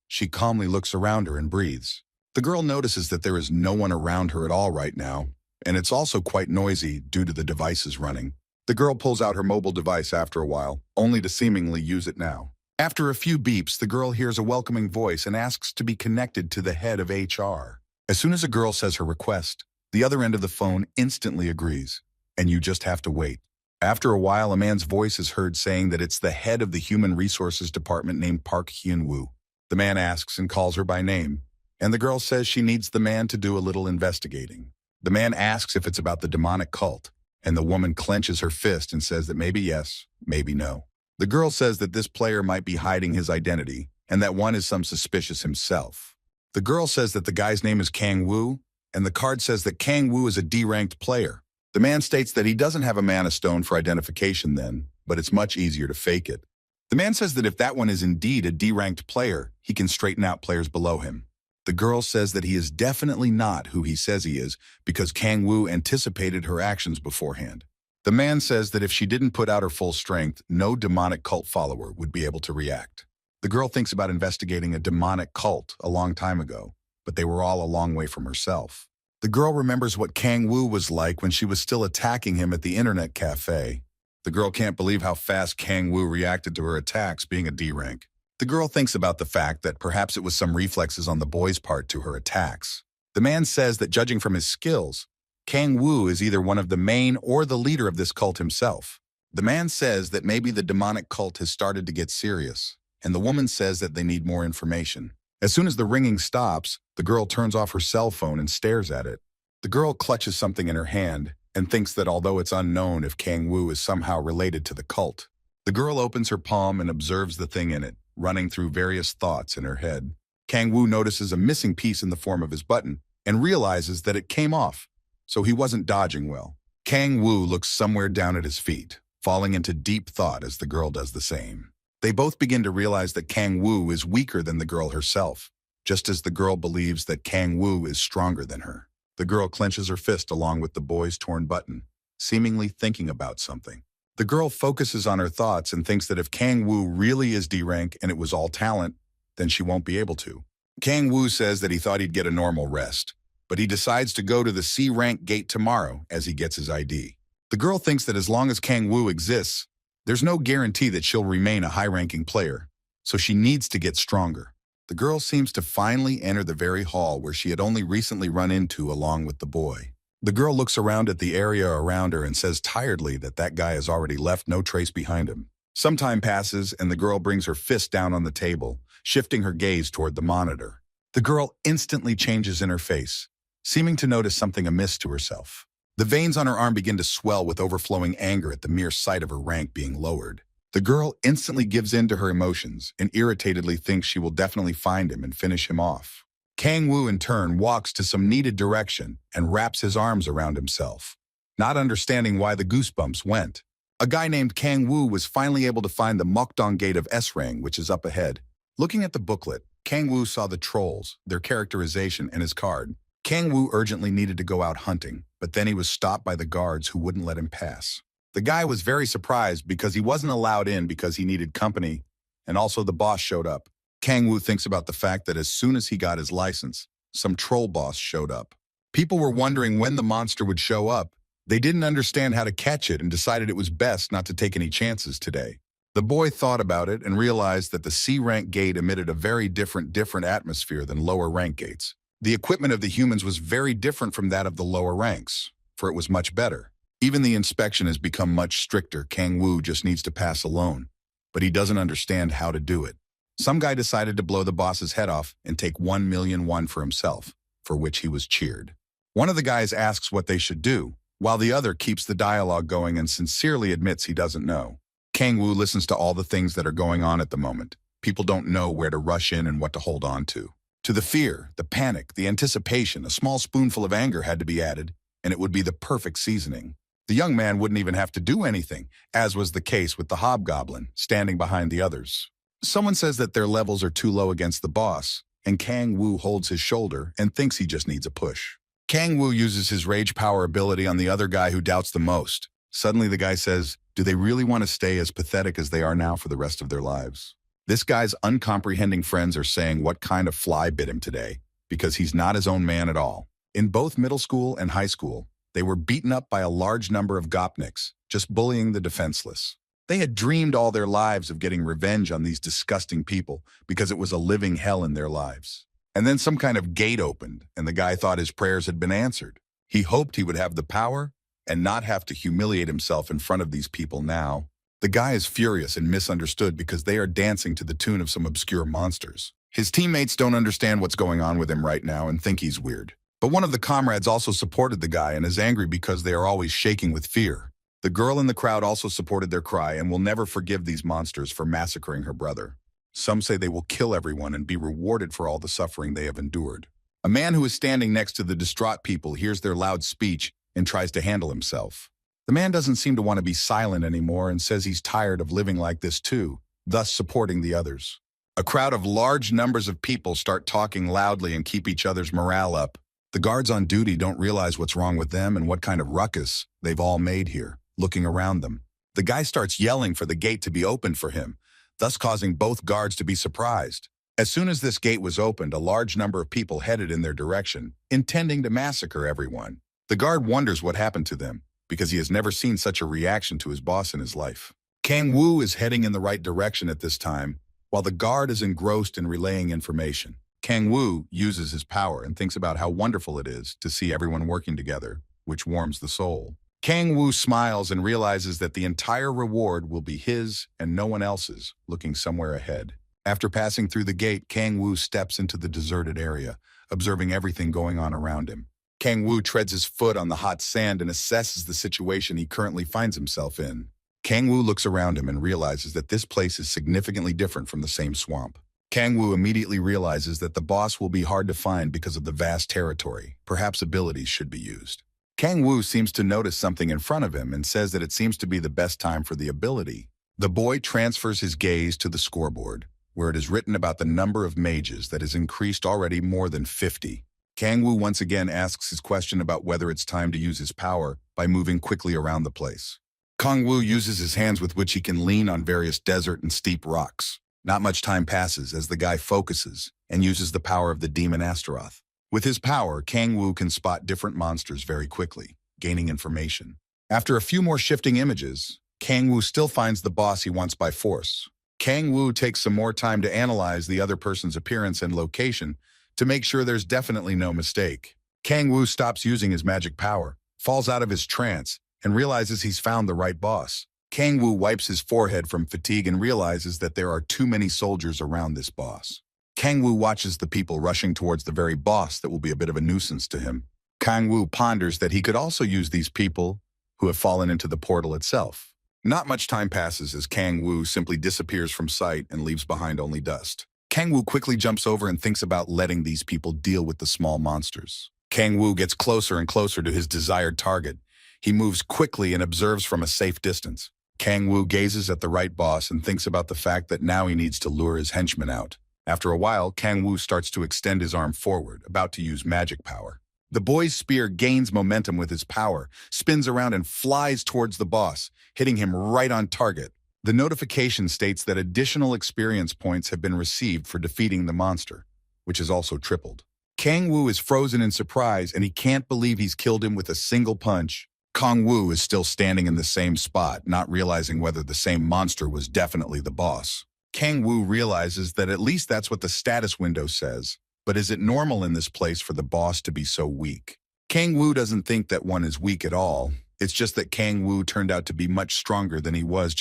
She calmly looks around her and breathes. The girl notices that there is no one around her at all right now, and it's also quite noisy due to the devices running. The girl pulls out her mobile device after a while, only to seemingly use it now. After a few beeps, the girl hears a welcoming voice and asks to be connected to the head of HR. As soon as a girl says her request, the other end of the phone instantly agrees, and you just have to wait. After a while, a man's voice is heard saying that it's the head of the Human Resources Department named Park Hyun-woo. The man asks and calls her by name, and the girl says she needs the man to do a little investigating. The man asks if it's about the demonic cult, and the woman clenches her fist and says that maybe yes, maybe no. The girl says that this player might be hiding his identity, and that one is some suspicious himself. The girl says that the guy's name is Kang Woo, and the card says that Kang Woo is a D-ranked player. The man states that he doesn't have a mana stone for identification then, but it's much easier to fake it. The man says that if that one is indeed a D-ranked player, he can straighten out players below him. The girl says that he is definitely not who he says he is because Kang Woo anticipated her actions beforehand. The man says that if she didn't put out her full strength, no demonic cult follower would be able to react. The girl thinks about investigating a demonic cult a long time ago, but they were all a long way from herself. The girl remembers what Kang Woo was like when she was still attacking him at the internet cafe. The girl can't believe how fast Kang Woo reacted to her attacks being a D-rank. The girl thinks about the fact that perhaps it was some reflexes on the boy's part to her attacks. The man says that judging from his skills, Kang Woo is either one of the main or the leader of this cult himself. The man says that maybe the demonic cult has started to get serious, and the woman says that they need more information. As soon as the ringing stops, the girl turns off her cell phone and stares at it. The girl clutches something in her hand and thinks that although it's unknown if Kang Woo is somehow related to the cult. The girl opens her palm and observes the thing in it, running through various thoughts in her head. Kang Woo notices a missing piece in the form of his button and realizes that it came off, so he wasn't dodging well. Kang Woo looks somewhere down at his feet, falling into deep thought as the girl does the same. They both begin to realize that Kang Woo is weaker than the girl herself, just as the girl believes that Kang Woo is stronger than her. The girl clenches her fist along with the boy's torn button, seemingly thinking about something. The girl focuses on her thoughts and thinks that if Kang Woo really is D-rank and it was all talent, then she won't be able to. Kang Woo says that he thought he'd get a normal rest, but he decides to go to the C-rank gate tomorrow as he gets his ID. The girl thinks that as long as Kang Woo exists, there's no guarantee that she'll remain a high-ranking player, so she needs to get stronger. The girl seems to finally enter the very hall where she had only recently run into along with the boy. The girl looks around at the area around her and says tiredly that that guy has already left no trace behind him. Some time passes and the girl brings her fist down on the table, shifting her gaze toward the monitor. The girl instantly changes in her face, seeming to notice something amiss to herself. The veins on her arm begin to swell with overflowing anger at the mere sight of her rank being lowered. The girl instantly gives in to her emotions and irritatedly thinks she will definitely find him and finish him off. Kang Woo in turn walks to some needed direction and wraps his arms around himself, not understanding why the goosebumps went. A guy named Kang Woo was finally able to find the Mokdong Gate of S-Rang, which is up ahead. Looking at the booklet, Kang Woo saw the trolls, their characterization, and his card. Kang Woo urgently needed to go out hunting, but then he was stopped by the guards who wouldn't let him pass. The guy was very surprised because he wasn't allowed in because he needed company, and also the boss showed up. Kang Woo thinks about the fact that as soon as he got his license, some troll boss showed up. People were wondering when the monster would show up. They didn't understand how to catch it and decided it was best not to take any chances today. The boy thought about it and realized that the C-rank gate emitted a very different atmosphere than lower rank gates. The equipment of the humans was very different from that of the lower ranks, for it was much better. Even the inspection has become much stricter. Kang Woo just needs to pass alone, but he doesn't understand how to do it. Some guy decided to blow the boss's head off and take 1 million won for himself, for which he was cheered. One of the guys asks what they should do, while the other keeps the dialogue going and sincerely admits he doesn't know. Kang Woo listens to all the things that are going on at the moment. People don't know where to rush in and what to hold on to. To the fear, the panic, the anticipation, a small spoonful of anger had to be added, and it would be the perfect seasoning. The young man wouldn't even have to do anything, as was the case with the hobgoblin, standing behind the others. Someone says that their levels are too low against the boss, and Kang Woo holds his shoulder and thinks he just needs a push. Kang Woo uses his rage power ability on the other guy who doubts the most. Suddenly the guy says, do they really want to stay as pathetic as they are now for the rest of their lives? This guy's uncomprehending friends are saying what kind of fly bit him today, because he's not his own man at all. In both middle school and high school, they were beaten up by a large number of gopniks, just bullying the defenseless. They had dreamed all their lives of getting revenge on these disgusting people because it was a living hell in their lives. And then some kind of gate opened, and the guy thought his prayers had been answered. He hoped he would have the power and not have to humiliate himself in front of these people now. The guy is furious and misunderstood because they are dancing to the tune of some obscure monsters. His teammates don't understand what's going on with him right now and think he's weird. But one of the comrades also supported the guy and is angry because they are always shaking with fear. The girl in the crowd also supported their cry and will never forgive these monsters for massacring her brother. Some say they will kill everyone and be rewarded for all the suffering they have endured. A man who is standing next to the distraught people hears their loud speech and tries to handle himself. The man doesn't seem to want to be silent anymore and says he's tired of living like this too, thus supporting the others. A crowd of large numbers of people start talking loudly and keep each other's morale up. The guards on duty don't realize what's wrong with them and what kind of ruckus they've all made here, looking around them. The guy starts yelling for the gate to be opened for him, thus causing both guards to be surprised. As soon as this gate was opened, a large number of people headed in their direction, intending to massacre everyone. The guard wonders what happened to them, because he has never seen such a reaction to his boss in his life. Kang Woo is heading in the right direction at this time, while the guard is engrossed in relaying information. Kang Woo uses his power and thinks about how wonderful it is to see everyone working together, which warms the soul. Kang Woo smiles and realizes that the entire reward will be his and no one else's, looking somewhere ahead. After passing through the gate, Kang Woo steps into the deserted area, observing everything going on around him. Kang Woo treads his foot on the hot sand and assesses the situation he currently finds himself in. Kang Woo looks around him and realizes that this place is significantly different from the same swamp. Kang Woo immediately realizes that the boss will be hard to find because of the vast territory. Perhaps abilities should be used. Kang Woo seems to notice something in front of him and says that it seems to be the best time for the ability. The boy transfers his gaze to the scoreboard, where it is written about the number of mages that has increased already more than 50. Kang Woo once again asks his question about whether it's time to use his power by moving quickly around the place. Kang Woo uses his hands with which he can lean on various desert and steep rocks. Not much time passes as the guy focuses and uses the power of the demon Astaroth. With his power, Kang Woo can spot different monsters very quickly, gaining information. After a few more shifting images, Kang Woo still finds the boss he wants by force. Kang Woo takes some more time to analyze the other person's appearance and location to make sure there's definitely no mistake. Kang Woo stops using his magic power, falls out of his trance, and realizes he's found the right boss. Kang Woo wipes his forehead from fatigue and realizes that there are too many soldiers around this boss. Kang Woo watches the people rushing towards the very boss that will be a bit of a nuisance to him. Kang Woo ponders that he could also use these people who have fallen into the portal itself. Not much time passes as Kang Woo simply disappears from sight and leaves behind only dust. Kang Woo quickly jumps over and thinks about letting these people deal with the small monsters. Kang Woo gets closer and closer to his desired target. He moves quickly and observes from a safe distance. Kang Woo gazes at the right boss and thinks about the fact that now he needs to lure his henchmen out. After a while, Kang Woo starts to extend his arm forward, about to use magic power. The boy's spear gains momentum with his power, spins around and flies towards the boss, hitting him right on target. The notification states that additional experience points have been received for defeating the monster, which is also tripled. Kang Woo is frozen in surprise and he can't believe he's killed him with a single punch. Kang Woo is still standing in the same spot, not realizing whether the same monster was definitely the boss. Kang Woo realizes that at least that's what the status window says, but is it normal in this place for the boss to be so weak? Kang Woo doesn't think that one is weak at all. It's just that Kang Woo turned out to be much stronger than he was.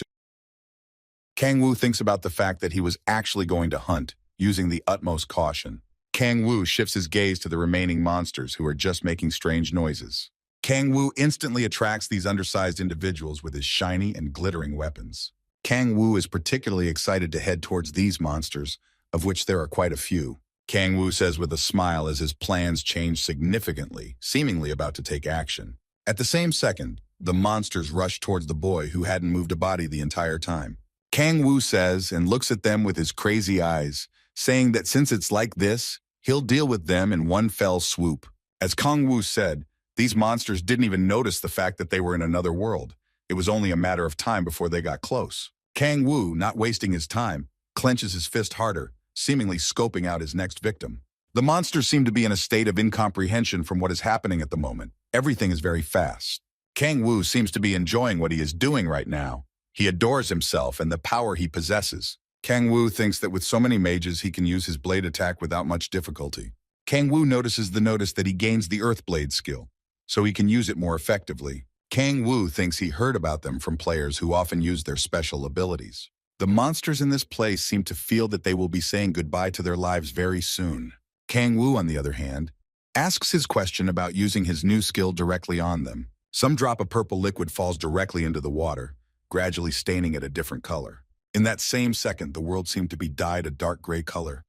Kang Woo thinks about the fact that he was actually going to hunt, using the utmost caution. Kang Woo shifts his gaze to the remaining monsters who are just making strange noises. Kang Woo instantly attracts these undersized individuals with his shiny and glittering weapons. Kang Woo is particularly excited to head towards these monsters, of which there are quite a few. Kang Woo says with a smile as his plans change significantly, seemingly about to take action. At the same second, the monsters rush towards the boy who hadn't moved a body the entire time. Kang Woo says and looks at them with his crazy eyes, saying that since it's like this, he'll deal with them in one fell swoop. As Kang Woo said, these monsters didn't even notice the fact that they were in another world. It was only a matter of time before they got close. Kang Woo, not wasting his time, clenches his fist harder, seemingly scoping out his next victim. The monsters seem to be in a state of incomprehension from what is happening at the moment. Everything is very fast. Kang Wu seems to be enjoying what he is doing right now. He adores himself and the power he possesses. Kang Wu thinks that with so many mages he can use his blade attack without much difficulty. Kang Wu notices that he gains the Earth Blade skill, so he can use it more effectively. Kang Wu thinks he heard about them from players who often use their special abilities. The monsters in this place seem to feel that they will be saying goodbye to their lives very soon. Kang Wu, on the other hand, asks his question about using his new skill directly on them. Some drop of purple liquid falls directly into the water, gradually staining it a different color. In that same second, the world seemed to be dyed a dark gray color,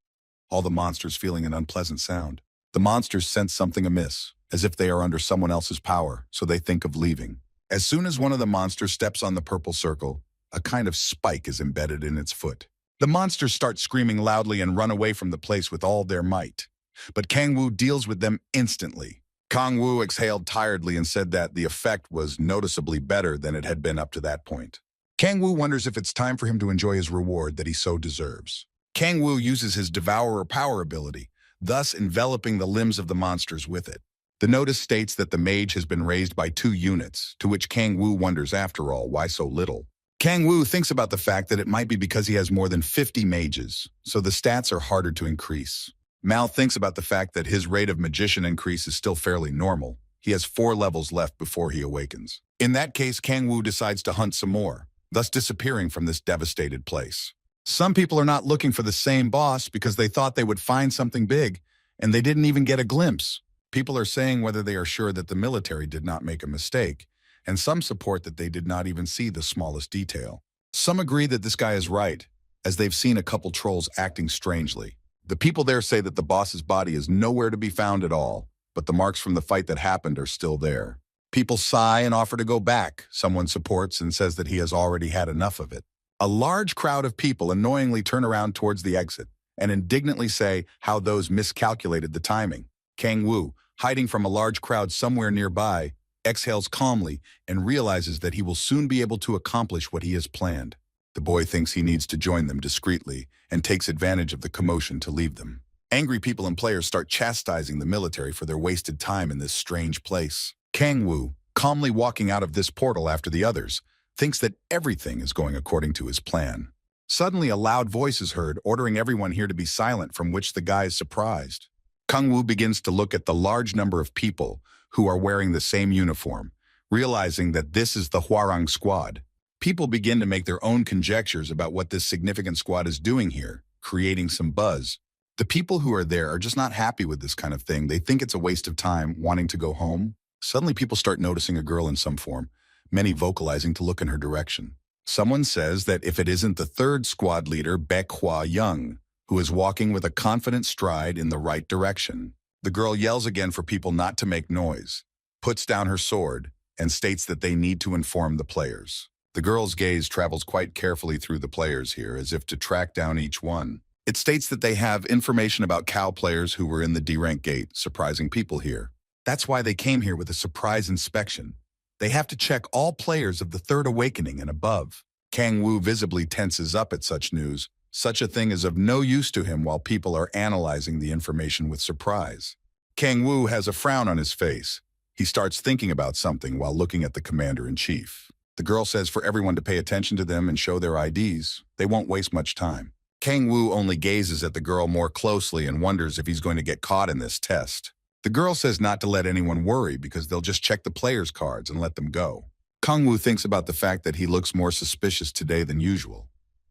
all the monsters feeling an unpleasant sound. The monsters sense something amiss, as if they are under someone else's power, so they think of leaving. As soon as one of the monsters steps on the purple circle, a kind of spike is embedded in its foot. The monsters start screaming loudly and run away from the place with all their might. But Kang Wu deals with them instantly. Kang Wu exhaled tiredly and said that the effect was noticeably better than it had been up to that point. Kang Wu wonders if it's time for him to enjoy his reward that he so deserves. Kang Wu uses his Devourer power ability, thus enveloping the limbs of the monsters with it. The notice states that the mage has been raised by 2 units, to which Kang Wu wonders, after all, why so little. Kang Wu thinks about the fact that it might be because he has more than 50 mages, so the stats are harder to increase. Mal thinks about the fact that his rate of magician increase is still fairly normal. He has 4 levels left before he awakens. In that case, Kang Wu decides to hunt some more, thus disappearing from this devastated place. Some people are not looking for the same boss because they thought they would find something big, and they didn't even get a glimpse. People are saying whether they are sure that the military did not make a mistake, and some support that they did not even see the smallest detail. Some agree that this guy is right, as they've seen a couple trolls acting strangely. The people there say that the boss's body is nowhere to be found at all, but the marks from the fight that happened are still there. People sigh and offer to go back. Someone supports and says that he has already had enough of it. A large crowd of people annoyingly turn around towards the exit and indignantly say how those miscalculated the timing. Kang Wu, hiding from a large crowd somewhere nearby, exhales calmly and realizes that he will soon be able to accomplish what he has planned. The boy thinks he needs to join them discreetly and takes advantage of the commotion to leave them. Angry people and players start chastising the military for their wasted time in this strange place. Kang Wu, calmly walking out of this portal after the others, thinks that everything is going according to his plan. Suddenly, a loud voice is heard, ordering everyone here to be silent, from which the guy is surprised. Kang Wu begins to look at the large number of people who are wearing the same uniform, realizing that this is the Hwarang squad. People begin to make their own conjectures about what this significant squad is doing here, creating some buzz. The people who are there are just not happy with this kind of thing. They think it's a waste of time, wanting to go home. Suddenly, people start noticing a girl in some form, many vocalizing to look in her direction. Someone says that if it isn't the 3rd squad leader, Baek Hwa Young, who is walking with a confident stride in the right direction. The girl yells again for people not to make noise, puts down her sword, and states that they need to inform the players. The girl's gaze travels quite carefully through the players here, as if to track down each one. It states that they have information about cow players who were in the D-rank gate, surprising people here. That's why they came here with a surprise inspection. They have to check all players of the 3rd awakening and above. Kang Wu visibly tenses up at such news. Such a thing is of no use to him while people are analyzing the information with surprise. Kang Wu has a frown on his face. He starts thinking about something while looking at the commander-in-chief. The girl says for everyone to pay attention to them and show their IDs. They won't waste much time. Kang Wu only gazes at the girl more closely and wonders if he's going to get caught in this test. The girl says not to let anyone worry because they'll just check the players' cards and let them go. Kang Wu thinks about the fact that he looks more suspicious today than usual.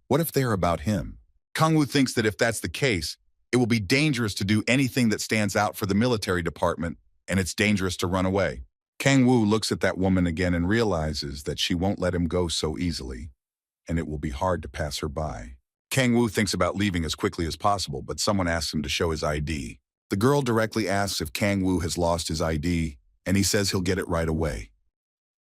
What if they're about him? Kang Wu thinks that if that's the case, it will be dangerous to do anything that stands out for the military department, and it's dangerous to run away. Kang Wu looks at that woman again and realizes that she won't let him go so easily, and it will be hard to pass her by. Kang Wu thinks about leaving as quickly as possible, but someone asks him to show his ID. The girl directly asks if Kang Wu has lost his ID, and he says he'll get it right away.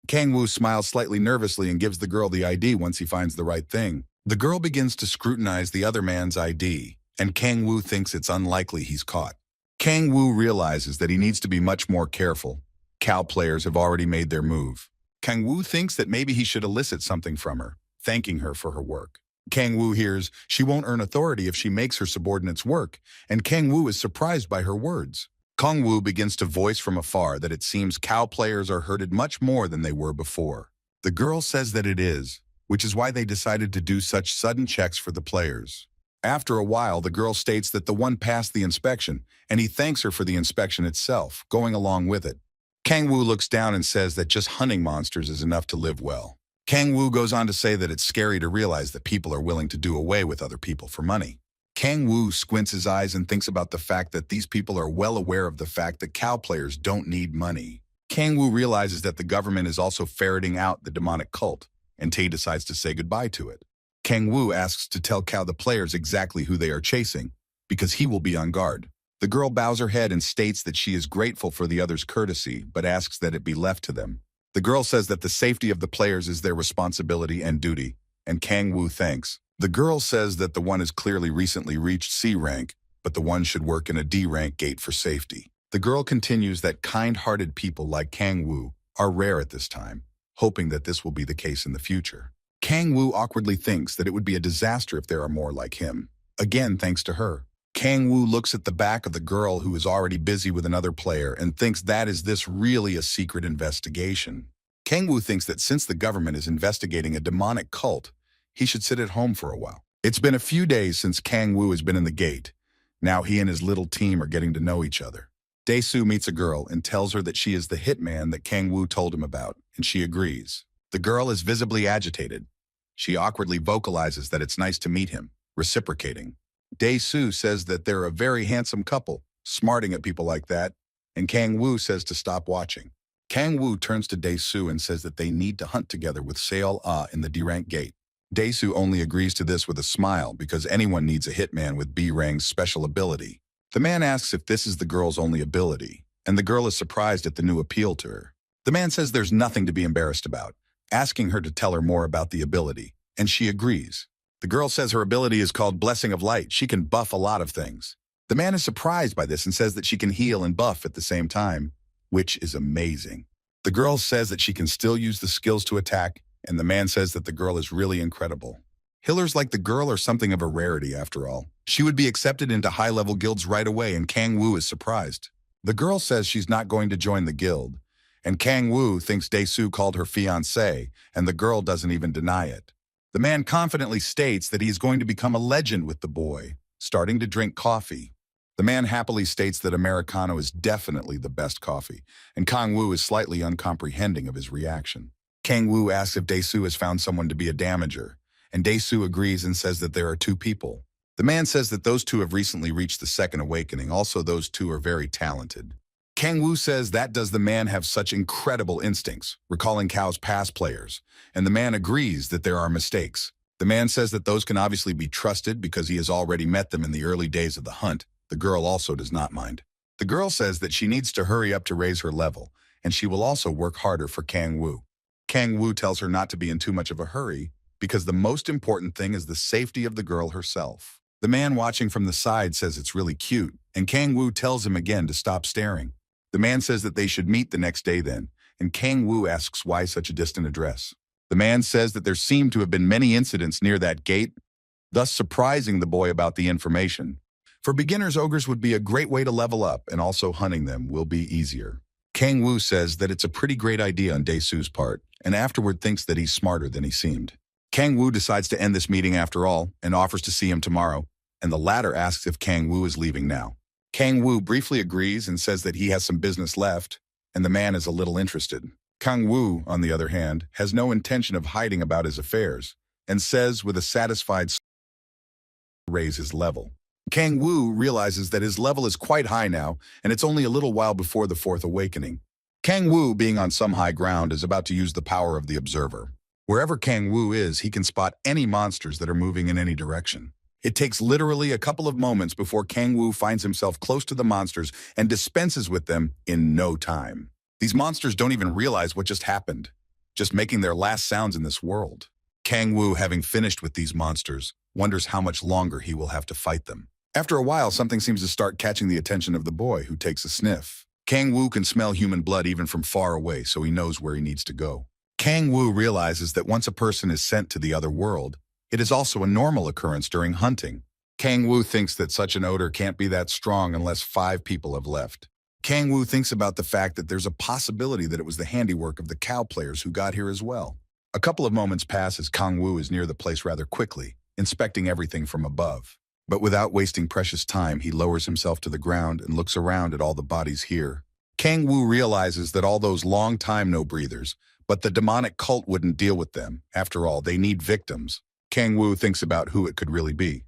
Kang Wu smiles slightly nervously and gives the girl the ID once he finds the right thing. The girl begins to scrutinize the other man's ID, and Kang Wu thinks it's unlikely he's caught. Kang Wu realizes that he needs to be much more careful. Cow players have already made their move. Kang Wu thinks that maybe he should elicit something from her, thanking her for her work. Kang Woo hears she won't earn authority if she makes her subordinates work, and Kang Woo is surprised by her words. Kang Woo begins to voice from afar that it seems cow players are hurted much more than they were before. The girl says that it is, which is why they decided to do such sudden checks for the players. After a while, the girl states that the one passed the inspection, and he thanks her for the inspection itself, going along with it. Kang Woo looks down and says that just hunting monsters is enough to live well. Kang Woo goes on to say that it's scary to realize that people are willing to do away with other people for money. Kang Woo squints his eyes and thinks about the fact that these people are well aware of the fact that cow players don't need money. Kang Woo realizes that the government is also ferreting out the demonic cult, and Tae decides to say goodbye to it. Kang Woo asks to tell Cow the players exactly who they are chasing, because he will be on guard. The girl bows her head and states that she is grateful for the others' courtesy, but asks that it be left to them. The girl says that the safety of the players is their responsibility and duty, and Kang Woo thanks. The girl says that the one has clearly recently reached C rank, but the one should work in a D rank gate for safety. The girl continues that kind-hearted people like Kang Woo are rare at this time, hoping that this will be the case in the future. Kang Woo awkwardly thinks that it would be a disaster if there are more like him. Again, thanks to her. Kang Woo looks at the back of the girl who is already busy with another player and thinks that is this really a secret investigation. Kang Woo thinks that since the government is investigating a demonic cult, he should sit at home for a while. It's been a few days since Kang Woo has been in the gate. Now he and his little team are getting to know each other. Dae-soo meets a girl and tells her that she is the hitman that Kang Woo told him about, and she agrees. The girl is visibly agitated. She awkwardly vocalizes that it's nice to meet him, reciprocating. Dae-soo says that they're a very handsome couple, smarting at people like that, and Kang Woo says to stop watching. Kang Woo turns to Dae-soo and says that they need to hunt together with Seol-ah in the D-rank gate. Dae-soo only agrees to this with a smile because anyone needs a hitman with B-rank's special ability. The man asks if this is the girl's only ability, and the girl is surprised at the new appeal to her. The man says there's nothing to be embarrassed about, asking her to tell her more about the ability, and she agrees. The girl says her ability is called Blessing of Light. She can buff a lot of things. The man is surprised by this and says that she can heal and buff at the same time, which is amazing. The girl says that she can still use the skills to attack, and the man says that the girl is really incredible. Healers like the girl are something of a rarity after all. She would be accepted into high-level guilds right away, and Kang Woo is surprised. The girl says she's not going to join the guild, and Kang Woo thinks Dae-soo called her fiancé, and the girl doesn't even deny it. The man confidently states that he is going to become a legend with the boy, starting to drink coffee. The man happily states that Americano is definitely the best coffee, and Kang Woo is slightly uncomprehending of his reaction. Kang Woo asks if Dae-soo has found someone to be a damager, and Dae-soo agrees and says that there are two people. The man says that those two have recently reached the second awakening, also those two are very talented. Kang Woo says that does the man have such incredible instincts, recalling Cow's past players, and the man agrees that there are mistakes. The man says that those can obviously be trusted because he has already met them in the early days of the hunt. The girl also does not mind. The girl says that she needs to hurry up to raise her level, and she will also work harder for Kang Woo. Kang Woo tells her not to be in too much of a hurry, because the most important thing is the safety of the girl herself. The man watching from the side says it's really cute, and Kang Woo tells him again to stop staring. The man says that they should meet the next day then, and Kang Woo asks why such a distant address. The man says that there seem to have been many incidents near that gate, thus surprising the boy about the information. For beginners, ogres would be a great way to level up, and also hunting them will be easier. Kang Woo says that it's a pretty great idea on Dae-soo's part, and afterward thinks that he's smarter than he seemed. Kang Woo decides to end this meeting after all, and offers to see him tomorrow, and the latter asks if Kang Woo is leaving now. Kang Woo briefly agrees and says that he has some business left, and the man is a little interested. Kang Woo, on the other hand, has no intention of hiding about his affairs, and says with a satisfied smile to raise his level. Kang Woo realizes that his level is quite high now, and it's only a little while before the fourth awakening. Kang Woo, being on some high ground, is about to use the power of the observer. Wherever Kang Woo is, he can spot any monsters that are moving in any direction. It takes literally a couple of moments before Kang Woo finds himself close to the monsters and dispenses with them in no time. These monsters don't even realize what just happened, just making their last sounds in this world. Kang Woo, having finished with these monsters, wonders how much longer he will have to fight them. After a while, something seems to start catching the attention of the boy, who takes a sniff. Kang Woo can smell human blood even from far away, so he knows where he needs to go. Kang Woo realizes that once a person is sent to the other world, It is also a normal occurrence during hunting. Kang Wu thinks that such an odor can't be that strong unless 5 people have left. Kang Wu thinks about the fact that there's a possibility that it was the handiwork of the cow players who got here as well. A couple of moments pass as Kang Wu is near the place rather quickly, inspecting everything from above. But without wasting precious time, he lowers himself to the ground and looks around at all the bodies here. Kang Wu realizes that all those long-time no-breathers, but the demonic cult wouldn't deal with them. After all, they need victims. Kang Wu thinks about who it could really be.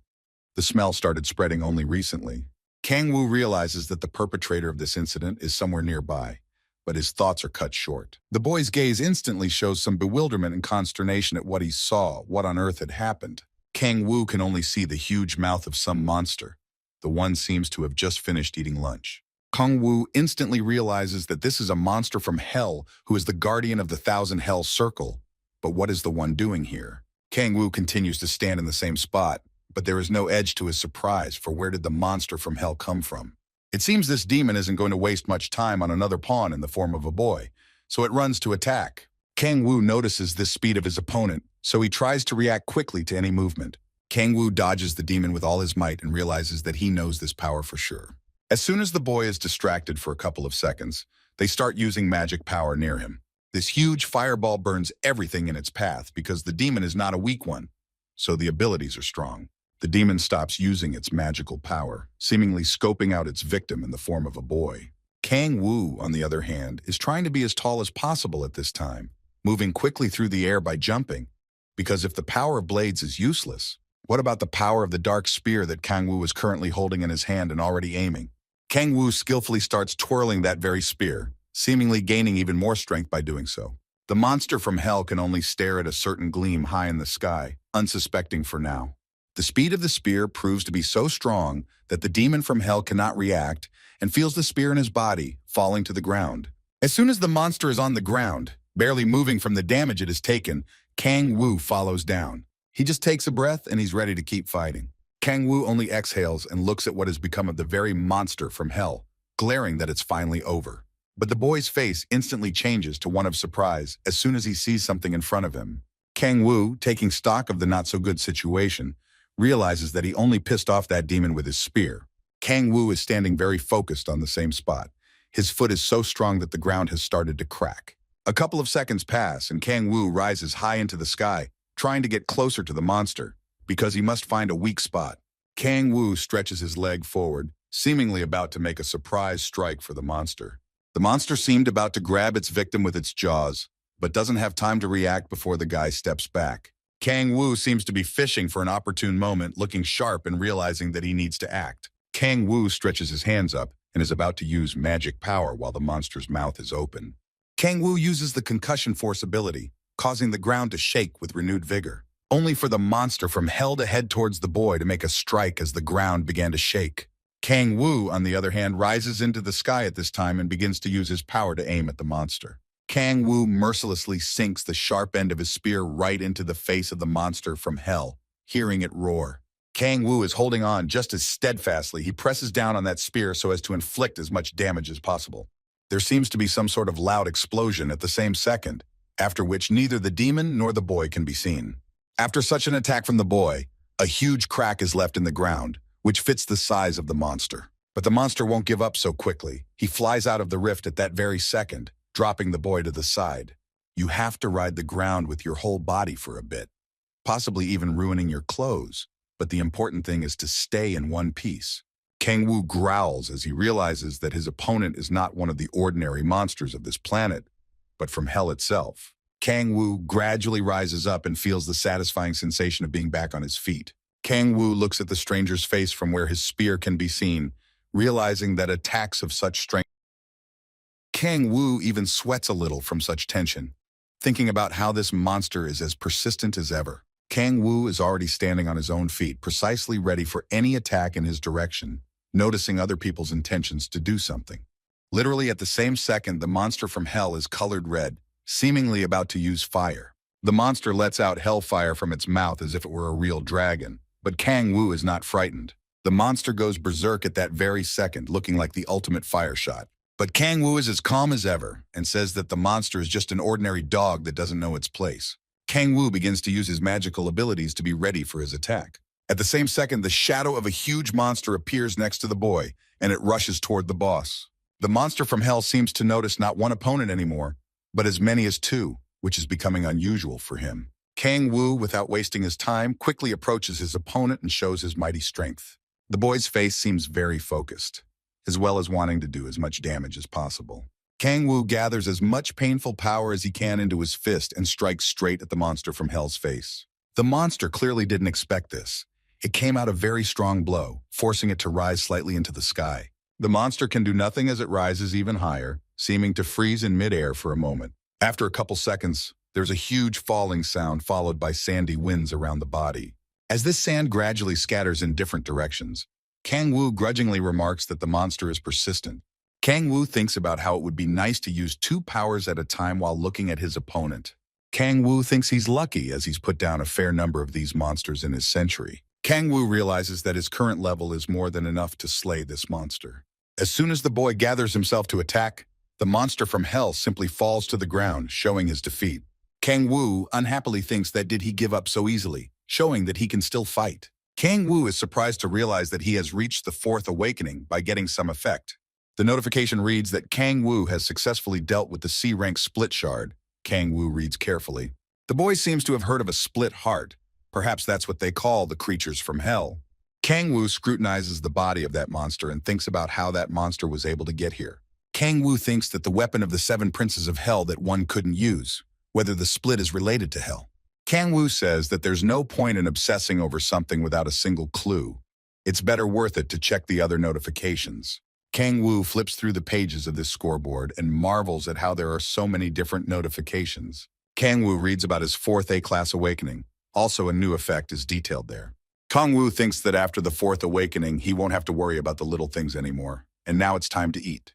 The smell started spreading only recently. Kang Wu realizes that the perpetrator of this incident is somewhere nearby, but his thoughts are cut short. The boy's gaze instantly shows some bewilderment and consternation at what he saw. What on earth had happened? Kang Wu can only see the huge mouth of some monster. The one seems to have just finished eating lunch. Kang Wu instantly realizes that this is a monster from hell who is the guardian of the Thousand Hell Circle. But what is the one doing here? Kang Wu continues to stand in the same spot, but there is no edge to his surprise, for where did the monster from hell come from? It seems this demon isn't going to waste much time on another pawn in the form of a boy, so it runs to attack. Kang Wu notices this speed of his opponent, so he tries to react quickly to any movement. Kang Wu dodges the demon with all his might and realizes that he knows this power for sure. As soon as the boy is distracted for a couple of seconds, they start using magic power near him. This huge fireball burns everything in its path because the demon is not a weak one, so the abilities are strong. The demon stops using its magical power, seemingly scoping out its victim in the form of a boy. Kang Wu, on the other hand, is trying to be as tall as possible at this time, moving quickly through the air by jumping, because if the power of blades is useless, what about the power of the dark spear that Kang Wu is currently holding in his hand and already aiming? Kang Wu skillfully starts twirling that very spear, seemingly gaining even more strength by doing so. The monster from hell can only stare at a certain gleam high in the sky, unsuspecting for now. The speed of the spear proves to be so strong that the demon from hell cannot react and feels the spear in his body, falling to the ground. As soon as the monster is on the ground, barely moving from the damage it has taken, Kang Wu follows down. He just takes a breath and he's ready to keep fighting. Kang Wu only exhales and looks at what has become of the very monster from hell, glaring that it's finally over. But the boy's face instantly changes to one of surprise as soon as he sees something in front of him. Kang Wu, taking stock of the not-so-good situation, realizes that he only pissed off that demon with his spear. Kang Wu is standing very focused on the same spot. His foot is so strong that the ground has started to crack. A couple of seconds pass and Kang Wu rises high into the sky, trying to get closer to the monster, because he must find a weak spot. Kang Wu stretches his leg forward, seemingly about to make a surprise strike for the monster. The monster seemed about to grab its victim with its jaws, but doesn't have time to react before the guy steps back. Kang Wu seems to be fishing for an opportune moment, looking sharp and realizing that he needs to act. Kang Wu stretches his hands up and is about to use magic power while the monster's mouth is open. Kang Wu uses the concussion force ability, causing the ground to shake with renewed vigor, only for the monster from hell to head towards the boy to make a strike as the ground began to shake. Kang Wu, on the other hand, rises into the sky at this time and begins to use his power to aim at the monster. Kang Wu mercilessly sinks the sharp end of his spear right into the face of the monster from hell, hearing it roar. Kang Wu is holding on just as steadfastly. He presses down on that spear so as to inflict as much damage as possible. There seems to be some sort of loud explosion at the same second, after which neither the demon nor the boy can be seen. After such an attack from the boy, a huge crack is left in the ground, which fits the size of the monster. But the monster won't give up so quickly. He flies out of the rift at that very second, dropping the boy to the side. You have to ride the ground with your whole body for a bit, possibly even ruining your clothes. But the important thing is to stay in one piece. Kang Wu growls as he realizes that his opponent is not one of the ordinary monsters of this planet, but from hell itself. Kang Wu gradually rises up and feels the satisfying sensation of being back on his feet. Kang Wu looks at the stranger's face from where his spear can be seen, realizing that attacks of such strength. Kang Wu even sweats a little from such tension, thinking about how this monster is as persistent as ever. Kang Wu is already standing on his own feet, precisely ready for any attack in his direction, noticing other people's intentions to do something. Literally at the same second, the monster from hell is colored red, seemingly about to use fire. The monster lets out hellfire from its mouth as if it were a real dragon, but Kang Wu is not frightened. The monster goes berserk at that very second, looking like the ultimate fire shot. But Kang Wu is as calm as ever and says that the monster is just an ordinary dog that doesn't know its place. Kang Woo begins to use his magical abilities to be ready for his attack. At the same second, the shadow of a huge monster appears next to the boy, and it rushes toward the boss. The monster from hell seems to notice not one opponent anymore, but as many as two, which is becoming unusual for him. Kang Woo, without wasting his time, quickly approaches his opponent and shows his mighty strength. The boy's face seems very focused, as well as wanting to do as much damage as possible. Kang Woo gathers as much painful power as he can into his fist and strikes straight at the monster from hell's face. The monster clearly didn't expect this. It came out a very strong blow, forcing it to rise slightly into the sky. The monster can do nothing as it rises even higher, seeming to freeze in midair for a moment. After a couple seconds, there's a huge falling sound followed by sandy winds around the body. As this sand gradually scatters in different directions, Kang Woo grudgingly remarks that the monster is persistent. Kang Woo thinks about how it would be nice to use two powers at a time while looking at his opponent. Kang Woo thinks he's lucky as he's put down a fair number of these monsters in his century. Kang Woo realizes that his current level is more than enough to slay this monster. As soon as the boy gathers himself to attack, the monster from hell simply falls to the ground, showing his defeat. Kang Woo unhappily thinks that did he give up so easily, showing that he can still fight. Kang Woo is surprised to realize that he has reached the fourth awakening by getting some effect. The notification reads that Kang Woo has successfully dealt with the C-rank split shard. Kang Woo reads carefully. The boy seems to have heard of a split heart. Perhaps that's what they call the creatures from hell. Kang Woo scrutinizes the body of that monster and thinks about how that monster was able to get here. Kang Woo thinks that the weapon of the seven princes of hell that one couldn't use, whether the split is related to hell. Kang Woo says that there's no point in obsessing over something without a single clue. It's better worth it to check the other notifications. Kang Woo flips through the pages of this scoreboard and marvels at how there are so many different notifications. Kang Woo reads about his fourth A-class awakening. Also, a new effect is detailed there. Kang Woo thinks that after the fourth awakening, he won't have to worry about the little things anymore, and now it's time to eat.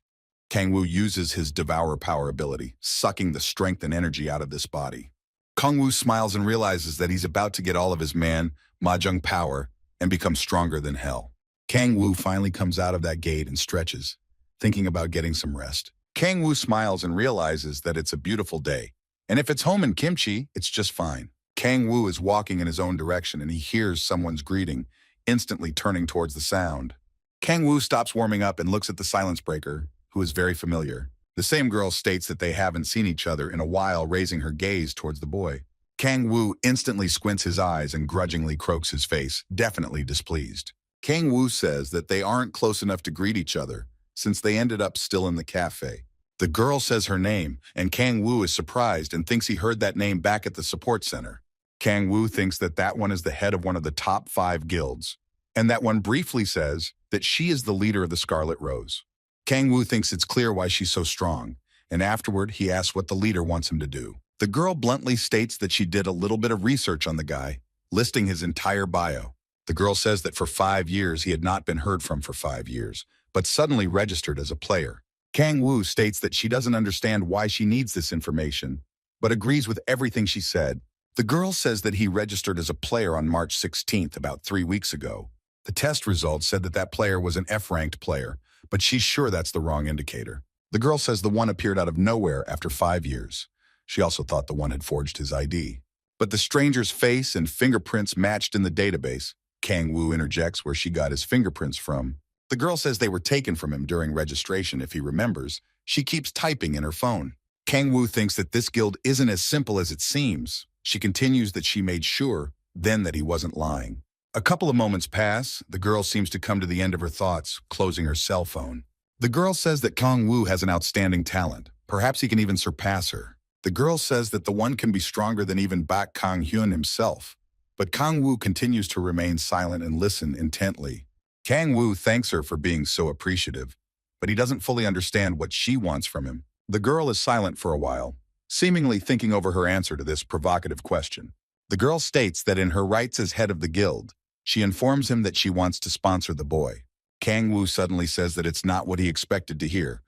Kang Woo uses his Devour Power ability, sucking the strength and energy out of this body. Kang Woo smiles and realizes that he's about to get all of his mahjong power and become stronger than hell. Kang Woo finally comes out of that gate and stretches, thinking about getting some rest. Kang Woo smiles and realizes that it's a beautiful day, and if it's home in kimchi, it's just fine. Kang Woo is walking in his own direction and he hears someone's greeting, instantly turning towards the sound. Kang Woo stops warming up and looks at the silence breaker, who is very familiar. The same girl states that they haven't seen each other in a while, raising her gaze towards the boy. Kang Woo instantly squints his eyes and grudgingly croaks his face, definitely displeased. Kang Woo says that they aren't close enough to greet each other, since they ended up still in the cafe. The girl says her name, and Kang Woo is surprised and thinks he heard that name back at the support center. Kang Woo thinks that that one is the head of one of the top 5 guilds, and that one briefly says that she is the leader of the Scarlet Rose. Kang Woo thinks it's clear why she's so strong, and afterward he asks what the leader wants him to do. The girl bluntly states that she did a little bit of research on the guy, listing his entire bio. The girl says that for 5 years he had not been heard from for 5 years, but suddenly registered as a player. Kang Woo states that she doesn't understand why she needs this information, but agrees with everything she said. The girl says that he registered as a player on March 16th, about 3 weeks ago. The test results said that that player was an F-ranked player, but she's sure that's the wrong indicator. The girl says the one appeared out of nowhere after 5 years. She also thought the one had forged his ID. But the stranger's face and fingerprints matched in the database. Kang Woo interjects where she got his fingerprints from. The girl says they were taken from him during registration, if he remembers. She keeps typing in her phone. Kang Woo thinks that this guild isn't as simple as it seems. She continues that she made sure then that he wasn't lying. A couple of moments pass. The girl seems to come to the end of her thoughts, closing her cell phone. The girl says that Kang Woo has an outstanding talent. Perhaps he can even surpass her. The girl says that the one can be stronger than even Bak Kang Hyun himself. But Kang Woo continues to remain silent and listen intently. Kang Woo thanks her for being so appreciative, but he doesn't fully understand what she wants from him. The girl is silent for a while, seemingly thinking over her answer to this provocative question. The girl states that in her rights as head of the guild, she informs him that she wants to sponsor the boy. Kang Woo suddenly says that it's not what he expected to hear,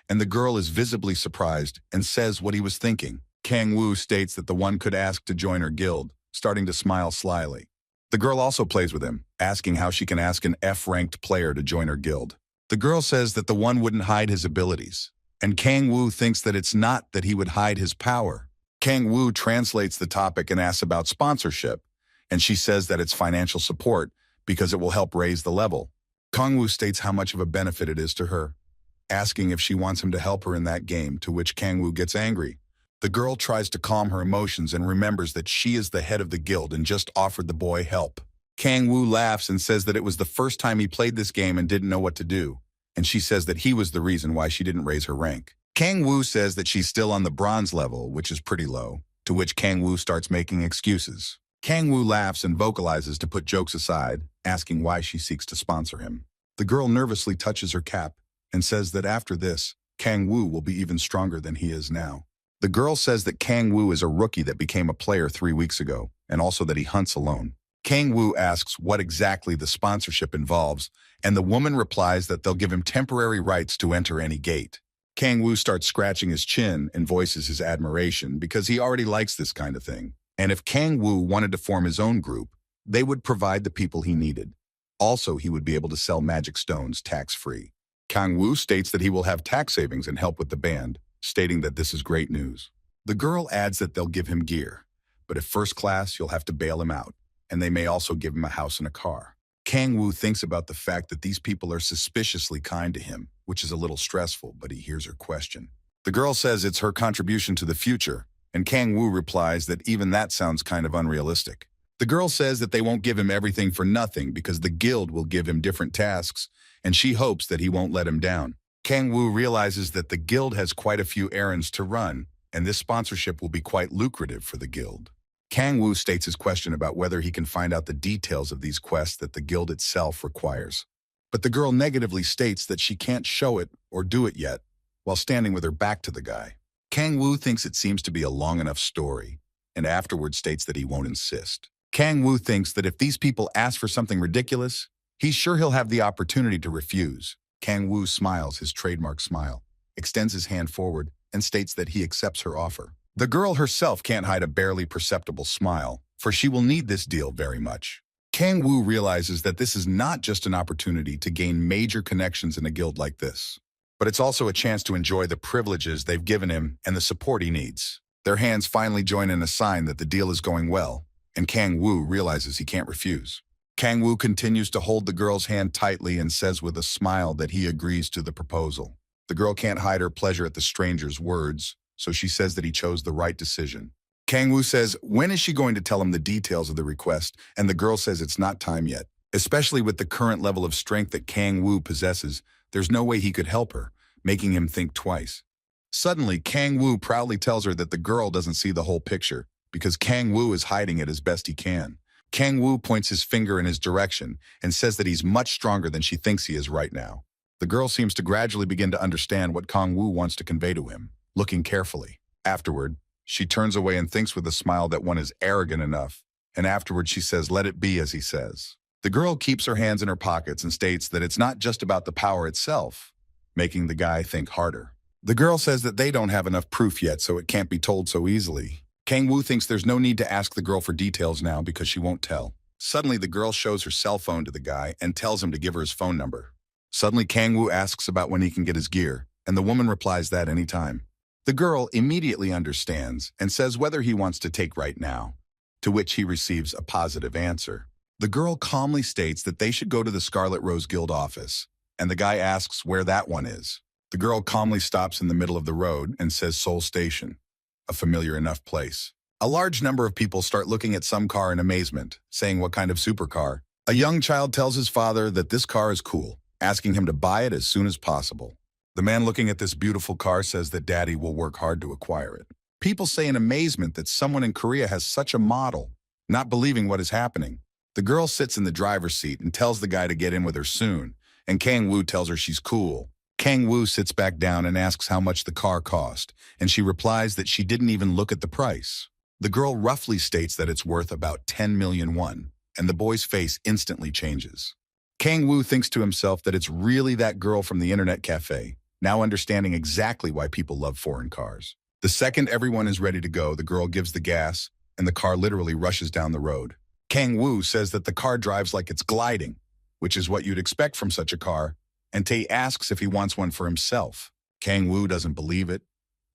and the girl is visibly surprised and says what he was thinking. Kang Woo states that the one could ask to join her guild, starting to smile slyly. The girl also plays with him, asking how she can ask an F-ranked player to join her guild. The girl says that the one wouldn't hide his abilities, and Kang Woo thinks that it's not that he would hide his power, Kang Woo translates the topic and asks about sponsorship, and she says that it's financial support because it will help raise the level. Kang Woo states how much of a benefit it is to her, asking if she wants him to help her in that game, to which Kang Woo gets angry. The girl tries to calm her emotions and remembers that she is the head of the guild and just offered the boy help. Kang Woo laughs and says that it was the first time he played this game and didn't know what to do, and she says that he was the reason why she didn't raise her rank. Kang Woo says that she's still on the bronze level, which is pretty low, to which Kang Woo starts making excuses. Kang Woo laughs and vocalizes to put jokes aside, asking why she seeks to sponsor him. The girl nervously touches her cap and says that after this, Kang Woo will be even stronger than he is now. The girl says that Kang Woo is a rookie that became a player 3 weeks ago, and also that he hunts alone. Kang Woo asks what exactly the sponsorship involves, and the woman replies that they'll give him temporary rights to enter any gate. Kang Woo starts scratching his chin and voices his admiration because he already likes this kind of thing. And if Kang Woo wanted to form his own group, they would provide the people he needed. Also, he would be able to sell magic stones tax-free. Kang Woo states that he will have tax savings and help with the band, stating that this is great news. The girl adds that they'll give him gear, but if first class, you'll have to bail him out, and they may also give him a house and a car. Kang Woo thinks about the fact that these people are suspiciously kind to him, which is a little stressful, but he hears her question. The girl says it's her contribution to the future, and Kang Woo replies that even that sounds kind of unrealistic. The girl says that they won't give him everything for nothing because the guild will give him different tasks, and she hopes that he won't let him down. Kang Woo realizes that the guild has quite a few errands to run, and this sponsorship will be quite lucrative for the guild. Kang Woo states his question about whether he can find out the details of these quests that the guild itself requires. But the girl negatively states that she can't show it or do it yet, while standing with her back to the guy. Kang Woo thinks it seems to be a long enough story, and afterwards states that he won't insist. Kang Woo thinks that if these people ask for something ridiculous, he's sure he'll have the opportunity to refuse. Kang Woo smiles his trademark smile, extends his hand forward, and states that he accepts her offer. The girl herself can't hide a barely perceptible smile, for she will need this deal very much. Kang Woo realizes that this is not just an opportunity to gain major connections in a guild like this, but it's also a chance to enjoy the privileges they've given him and the support he needs. Their hands finally join in a sign that the deal is going well, and Kang Woo realizes he can't refuse. Kang Woo continues to hold the girl's hand tightly and says with a smile that he agrees to the proposal. The girl can't hide her pleasure at the stranger's words, so she says that he chose the right decision. Kang Woo says, when is she going to tell him the details of the request? And the girl says it's not time yet. Especially with the current level of strength that Kang Woo possesses, there's no way he could help her, making him think twice. Suddenly, Kang Woo proudly tells her that the girl doesn't see the whole picture, because Kang Woo is hiding it as best he can. Kang Woo points his finger in his direction and says that he's much stronger than she thinks he is right now. The girl seems to gradually begin to understand what Kang Woo wants to convey to him, looking carefully. Afterward, she turns away and thinks with a smile that one is arrogant enough, and afterward she says, let it be as he says. The girl keeps her hands in her pockets and states that it's not just about the power itself, making the guy think harder. The girl says that they don't have enough proof yet, so it can't be told so easily. Kang Woo thinks there's no need to ask the girl for details now because she won't tell. Suddenly, the girl shows her cell phone to the guy and tells him to give her his phone number. Suddenly, Kang Woo asks about when he can get his gear, and the woman replies that any time. The girl immediately understands and says whether he wants to take right now, to which he receives a positive answer. The girl calmly states that they should go to the Scarlet Rose Guild office, and the guy asks where that one is. The girl calmly stops in the middle of the road and says Seoul Station, a familiar enough place. A large number of people start looking at some car in amazement, saying what kind of supercar. A young child tells his father that this car is cool, asking him to buy it as soon as possible. The man looking at this beautiful car says that daddy will work hard to acquire it. People say in amazement that someone in Korea has such a model, not believing what is happening. The girl sits in the driver's seat and tells the guy to get in with her soon, and Kang Woo tells her she's cool. Kang Woo sits back down and asks how much the car cost, and she replies that she didn't even look at the price. The girl roughly states that it's worth about 10 million won, and the boy's face instantly changes. Kang Woo thinks to himself that it's really that girl from the internet cafe, now understanding exactly why people love foreign cars. The second everyone is ready to go, the girl gives the gas, and the car literally rushes down the road. Kang Woo says that the car drives like it's gliding, which is what you'd expect from such a car, and Tae asks if he wants one for himself. Kang Woo doesn't believe it,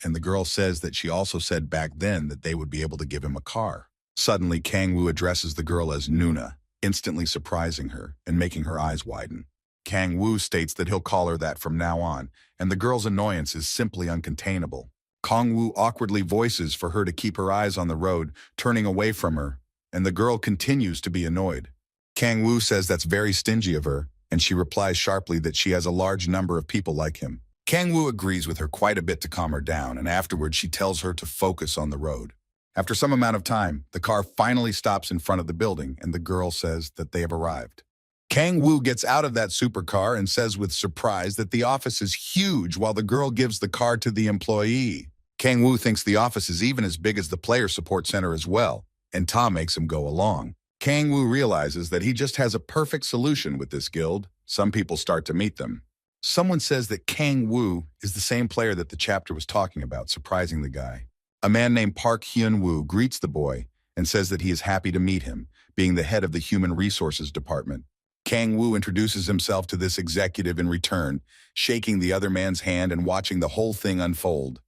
and the girl says that she also said back then that they would be able to give him a car. Suddenly, Kang Woo addresses the girl as Nuna, instantly surprising her and making her eyes widen. Kang Woo states that he'll call her that from now on, and the girl's annoyance is simply uncontainable. Kang Woo awkwardly voices for her to keep her eyes on the road, turning away from her, and the girl continues to be annoyed. Kang Woo says that's very stingy of her, and she replies sharply that she has a large number of people like him. Kang Woo agrees with her quite a bit to calm her down, and afterwards she tells her to focus on the road. After some amount of time, the car finally stops in front of the building, and the girl says that they have arrived. Kang Woo gets out of that supercar and says with surprise that the office is huge while the girl gives the car to the employee. Kang Woo thinks the office is even as big as the player support center as well, and Ta makes him go along. Kang Woo realizes that he just has a perfect solution with this guild. Some people start to meet them. Someone says that Kang Woo is the same player that the chapter was talking about, surprising the guy. A man named Park Hyun-woo greets the boy and says that he is happy to meet him, being the head of the Human Resources Department. Kang Woo introduces himself to this executive in return, shaking the other man's hand and watching the whole thing unfold.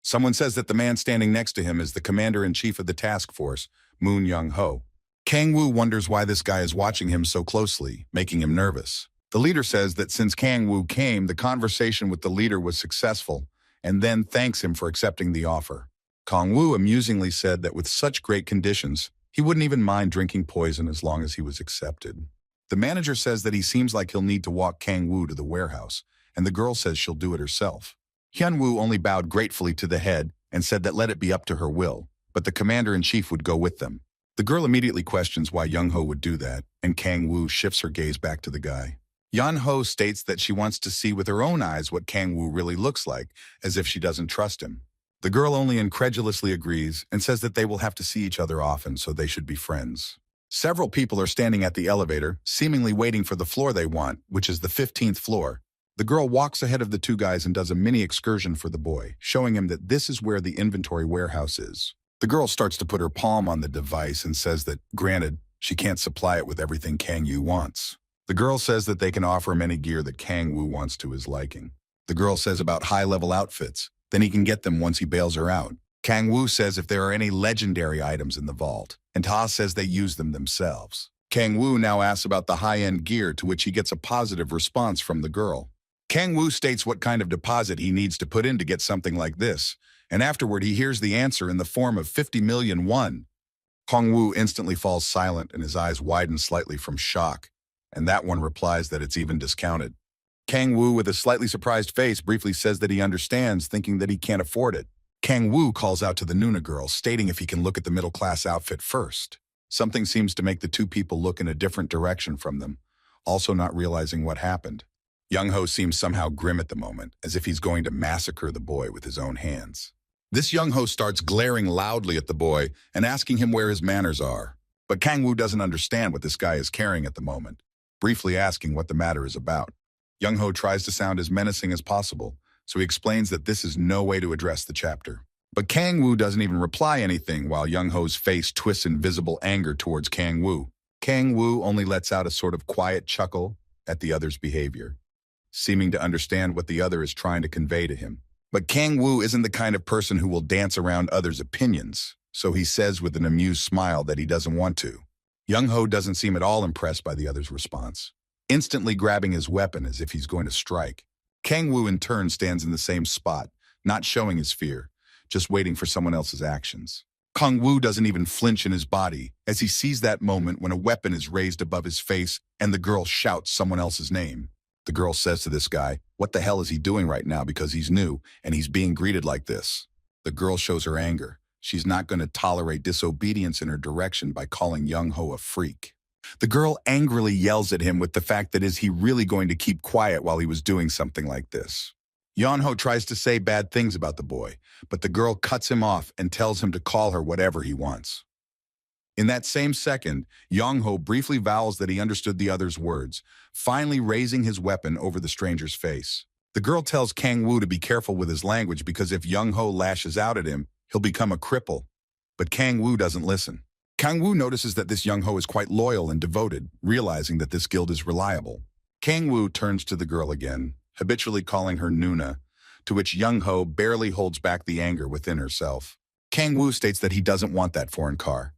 Someone says that the man standing next to him is the commander-in-chief of the task force, Moon Young-ho. Kang Woo wonders why this guy is watching him so closely, making him nervous. The leader says that since Kang Woo came, the conversation with the leader was successful, and then thanks him for accepting the offer. Kang Woo amusingly said that with such great conditions, he wouldn't even mind drinking poison as long as he was accepted. The manager says that he seems like he'll need to walk Kang Woo to the warehouse, and the girl says she'll do it herself. Hyun-woo only bowed gratefully to the head and said that let it be up to her will, but the commander-in-chief would go with them. The girl immediately questions why Young-ho would do that, and Kang Woo shifts her gaze back to the guy. Young-ho states that she wants to see with her own eyes what Kang Woo really looks like, as if she doesn't trust him. The girl only incredulously agrees and says that they will have to see each other often, so they should be friends. Several people are standing at the elevator, seemingly waiting for the floor they want, which is the 15th floor. The girl walks ahead of the two guys and does a mini excursion for the boy, showing him that this is where the inventory warehouse is. The girl starts to put her palm on the device and says that, granted, she can't supply it with everything Kang Woo wants. The girl says that they can offer him any gear that Kang Woo wants to his liking. The girl says about high-level outfits, then he can get them once he bails her out. Kang Woo says if there are any legendary items in the vault, and Ta says they use them themselves. Kang Woo now asks about the high-end gear, to which he gets a positive response from the girl. Kang Woo states what kind of deposit he needs to put in to get something like this, and afterward he hears the answer in the form of 50 million won. Kang Woo instantly falls silent and his eyes widen slightly from shock, and that one replies that it's even discounted. Kang Woo, with a slightly surprised face, briefly says that he understands, thinking that he can't afford it. Kang Woo calls out to the Nuna girl, stating if he can look at the middle-class outfit first. Something seems to make the two people look in a different direction from them, also not realizing what happened. Young-ho seems somehow grim at the moment, as if he's going to massacre the boy with his own hands. This Young-ho starts glaring loudly at the boy and asking him where his manners are. But Kang Woo doesn't understand what this guy is carrying at the moment, briefly asking what the matter is about. Young-ho tries to sound as menacing as possible, so he explains that this is no way to address the chapter. But Kang Woo doesn't even reply anything while Young-ho's face twists in visible anger towards Kang Woo. Kang Woo only lets out a sort of quiet chuckle at the other's behavior, seeming to understand what the other is trying to convey to him. But Kang Woo isn't the kind of person who will dance around others' opinions, so he says with an amused smile that he doesn't want to. Young-ho doesn't seem at all impressed by the other's response, instantly grabbing his weapon as if he's going to strike. Kang Woo in turn stands in the same spot, not showing his fear, just waiting for someone else's actions. Kang Woo doesn't even flinch in his body as he sees that moment when a weapon is raised above his face and the girl shouts someone else's name. The girl says to this guy, what the hell is he doing right now, because he's new and he's being greeted like this. The girl shows her anger. She's not going to tolerate disobedience in her direction by calling Young-ho a freak. The girl angrily yells at him with the fact that is he really going to keep quiet while he was doing something like this. Young-ho tries to say bad things about the boy, but the girl cuts him off and tells him to call her whatever he wants. In that same second, Young-ho briefly vows that he understood the other's words, finally raising his weapon over the stranger's face. The girl tells Kang Woo to be careful with his language because if Young-ho lashes out at him, he'll become a cripple. But Kang Woo doesn't listen. Kang Woo notices that this Young-ho is quite loyal and devoted, realizing that this guild is reliable. Kang Woo turns to the girl again, habitually calling her Nuna, to which Young-ho barely holds back the anger within herself. Kang-woo states that he doesn't want that foreign car,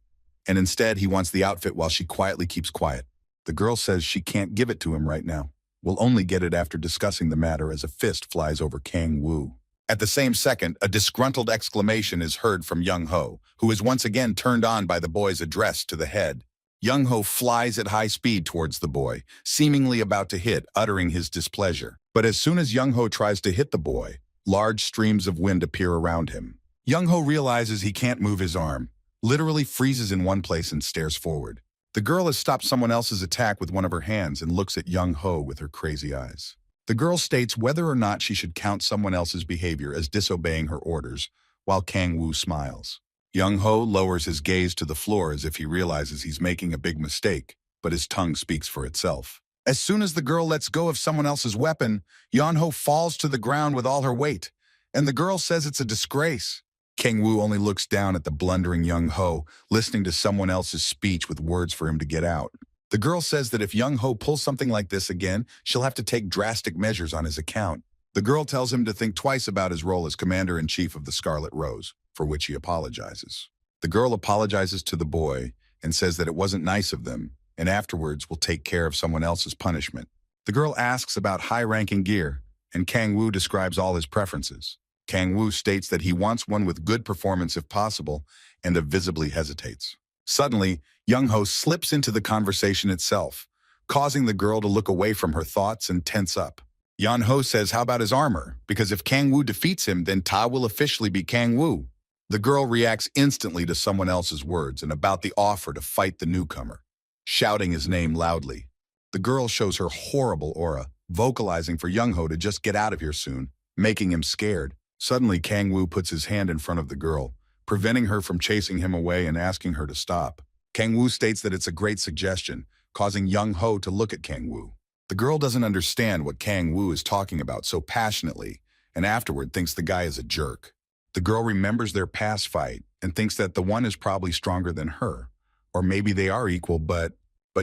and instead he wants the outfit while she quietly keeps quiet. The girl says she can't give it to him right now. Will only get it after discussing the matter as a fist flies over Kang-woo. At the same second, a disgruntled exclamation is heard from Young-ho, who is once again turned on by the boy's address to the head. Young-ho flies at high speed towards the boy, seemingly about to hit, uttering his displeasure. But as soon as Young-ho tries to hit the boy, large streams of wind appear around him. Young-ho realizes he can't move his arm, literally freezes in one place and stares forward. The girl has stopped someone else's attack with one of her hands and looks at Young-ho with her crazy eyes. The girl states whether or not she should count someone else's behavior as disobeying her orders, while Kang-woo smiles. Young-ho lowers his gaze to the floor as if he realizes he's making a big mistake, but his tongue speaks for itself. As soon as the girl lets go of someone else's weapon, Young-ho falls to the ground with all her weight, and the girl says it's a disgrace. Kang-woo only looks down at the blundering Young-ho, listening to someone else's speech with words for him to get out. The girl says that if Young-ho pulls something like this again, she'll have to take drastic measures on his account. The girl tells him to think twice about his role as commander-in-chief of the Scarlet Rose, for which he apologizes. The girl apologizes to the boy and says that it wasn't nice of them, and afterwards will take care of someone else's punishment. The girl asks about high-ranking gear, and Kang-woo describes all his preferences. Kang-woo states that he wants one with good performance if possible, and visibly hesitates. Suddenly, Young-ho slips into the conversation itself, causing the girl to look away from her thoughts and tense up. Young-ho says how about his armor, because if Kang-woo defeats him, then Ta will officially be Kang-woo. The girl reacts instantly to someone else's words and about the offer to fight the newcomer, shouting his name loudly. The girl shows her horrible aura, vocalizing for Young-ho to just get out of here soon, making him scared. Suddenly, Kang-woo puts his hand in front of the girl, preventing her from chasing him away and asking her to stop. Kang-woo states that it's a great suggestion, causing Young-ho to look at Kang-woo. The girl doesn't understand what Kang-woo is talking about so passionately, and afterward thinks the guy is a jerk. The girl remembers their past fight and thinks that the one is probably stronger than her, or maybe they are equal, but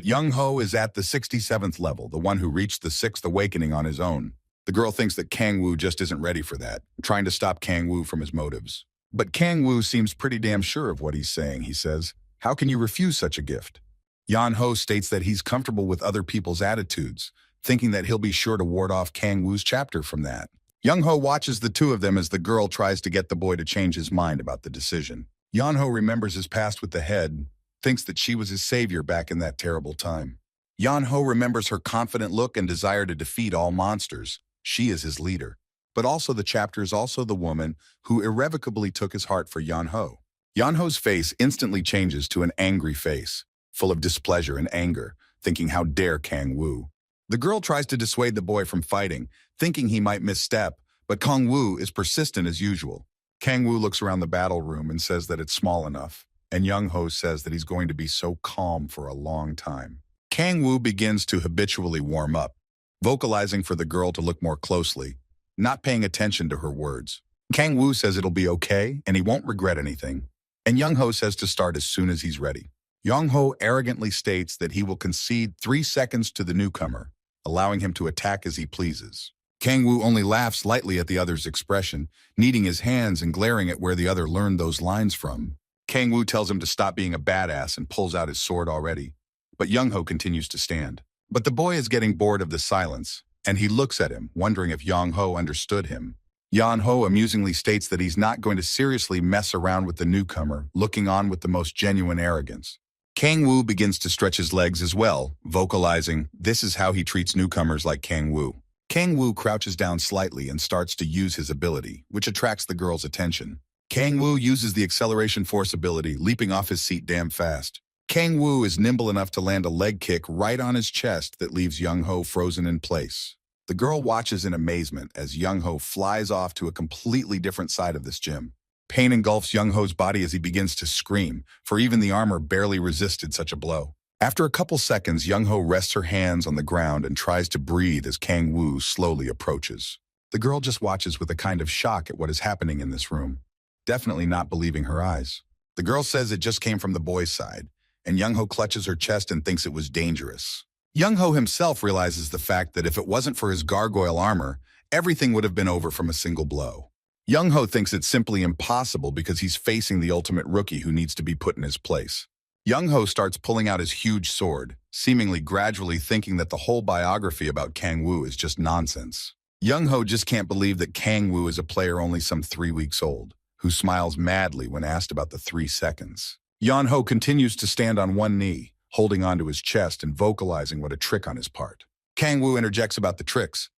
Young-ho is at the 67th level, the one who reached the 6th awakening on his own. The girl thinks that Kang-woo just isn't ready for that, trying to stop Kang-woo from his motives. But Kang-woo seems pretty damn sure of what he's saying, he says. How can you refuse such a gift? Young-ho states that he's comfortable with other people's attitudes, thinking that he'll be sure to ward off Kang-woo's chapter from that. Young-ho watches the two of them as the girl tries to get the boy to change his mind about the decision. Young-ho remembers his past with the head, thinks that she was his savior back in that terrible time. Young-ho remembers her confident look and desire to defeat all monsters. She is his leader. But also the chapter is also the woman who irrevocably took his heart for Young-ho. Young-ho's face instantly changes to an angry face, full of displeasure and anger, thinking how dare Kang-woo. The girl tries to dissuade the boy from fighting, thinking he might misstep, but Kang-woo is persistent as usual. Kang-woo looks around the battle room and says that it's small enough, and Young-ho says that he's going to be so calm for a long time. Kang-woo begins to habitually warm up, vocalizing for the girl to look more closely, not paying attention to her words. Kang-woo says it'll be okay and he won't regret anything, and Young-ho says to start as soon as he's ready. Young-ho arrogantly states that he will concede 3 seconds to the newcomer, allowing him to attack as he pleases. Kang-woo only laughs lightly at the other's expression, kneading his hands and glaring at where the other learned those lines from. Kang-woo tells him to stop being a badass and pulls out his sword already, but Young-ho continues to stand. But the boy is getting bored of the silence, and he looks at him, wondering if Young-ho understood him. Young-ho amusingly states that he's not going to seriously mess around with the newcomer, looking on with the most genuine arrogance. Kang-woo begins to stretch his legs as well, vocalizing, this is how he treats newcomers like Kang-woo. Kang-woo crouches down slightly and starts to use his ability, which attracts the girl's attention. Kang-woo uses the acceleration force ability, leaping off his seat damn fast. Kang-woo is nimble enough to land a leg kick right on his chest that leaves Young-ho frozen in place. The girl watches in amazement as Young-ho flies off to a completely different side of this gym. Pain engulfs Young-ho's body as he begins to scream, for even the armor barely resisted such a blow. After a couple seconds, Young-ho rests her hands on the ground and tries to breathe as Kang-woo slowly approaches. The girl just watches with a kind of shock at what is happening in this room, definitely not believing her eyes. The girl says it just came from the boy's side, and Young-ho clutches her chest and thinks it was dangerous. Young-ho himself realizes the fact that if it wasn't for his gargoyle armor, everything would have been over from a single blow. Young-ho thinks it's simply impossible because he's facing the ultimate rookie who needs to be put in his place. Young-ho starts pulling out his huge sword, seemingly gradually thinking that the whole biography about Kang-woo is just nonsense. Young-ho just can't believe that Kang-woo is a player only some 3 weeks old, who smiles madly when asked about the 3 seconds. Young-ho continues to stand on one knee, holding onto his chest and vocalizing what a trick on his part. Kang-woo interjects about the tricks,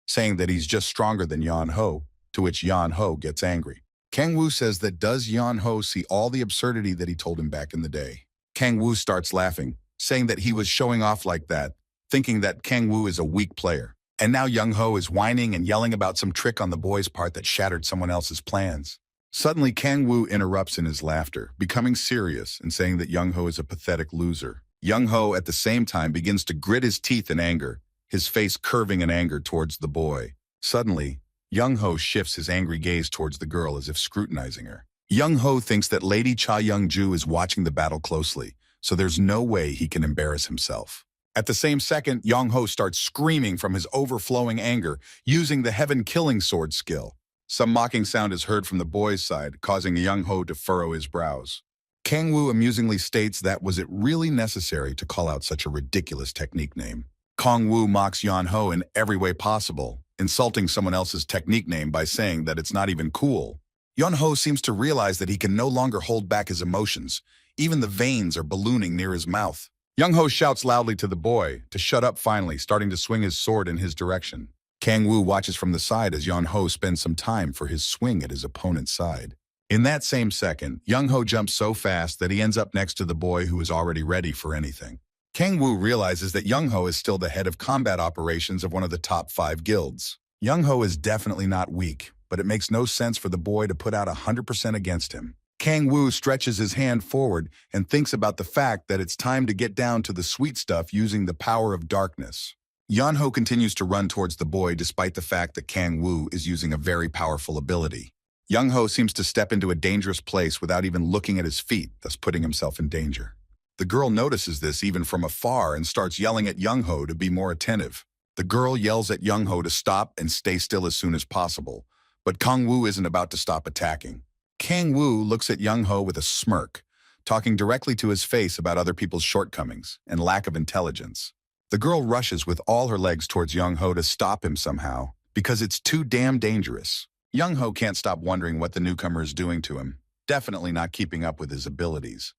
saying that he's just stronger than Young-ho, to which Young-ho gets angry. Kang-woo says that does Young-ho see all the absurdity that he told him back in the day. Kang-woo starts laughing, saying that he was showing off like that, thinking that Kang-woo is a weak player. And now Young-ho is whining and yelling about some trick on the boy's part that shattered someone else's plans. Suddenly, Kang-woo interrupts in his laughter, becoming serious and saying that Young-ho is a pathetic loser. Young-ho, at the same time, begins to grit his teeth in anger, his face curving in anger towards the boy. Suddenly, Young-ho shifts his angry gaze towards the girl as if scrutinizing her. Young-ho thinks that Lady Cha Young-ju is watching the battle closely, so there's no way he can embarrass himself. At the same second, Young-ho starts screaming from his overflowing anger, using the Heaven Killing Sword skill. Some mocking sound is heard from the boy's side, causing Young-ho to furrow his brows. Kang-woo amusingly states that was it really necessary to call out such a ridiculous technique name. Kang-woo mocks Young-ho in every way possible, insulting someone else's technique name by saying that it's not even cool. Young-ho seems to realize that he can no longer hold back his emotions. Even the veins are ballooning near his mouth. Young-ho shouts loudly to the boy to shut up finally, starting to swing his sword in his direction. Kang-woo watches from the side as Young-ho spends some time for his swing at his opponent's side. In that same second, Young-ho jumps so fast that he ends up next to the boy who is already ready for anything. Kang-woo realizes that Young-ho is still the head of combat operations of one of the top 5 guilds. Young-ho is definitely not weak, but it makes no sense for the boy to put out 100% against him. Kang-woo stretches his hand forward and thinks about the fact that it's time to get down to the sweet stuff using the power of darkness. Young-ho continues to run towards the boy despite the fact that Kang-woo is using a very powerful ability. Young-ho seems to step into a dangerous place without even looking at his feet, thus putting himself in danger. The girl notices this even from afar and starts yelling at Young-ho to be more attentive. The girl yells at Young-ho to stop and stay still as soon as possible, but Kang-woo isn't about to stop attacking. Kang-woo looks at Young-ho with a smirk, talking directly to his face about other people's shortcomings and lack of intelligence. The girl rushes with all her legs towards Young-ho to stop him somehow, because it's too damn dangerous. Young-ho can't stop wondering what the newcomer is doing to him, definitely not keeping up with his abilities.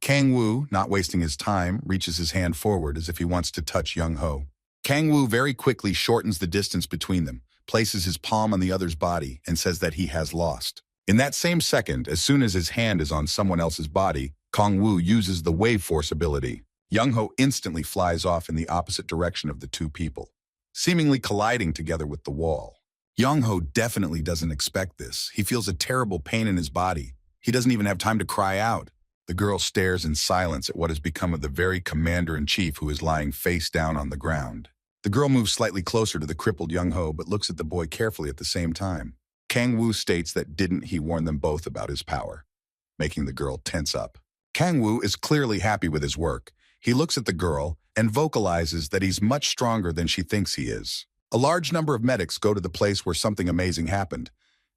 Kang-woo, not wasting his time, reaches his hand forward as if he wants to touch Young-ho. Kang-woo very quickly shortens the distance between them, places his palm on the other's body, and says that he has lost. In that same second, as soon as his hand is on someone else's body, Kang-woo uses the Wave Force ability. Young-ho instantly flies off in the opposite direction of the two people, seemingly colliding together with the wall. Young-ho definitely doesn't expect this. He feels a terrible pain in his body. He doesn't even have time to cry out. The girl stares in silence at what has become of the very commander-in-chief who is lying face down on the ground. The girl moves slightly closer to the crippled Young-ho but looks at the boy carefully at the same time. Kang-woo states that didn't he warn them both about his power, making the girl tense up. Kang-woo is clearly happy with his work. He looks at the girl and vocalizes that he's much stronger than she thinks he is. A large number of medics go to the place where something amazing happened,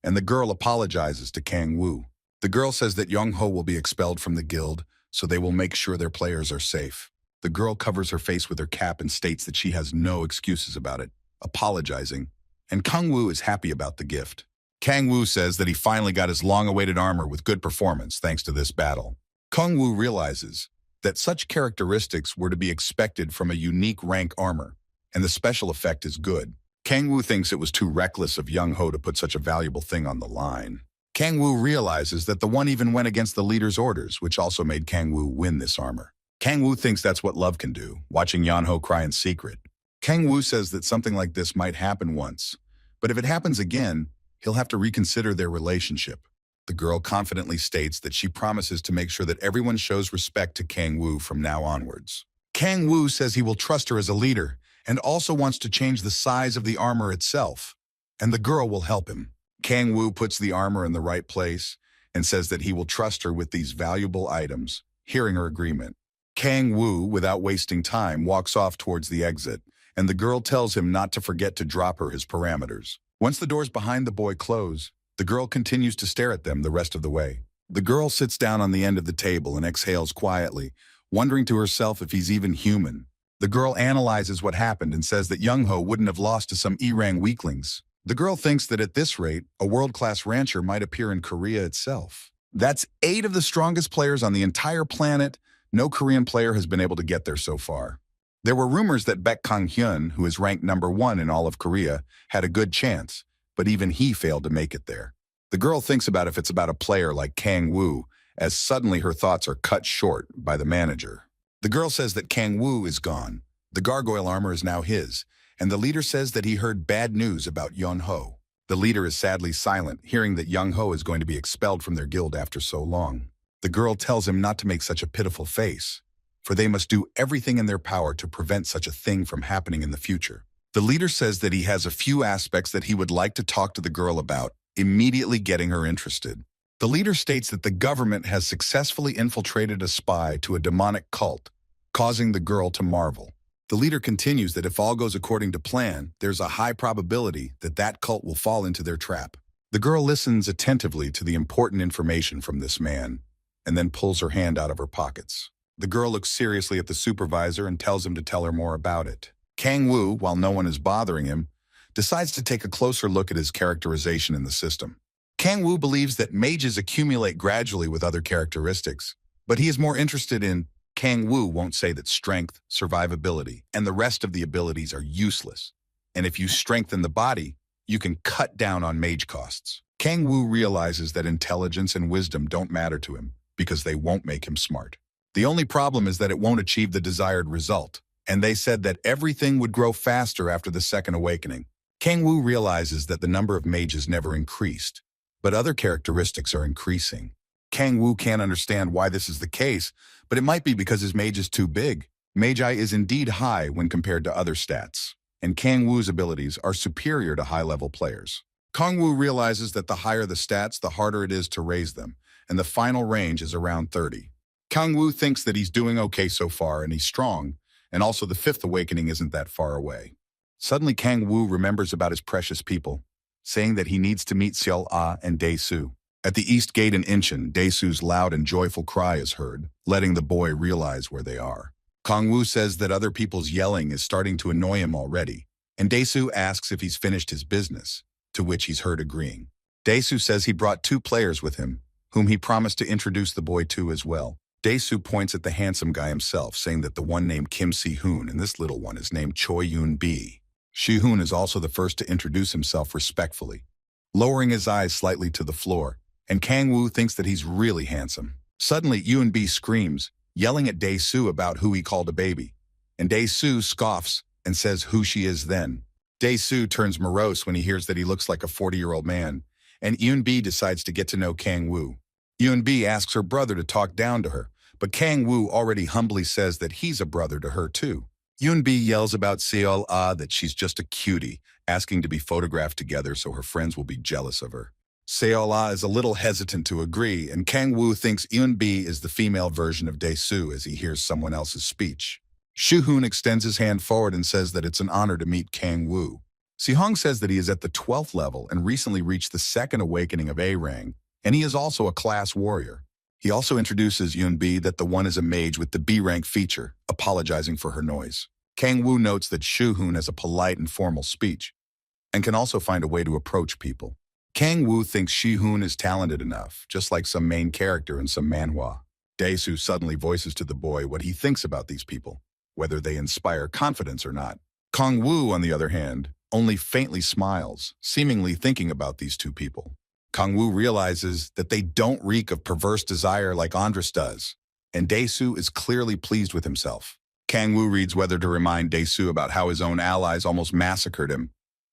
and the girl apologizes to Kang-woo. The girl says that Young-ho will be expelled from the guild, so they will make sure their players are safe. The girl covers her face with her cap and states that she has no excuses about it, apologizing, and Kang-woo is happy about the gift. Kang-woo says that he finally got his long-awaited armor with good performance thanks to this battle. Kang-woo realizes that such characteristics were to be expected from a unique rank armor, and the special effect is good. Kang-woo thinks it was too reckless of Young-ho to put such a valuable thing on the line. Kang-woo realizes that the one even went against the leader's orders, which also made Kang-woo win this armor. Kang-woo thinks that's what love can do, watching Young-ho cry in secret. Kang-woo says that something like this might happen once, but if it happens again, he'll have to reconsider their relationship. The girl confidently states that she promises to make sure that everyone shows respect to Kang-woo from now onwards. Kang-woo says he will trust her as a leader and also wants to change the size of the armor itself, and the girl will help him. Kang-woo puts the armor in the right place and says that he will trust her with these valuable items, hearing her agreement. Kang-woo, without wasting time, walks off towards the exit and the girl tells him not to forget to drop her his parameters. Once the doors behind the boy close, the girl continues to stare at them the rest of the way. The girl sits down on the end of the table and exhales quietly, wondering to herself if he's even human. The girl analyzes what happened and says that Young-ho wouldn't have lost to some E-rang weaklings. The girl thinks that at this rate, a world-class rancher might appear in Korea itself. That's 8 of the strongest players on the entire planet. No Korean player has been able to get there so far. There were rumors that Baek Kang-hyun, who is ranked #1 in all of Korea, had a good chance, but even he failed to make it there. The girl thinks about if it's about a player like Kang Woo, as suddenly her thoughts are cut short by the manager. The girl says that Kang Woo is gone. The gargoyle armor is now his, and the leader says that he heard bad news about Young-ho. The leader is sadly silent, hearing that Young-ho is going to be expelled from their guild after so long. The girl tells him not to make such a pitiful face, for they must do everything in their power to prevent such a thing from happening in the future. The leader says that he has a few aspects that he would like to talk to the girl about, immediately getting her interested. The leader states that the government has successfully infiltrated a spy to a demonic cult, causing the girl to marvel. The leader continues that if all goes according to plan, there's a high probability that that cult will fall into their trap. The girl listens attentively to the important information from this man, and then pulls her hand out of her pockets. The girl looks seriously at the supervisor and tells him to tell her more about it. Kang Woo, while no one is bothering him, decides to take a closer look at his characterization in the system. Kang Woo believes that mages accumulate gradually with other characteristics, but he is more interested in Kang Woo won't say that strength, survivability, and the rest of the abilities are useless. And if you strengthen the body, you can cut down on mage costs. Kang Woo realizes that intelligence and wisdom don't matter to him because they won't make him smart. The only problem is that it won't achieve the desired result, and they said that everything would grow faster after the second awakening. Kang Woo realizes that the number of mages never increased, but other characteristics are increasing. Kang Woo can't understand why this is the case, but it might be because his mage is too big. Magi is indeed high when compared to other stats, and Kang Woo's abilities are superior to high-level players. Kang Woo realizes that the higher the stats, the harder it is to raise them, and the final range is around 30. Kang Woo thinks that he's doing okay so far and he's strong, and also the 5th awakening isn't that far away. Suddenly Kang Woo remembers about his precious people, saying that he needs to meet Seol-ah and Dae-soo. At the East Gate in Incheon, Dae-soo's loud and joyful cry is heard, letting the boy realize where they are. Kang Woo says that other people's yelling is starting to annoy him already, and Dae-soo asks if he's finished his business, to which he's heard agreeing. Dae-soo says he brought 2 players with him, whom he promised to introduce the boy to as well. Dae-soo points at the handsome guy himself, saying that the one named Kim Si-hoon and this little one is named Choi Yoon-bi. Si-hoon is also the first to introduce himself respectfully, lowering his eyes slightly to the floor, and Kang Woo thinks that he's really handsome. Suddenly, Yoon-bi screams, yelling at Dae-soo about who he called a baby, and Dae-soo scoffs and says who she is then. Dae-soo turns morose when he hears that he looks like a 40-year-old man, and Yoon-bi decides to get to know Kang Woo. Yoon-bi asks her brother to talk down to her, but Kang Woo already humbly says that he's a brother to her too. Yoon-bi yells about Seol-ah that she's just a cutie, asking to be photographed together so her friends will be jealous of her. Seol-ah is a little hesitant to agree, and Kang Woo thinks Yoon-bi is the female version of Dae-soo as he hears someone else's speech. Si-hoon extends his hand forward and says that it's an honor to meet Kang Woo. Si-hong says that he is at the 12th level and recently reached the 2nd awakening of A-Rang, and he is also a class warrior. He also introduces Yoon-bi that the one is a mage with the B-rank feature, apologizing for her noise. Kang Woo notes that Si-hoon has a polite and formal speech, and can also find a way to approach people. Kang Woo thinks Si-hoon is talented enough, just like some main character in some manhwa. Dae-soo suddenly voices to the boy what he thinks about these people, whether they inspire confidence or not. Kang Woo, on the other hand, only faintly smiles, seemingly thinking about these 2 people. Kang Woo realizes that they don't reek of perverse desire like Andras does, and Dae-soo is clearly pleased with himself. Kang Woo reads whether to remind Dae-soo about how his own allies almost massacred him,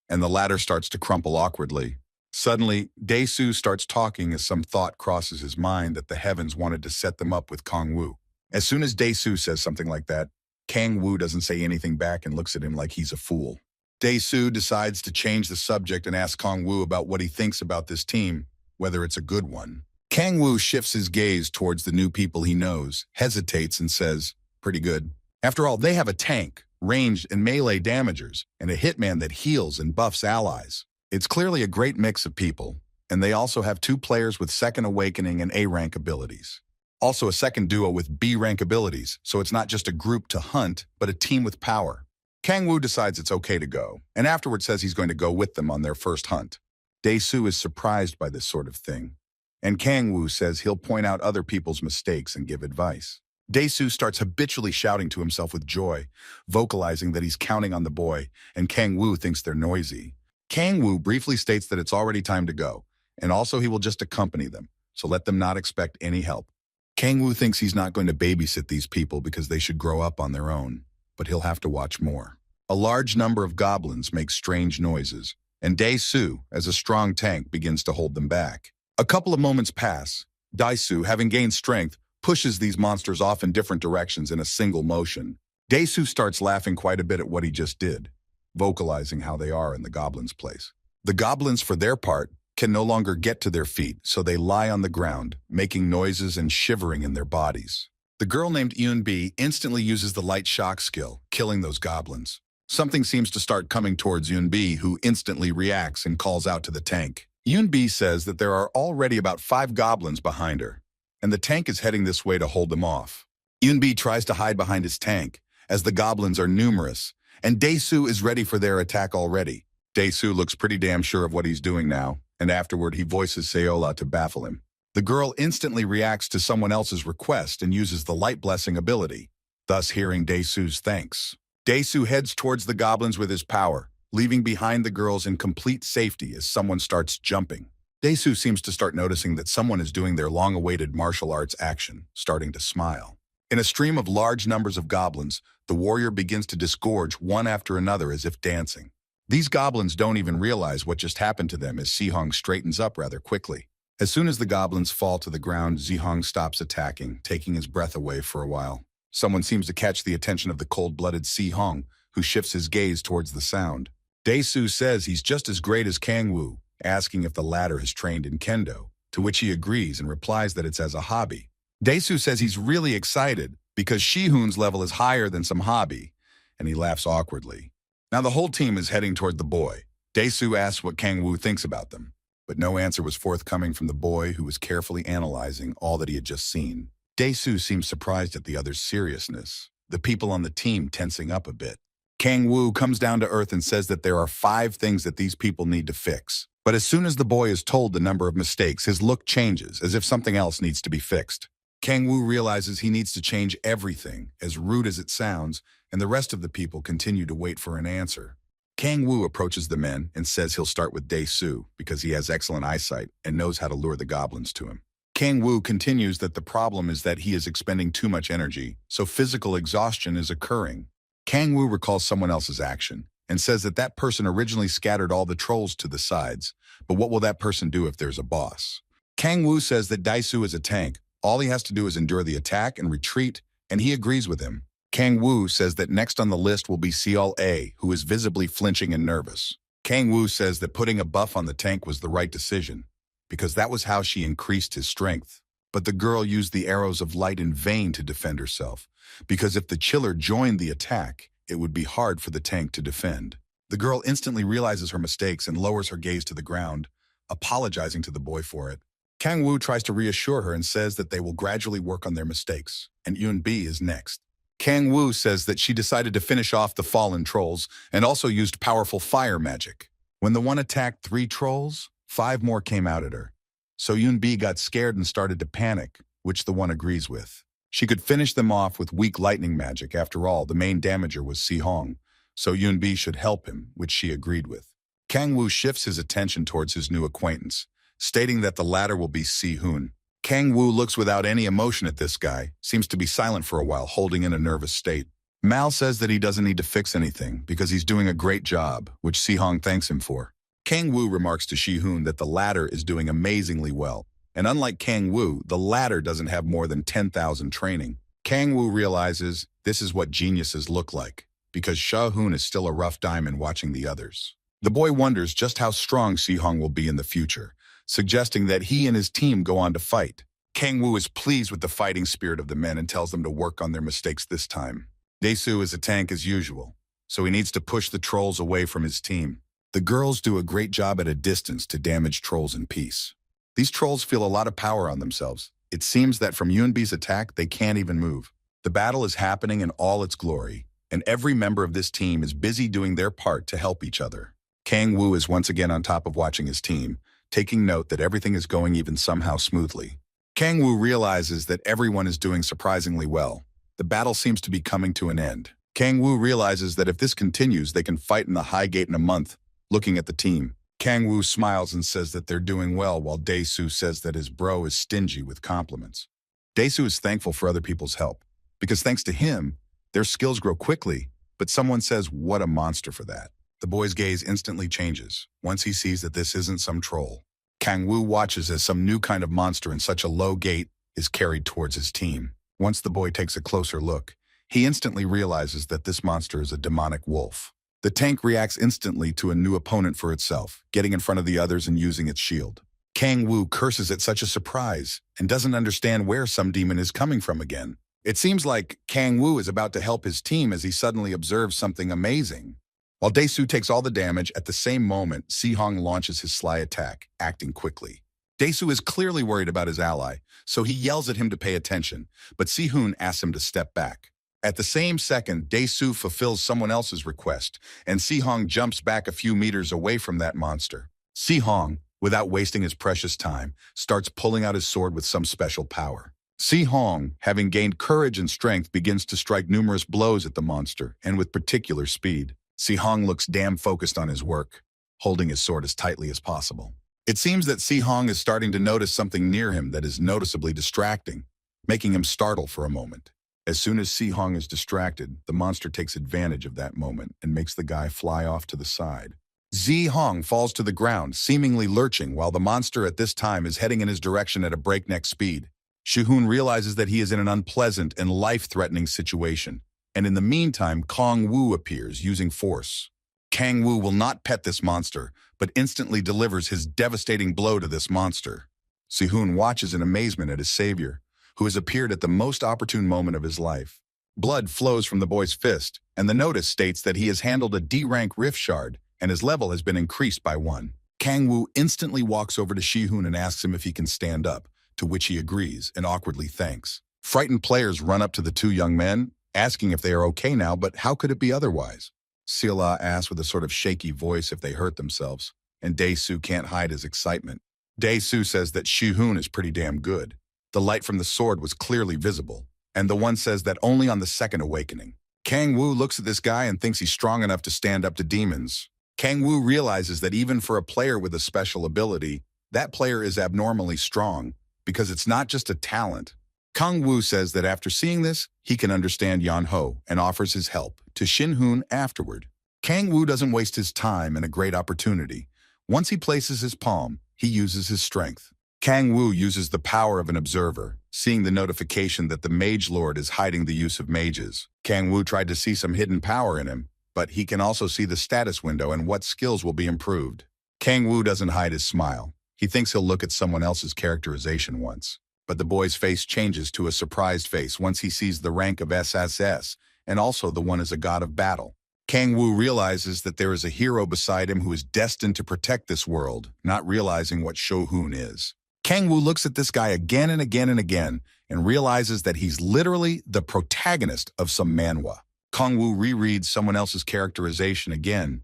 and the latter starts to crumple awkwardly. Suddenly, Dae-soo starts talking as some thought crosses his mind that the heavens wanted to set them up with Kang Woo. As soon as Dae-soo says something like that, Kang Woo doesn't say anything back and looks at him like he's a fool. Dae-soo decides to change the subject and ask Kang Woo about what he thinks about this team, whether it's a good one. Kang Woo shifts his gaze towards the new people he knows, hesitates and says, pretty good. After all, they have a tank, ranged and melee damagers, and a hitman that heals and buffs allies. It's clearly a great mix of people, and they also have 2 players with second awakening and A-rank abilities. Also a second duo with B-rank abilities, so it's not just a group to hunt, but a team with power. Kang-woo decides it's okay to go, and afterward says he's going to go with them on their first hunt. Dae-soo is surprised by this sort of thing, and Kang-woo says he'll point out other people's mistakes and give advice. Dae-soo starts habitually shouting to himself with joy, vocalizing that he's counting on the boy, and Kang-woo thinks they're noisy. Kang-woo briefly states that it's already time to go, and also he will just accompany them, so let them not expect any help. Kang-woo thinks he's not going to babysit these people because they should grow up on their own, but he'll have to watch more. A large number of goblins make strange noises, and Dae-soo, as a strong tank, begins to hold them back. A couple of moments pass. Dae-soo, having gained strength, pushes these monsters off in different directions in a single motion. Dae-soo starts laughing quite a bit at what he just did, vocalizing how they are in the goblins' place. The goblins, for their part, can no longer get to their feet, so they lie on the ground, making noises and shivering in their bodies. The girl named Eun-bi instantly uses the light shock skill, killing those goblins. Something seems to start coming towards Eun-bi, who instantly reacts and calls out to the tank. Eun-bi says that there are already about 5 goblins behind her, and the tank is heading this way to hold them off. Eun-bi tries to hide behind his tank, as the goblins are numerous, and Dae-soo is ready for their attack already. Dae-soo looks pretty damn sure of what he's doing now, and afterward he voices Seola to baffle him. The girl instantly reacts to someone else's request and uses the light blessing ability, thus hearing Dae-soo's thanks. Dae-soo heads towards the goblins with his power, leaving behind the girls in complete safety as someone starts jumping. Dae-soo seems to start noticing that someone is doing their long-awaited martial arts action, starting to smile. In a stream of large numbers of goblins, the warrior begins to disgorge one after another as if dancing. These goblins don't even realize what just happened to them as Si-hong straightens up rather quickly. As soon as the goblins fall to the ground, Si-hong stops attacking, taking his breath away for a while. Someone seems to catch the attention of the cold-blooded Si-hong, who shifts his gaze towards the sound. Dae-soo says he's just as great as Kang-woo, asking if the latter has trained in kendo, to which he agrees and replies that it's as a hobby. Dae-soo says he's really excited because Shi-hoon's level is higher than some hobby, and he laughs awkwardly. Now the whole team is heading toward the boy. Dae-soo asks what Kang-woo thinks about them, but no answer was forthcoming from the boy, who was carefully analyzing all that he had just seen. Dae-soo seems surprised at the other's seriousness, the people on the team tensing up a bit. Kang-woo comes down to earth and says that there are 5 things that these people need to fix. But as soon as the boy is told the number of mistakes, his look changes, as if something else needs to be fixed. Kang-woo realizes he needs to change everything, as rude as it sounds, and the rest of the people continue to wait for an answer. Kang-woo approaches the men and says he'll start with Dae-soo because he has excellent eyesight and knows how to lure the goblins to him. Kang-woo continues that the problem is that he is expending too much energy, so physical exhaustion is occurring. Kang-woo recalls someone else's action and says that that person originally scattered all the trolls to the sides, but what will that person do if there's a boss? Kang-woo says that Dae-soo is a tank. All he has to do is endure the attack and retreat, and he agrees with him. Kang-woo says that next on the list will be Seol-A, who is visibly flinching and nervous. Kang-woo says that putting a buff on the tank was the right decision, because that was how she increased his strength. But the girl used the arrows of light in vain to defend herself, because if the chiller joined the attack, it would be hard for the tank to defend. The girl instantly realizes her mistakes and lowers her gaze to the ground, apologizing to the boy for it. Kang-woo tries to reassure her and says that they will gradually work on their mistakes, and Eun-bi is next. Kang-woo says that she decided to finish off the fallen trolls and also used powerful fire magic. When the one attacked 3 trolls, 5 more came out at her. So Eun-bi got scared and started to panic, which the one agrees with. She could finish them off with weak lightning magic. After all, the main damager was Si-hong, so Eun-bi should help him, which she agreed with. Kang-woo shifts his attention towards his new acquaintance, stating that the latter will be Si-hoon. Kang-woo looks without any emotion at this guy, seems to be silent for a while, holding in a nervous state. Mal says that he doesn't need to fix anything because he's doing a great job, which Si-hong thanks him for. Kang-woo remarks to Si-hoon that the latter is doing amazingly well, and unlike Kang-woo, the latter doesn't have more than 10,000 training. Kang-woo realizes this is what geniuses look like, because Si-hoon is still a rough diamond watching the others. The boy wonders just how strong Si-hong will be in the future, suggesting that he and his team go on to fight. Kang-woo is pleased with the fighting spirit of the men and tells them to work on their mistakes this time. Daesu is a tank as usual, so he needs to push the trolls away from his team. The girls do a great job at a distance to damage trolls in peace. These trolls feel a lot of power on themselves. It seems that from Yunbi's attack, they can't even move. The battle is happening in all its glory, and every member of this team is busy doing their part to help each other. Kang Woo is once again on top of watching his team, taking note that everything is going even somehow smoothly. Kang Woo realizes that everyone is doing surprisingly well. The battle seems to be coming to an end. Kang Woo realizes that if this continues, they can fight in the High Gate in a month. Looking at the team, Kang Woo smiles and says that they're doing well, while Daesu says that his bro is stingy with compliments. Daesu is thankful for other people's help, because thanks to him, their skills grow quickly, but someone says, "What a monster for that." The boy's gaze instantly changes, once he sees that this isn't some troll. Kang Woo watches as some new kind of monster in such a low gate is carried towards his team. Once the boy takes a closer look, he instantly realizes that this monster is a demonic wolf. The tank reacts instantly to a new opponent for itself, getting in front of the others and using its shield. Kang Woo curses at such a surprise and doesn't understand where some demon is coming from again. It seems like Kang Woo is about to help his team as he suddenly observes something amazing. While Daesu takes all the damage, at the same moment, Si-hong launches his sly attack, acting quickly. Daesu is clearly worried about his ally, so he yells at him to pay attention, but Si-hoon asks him to step back. At the same second, Daesu fulfills someone else's request, and Si-hong jumps back a few meters away from that monster. Si-hong, without wasting his precious time, starts pulling out his sword with some special power. Si-hong, having gained courage and strength, begins to strike numerous blows at the monster, and with particular speed. Si-hong looks damn focused on his work, holding his sword as tightly as possible. It seems that Si-hong is starting to notice something near him that is noticeably distracting, making him startle for a moment. As soon as Si-hong is distracted, the monster takes advantage of that moment and makes the guy fly off to the side. Si-hong falls to the ground, seemingly lurching, while the monster at this time is heading in his direction at a breakneck speed. Shi-hoon realizes that he is in an unpleasant and life-threatening situation, and in the meantime, Kang Woo appears, using force. Kang Woo will not pet this monster, but instantly delivers his devastating blow to this monster. Si-hoon watches in amazement at his savior, who has appeared at the most opportune moment of his life. Blood flows from the boy's fist, and the notice states that he has handled a D-rank rift shard, and his level has been increased by 1. Kang Woo instantly walks over to Shi-hoon and asks him if he can stand up, to which he agrees and awkwardly thanks. Frightened players run up to the two young men, asking if they are okay now, but how could it be otherwise? Sila asks with a sort of shaky voice if they hurt themselves, and Daesu can't hide his excitement. Daesu says that Shi-hoon is pretty damn good. The light from the sword was clearly visible, and the one says that only on the second awakening. Kang Woo looks at this guy and thinks he's strong enough to stand up to demons. Kang Woo realizes that even for a player with a special ability, that player is abnormally strong, because it's not just a talent. Kang Woo says that after seeing this, he can understand Yan Ho and offers his help to Shin-hoon afterward. Kang Woo doesn't waste his time in a great opportunity. Once he places his palm, he uses his strength. Kang Woo uses the power of an observer, seeing the notification that the Mage Lord is hiding the use of mages. Kang Woo tried to see some hidden power in him, but he can also see the status window and what skills will be improved. Kang Woo doesn't hide his smile. He thinks he'll look at someone else's characterization once. But the boy's face changes to a surprised face once he sees the rank of SSS, and also the one as a god of battle. Kang Woo realizes that there is a hero beside him who is destined to protect this world, not realizing what Shohun is. Kang Woo looks at this guy again and again and again, and realizes that he's literally the protagonist of some manhwa. Kang Woo rereads someone else's characterization again,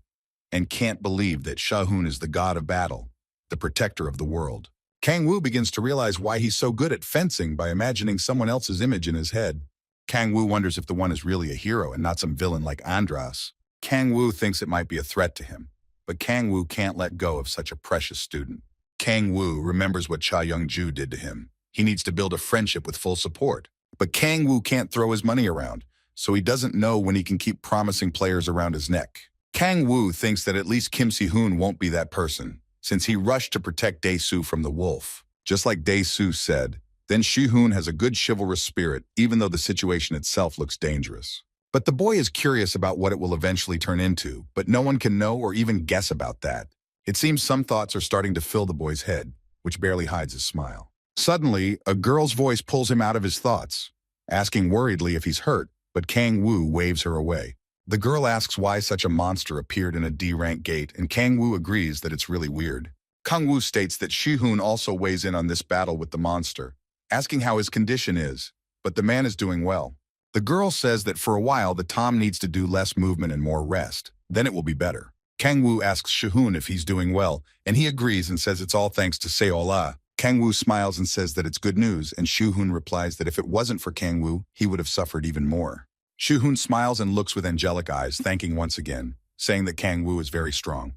and can't believe that Shohun is the god of battle, the protector of the world. Kang Woo begins to realize why he's so good at fencing by imagining someone else's image in his head. Kang Woo wonders if the one is really a hero and not some villain like Andras. Kang Woo thinks it might be a threat to him, but Kang Woo can't let go of such a precious student. Kang Woo remembers what Cha Young-ju did to him. He needs to build a friendship with full support. But Kang Woo can't throw his money around, so he doesn't know when he can keep promising players around his neck. Kang Woo thinks that at least Kim Si-hoon won't be that person, since he rushed to protect Dae-soo from the wolf. Just like Dae-soo said, then Shi-hoon has a good chivalrous spirit, even though the situation itself looks dangerous. But the boy is curious about what it will eventually turn into, but no one can know or even guess about that. It seems some thoughts are starting to fill the boy's head, which barely hides his smile. Suddenly, a girl's voice pulls him out of his thoughts, asking worriedly if he's hurt, but Kang Woo waves her away. The girl asks why such a monster appeared in a D-rank gate, and Kang Woo agrees that it's really weird. Kang Woo states that Shi-hoon also weighs in on this battle with the monster, asking how his condition is, but the man is doing well. The girl says that for a while the Tom needs to do less movement and more rest, then it will be better. Kang Woo asks Shi-hoon if he's doing well, and he agrees and says it's all thanks to Seola. Kang Woo smiles and says that it's good news, and Shi-hoon replies that if it wasn't for Kang Woo, he would have suffered even more. Shi-hoon smiles and looks with angelic eyes, thanking once again, saying that Kang Woo is very strong.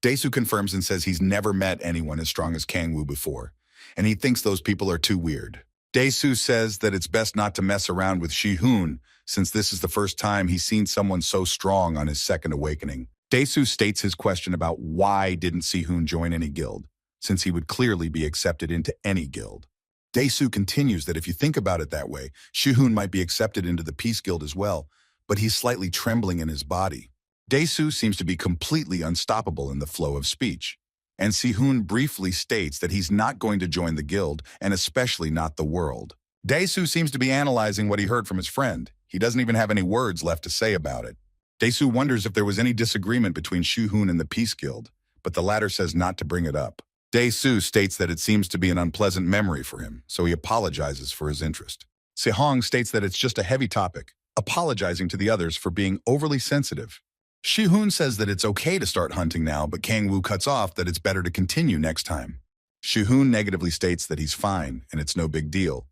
Dae-soo confirms and says he's never met anyone as strong as Kang Woo before, and he thinks those people are too weird. Dae-soo says that it's best not to mess around with Shi-hoon, since this is the first time he's seen someone so strong on his second awakening. Dae-soo states his question about why didn't Si-hoon join any guild, since he would clearly be accepted into any guild. Dae-soo continues that if you think about it that way, Shi-hoon might be accepted into the Peace Guild as well, but he's slightly trembling in his body. Dae-soo seems to be completely unstoppable in the flow of speech, and Si-hoon briefly states that he's not going to join the guild, and especially not the world. Dae-soo seems to be analyzing what he heard from his friend. He doesn't even have any words left to say about it. Dae-soo wonders if there was any disagreement between Shi-hoon and the Peace Guild, but the latter says not to bring it up. Dae-soo states that it seems to be an unpleasant memory for him, so he apologizes for his interest. Se-hong states that it's just a heavy topic, apologizing to the others for being overly sensitive. Shi-hoon says that it's okay to start hunting now, but Kang Woo cuts off that it's better to continue next time. Shi-hoon negatively states that he's fine and it's no big deal,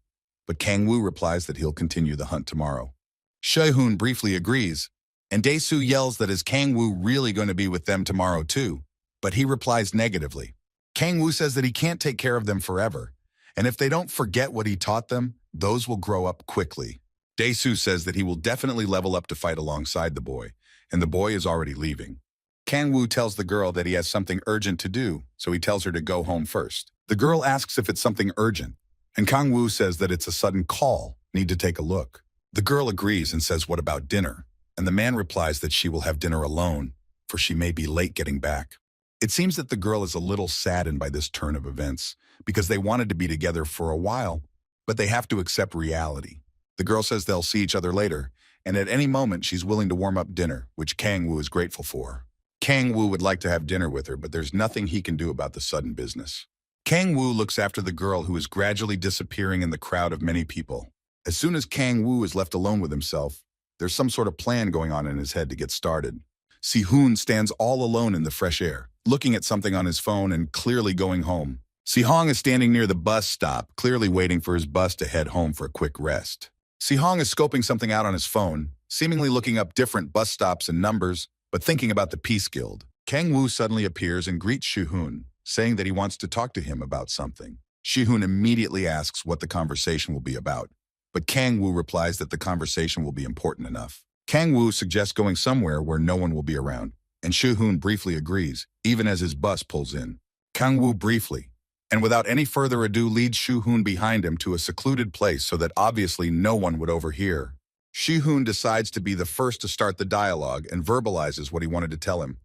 but Kang Woo replies that he'll continue the hunt tomorrow. Shi-hoon briefly agrees, and Dae-soo yells that is Kang Woo really going to be with them tomorrow too, but he replies negatively. Kang Woo says that he can't take care of them forever, and if they don't forget what he taught them, those will grow up quickly. Dae-soo says that he will definitely level up to fight alongside the boy, and the boy is already leaving. Kang Woo tells the girl that he has something urgent to do, so he tells her to go home first. The girl asks if it's something urgent, and Kang Woo says that it's a sudden call, need to take a look. The girl agrees and says what about dinner, and the man replies that she will have dinner alone, for she may be late getting back. It seems that the girl is a little saddened by this turn of events, because they wanted to be together for a while, but they have to accept reality. The girl says they'll see each other later, and at any moment she's willing to warm up dinner, which Kang Woo is grateful for. Kang Woo would like to have dinner with her, but there's nothing he can do about the sudden business. Kang Woo looks after the girl who is gradually disappearing in the crowd of many people. As soon as Kang Woo is left alone with himself, there's some sort of plan going on in his head to get started. Si-hoon stands all alone in the fresh air, looking at something on his phone and clearly going home. Si-hong is standing near the bus stop, clearly waiting for his bus to head home for a quick rest. Si-hong is scoping something out on his phone, seemingly looking up different bus stops and numbers, but thinking about the Peace Guild. Kang Woo suddenly appears and greets Shi-hoon, saying that he wants to talk to him about something. Shi-hoon immediately asks what the conversation will be about, but Kang Woo replies that the conversation will be important enough. Kang Woo suggests going somewhere where no one will be around, and Shi-hoon briefly agrees, even as his bus pulls in. Kang Woo briefly, and without any further ado leads Shi-hoon behind him to a secluded place so that obviously no one would overhear. Shi-hoon decides to be the first to start the dialogue and verbalizes what he wanted to tell him.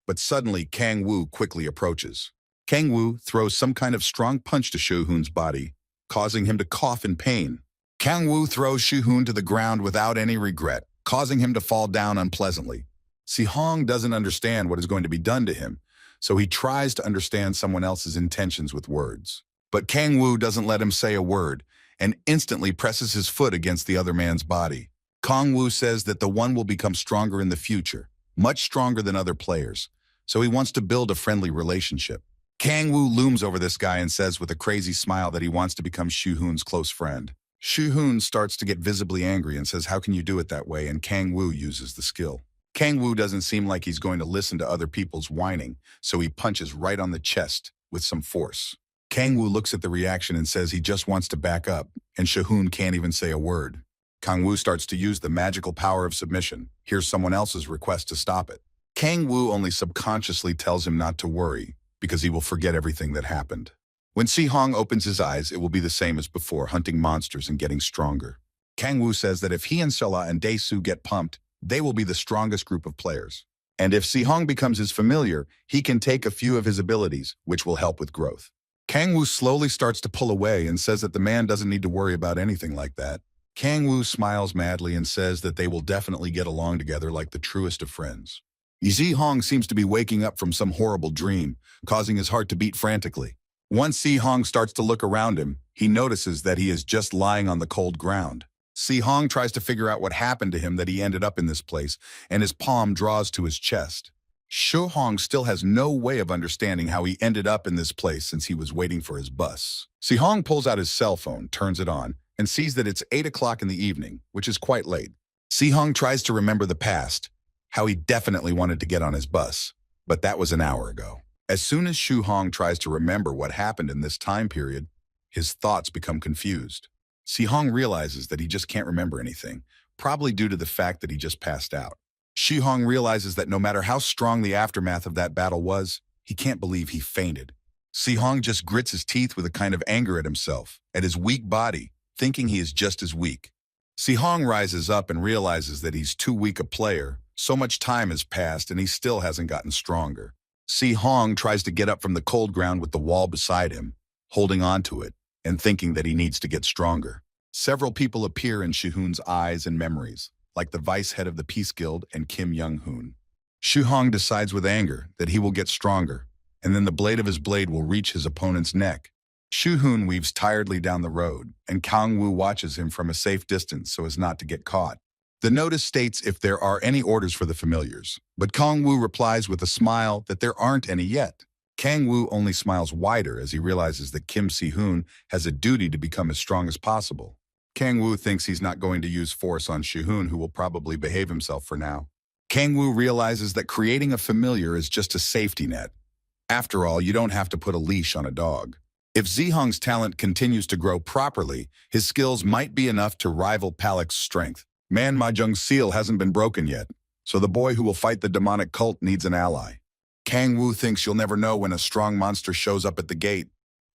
But suddenly Kang Woo quickly approaches. Kang Woo throws some kind of strong punch to Shi-hoon's body, causing him to cough in pain. Kang Woo throws Shi-hoon to the ground without any regret, causing him to fall down unpleasantly. Si-hong doesn't understand what is going to be done to him, so he tries to understand someone else's intentions with words. But Kang Woo doesn't let him say a word and instantly presses his foot against the other man's body. Kang Woo says that the one will become stronger in the future, much stronger than other players, so he wants to build a friendly relationship. Kang Woo looms over this guy and says with a crazy smile that he wants to become Shi-hoon's close friend. Shi-hoon starts to get visibly angry and says, "How can you do it that way?" and Kang Woo uses the skill. Kang Woo doesn't seem like he's going to listen to other people's whining, so he punches right on the chest with some force. Kang Woo looks at the reaction and says he just wants to back up, and Shi-hoon can't even say a word. Kang Woo starts to use the magical power of submission, hears someone else's request to stop it. Kang Woo only subconsciously tells him not to worry, because he will forget everything that happened. When Si-hong opens his eyes, it will be the same as before, hunting monsters and getting stronger. Kang Woo says that if he and Sela and Dae-soo get pumped, they will be the strongest group of players. And if Si-hong becomes his familiar, he can take a few of his abilities, which will help with growth. Kang Woo slowly starts to pull away and says that the man doesn't need to worry about anything like that. Kang Woo smiles madly and says that they will definitely get along together like the truest of friends. Yi Hong seems to be waking up from some horrible dream, causing his heart to beat frantically. Once Si Hong starts to look around him, he notices that he is just lying on the cold ground. Si Hong tries to figure out what happened to him that he ended up in this place, and his palm draws to his chest. Shu Hong still has no way of understanding how he ended up in this place since he was waiting for his bus. Si Hong pulls out his cell phone, turns it on, and sees that it's 8 o'clock in the evening, which is quite late. Si Hong tries to remember the past, how he definitely wanted to get on his bus, but that was an hour ago. As soon as Shu Hong tries to remember what happened in this time period, his thoughts become confused. Si Hong realizes that he just can't remember anything, probably due to the fact that he just passed out. Shu Hong realizes that no matter how strong the aftermath of that battle was, he can't believe he fainted. Si Hong just grits his teeth with a kind of anger at himself, at his weak body, thinking he is just as weak. Si Hong rises up and realizes that he's too weak a player. So much time has passed and he still hasn't gotten stronger. Si Hong tries to get up from the cold ground with the wall beside him, holding on to it, and thinking that he needs to get stronger. Several people appear in Shu-hoon's eyes and memories, like the vice head of the Peace Guild and Kim Young-hoon. Shu Hong decides with anger that he will get stronger, and then the blade of his blade will reach his opponent's neck. Shu-hoon weaves tiredly down the road, and Kang Woo watches him from a safe distance so as not to get caught. The notice states if there are any orders for the familiars, but Kang Woo replies with a smile that there aren't any yet. Kang Woo only smiles wider as he realizes that Kim Si-hoon has a duty to become as strong as possible. Kang Woo thinks he's not going to use force on Shu-hoon, who will probably behave himself for now. Kang Woo realizes that creating a familiar is just a safety net. After all, you don't have to put a leash on a dog. If Zihong's talent continues to grow properly, his skills might be enough to rival Palak's strength. Man Mahjong's seal hasn't been broken yet, so the boy who will fight the demonic cult needs an ally. Kang Woo thinks you'll never know when a strong monster shows up at the gate,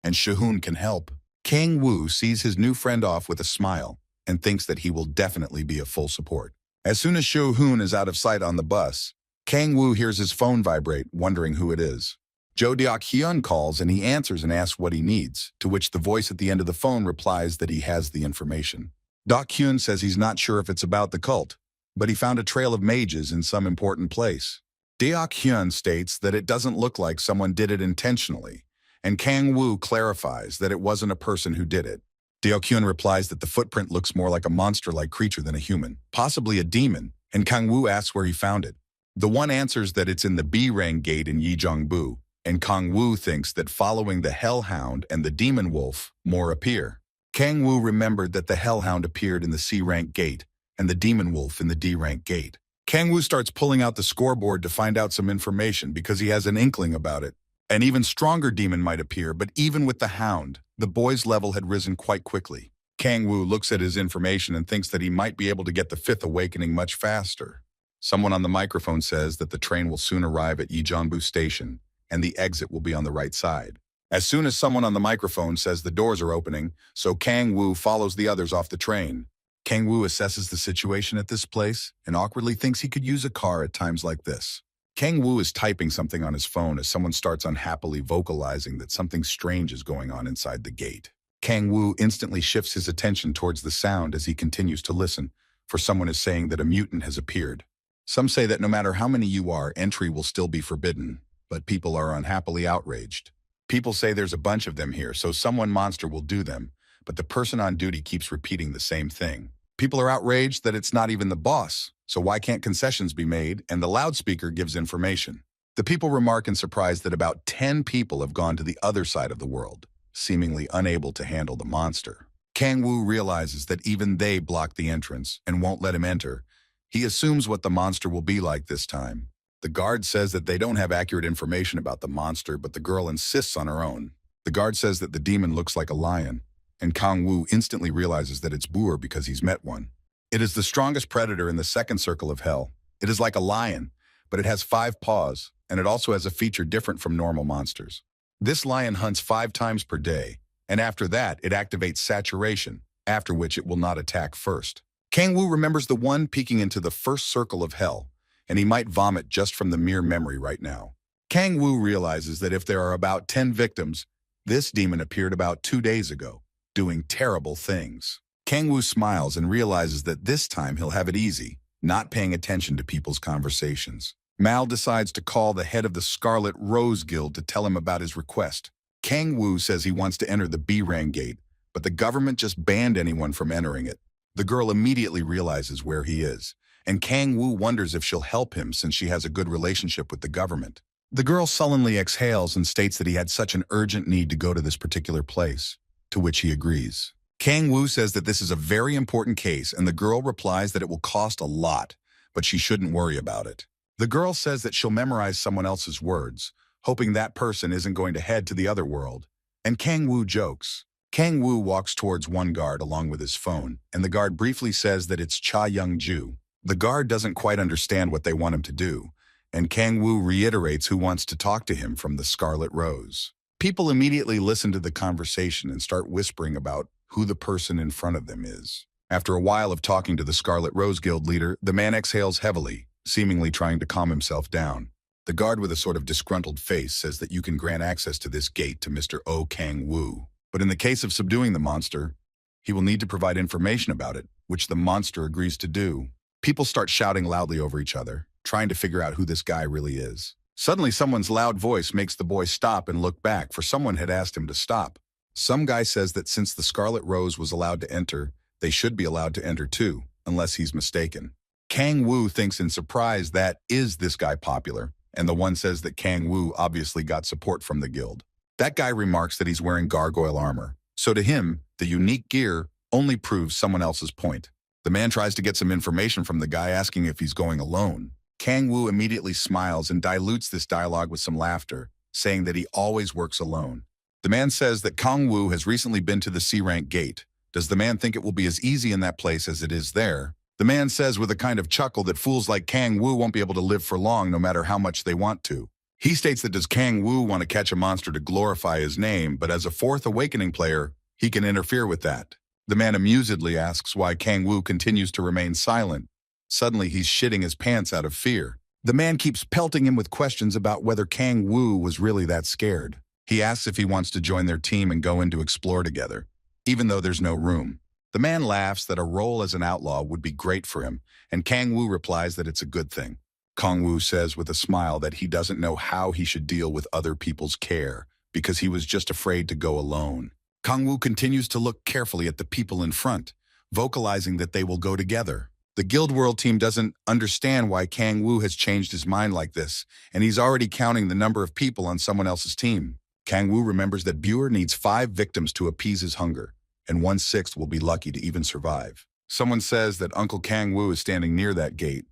and Shu-hoon can help. Kang Woo sees his new friend off with a smile and thinks that he will definitely be a full support. As soon as Shu-hoon is out of sight on the bus, Kang Woo hears his phone vibrate, wondering who it is. Jo Deok-hyun calls and he answers and asks what he needs, to which the voice at the end of the phone replies that he has the information. Deok-hyun says he's not sure if it's about the cult, but he found a trail of mages in some important place. Deok-hyun states that it doesn't look like someone did it intentionally, and Kang Woo clarifies that it wasn't a person who did it. Deok-hyun replies that the footprint looks more like a monster-like creature than a human, possibly a demon, and Kang Woo asks where he found it. The one answers that it's in the B-Rang Gate in Yejeongbu, and Kang Woo thinks that following the Hellhound and the Demon Wolf, more appear. Kang Woo remembered that the Hellhound appeared in the C-Rank Gate and the Demon Wolf in the D-Rank Gate. Kang Woo starts pulling out the scoreboard to find out some information because he has an inkling about it. An even stronger demon might appear, but even with the Hound, the boy's level had risen quite quickly. Kang Woo looks at his information and thinks that he might be able to get the fifth awakening much faster. Someone on the microphone says that the train will soon arrive at Yejeongbu Station, and the exit will be on the right side. As soon as someone on the microphone says the doors are opening, so Kang Woo follows the others off the train. Kang Woo assesses the situation at this place and awkwardly thinks he could use a car at times like this. Kang Woo is typing something on his phone as someone starts unhappily vocalizing that something strange is going on inside the gate. Kang Woo instantly shifts his attention towards the sound as he continues to listen, for someone is saying that a mutant has appeared. Some say that no matter how many you are, entry will still be forbidden, but people are unhappily outraged. People say there's a bunch of them here, so someone monster will do them, but the person on duty keeps repeating the same thing. People are outraged that it's not even the boss, so why can't concessions be made, and the loudspeaker gives information. The people remark in surprise that about 10 people have gone to the other side of the world, seemingly unable to handle the monster. Kang Woo realizes that even they block the entrance and won't let him enter. He assumes what the monster will be like this time. The guard says that they don't have accurate information about the monster, but the girl insists on her own. The guard says that the demon looks like a lion, and Kang Woo instantly realizes that it's boar because he's met one. It is the strongest predator in the second circle of hell. It is like a lion, but it has 5 paws, and it also has a feature different from normal monsters. This lion hunts 5 times per day, and after that it activates saturation, after which it will not attack first. Kang Woo remembers the one peeking into the first circle of hell, and he might vomit just from the mere memory right now. Kang Woo realizes that if there are about 10 victims, this demon appeared about 2 days ago, doing terrible things. Kang Woo smiles and realizes that this time he'll have it easy, not paying attention to people's conversations. Mal decides to call the head of the Scarlet Rose Guild to tell him about his request. Kang Woo says he wants to enter the B-Rang gate, but the government just banned anyone from entering it. The girl immediately realizes where he is, and Kang Woo wonders if she'll help him since she has a good relationship with the government. The girl sullenly exhales and states that he had such an urgent need to go to this particular place, to which he agrees. Kang Woo says that this is a very important case, and the girl replies that it will cost a lot, but she shouldn't worry about it. The girl says that she'll memorize someone else's words, hoping that person isn't going to head to the other world. And Kang Woo jokes. Kang Woo walks towards one guard along with his phone, and the guard briefly says that it's Cha Young-ju. The guard doesn't quite understand what they want him to do, and Kang Woo reiterates who wants to talk to him from the Scarlet Rose. People immediately listen to the conversation and start whispering about who the person in front of them is. After a while of talking to the Scarlet Rose Guild leader, the man exhales heavily, seemingly trying to calm himself down. The guard with a sort of disgruntled face says that you can grant access to this gate to Mr. Oh Kang Woo. But in the case of subduing the monster, he will need to provide information about it, which the monster agrees to do. People start shouting loudly over each other, trying to figure out who this guy really is. Suddenly, someone's loud voice makes the boy stop and look back, for someone had asked him to stop. Some guy says that since the Scarlet Rose was allowed to enter, they should be allowed to enter too, unless he's mistaken. Kang Woo thinks in surprise that is this guy popular, and the one says that Kang Woo obviously got support from the guild. That guy remarks that he's wearing gargoyle armor, so to him, the unique gear only proves someone else's point. The man tries to get some information from the guy asking if he's going alone. Kang Woo immediately smiles and dilutes this dialogue with some laughter, saying that he always works alone. The man says that Kang Woo has recently been to the C-Rank gate. Does the man think it will be as easy in that place as it is there? The man says with a kind of chuckle that fools like Kang Woo won't be able to live for long no matter how much they want to. He states that does Kang Woo want to catch a monster to glorify his name, but as a fourth awakening player, he can interfere with that. The man amusedly asks why Kang Woo continues to remain silent. Suddenly, he's shitting his pants out of fear. The man keeps pelting him with questions about whether Kang Woo was really that scared. He asks if he wants to join their team and go in to explore together, even though there's no room. The man laughs that a role as an outlaw would be great for him, and Kang Woo replies that it's a good thing. Kang Woo says with a smile that he doesn't know how he should deal with other people's care, because he was just afraid to go alone. Kang Woo continues to look carefully at the people in front, vocalizing that they will go together. The Guild World team doesn't understand why Kang Woo has changed his mind like this, and he's already counting the number of people on someone else's team. Kang Woo remembers that Buer needs 5 victims to appease his hunger, and 1/6 will be lucky to even survive. Someone says that Uncle Kang Woo is standing near that gate,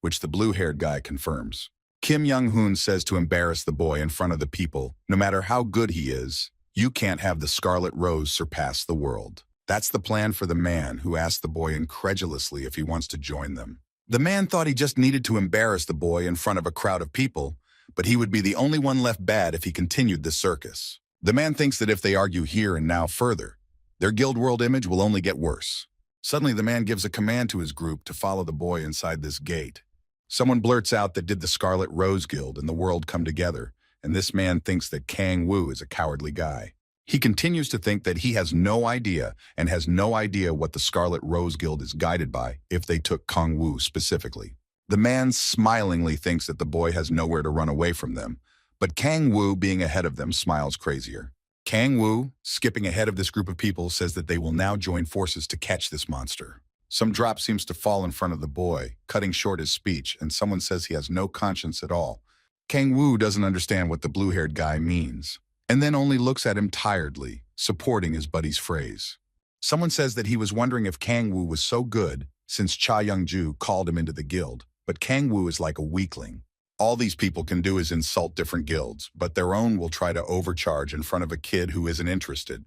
which the blue-haired guy confirms. Kim Young-hoon says to embarrass the boy in front of the people, no matter how good he is, you can't have the Scarlet Rose surpass the world. That's the plan for the man, who asked the boy incredulously if he wants to join them. The man thought he just needed to embarrass the boy in front of a crowd of people, but he would be the only one left bad if he continued the circus. The man thinks that if they argue here and now further, their Guild World image will only get worse. Suddenly, the man gives a command to his group to follow the boy inside this gate. Someone blurts out that did the Scarlet Rose Guild and the world come together, and this man thinks that Kang Woo is a cowardly guy. He continues to think that he has no idea and has no idea what the Scarlet Rose Guild is guided by if they took Kang Woo specifically. The man smilingly thinks that the boy has nowhere to run away from them, but Kang Woo, being ahead of them, smiles crazier. Kang Woo, skipping ahead of this group of people, says that they will now join forces to catch this monster. Some drop seems to fall in front of the boy, cutting short his speech, and someone says he has no conscience at all. Kang Woo doesn't understand what the blue-haired guy means, and then only looks at him tiredly, supporting his buddy's phrase. Someone says that he was wondering if Kang Woo was so good since Cha Young-ju called him into the guild, but Kang Woo is like a weakling. All these people can do is insult different guilds, but their own will try to overcharge in front of a kid who isn't interested.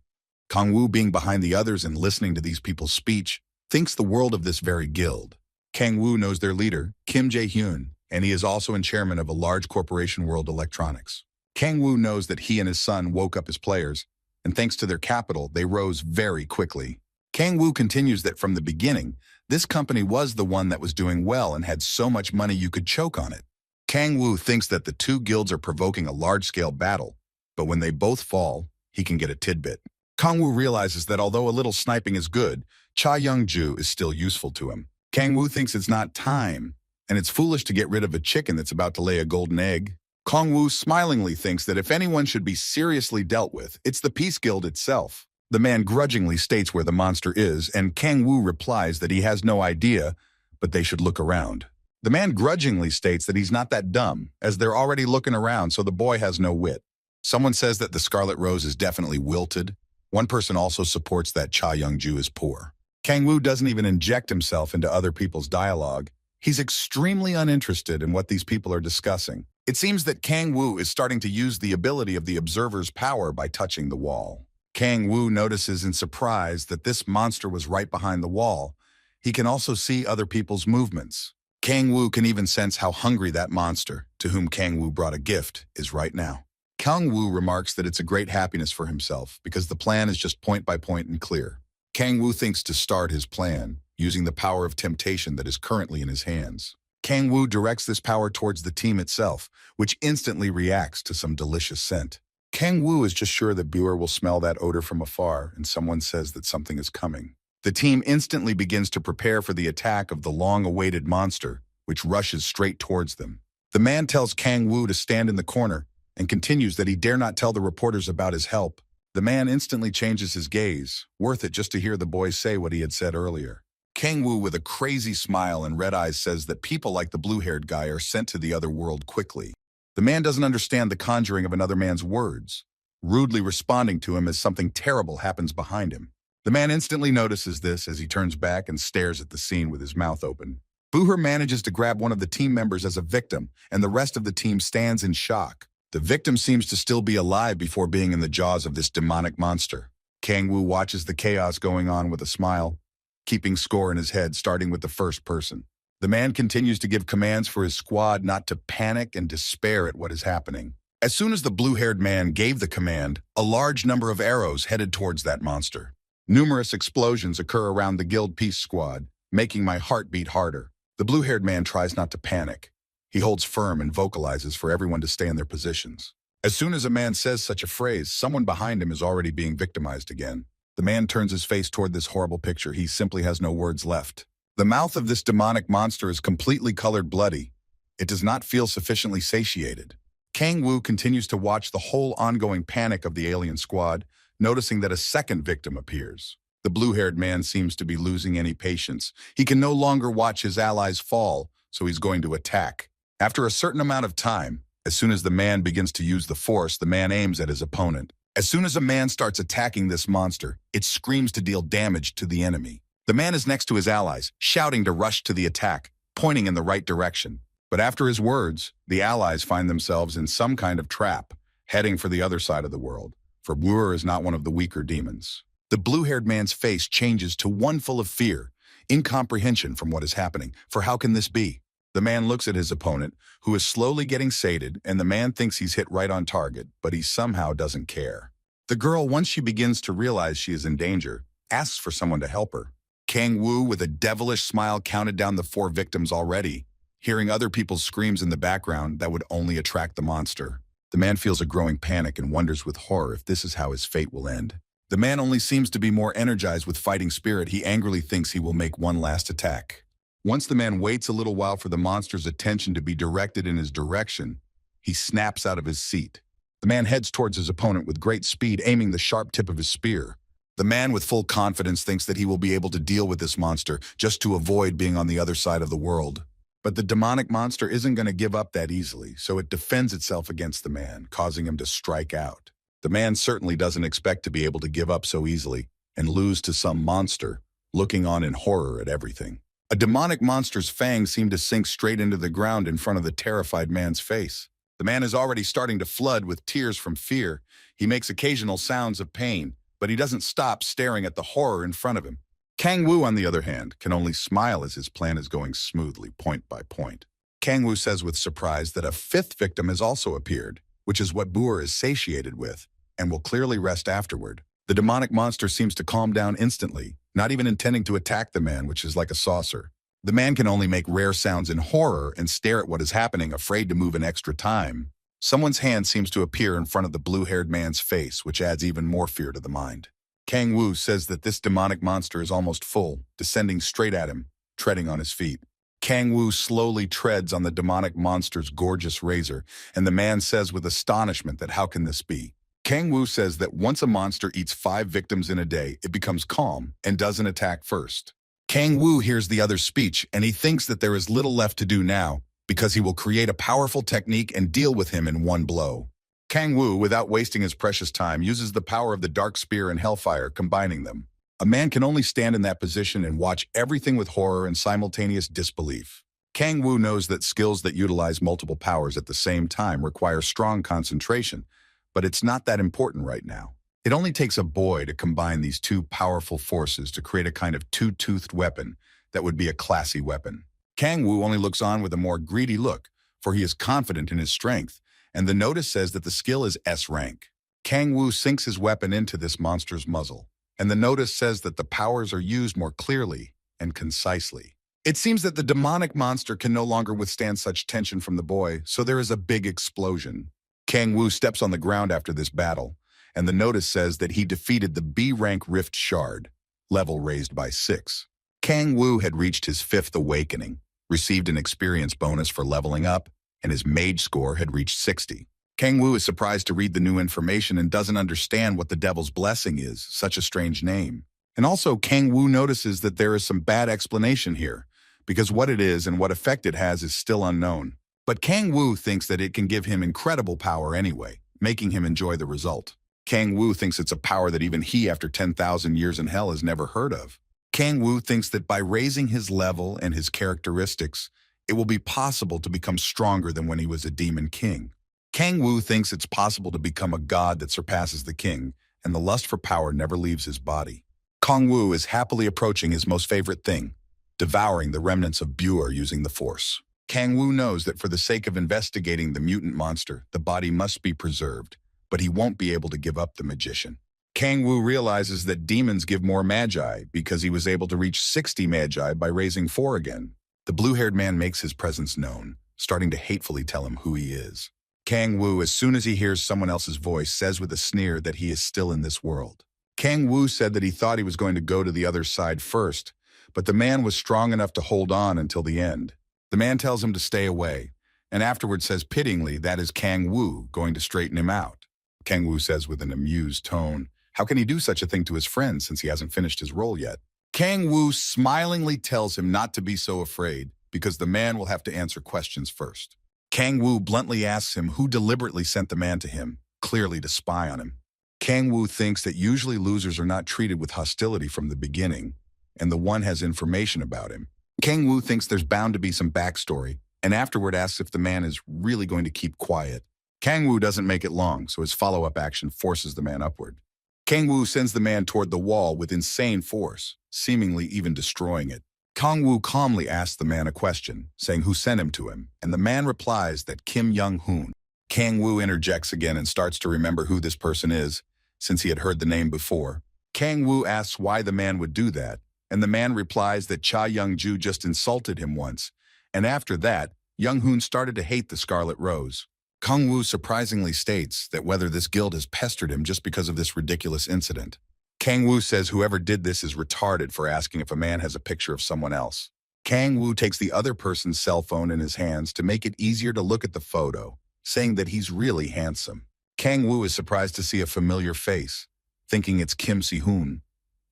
Kang Woo, being behind the others and listening to these people's speech, thinks the world of this very guild. Kang Woo knows their leader, Kim Jae-hyun, and he is also in chairman of a large corporation, World Electronics. Kang Woo knows that he and his son woke up his players, and thanks to their capital, they rose very quickly. Kang Woo continues that from the beginning, this company was the one that was doing well and had so much money you could choke on it. Kang Woo thinks that the two guilds are provoking a large-scale battle, but when they both fall, he can get a tidbit. Kang Woo realizes that although a little sniping is good, Cha Young-ju is still useful to him. Kang Woo thinks it's not time, and it's foolish to get rid of a chicken that's about to lay a golden egg. Kang Woo smilingly thinks that if anyone should be seriously dealt with, it's the Peace Guild itself. The man grudgingly states where the monster is, and Kang Woo replies that he has no idea, but they should look around. The man grudgingly states that he's not that dumb, as they're already looking around, so the boy has no wit. Someone says that the Scarlet Rose is definitely wilted. One person also supports that Cha Young-ju is poor. Kang Woo doesn't even inject himself into other people's dialogue. He's extremely uninterested in what these people are discussing. It seems that Kang Woo is starting to use the ability of the observer's power by touching the wall. Kang Woo notices in surprise that this monster was right behind the wall. He can also see other people's movements. Kang Woo can even sense how hungry that monster, to whom Kang Woo brought a gift, is right now. Kang Woo remarks that it's a great happiness for himself because the plan is just point by point and clear. Kang Woo thinks to start his plan, using the power of temptation that is currently in his hands. Kang Woo directs this power towards the team itself, which instantly reacts to some delicious scent. Kang Woo is just sure that Buer will smell that odor from afar, and someone says that something is coming. The team instantly begins to prepare for the attack of the long-awaited monster, which rushes straight towards them. The man tells Kang Woo to stand in the corner, and continues that he dare not tell the reporters about his help. The man instantly changes his gaze, worth it just to hear the boy say what he had said earlier. Kang Woo, with a crazy smile and red eyes, says that people like the blue-haired guy are sent to the other world quickly. The man doesn't understand the conjuring of another man's words, rudely responding to him as something terrible happens behind him. The man instantly notices this as he turns back and stares at the scene with his mouth open. Buher manages to grab one of the team members as a victim, and the rest of the team stands in shock. The victim seems to still be alive before being in the jaws of this demonic monster. Kang Woo watches the chaos going on with a smile, keeping score in his head, starting with the first person. The man continues to give commands for his squad not to panic and despair at what is happening. As soon as the blue-haired man gave the command, a large number of arrows headed towards that monster. Numerous explosions occur around the Guild Peace Squad, making my heart beat harder. The blue-haired man tries not to panic. He holds firm and vocalizes for everyone to stay in their positions. As soon as a man says such a phrase, someone behind him is already being victimized again. The man turns his face toward this horrible picture. He simply has no words left. The mouth of this demonic monster is completely colored bloody. It does not feel sufficiently satiated. Kang Woo continues to watch the whole ongoing panic of the alien squad, noticing that a second victim appears. The blue-haired man seems to be losing any patience. He can no longer watch his allies fall, so he's going to attack. After a certain amount of time, as soon as the man begins to use the force, the man aims at his opponent. As soon as a man starts attacking this monster, it screams to deal damage to the enemy. The man is next to his allies, shouting to rush to the attack, pointing in the right direction. But after his words, the allies find themselves in some kind of trap, heading for the other side of the world, for Buer is not one of the weaker demons. The blue-haired man's face changes to one full of fear, incomprehension from what is happening, for how can this be? The man looks at his opponent, who is slowly getting sated, and the man thinks he's hit right on target, but he somehow doesn't care. The girl, once she begins to realize she is in danger, asks for someone to help her. Kang Woo, with a devilish smile, counted down the 4 victims already, hearing other people's screams in the background that would only attract the monster. The man feels a growing panic and wonders with horror if this is how his fate will end. The man only seems to be more energized with fighting spirit. He angrily thinks he will make one last attack. Once the man waits a little while for the monster's attention to be directed in his direction, he snaps out of his seat. The man heads towards his opponent with great speed, aiming the sharp tip of his spear. The man with full confidence thinks that he will be able to deal with this monster just to avoid being on the other side of the world. But the demonic monster isn't going to give up that easily, so it defends itself against the man, causing him to strike out. The man certainly doesn't expect to be able to give up so easily and lose to some monster, looking on in horror at everything. A demonic monster's fangs seem to sink straight into the ground in front of the terrified man's face. The man is already starting to flood with tears from fear. He makes occasional sounds of pain, but he doesn't stop staring at the horror in front of him. Kang Woo, on the other hand, can only smile as his plan is going smoothly, point by point. Kang Woo says with surprise that a 5th victim has also appeared, which is what Buer is satiated with, and will clearly rest afterward. The demonic monster seems to calm down instantly, not even intending to attack the man, which is like a saucer. The man can only make rare sounds in horror and stare at what is happening, afraid to move an extra time. Someone's hand seems to appear in front of the blue-haired man's face, which adds even more fear to the mind. Kang Wu says that this demonic monster is almost full, descending straight at him, treading on his feet. Kang Wu slowly treads on the demonic monster's gorgeous razor, and the man says with astonishment that how can this be? Kang Wu says that once a monster eats 5 victims in a day, it becomes calm and doesn't attack first. Kang Wu hears the other's speech, and he thinks that there is little left to do now, because he will create a powerful technique and deal with him in one blow. Kang Wu, without wasting his precious time, uses the power of the Dark Spear and Hellfire, combining them. A man can only stand in that position and watch everything with horror and simultaneous disbelief. Kang Wu knows that skills that utilize multiple powers at the same time require strong concentration, but it's not that important right now. It only takes a boy to combine these two powerful forces to create a kind of two-toothed weapon that would be a classy weapon. Kang Wu only looks on with a more greedy look, for he is confident in his strength, and the notice says that the skill is S rank. Kang Wu sinks his weapon into this monster's muzzle, and the notice says that the powers are used more clearly and concisely. It seems that the demonic monster can no longer withstand such tension from the boy, so there is a big explosion. Kang Wu steps on the ground after this battle, and the notice says that he defeated the B-rank Rift Shard, level raised by 6. Kang Wu had reached his 5th awakening, received an experience bonus for leveling up, and his mage score had reached 60. Kang Wu is surprised to read the new information and doesn't understand what the Devil's Blessing is, such a strange name. And also, Kang Wu notices that there is some bad explanation here, because what it is and what effect it has is still unknown. But Kang Wu thinks that it can give him incredible power anyway, making him enjoy the result. Kang Wu thinks it's a power that even he, after 10,000 years in hell, has never heard of. Kang Wu thinks that by raising his level and his characteristics, it will be possible to become stronger than when he was a demon king. Kang Wu thinks it's possible to become a god that surpasses the king, and the lust for power never leaves his body. Kang Wu is happily approaching his most favorite thing, devouring the remnants of Buer using the Force. Kang Wu knows that for the sake of investigating the mutant monster, the body must be preserved, but he won't be able to give up the magician. Kang Wu realizes that demons give more magi because he was able to reach 60 magi by raising 4 again. The blue-haired man makes his presence known, starting to hatefully tell him who he is. Kang Wu, as soon as he hears someone else's voice, says with a sneer that he is still in this world. Kang Wu said that he thought he was going to go to the other side first, but the man was strong enough to hold on until the end. The man tells him to stay away, and afterwards says pityingly that is Kang Wu going to straighten him out. Kang Wu says with an amused tone, how can he do such a thing to his friend since he hasn't finished his role yet? Kang Wu smilingly tells him not to be so afraid because the man will have to answer questions first. Kang Wu bluntly asks him who deliberately sent the man to him, clearly to spy on him. Kang Wu thinks that usually losers are not treated with hostility from the beginning, and the one has information about him. Kang Wu thinks there's bound to be some backstory, and afterward asks if the man is really going to keep quiet. Kang Wu doesn't make it long, so his follow-up action forces the man upward. Kang Wu sends the man toward the wall with insane force, seemingly even destroying it. Kang Wu calmly asks the man a question, saying who sent him to him, and the man replies that Kim Young-hoon. Kang Wu interjects again and starts to remember who this person is, since he had heard the name before. Kang Wu asks why the man would do that, and the man replies that Cha Young-ju just insulted him once, and after that, Young-hoon started to hate the Scarlet Rose. Kang Wu surprisingly states that whether this guild has pestered him just because of this ridiculous incident. Kang Wu says whoever did this is retarded for asking if a man has a picture of someone else. Kang Wu takes the other person's cell phone in his hands to make it easier to look at the photo, saying that he's really handsome. Kang Wu is surprised to see a familiar face, thinking it's Kim Si-hoon,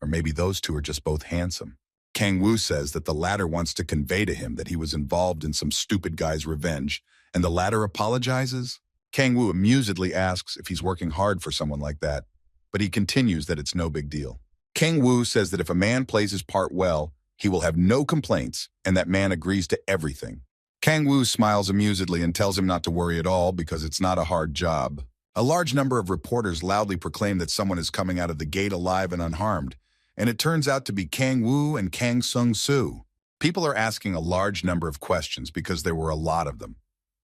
or maybe those two are just both handsome. Kang Wu says that the latter wants to convey to him that he was involved in some stupid guy's revenge, and the latter apologizes. Kang Wu amusedly asks if he's working hard for someone like that, but he continues that it's no big deal. Kang Wu says that if a man plays his part well, he will have no complaints, and that man agrees to everything. Kang Wu smiles amusedly and tells him not to worry at all because it's not a hard job. A large number of reporters loudly proclaim that someone is coming out of the gate alive and unharmed, and it turns out to be Kang Wu and Kang Sung-soo. People are asking a large number of questions because there were a lot of them,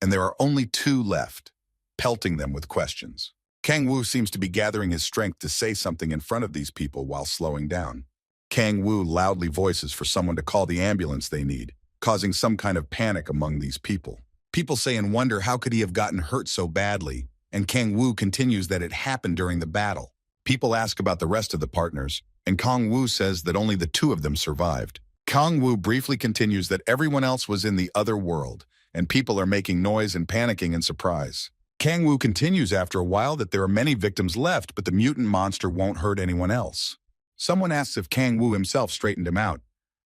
and there are only 2 left, pelting them with questions. Kang Wu seems to be gathering his strength to say something in front of these people while slowing down. Kang Wu loudly voices for someone to call the ambulance they need, causing some kind of panic among these people. People say and wonder how could he have gotten hurt so badly, and Kang Wu continues that it happened during the battle. People ask about the rest of the partners, and Kong Wu says that only the two of them survived. Kong Wu briefly continues that everyone else was in the other world, and people are making noise and panicking in surprise. Kang Wu continues after a while that there are many victims left, but the mutant monster won't hurt anyone else. Someone asks if Kang Wu himself straightened him out,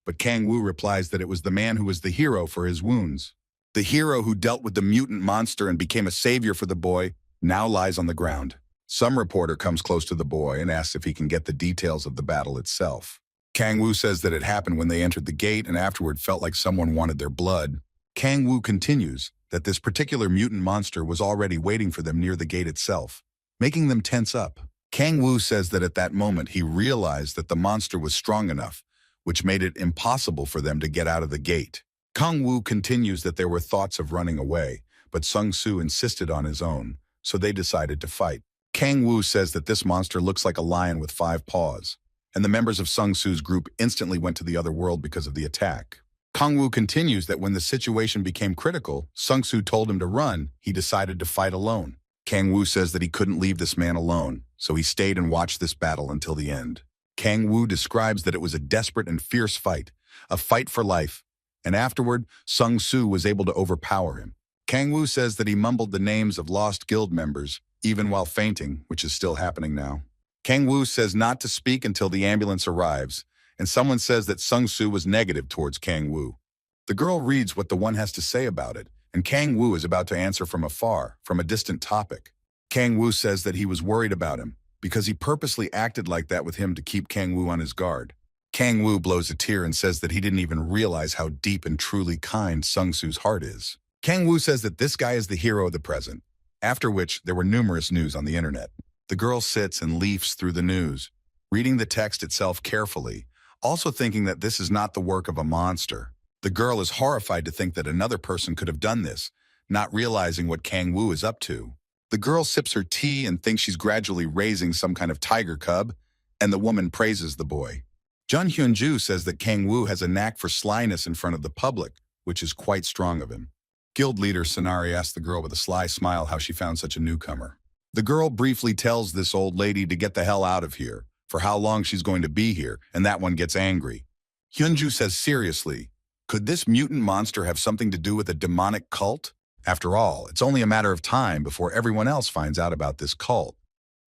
but Kang Wu replies that it was the man who was the hero for his wounds. The hero who dealt with the mutant monster and became a savior for the boy now lies on the ground. Some reporter comes close to the boy and asks if he can get the details of the battle itself. Kang Wu says that it happened when they entered the gate and afterward felt like someone wanted their blood. Kang Wu continues that this particular mutant monster was already waiting for them near the gate itself, making them tense up. Kang Wu says that at that moment he realized that the monster was strong enough, which made it impossible for them to get out of the gate. Kang Wu continues that there were thoughts of running away, but Sung Soo insisted on his own, so they decided to fight. Kang Wu says that this monster looks like a lion with 5 paws, and the members of Sung Soo's group instantly went to the other world because of the attack. Kang Wu continues that when the situation became critical, Sung Soo told him to run, he decided to fight alone. Kang Wu says that he couldn't leave this man alone, so he stayed and watched this battle until the end. Kang Wu describes that it was a desperate and fierce fight, a fight for life, and afterward, Sung Soo was able to overpower him. Kang Wu says that he mumbled the names of lost guild members, even while fainting, which is still happening now. Kang Wu says not to speak until the ambulance arrives, and someone says that Sung Soo was negative towards Kang Wu. The girl reads what the one has to say about it, and Kang Wu is about to answer from afar, from a distant topic. Kang Wu says that he was worried about him, because he purposely acted like that with him to keep Kang Wu on his guard. Kang Wu blows a tear and says that he didn't even realize how deep and truly kind Sung Soo's heart is. Kang Wu says that this guy is the hero of the present, after which there were numerous news on the internet. The girl sits and leafs through the news, reading the text itself carefully, also thinking that this is not the work of a monster. The girl is horrified to think that another person could have done this, not realizing what Kang Wu is up to. The girl sips her tea and thinks she's gradually raising some kind of tiger cub, and the woman praises the boy. Jun Hyun-ju says that Kang Wu has a knack for slyness in front of the public, which is quite strong of him. Guild leader Sonari asks the girl with a sly smile how she found such a newcomer. The girl briefly tells this old lady to get the hell out of here, for how long she's going to be here, and that one gets angry. Hyun-ju says seriously, could this mutant monster have something to do with a demonic cult? After all, it's only a matter of time before everyone else finds out about this cult,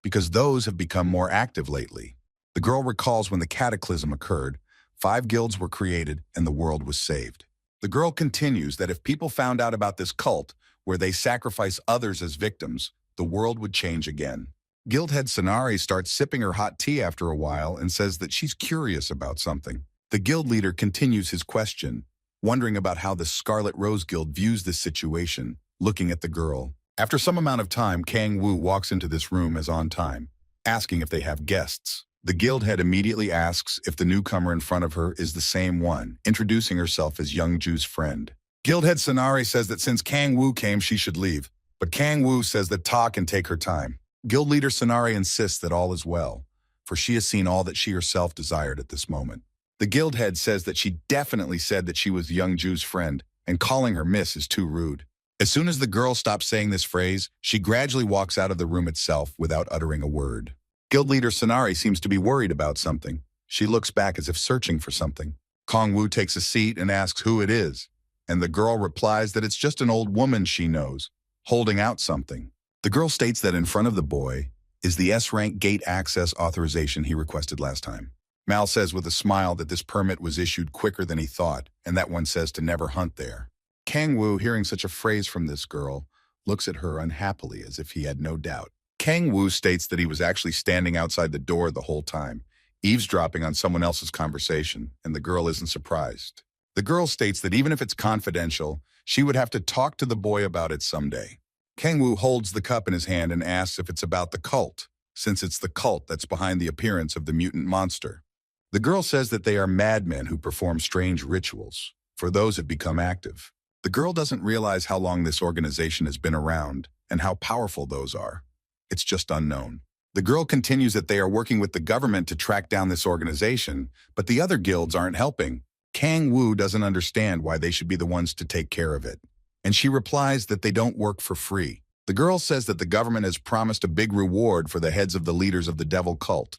because those have become more active lately. The girl recalls when the cataclysm occurred, 5 guilds were created and the world was saved. The girl continues that if people found out about this cult, where they sacrifice others as victims, the world would change again. Guildhead Sonari starts sipping her hot tea after a while and says that she's curious about something. The guild leader continues his question, wondering about how the Scarlet Rose Guild views this situation, looking at the girl. After some amount of time, Kang Wu walks into this room as on time, asking if they have guests. The guild head immediately asks if the newcomer in front of her is the same one, introducing herself as Young Ju's friend. Guildhead Sonari says that since Kang Wu came, she should leave, but Kang Wu says that Ta can take her time. Guild leader Sonari insists that all is well, for she has seen all that she herself desired at this moment. The guild head says that she definitely said that she was Young Ju's friend, and calling her miss is too rude. As soon as the girl stops saying this phrase, she gradually walks out of the room itself without uttering a word. Guild leader Sonari seems to be worried about something. She looks back as if searching for something. Kang Wu takes a seat and asks who it is, and the girl replies that it's just an old woman she knows, holding out something. The girl states that in front of the boy is the S-rank gate access authorization he requested last time. Mal says with a smile that this permit was issued quicker than he thought, and that one says to never hunt there. Kang Wu, hearing such a phrase from this girl, looks at her unhappily as if he had no doubt. Kang Wu states that he was actually standing outside the door the whole time, eavesdropping on someone else's conversation, and the girl isn't surprised. The girl states that even if it's confidential, she would have to talk to the boy about it someday. Kang Wu holds the cup in his hand and asks if it's about the cult, since it's the cult that's behind the appearance of the mutant monster. The girl says that they are madmen who perform strange rituals, for those have become active. The girl doesn't realize how long this organization has been around and how powerful those are. It's just unknown. The girl continues that they are working with the government to track down this organization, but the other guilds aren't helping. Kang Wu doesn't understand why they should be the ones to take care of it. And she replies that they don't work for free. The girl says that the government has promised a big reward for the heads of the leaders of the devil cult.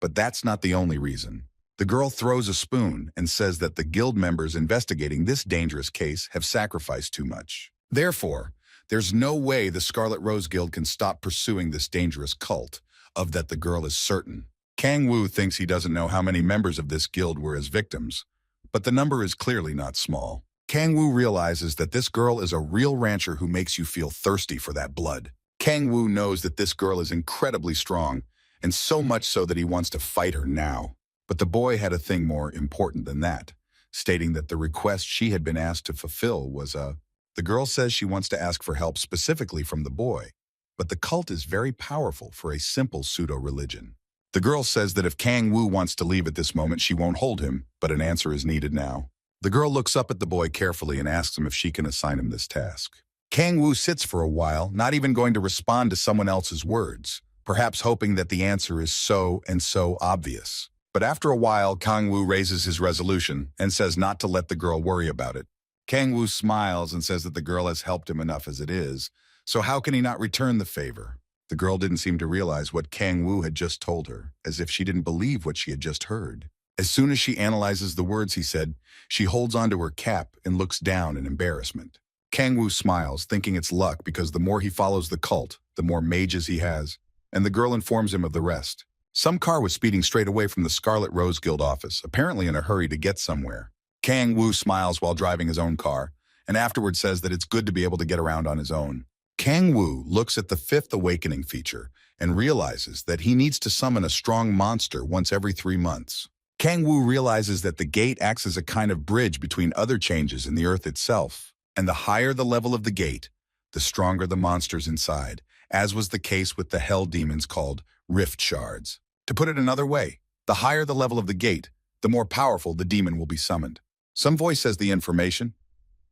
But that's not the only reason. The girl throws a spoon and says that the guild members investigating this dangerous case have sacrificed too much. Therefore, there's no way the Scarlet Rose Guild can stop pursuing this dangerous cult, of that the girl is certain. Kang Wu thinks he doesn't know how many members of this guild were his victims, but the number is clearly not small. Kang Wu realizes that this girl is a real rancher who makes you feel thirsty for that blood. Kang Wu knows that this girl is incredibly strong, and so much so that he wants to fight her now. But the boy had a thing more important than that, stating that the request she had been asked to fulfill was The girl says she wants to ask for help specifically from the boy, but the cult is very powerful for a simple pseudo-religion. The girl says that if Kang Wu wants to leave at this moment, she won't hold him, but an answer is needed now. The girl looks up at the boy carefully and asks him if she can assign him this task. Kang Wu sits for a while, not even going to respond to someone else's words, perhaps hoping that the answer is so and so obvious. But after a while, Kang Wu raises his resolution and says not to let the girl worry about it. Kang Wu smiles and says that the girl has helped him enough as it is, so how can he not return the favor? The girl didn't seem to realize what Kang Wu had just told her, as if she didn't believe what she had just heard. As soon as she analyzes the words he said, she holds onto her cap and looks down in embarrassment. Kang Wu smiles, thinking it's luck because the more he follows the cult, the more mages he has, and the girl informs him of the rest. Some car was speeding straight away from the Scarlet Rose Guild office, apparently in a hurry to get somewhere. Kang Wu smiles while driving his own car, and afterward says that it's good to be able to get around on his own. Kang Wu looks at the Fifth Awakening feature and realizes that he needs to summon a strong monster once every 3 months. Kang Wu realizes that the gate acts as a kind of bridge between other changes in the earth itself, and the higher the level of the gate, the stronger the monsters inside, as was the case with the hell demons called rift shards. To put it another way, the higher the level of the gate, the more powerful the demon will be summoned. Some voice says the information,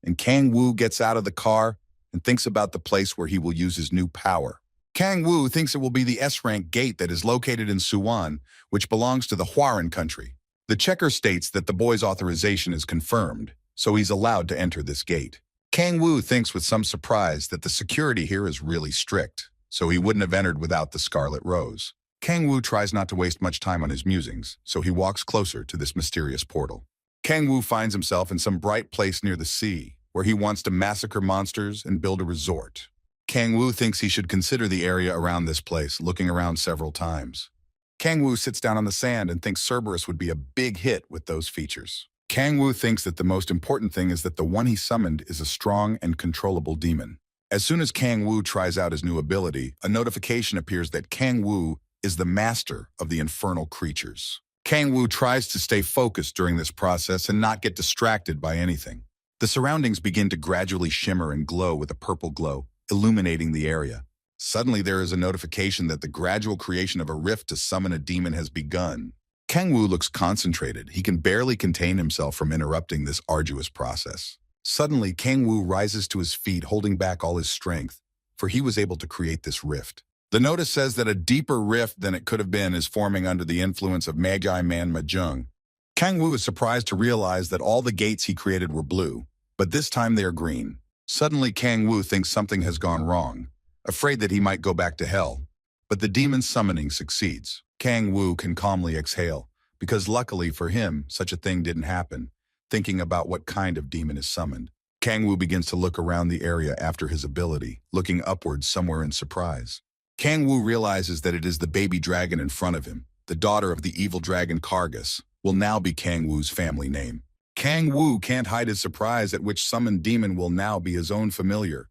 and Kang Wu gets out of the car and thinks about the place where he will use his new power. Kang Wu thinks it will be the S-rank gate that is located in Suwon, which belongs to the Huaran country. The checker states that the boy's authorization is confirmed, so he's allowed to enter this gate. Kang Wu thinks with some surprise that the security here is really strict, so he wouldn't have entered without the Scarlet Rose. Kang Wu tries not to waste much time on his musings, so he walks closer to this mysterious portal. Kang Wu finds himself in some bright place near the sea, where he wants to massacre monsters and build a resort. Kang Wu thinks he should consider the area around this place, looking around several times. Kang Wu sits down on the sand and thinks Cerberus would be a big hit with those features. Kang Wu thinks that the most important thing is that the one he summoned is a strong and controllable demon. As soon as Kang Wu tries out his new ability, a notification appears that Kang Wu is the master of the infernal creatures. Kang Wu tries to stay focused during this process and not get distracted by anything. The surroundings begin to gradually shimmer and glow with a purple glow, illuminating the area. Suddenly there is a notification that the gradual creation of a rift to summon a demon has begun. Kang Wu looks concentrated. He can barely contain himself from interrupting this arduous process. Suddenly, Kang Wu rises to his feet, holding back all his strength, for he was able to create this rift. The notice says that a deeper rift than it could have been is forming under the influence of Magi Man Mahjong. Kang Wu is surprised to realize that all the gates he created were blue, but this time they are green. Suddenly, Kang Wu thinks something has gone wrong, afraid that he might go back to hell. But the demon's summoning succeeds. Kang Wu can calmly exhale, because luckily for him, such a thing didn't happen, thinking about what kind of demon is summoned. Kang Wu begins to look around the area after his ability, looking upwards somewhere in surprise. Kang Wu realizes that it is the baby dragon in front of him, the daughter of the evil dragon Kargus, will now be Kang Wu's family name. Kang Wu can't hide his surprise at which summoned demon will now be his own familiar.